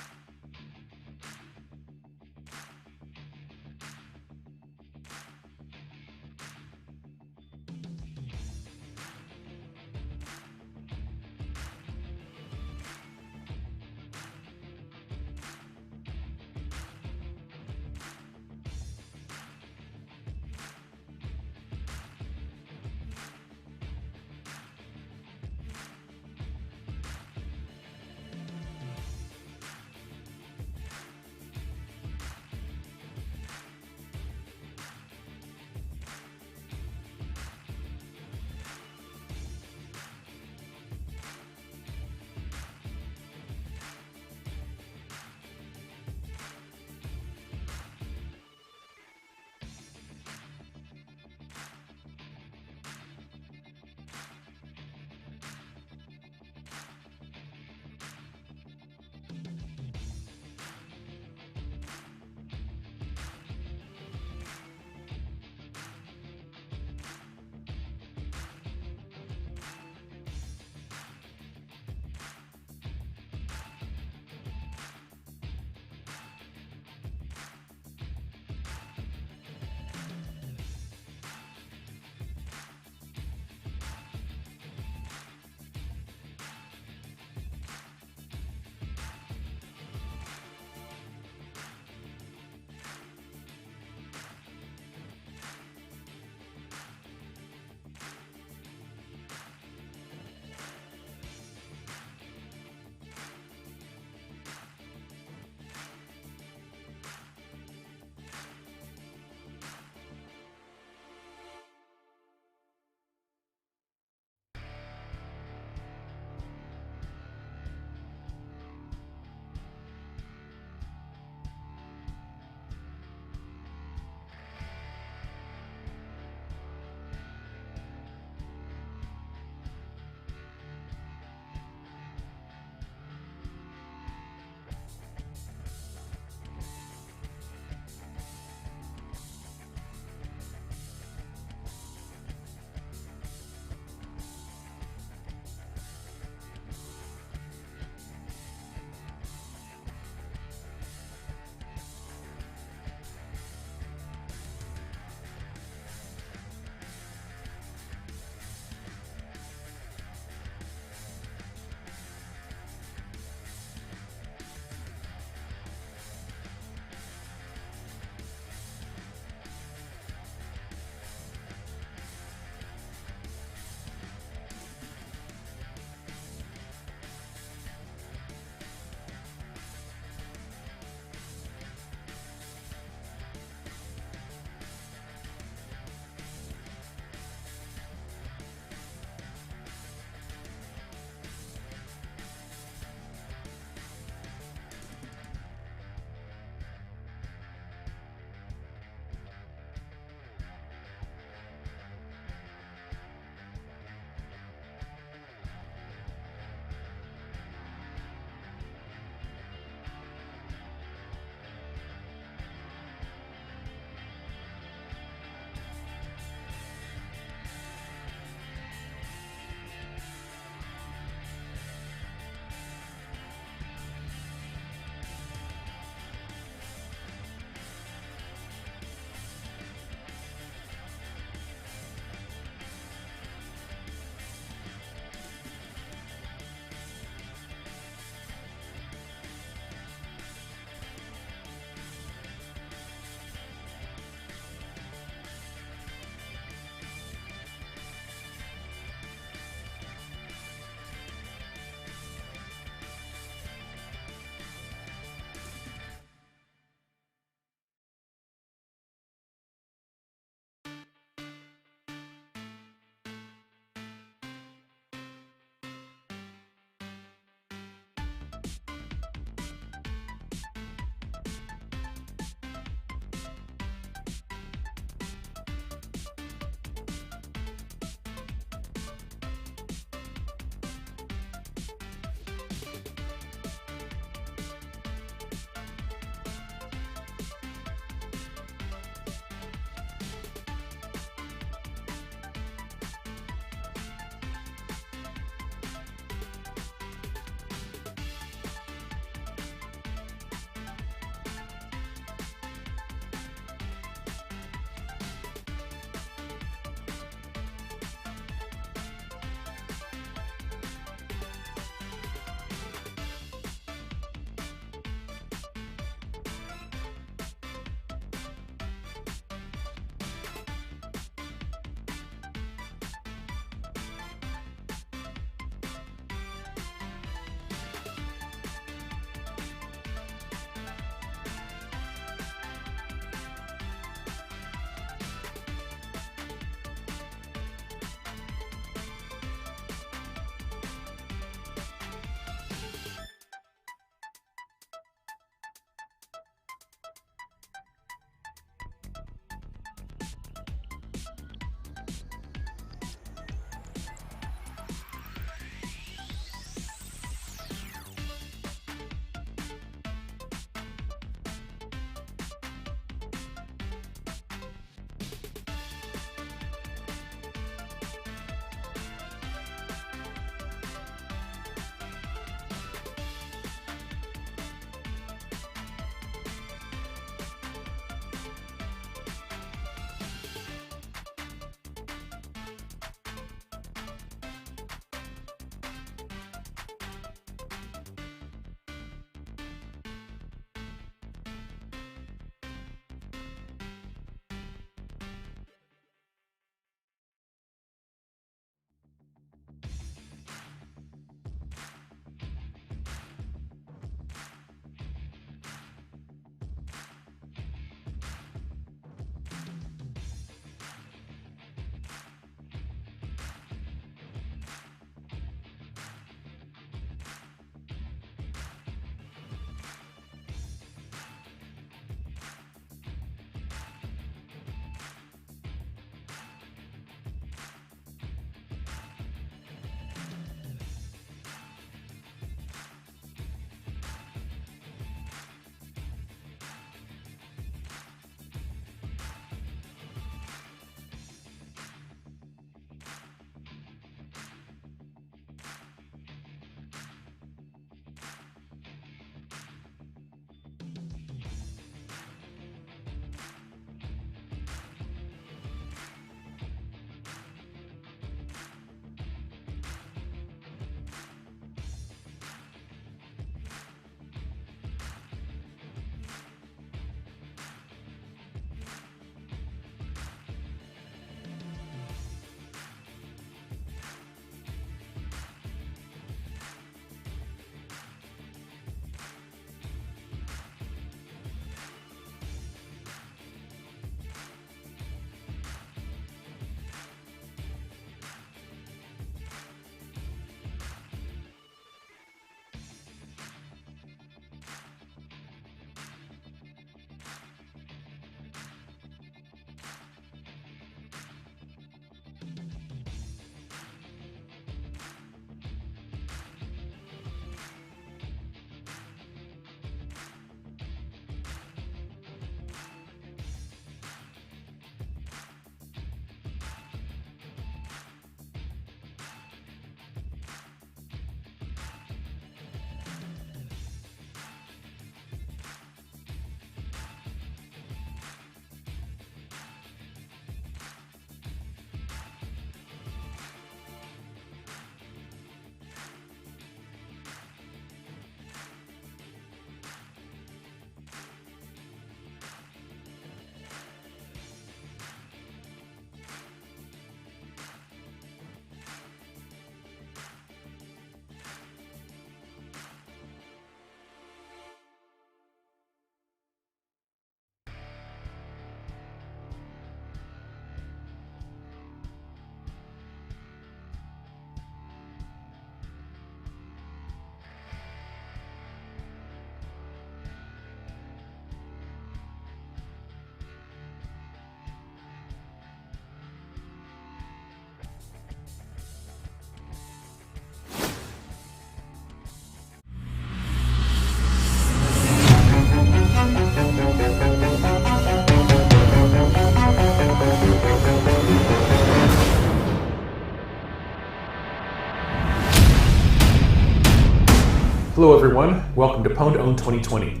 Speaker 6: Hello everyone, welcome to PWN2OWN 2020.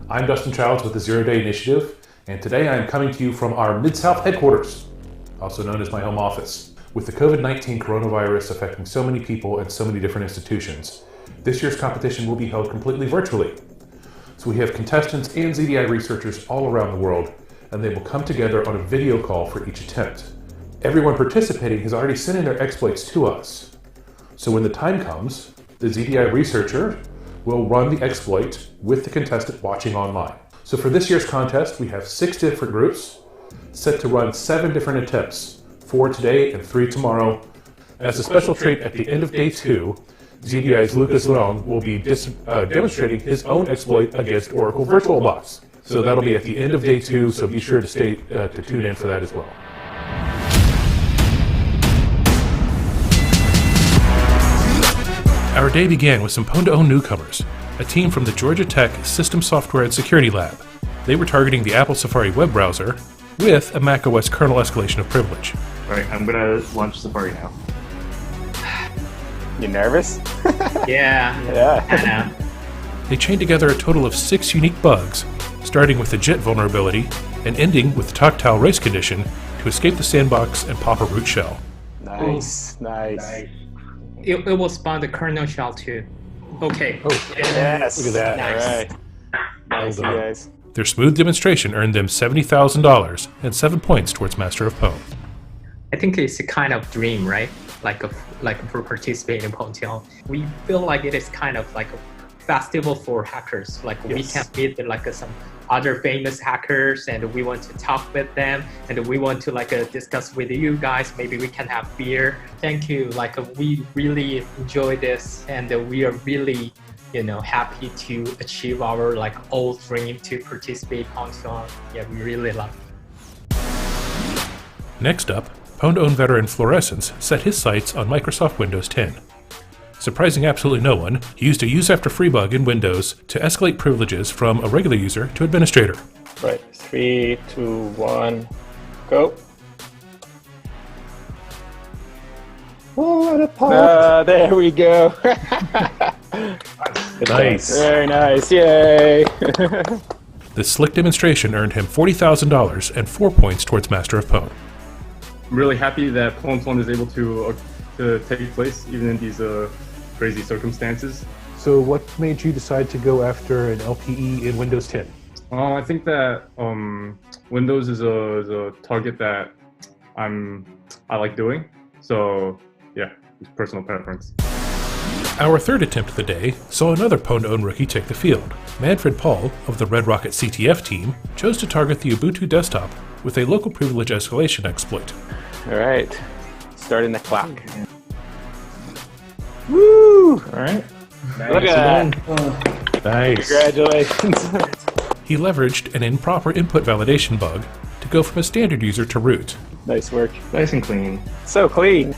Speaker 6: I'm Dustin Childs with the Zero Day Initiative, and today I am coming to you from our Mid-South headquarters, also known as my home office. With the COVID-19 coronavirus affecting so many people and so many different institutions, this year's competition will be held completely virtually. So we have contestants and ZDI researchers all around the world, and they will come together on a video call for each attempt. Everyone participating has already sent in their exploits to us. So when the time comes, the ZDI researcher will run the exploit with the contestant watching online. So for this year's contest, we have 6 different groups set to run 7 different attempts, 4 today and 3 tomorrow. As a special treat, at the end of day 2, ZDI's Lucas Leon will be demonstrating his own exploit against Oracle VirtualBox. So that'll be at the end of day 2, so be sure to stay to tune in for that as well. Our day began with some PWN2OWN newcomers, a team from the Georgia Tech System Software and Security Lab. They were targeting the Apple Safari web browser with a macOS kernel escalation of privilege.
Speaker 4: All right, I'm gonna launch Safari now.
Speaker 18: You nervous?
Speaker 4: Yeah.
Speaker 18: I know.
Speaker 6: They chained together a total of 6 unique bugs, starting with the JIT vulnerability and ending with the Toctile race condition to escape the sandbox and pop a root shell.
Speaker 18: Nice.
Speaker 12: It will spawn the kernel shell too. Okay.
Speaker 6: Oh,
Speaker 18: yes.
Speaker 6: Look at that.
Speaker 12: Nice.
Speaker 18: All right. Nice, guys.
Speaker 6: Their smooth demonstration earned them $70,000 and 7 points towards Master of PWN.
Speaker 12: I think it's a kind of dream, right? Like for participating in PWN2OWN. We feel like it is kind of like a festival for hackers. Like we can meet like some other famous hackers, and we want to talk with them, and we want to discuss with you guys. Maybe we can have beer. Thank you. We really enjoy this, and we are really, happy to achieve our old dream to participate in PWN2OWN. Yeah, we really love it.
Speaker 6: Next up, PWN2OWN veteran Fluorescence set his sights on Microsoft Windows 10. Surprising absolutely no one, he used a use after free bug in Windows to escalate privileges from a regular user to administrator.
Speaker 18: Right, 3, 2, 1, go.
Speaker 3: Oh, what a pop!
Speaker 18: There we go.
Speaker 6: Nice.
Speaker 18: Very nice, yay.
Speaker 6: This slick demonstration earned him $40,000 and 4 points towards Master of PWN.
Speaker 14: I'm really happy that PWN2OWN is able to take place even in these crazy circumstances.
Speaker 6: So what made you decide to go after an LPE in Windows 10?
Speaker 14: I think that Windows is a target that I like doing. So yeah, it's personal preference.
Speaker 6: Our third attempt of the day saw another PWN2OWN rookie take the field. Manfred Paul of the Red Rocket CTF team chose to target the Ubuntu desktop with a local privilege escalation exploit.
Speaker 18: All right, starting the clock. Woo! All right.
Speaker 14: Nice.
Speaker 18: Look at that.
Speaker 6: Nice.
Speaker 18: Congratulations.
Speaker 6: He leveraged an improper input validation bug to go from a standard user to root.
Speaker 18: Nice work.
Speaker 14: Nice and clean.
Speaker 18: So clean.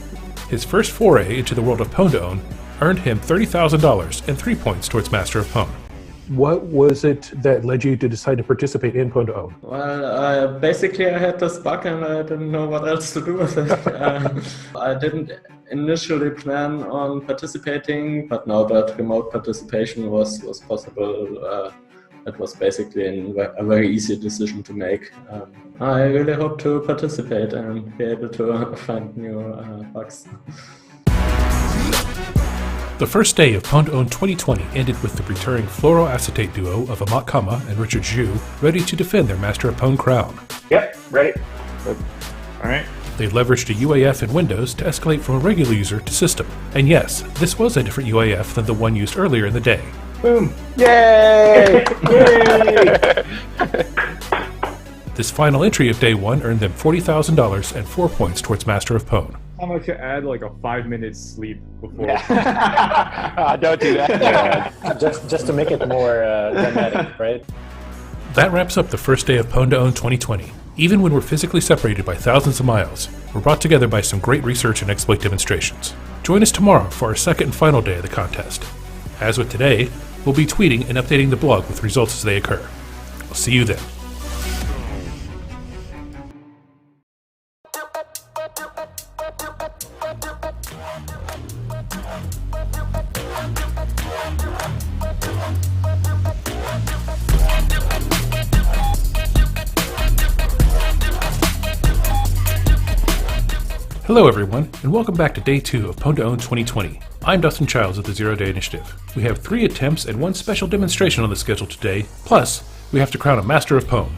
Speaker 6: His first foray into the world of PWN2OWN earned him $30,000 and 3 points towards Master of PWN. What was it that led you to decide to participate in PWN2OWN?
Speaker 23: Well, basically I had this bug and I didn't know what else to do with it. I didn't initially plan on participating, but now that remote participation was possible, it was basically a very easy decision to make. I really hope to participate and be able to find new bugs.
Speaker 6: The first day of PWN2OWN 2020 ended with the returning fluoroacetate duo of Amat Kama and Richard Zhu ready to defend their Master of PWN crown.
Speaker 4: Yep, ready. All right.
Speaker 6: They leveraged a UAF in Windows to escalate from a regular user to system. And yes, this was a different UAF than the one used earlier in the day.
Speaker 18: Boom. Yay! Yay!
Speaker 6: This final entry of day 1 earned them $40,000 and 4 points towards Master of PWN.
Speaker 14: How much to add a 5-minute sleep before?
Speaker 18: Don't do that.
Speaker 3: Yeah, just to make it more dramatic, right?
Speaker 6: That wraps up the first day of PWN2OWN 2020. Even when we're physically separated by thousands of miles, we're brought together by some great research and exploit demonstrations. Join us tomorrow for our second and final day of the contest. As with today, we'll be tweeting and updating the blog with results as they occur. I'll see you then. Hello everyone, and welcome back to Day 2 of PWN2OWN 2020. I'm Dustin Childs of the Zero Day Initiative. We have 3 attempts and 1 special demonstration on the schedule today, plus we have to crown a Master of PWN.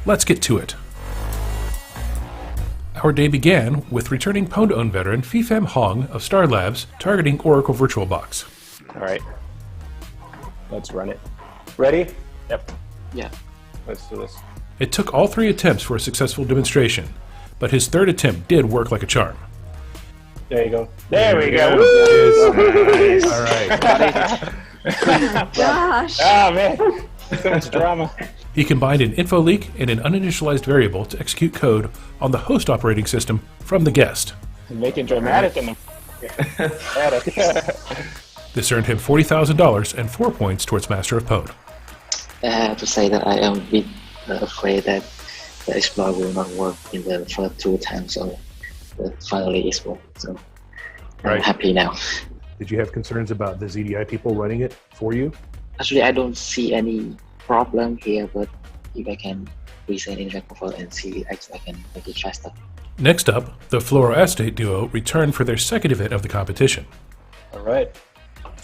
Speaker 6: Let's get to it. Our day began with returning PWN2OWN veteran Fifam Hong of Star Labs targeting Oracle VirtualBox.
Speaker 3: All right, let's run it. Ready?
Speaker 18: Yep.
Speaker 19: Yeah.
Speaker 3: Let's do this.
Speaker 6: It took all 3 attempts for a successful demonstration, but his 3rd attempt did work like a charm.
Speaker 3: There you go.
Speaker 18: There we go.
Speaker 3: Nice. All right.
Speaker 13: Gosh.
Speaker 18: Oh man, so much drama.
Speaker 6: He combined an info leak and an uninitialized variable to execute code on the host operating system from the guest.
Speaker 18: Making dramatic in the
Speaker 6: This earned him $40,000 and 4 points towards Master of PWN.
Speaker 19: I have to say that I am a bit afraid that the exploit will not work in the first 2 times, so finally it's worked. So I'm happy now.
Speaker 16: Did you have concerns about the ZDI people running it for you?
Speaker 19: Actually, I don't see any problem here, but if I can reset in the profile and see if I can make it faster.
Speaker 6: Next up, the fluoroacetate duo returned for their 2nd event of the competition.
Speaker 3: All right.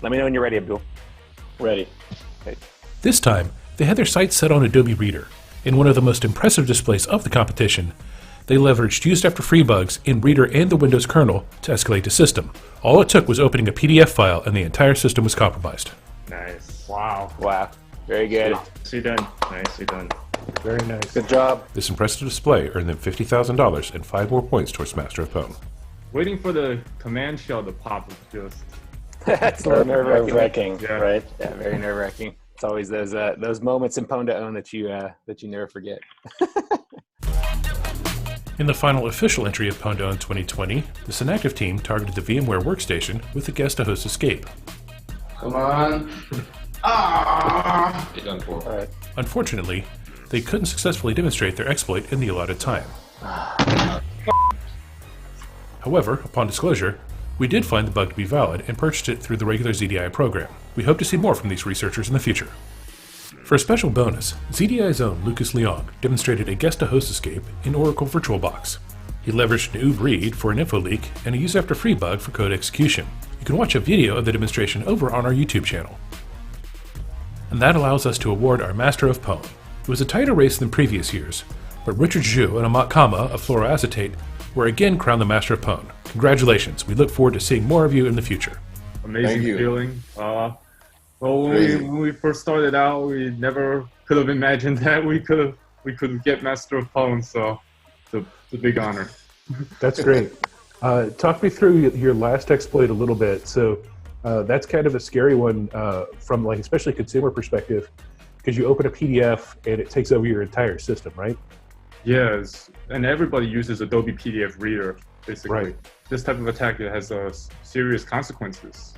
Speaker 18: Let me know when you're ready, Abdul.
Speaker 3: Ready. Okay.
Speaker 6: This time, they had their sights set on Adobe Reader. In one of the most impressive displays of the competition, they leveraged used after free bugs in Reader and the Windows kernel to escalate the system. All it took was opening a PDF file and the entire system was compromised.
Speaker 14: Nice.
Speaker 18: Wow. Very good.
Speaker 14: Nicely done. Nicely done.
Speaker 16: Very nice.
Speaker 3: Good job.
Speaker 6: This impressive display earned them $50,000 and 5 more points towards Master of PWN.
Speaker 14: Waiting for the command shell to pop was just...
Speaker 18: That's a little nerve-wracking.
Speaker 14: Yeah.
Speaker 3: Right?
Speaker 18: Yeah, very nerve-wracking. It's always those moments in PWN2OWN that you never forget.
Speaker 6: In the final official entry of PWN2OWN 2020, the Synactive team targeted the VMware workstation with the guest-to-host escape.
Speaker 22: Come on.
Speaker 3: All right.
Speaker 6: Unfortunately, they couldn't successfully demonstrate their exploit in the allotted time. However, upon disclosure, we did find the bug to be valid and purchased it through the regular ZDI program. We hope to see more from these researchers in the future. For a special bonus, ZDI's own Lucas Leong demonstrated a guest-to-host escape in Oracle VirtualBox. He leveraged an OOB read for an info leak and a use-after-free bug for code execution. You can watch a video of the demonstration over on our YouTube channel. And that allows us to award our Master of PWN. It was a tighter race than previous years, but Richard Zhu and Amat Kama of fluoroacetate were again crowned the Master of PWN. Congratulations, we look forward to seeing more of you in the future.
Speaker 14: Amazing feeling. When we first started out, we never could have imagined that we could get Master of PWN, so it's a big honor.
Speaker 16: That's great. Talk me through your last exploit a little bit. So that's kind of a scary one from like especially consumer perspective, because you open a PDF and it takes over your entire system, right?
Speaker 14: Yes, and everybody uses Adobe PDF Reader, basically.
Speaker 16: Right.
Speaker 14: This type of attack has serious consequences.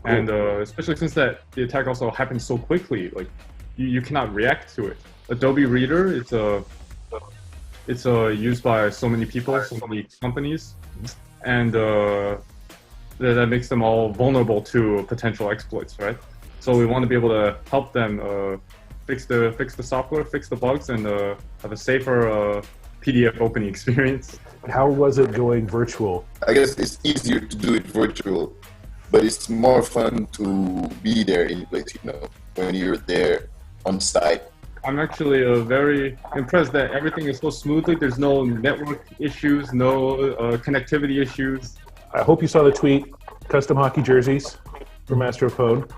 Speaker 14: And especially since the attack also happens so quickly, like you cannot react to it. Adobe Reader, it's used by so many people, so many companies, and that makes them all vulnerable to potential exploits, right? So we want to be able to help them fix the software, fix the bugs, and have a safer PDF opening experience.
Speaker 16: How was it going virtual?
Speaker 17: I guess it's easier to do it virtual, but it's more fun to be there in place, when you're there on site.
Speaker 14: I'm actually very impressed that everything is so smoothly. There's no network issues, no connectivity issues.
Speaker 16: I hope you saw the tweet, custom hockey jerseys for Master of PWN.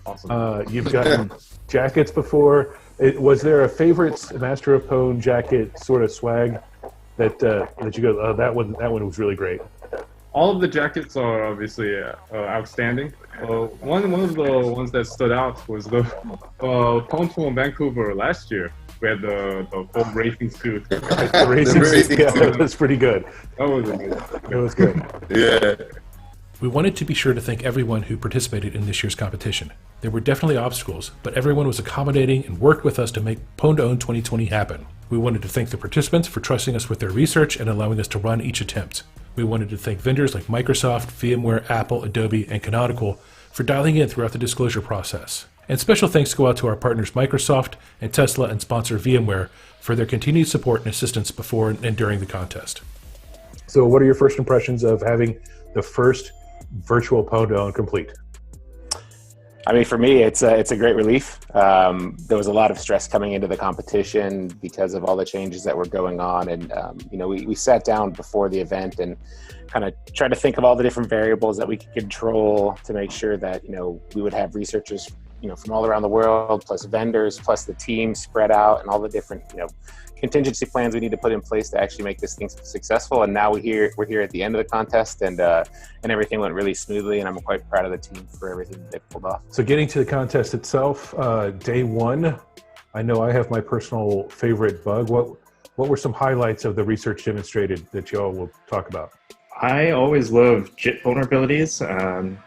Speaker 14: Awesome.
Speaker 16: You've gotten jackets before. Was there a favorite Master of PWN jacket sort of swag that you go, that one was really great?
Speaker 14: All of the jackets are obviously outstanding. One of the ones that stood out was the PWN2OWN Vancouver last year. We had the full racing suit.
Speaker 16: The racing suit, yeah, that was pretty good.
Speaker 14: That was good.
Speaker 16: It was good.
Speaker 17: Yeah.
Speaker 6: We wanted to be sure to thank everyone who participated in this year's competition. There were definitely obstacles, but everyone was accommodating and worked with us to make PWN2OWN 2020 happen. We wanted to thank the participants for trusting us with their research and allowing us to run each attempt. We wanted to thank vendors like Microsoft, VMware, Apple, Adobe, and Canonical for dialing in throughout the disclosure process. And special thanks go out to our partners Microsoft and Tesla and sponsor VMware for their continued support and assistance before and during the contest.
Speaker 16: So what are your first impressions of having the first virtual PWN complete?
Speaker 18: I mean, for me, it's a great relief. There was a lot of stress coming into the competition because of all the changes that were going on. And, we sat down before the event and kind of tried to think of all the different variables that we could control to make sure that, we would have researchers, from all around the world, plus vendors, plus the team spread out, and all the different, contingency plans we need to put in place to actually make this thing successful. And now we're here at the end of the contest, and everything went really smoothly, and I'm quite proud of the team for everything that they pulled off.
Speaker 16: So getting to the contest itself, day one, I know I have my personal favorite bug. What were some highlights of the research demonstrated that y'all will talk about?
Speaker 4: I always love JIT vulnerabilities.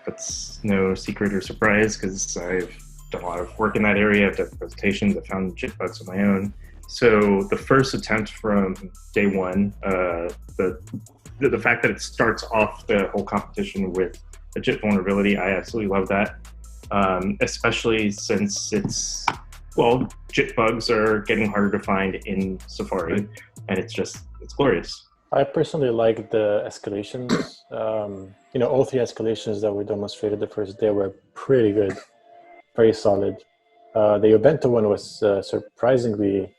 Speaker 4: That's no secret or surprise because I've done a lot of work in that area. I've done presentations, I've found JIT bugs on my own. So the first attempt from day one, the fact that it starts off the whole competition with a JIT vulnerability, I absolutely love that. Especially since JIT bugs are getting harder to find in Safari, and it's glorious.
Speaker 3: I personally like the escalations. All three escalations that were demonstrated the first day were pretty good, very solid. The Ubuntu one was surprisingly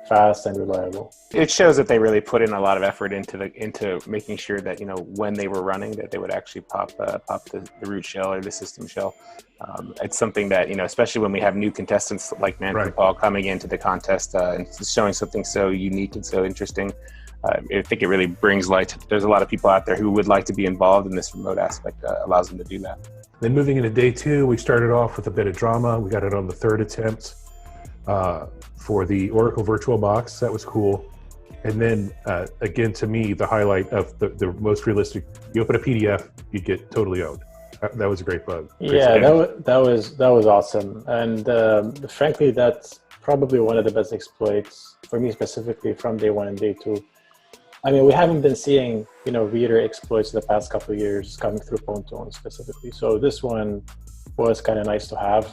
Speaker 3: fast and reliable.
Speaker 18: It shows that they really put in a lot of effort into making sure that when they were running, that they would actually pop the root shell or the system shell. It's something that especially when we have new contestants like Manfred Paul coming into the contest and showing something so unique and so interesting. I think it really brings light. There's a lot of people out there who would like to be involved in this remote aspect. Allows them to do that.
Speaker 16: Then moving into day two, we started off with a bit of drama. We got it on the third attempt for the Oracle VirtualBox. That was cool. And then again, to me, the highlight of the most realistic, you open a PDF, you get totally owned. That was a great bug.
Speaker 3: That was awesome. And frankly, that's probably one of the best exploits for me specifically from day one and day two. I mean, we haven't been seeing, reader exploits the past couple of years coming through PWN specifically. So this one was kind of nice to have.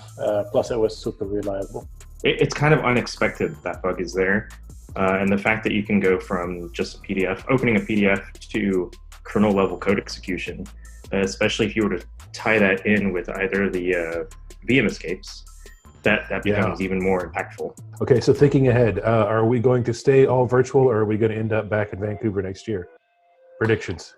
Speaker 3: Plus, it was super reliable.
Speaker 4: It's kind of unexpected that bug is there. And the fact that you can go from just a PDF, opening a PDF to kernel level code execution, especially if you were to tie that in with either the VM escapes, that becomes even more impactful.
Speaker 16: Okay, so thinking ahead, are we going to stay all virtual, or are we going to end up back in Vancouver next year? Predictions.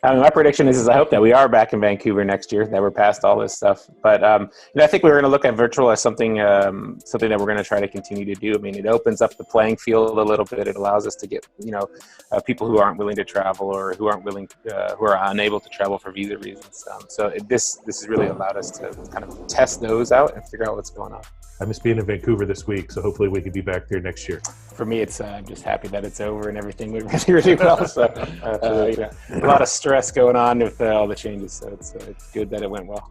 Speaker 18: My prediction is I hope that we are back in Vancouver next year, that we're past all this stuff. But I think we're going to look at virtual as something that we're going to try to continue to do. I mean, it opens up the playing field a little bit. It allows us to get people who aren't willing to travel or who are unable to travel for visa reasons. This has really allowed us to kind of test those out and figure out what's going on.
Speaker 16: I miss being in Vancouver this week, so hopefully we can be back there next year.
Speaker 18: For me, I'm just happy that it's over and everything went really, really well. So a lot of stress going on with all the changes, so it's good that it went well.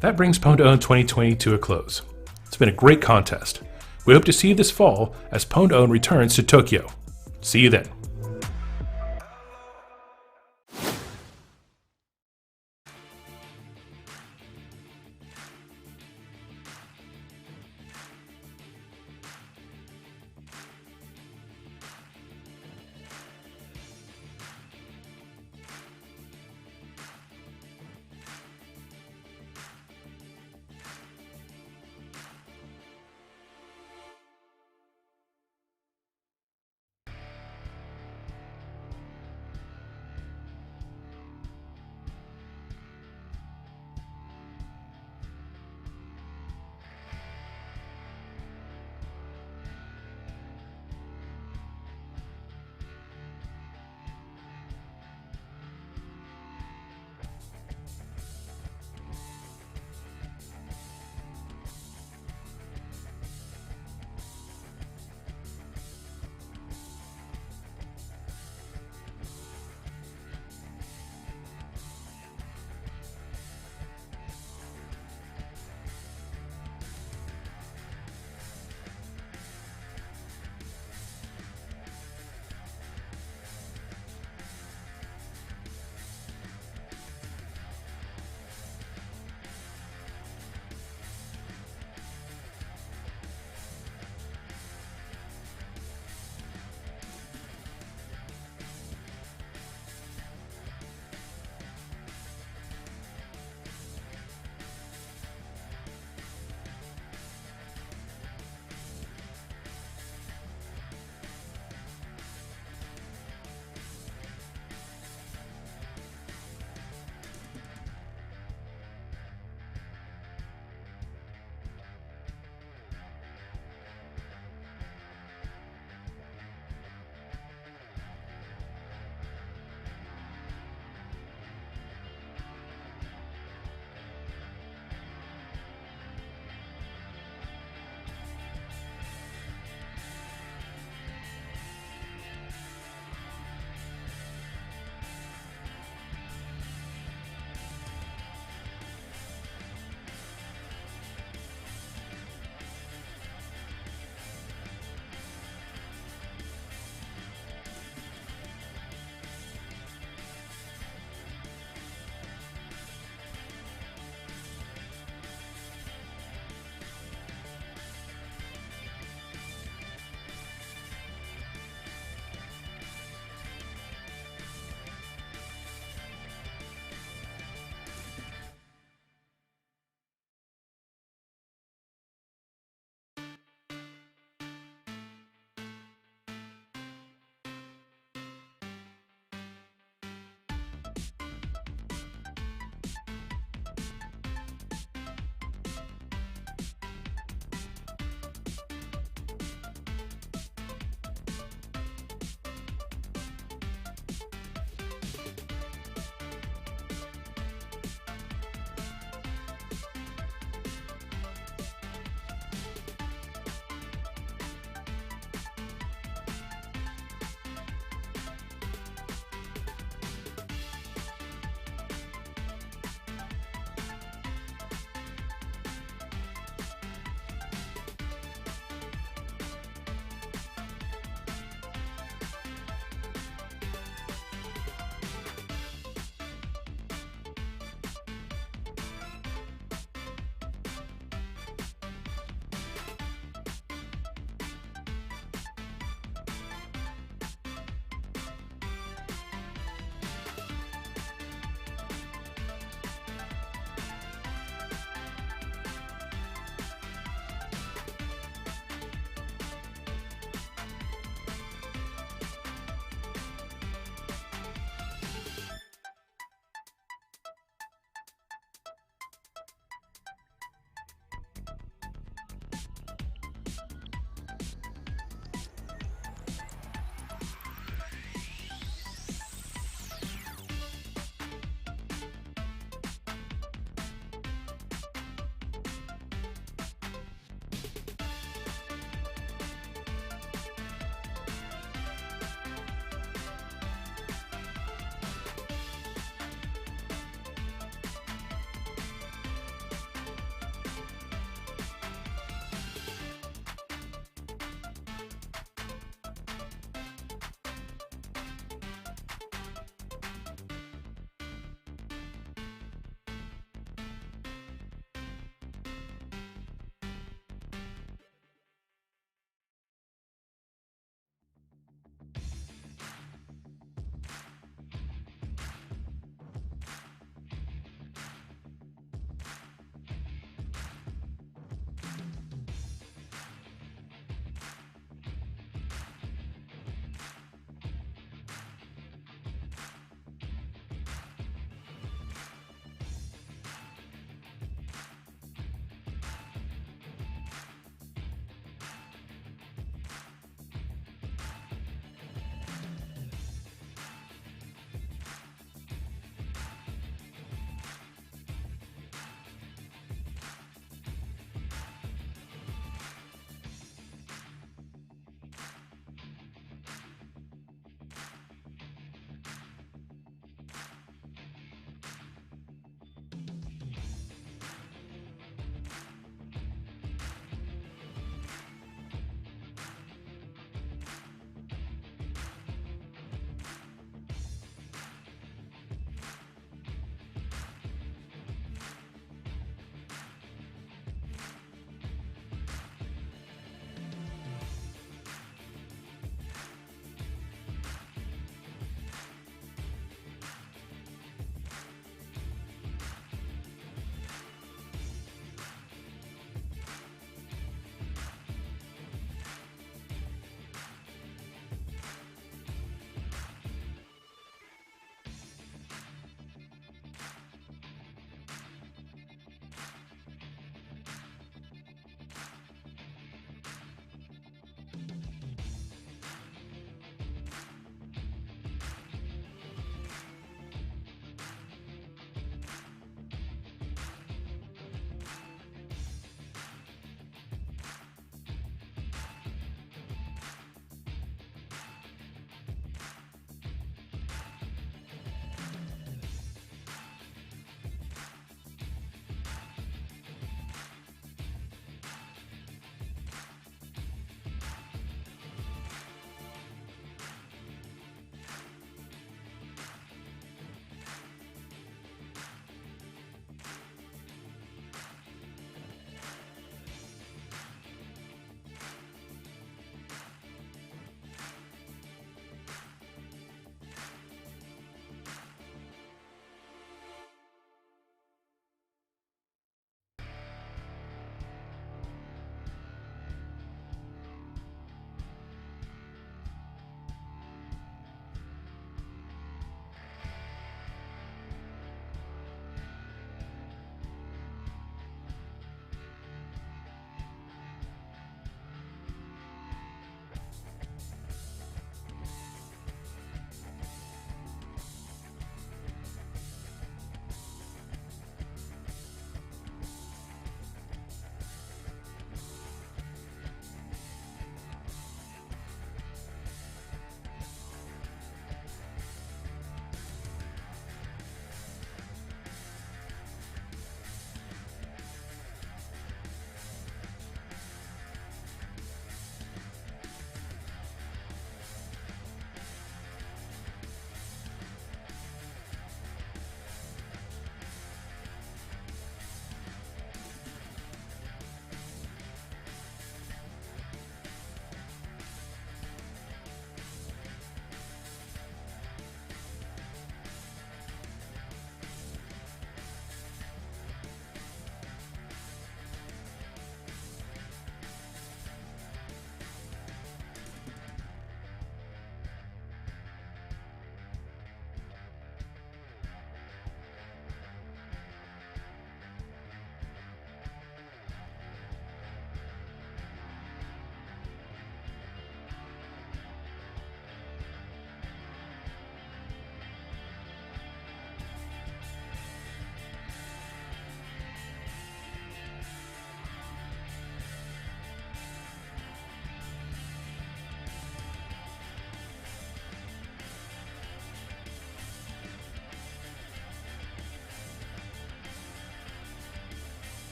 Speaker 6: That brings PWN 2020 to a close. It's been a great contest. We hope to see you this fall as PWN returns to Tokyo. See you then.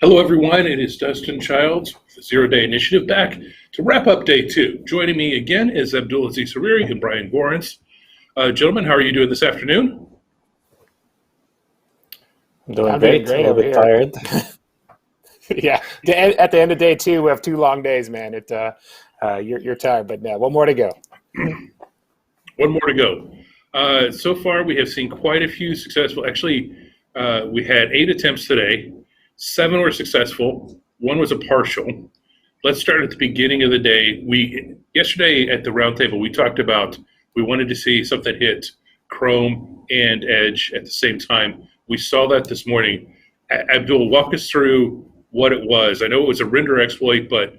Speaker 1: Hello, everyone. It is Dustin Childs with the Zero Day Initiative back to wrap up day 2. Joining me again is Abdulaziz Hariri and Brian Gorence. Gentlemen, how are you doing this afternoon?
Speaker 18: I'm doing great a little bit tired. Yeah, at the end of day 2, we have 2 long days, man. You're tired, but no, one more to go.
Speaker 1: One more to go. So far, we have seen quite a few successful. Actually, we had 8 attempts today. 7 were successful. 1 was a partial. Let's start at the beginning of the day. Yesterday at the roundtable, we talked about we wanted to see something hit Chrome and Edge at the same time. We saw that this morning. Abdul, walk us through what it was. I know it was a render exploit, but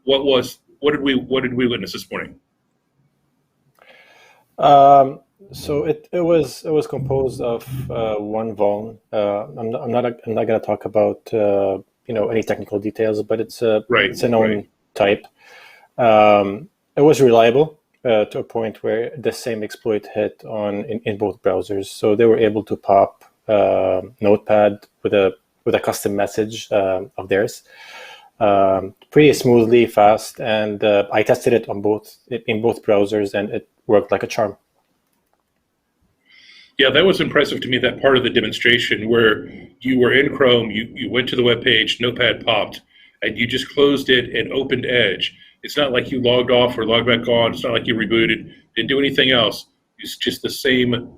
Speaker 1: what did we witness this morning?
Speaker 3: So it was composed of one vuln. I'm not going to talk about any technical details, but it's a known type. It was reliable to a point where the same exploit hit in both browsers. So they were able to pop Notepad with a custom message of theirs pretty smoothly, fast, and I tested it in both browsers, and it worked like a charm.
Speaker 1: Yeah, that was impressive to me, that part of the demonstration where you were in Chrome, you went to the web page, Notepad popped, and you just closed it and opened Edge. It's not like you logged off or logged back on. It's not like you rebooted, didn't do anything else. It's just the same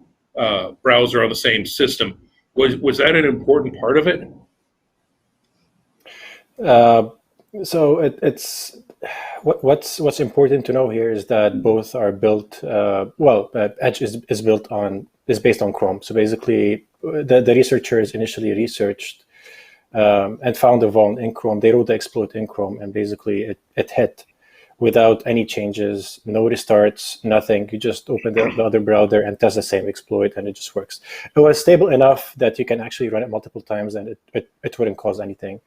Speaker 1: browser on the same system. Was that an important part of it?
Speaker 3: So it's what's important to know here is that both are built. Edge is based on Chrome. So basically, the researchers initially researched and found the vuln in Chrome. They wrote the exploit in Chrome, and basically it hit without any changes, no restarts, nothing. You just open the other browser and test the same exploit, and it just works. It was stable enough that you can actually run it multiple times, and it wouldn't cause anything.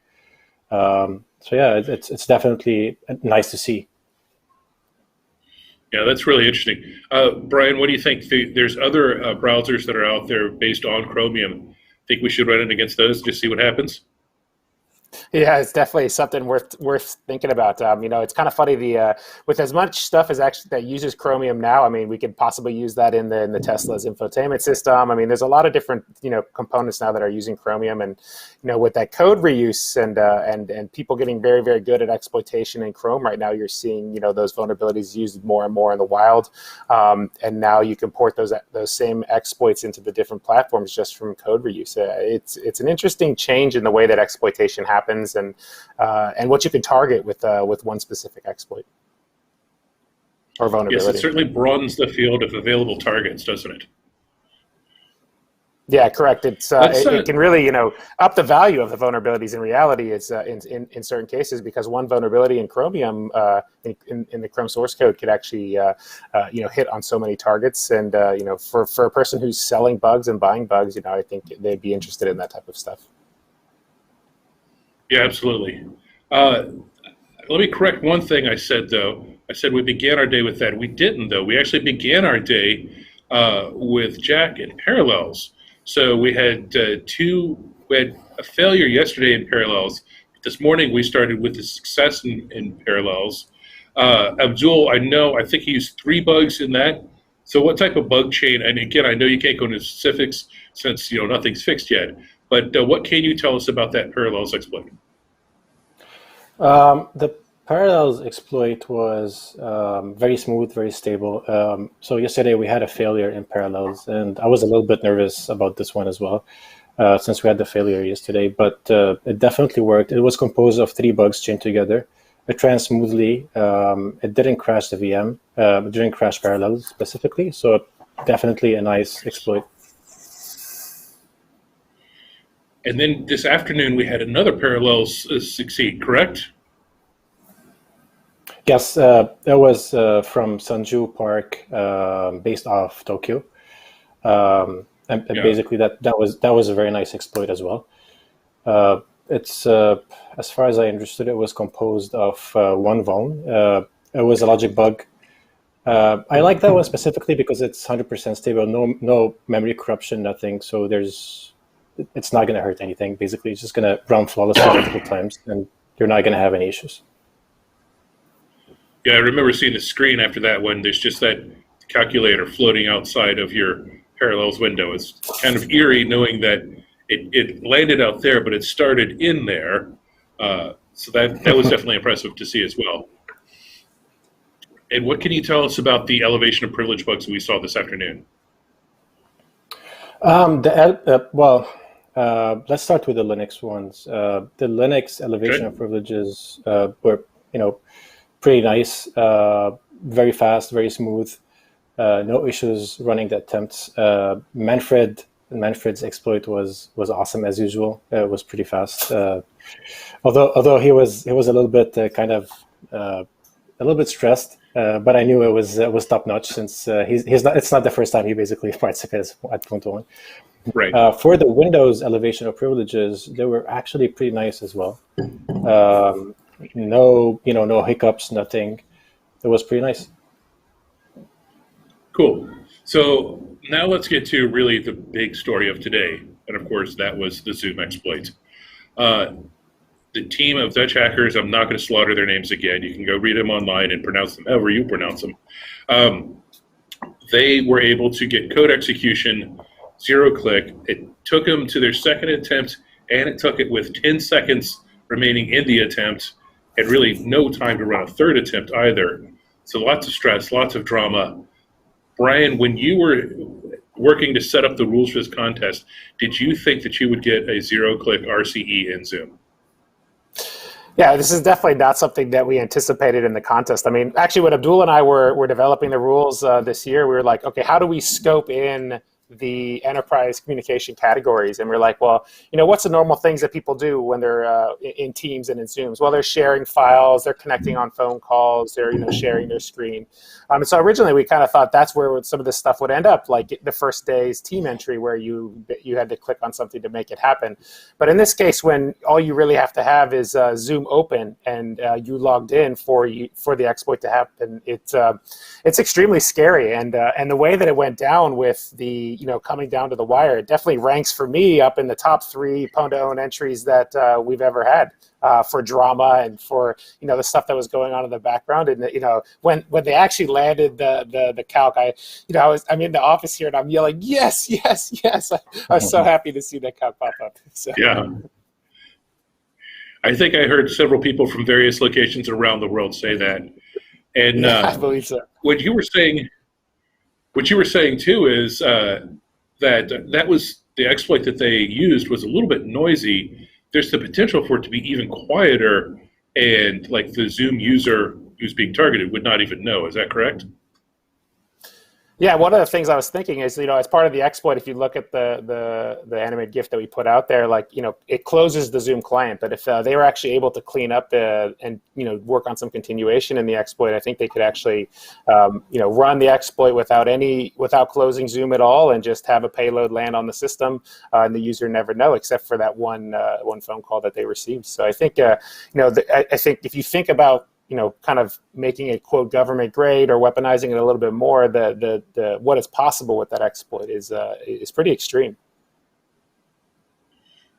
Speaker 3: So yeah, it's definitely nice to see.
Speaker 1: Yeah, that's really interesting. Brian, what do you think? There's other browsers that are out there based on Chromium. Think we should run it against those, just see what happens?
Speaker 18: Yeah, it's definitely something worth thinking about. It's kind of funny with as much stuff as actually that uses Chromium now. I mean, we could possibly use that in the Tesla's infotainment system. I mean, there's a lot of different components now that are using Chromium, and with that code reuse and people getting very, very good at exploitation in Chrome right now, you're seeing those vulnerabilities used more and more in the wild, and now you can port those same exploits into the different platforms just from code reuse. It's an interesting change in the way that exploitation happens. And what you can target with one specific exploit or vulnerability.
Speaker 1: Yes, it certainly broadens the field of available targets, doesn't it?
Speaker 18: Yeah, correct. It can really up the value of the vulnerabilities. In reality, it's in certain cases, because one vulnerability in Chromium in the Chrome source code could actually hit on so many targets. And for a person who's selling bugs and buying bugs, I think they'd be interested in that type of stuff.
Speaker 1: Yeah, absolutely. Let me correct one thing I said, though. I said we began our day with that. We didn't, though. We actually began our day with Jack and Parallels. So we had a failure yesterday in Parallels. This morning we started with a success in Parallels. Abdul, I think he used 3 bugs in that. So what type of bug chain? And again, I know you can't go into specifics since nothing's fixed yet. But what can you tell us about that Parallels exploit?
Speaker 3: The Parallels exploit was very smooth, very stable. So yesterday we had a failure in Parallels, and I was a little bit nervous about this one as well, since we had the failure yesterday. But it definitely worked. It was composed of 3 bugs chained together. It ran smoothly. It didn't crash the VM. It didn't crash Parallels specifically. So definitely a nice exploit.
Speaker 1: And then this afternoon, we had another Parallels succeed, correct?
Speaker 3: Yes, it was from Sanju Park, based off Tokyo. And basically that was a very nice exploit as well. It's as far as I understood, it was composed of one vuln. It was a logic bug. I like that one specifically because it's 100% stable, no memory corruption, nothing. So it's not going to hurt anything. Basically, it's just going to run flawlessly multiple times, and you're not going to have any issues.
Speaker 1: Yeah, I remember seeing the screen after that when there's just that calculator floating outside of your Parallels window. It's kind of eerie knowing that it landed out there, but it started in there. So that was definitely impressive to see as well. And what can you tell us about the elevation of privilege bugs that we saw this afternoon?
Speaker 3: Let's start with the Linux ones. The Linux elevation of privileges were, pretty nice, very fast, very smooth, no issues running the attempts. Manfred's exploit was awesome as usual. It was pretty fast. Although he was a little bit a little bit stressed, but I knew it was top notch since he's not. It's not the first time he basically participates at .1.
Speaker 1: Right.
Speaker 3: For the Windows elevation of privileges, they were actually pretty nice as well. No hiccups, nothing. It was pretty nice.
Speaker 1: Cool. So now let's get to really the big story of today, and of course that was the Zoom exploit. The team of Dutch hackers, I'm not going to slaughter their names again. You can go read them online and pronounce them however you pronounce them. They were able to get code execution, 0-click. It took them to their second attempt, and it took it with 10 seconds remaining in the attempt, and really no time to run a third attempt either. So lots of stress, lots of drama. Brian, when you were working to set up the rules for this contest, did you think that you would get a 0-click RCE in Zoom?
Speaker 18: Yeah, this is definitely not something that we anticipated in the contest. I mean, actually, when Abdul and I were developing the rules this year, we were like, okay, how do we scope in the enterprise communication categories? And we're like, well, what's the normal things that people do when they're in Teams and in Zooms? Well, they're sharing files, they're connecting on phone calls, they're sharing their screen. And so originally we kind of thought that's where some of this stuff would end up, like the first day's team entry where you had to click on something to make it happen. But in this case, when all you really have to have is Zoom open and you logged in for the exploit to happen, it's extremely scary. And the way that it went down with the coming down to the wire, it definitely ranks for me up in the top 3 Pwn2Own entries that we've ever had for drama and for the stuff that was going on in the background. And when they actually landed the calc, I'm in the office here and I'm yelling, yes, yes, yes. I was so happy to see that calc pop up. So.
Speaker 1: Yeah. I think I heard several people from various locations around the world say that. And
Speaker 18: I believe so.
Speaker 1: What you were saying too is that was the exploit that they used was a little bit noisy. There's the potential for it to be even quieter, and like the Zoom user who's being targeted would not even know. Is that correct?
Speaker 18: Yeah, one of the things I was thinking is, as part of the exploit, if you look at the animated GIF that we put out there, it closes the Zoom client. But if they were actually able to clean up and work on some continuation in the exploit, I think they could actually run the exploit without closing Zoom at all and just have a payload land on the system, and the user never know except for that one phone call that they received. So I think I think if you think about kind of making it quote government grade or weaponizing it a little bit more, the what is possible with that exploit is pretty extreme.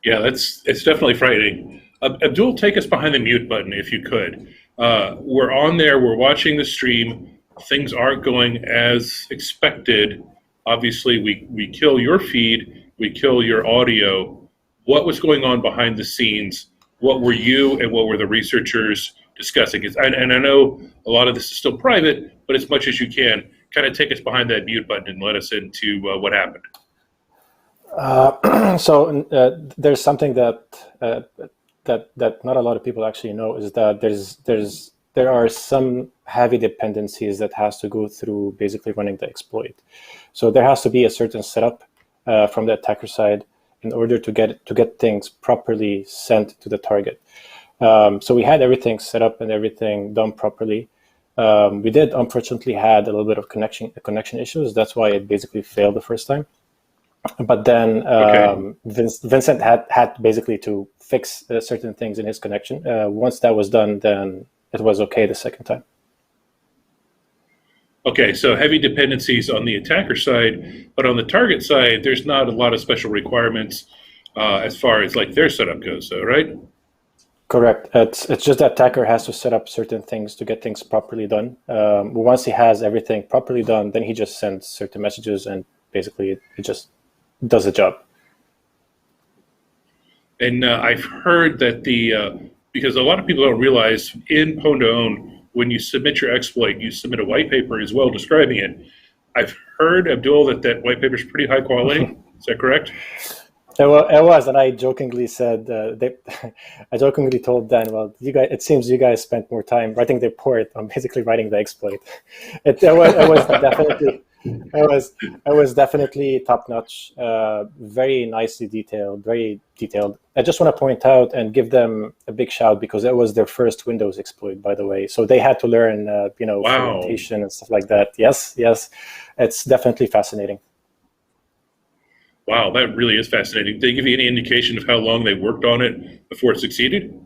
Speaker 1: Yeah, it's definitely frightening. Abdul, take us behind the mute button if you could. We're on there, we're watching the stream. Things aren't going as expected. Obviously, we kill your feed, we kill your audio. What was going on behind the scenes? What were you and what were the researchers discussing? And I know a lot of this is still private, but as much as you can, kind of take us behind that mute button and let us into what happened.
Speaker 3: So there's something that not a lot of people actually know, is that there are some heavy dependencies that has to go through basically running the exploit. So there has to be a certain setup from the attacker side in order to get things properly sent to the target. So we had everything set up and everything done properly. We did unfortunately had a little bit of connection issues. That's why it basically failed the first time. But then Vincent had basically to fix certain things in his connection. Once that was done, then it was okay the second time.
Speaker 1: Okay, so heavy dependencies on the attacker side, but on the target side, there's not a lot of special requirements. as far as like their setup goes, though, right?
Speaker 3: Correct. It's just that attacker has to set up certain things to get things properly done. Once he has everything properly done, then he just sends certain messages, and basically it just does the job.
Speaker 1: And I've heard that because a lot of people don't realize in Pwn2Own, when you submit your exploit, you submit a white paper as well describing it. I've heard, Abdul, that white paper is pretty high quality. Is that correct?
Speaker 3: It was, and I jokingly said, I jokingly told Dan, well, you guys, it seems you guys spent more time writing the report on basically writing the exploit. It was definitely top notch, very nicely detailed, very detailed. I just want to point out and give them a big shout because it was their first Windows exploit, by the way. So they had to learn, fermentation and stuff like that. Yes, it's definitely fascinating.
Speaker 1: Wow, that really is fascinating. Did they give you any indication of how long they worked on it before it succeeded?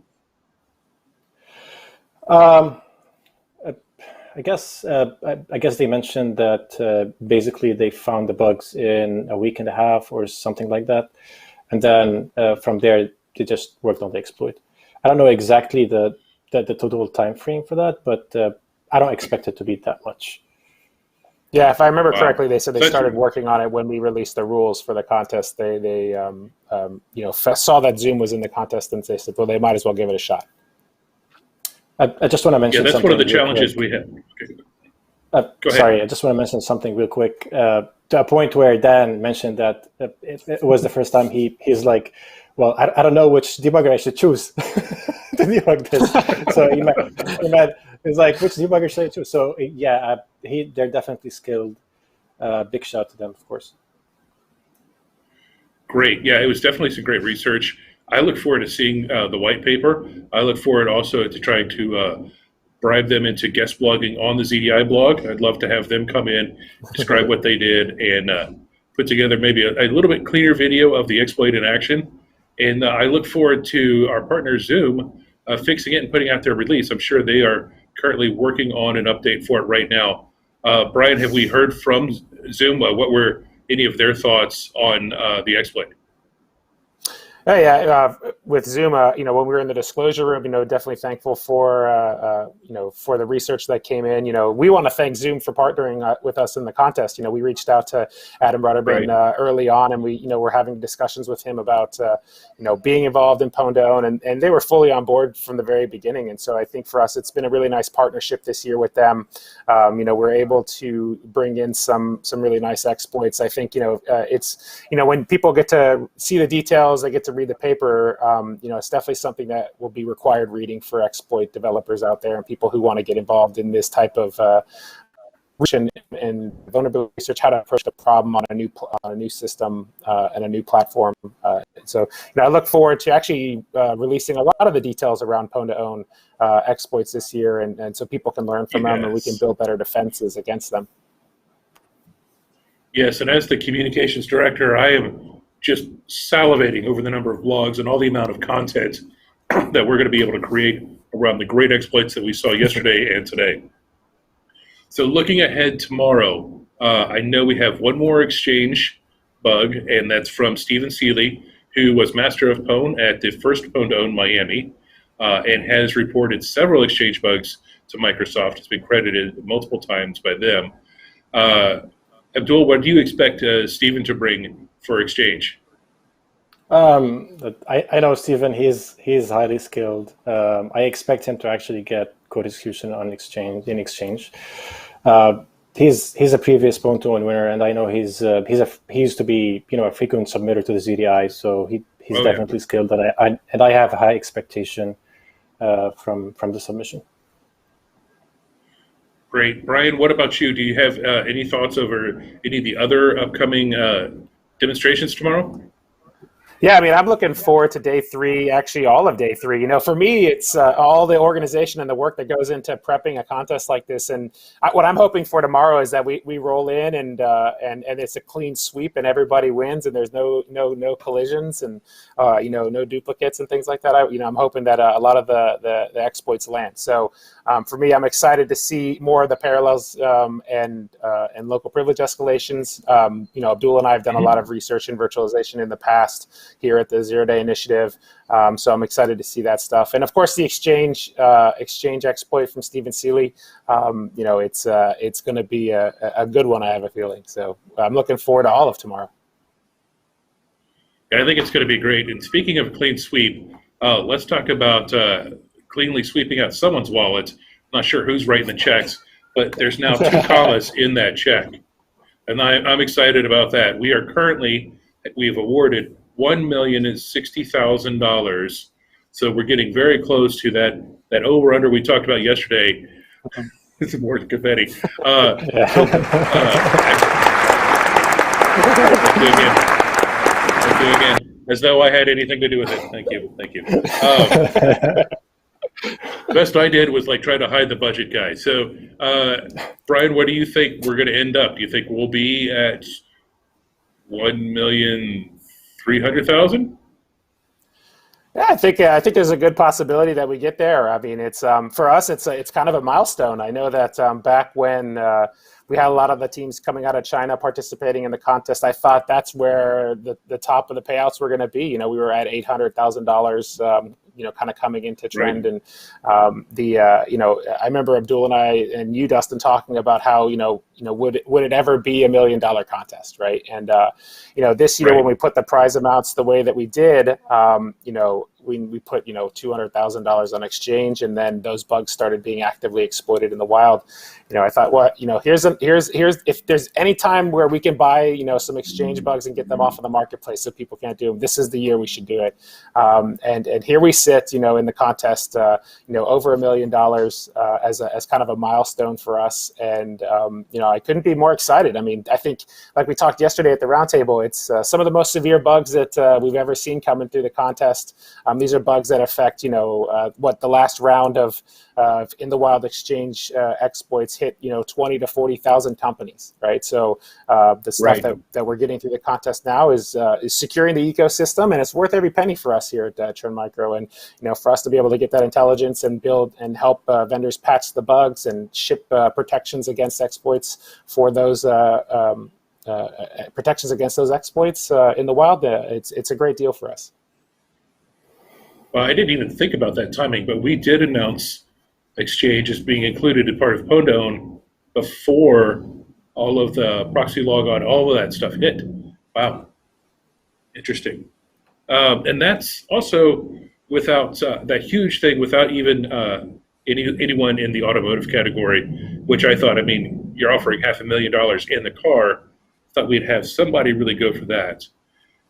Speaker 3: I guess they mentioned that basically they found the bugs in a week and a half or something like that, and then from there they just worked on the exploit. I don't know exactly the total time frame for that, but I don't expect it to be that much.
Speaker 18: Yeah, if I remember correctly, they said they started working on it when we released the rules for the contest. They saw that Zoom was in the contest, and they said, well, they might as well give it a shot.
Speaker 3: I just want to mention.
Speaker 1: Yeah, that's
Speaker 3: something
Speaker 1: one of the challenges
Speaker 3: quick.
Speaker 1: we have. Okay.
Speaker 3: Go
Speaker 1: ahead.
Speaker 3: Sorry, I just want to mention something real quick. To a point where Dan mentioned that it was the first time he's like, well, I don't know which debugger I should choose to debug this. So he's like, which debugger should I choose? So yeah, they're definitely skilled. Big shout to them, of course.
Speaker 1: Great. Yeah, it was definitely some great research. I look forward to seeing the white paper. I look forward also to trying to bribe them into guest blogging on the ZDI blog. I'd love to have them come in, describe what they did, and put together maybe a little bit cleaner video of the exploit in action. And I look forward to our partner Zoom fixing it and putting out their release. I'm sure they are currently working on an update for it right now. Brian, have we heard from Zoom? What were any of their thoughts on the exploit?
Speaker 18: With Zoom, when we were in the disclosure room, definitely thankful for, for the research that came in. We want to thank Zoom for partnering with us in the contest. We reached out to Adam Rutterman early on, and we, were having discussions with him about, being involved in Pwn2Own, and they were fully on board from the very beginning. And so I think for us, it's been a really nice partnership this year with them. We're able to bring in some really nice exploits. I think, it's, when people get to see the details, they get to read the paper, it's definitely something that will be required reading for exploit developers out there and people who want to get involved in this type of and vulnerability research, how to approach the problem on a new system and a new platform. So I look forward to actually releasing a lot of the details around Pwn2Own exploits this year, and so people can learn from them and we can build better defenses against them.
Speaker 1: Yes, and as the communications director, I am just salivating over the number of blogs and all the amount of content that we're going to be able to create around the great exploits that we saw yesterday and today. So looking ahead tomorrow, I know we have one more exchange bug, and that's from Stephen Seeley, who was Master of Pwn at the first Pwn2Own Miami, and has reported several exchange bugs to Microsoft. It's been credited multiple times by them. Abdul, what do you expect Stephen to bring for exchange?
Speaker 3: I know Stephen. He's highly skilled. I expect him to actually get code execution on exchange. He's a previous Pwn2Own winner, and I know he used to be a frequent submitter to the ZDI, so he's definitely skilled. And I have a high expectation from the submission.
Speaker 1: Great. Brian, what about you? Do you have any thoughts over any of the other upcoming demonstrations tomorrow?
Speaker 18: Yeah, I'm looking forward to day 3, actually all of day 3. For me, it's all the organization and the work that goes into prepping a contest like this. And what I'm hoping for tomorrow is that we roll in and it's a clean sweep and everybody wins and there's no collisions and no duplicates and things like that. I'm hoping that a lot of the exploits land. So for me, I'm excited to see more of the parallels and local privilege escalations. Abdul and I have done a lot of research in virtualization in the past. here at the 0-Day Initiative. So I'm excited to see that stuff. And of course, the exchange exploit from Stephen Seeley. It's going to be a good one, I have a feeling. So I'm looking forward to all of tomorrow.
Speaker 1: I think it's going to be great. And speaking of clean sweep, let's talk about cleanly sweeping out someone's wallet. I'm not sure who's writing the checks, but there's now 2 commas in that check. And I'm excited about that. We've awarded $1,060,000. So we're getting very close to that over-under we talked about yesterday. It's more confetti. Thank you again. As though I had anything to do with it. Thank you. Best I did was try to hide the budget guy. So, Brian, what do you think we're going to end up? Do you think we'll be at 1,300,000?
Speaker 18: Yeah, I think there's a good possibility that we get there. I mean, it's for us, it's kind of a milestone. I know that back when we had a lot of the teams coming out of China participating in the contest, I thought that's where the top of the payouts were going to be. We were at $800,000. Kind of coming into trend, right. And I remember Abdul and I and you, Dustin, talking about how would it ever be $1 million contest, right? And this year, right, when we put the prize amounts the way that we did, we put $200,000 on exchange, and then those bugs started being actively exploited in the wild. I thought, here's if there's any time where we can buy some exchange bugs and get them off of the marketplace so people can't do them, this is the year we should do it. And here we sit, in the contest, over $1 million as kind of a milestone for us. And I couldn't be more excited. I mean, I think, like we talked yesterday at the roundtable, it's some of the most severe bugs that we've ever seen coming through the contest. These are bugs that affect, the last round of in the wild exchange exploits hit, 20 to 40,000 companies, right? So the stuff right. that we're getting through the contest now is securing the ecosystem, and it's worth every penny for us here at Trend Micro. And for us to be able to get that intelligence and build and help vendors patch the bugs and ship protections against exploits for those protections against those exploits in the wild, it's a great deal for us.
Speaker 1: Well, I didn't even think about that timing, but we did announce Exchange as being included as part of PWN2OWN before all of the proxy logon, all of that stuff hit. Wow, interesting. And that's also without that huge thing, without even anyone in the automotive category, which I thought, you're offering $500,000 in the car. Thought we'd have somebody really go for that.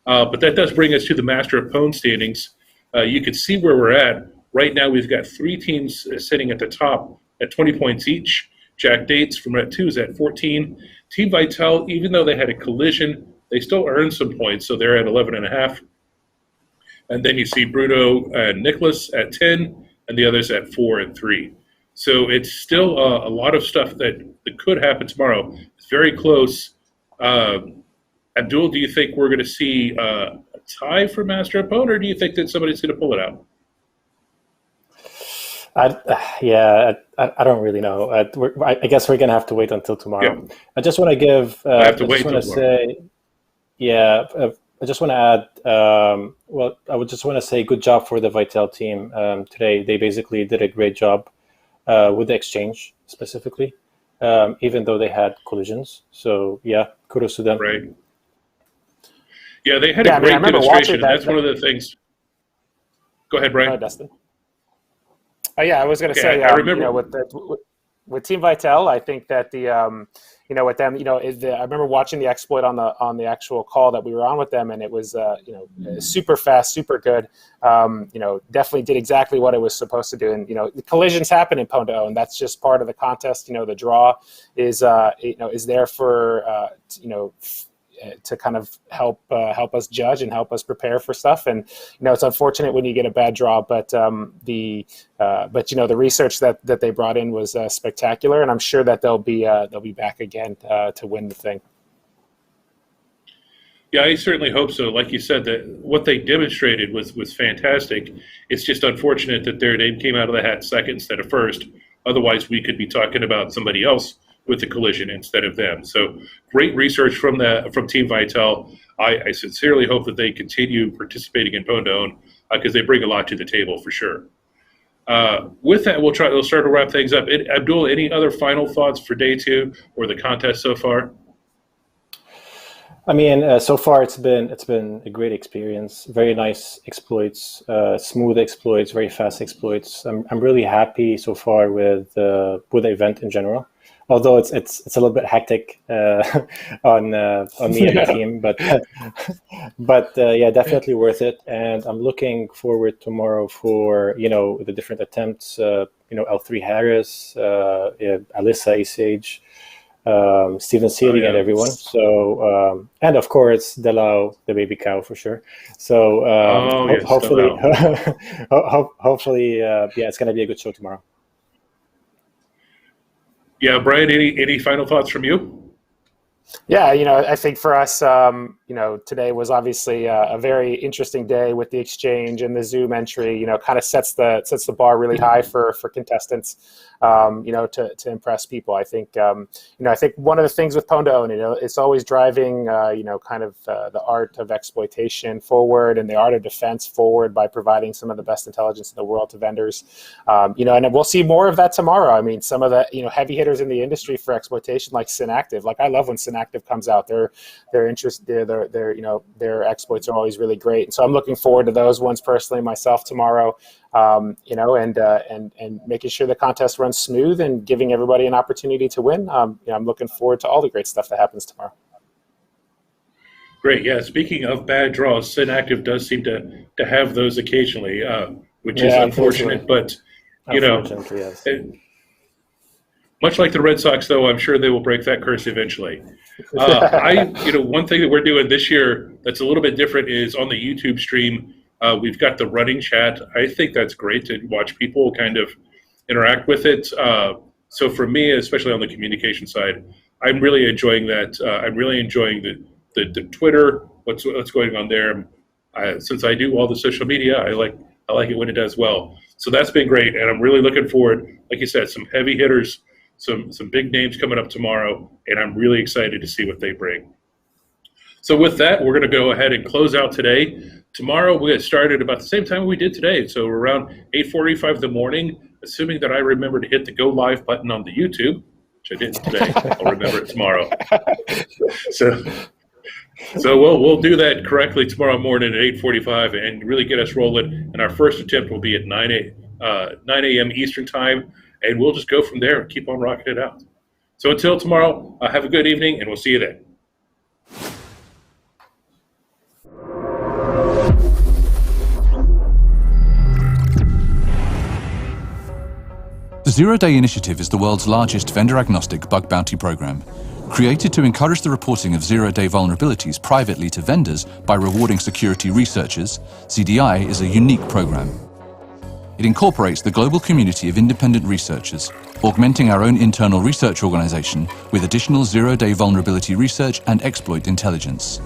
Speaker 1: But that does bring us to the Master of PWN standings. You can see where we're at. Right now, we've got 3 teams sitting at the top at 20 points each. Jack Dates from Red 2 is at 14. Team Vital, even though they had a collision, they still earned some points, so they're at 11.5. And then you see Bruno and Nicholas at 10, and the others at 4 and 3. So it's still a lot of stuff that could happen tomorrow. It's very close. Abdul, do you think we're going to see a tie for Master of PWN, or do you think that somebody's going to pull it out?
Speaker 3: I don't really know. I guess we're going to have to wait until tomorrow. Yeah. I just want to give. I just want to add. I would just want to say good job for the Vital team today. They basically did a great job with the exchange specifically, even though they had collisions. So yeah, kudos to them.
Speaker 1: Right. Yeah, they had a great demonstration. That's one of the things. Go ahead, Brian.
Speaker 18: Dustin. Oh yeah, I was going to say. I remember with Team Vital, I think that with them, I remember watching the exploit on the actual call that we were on with them, and it was super fast, super good. Definitely did exactly what it was supposed to do, and the collisions happen in PWN2OWN, and that's just part of the contest. The draw is there for to kind of help us judge and help us prepare for stuff. And it's unfortunate when you get a bad draw, but the research that they brought in was spectacular, and I'm sure that they'll be back again to win the thing.
Speaker 1: Yeah, I certainly hope so. Like you said, that what they demonstrated was fantastic. It's just unfortunate that their name came out of the hat second instead of first. Otherwise, we could be talking about somebody else with the collision instead of them. So great research from Team Vitel. I sincerely hope that they continue participating in Pwn2Own because they bring a lot to the table for sure. With that, we'll start to wrap things up. Abdul, any other final thoughts for day 2 or the contest so far?
Speaker 3: I mean, so far it's been a great experience. Very nice exploits, smooth exploits, very fast exploits. I'm really happy so far with the event in general. Although it's a little bit hectic on me and the team, but yeah, definitely worth it. And I'm looking forward tomorrow for the different attempts. L3 Harris, Alyssa Asage, Stephen Sealing, and everyone. So and of course Delau, the baby cow for sure. So hopefully, hopefully, yeah, it's going to be a good show tomorrow.
Speaker 1: Yeah, Brian, any final thoughts from you?
Speaker 18: Yeah, I think for us, today was obviously a very interesting day with the exchange and the Zoom entry. Kind of sets the bar really high for contestants. To impress people. I think I think one of the things with Pwn2Own, it's always driving kind of the art of exploitation forward and the art of defense forward by providing some of the best intelligence in the world to vendors. And we'll see more of that tomorrow. I mean, some of the heavy hitters in the industry for exploitation, like Synactive. Like I love when Synactive comes out. Their exploits are always really great. And so I'm looking forward to those ones personally myself tomorrow. And making sure the contest runs smooth and giving everybody an opportunity to win. I'm looking forward to all the great stuff that happens tomorrow.
Speaker 1: Great. Yeah. Speaking of bad draws, Synactive does seem to have those occasionally, which is unfortunate. But
Speaker 3: yes.
Speaker 1: Much like the Red Sox, though, I'm sure they will break that curse eventually. One thing that we're doing this year that's a little bit different is on the YouTube stream. We've got the running chat. I think that's great to watch people kind of interact with it. So for me, especially on the communication side, I'm really enjoying that. I'm really enjoying the Twitter, what's going on there. Since I do all the social media, I like it when it does well. So that's been great, and I'm really looking forward. Like you said, some heavy hitters, some big names coming up tomorrow, and I'm really excited to see what they bring. So with that, we're going to go ahead and close out today. Tomorrow we'll get started about the same time we did today. So around 8:45 in the morning, assuming that I remember to hit the go live button on the YouTube, which I didn't today. I'll remember it tomorrow. So we'll do that correctly tomorrow morning at 8:45 and really get us rolling. And our first attempt will be at 9 a.m. Eastern time, and we'll just go from there and keep on rocking it out. So until tomorrow, have a good evening, and we'll see you then.
Speaker 2: The Zero Day Initiative is the world's largest vendor-agnostic bug bounty program. Created to encourage the reporting of zero-day vulnerabilities privately to vendors by rewarding security researchers, ZDI is a unique program. It incorporates the global community of independent researchers, augmenting our own internal research organization with additional zero-day vulnerability research and exploit intelligence.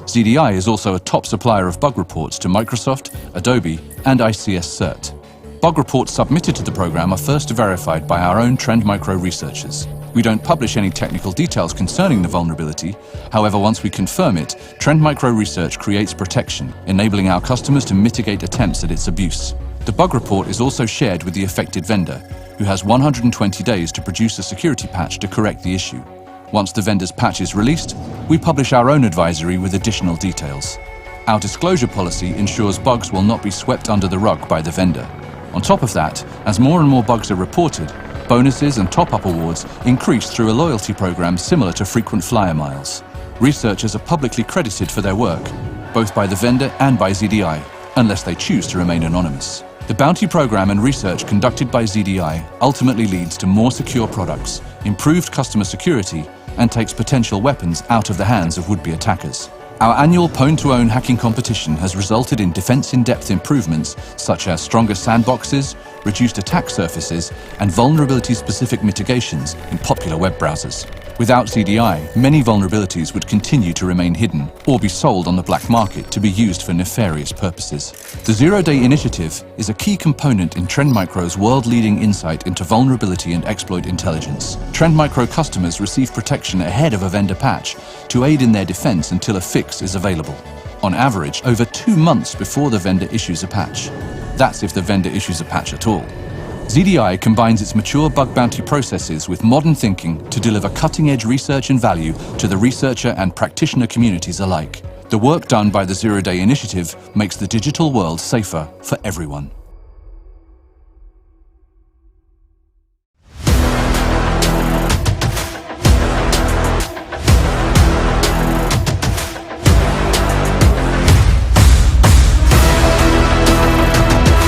Speaker 2: ZDI is also a top supplier of bug reports to Microsoft, Adobe, and ICS CERT. Bug reports submitted to the program are first verified by our own Trend Micro researchers. We don't publish any technical details concerning the vulnerability. However, once we confirm it, Trend Micro research creates protection, enabling our customers to mitigate attempts at its abuse. The bug report is also shared with the affected vendor, who has 120 days to produce a security patch to correct the issue. Once the vendor's patch is released, we publish our own advisory with additional details. Our disclosure policy ensures bugs will not be swept under the rug by the vendor. On top of that, as more and more bugs are reported, bonuses and top-up awards increase through a loyalty program similar to frequent flyer miles. Researchers are publicly credited for their work, both by the vendor and by ZDI, unless they choose to remain anonymous. The bounty program and research conducted by ZDI ultimately leads to more secure products, improved customer security, and takes potential weapons out of the hands of would-be attackers. Our annual Pwn2Own hacking competition has resulted in defense-in-depth improvements such as stronger sandboxes, reduced attack surfaces, and vulnerability-specific mitigations in popular web browsers. Without ZDI, many vulnerabilities would continue to remain hidden or be sold on the black market to be used for nefarious purposes. The Zero-Day Initiative is a key component in Trend Micro's world-leading insight into vulnerability and exploit intelligence. Trend Micro customers receive protection ahead of a vendor patch to aid in their defense until a fix is available. On average, over 2 months before the vendor issues a patch. That's if the vendor issues a patch at all. ZDI combines its mature bug bounty processes with modern thinking to deliver cutting-edge research and value to the researcher and practitioner communities alike. The work done by the Zero-Day Initiative makes the digital world safer for everyone.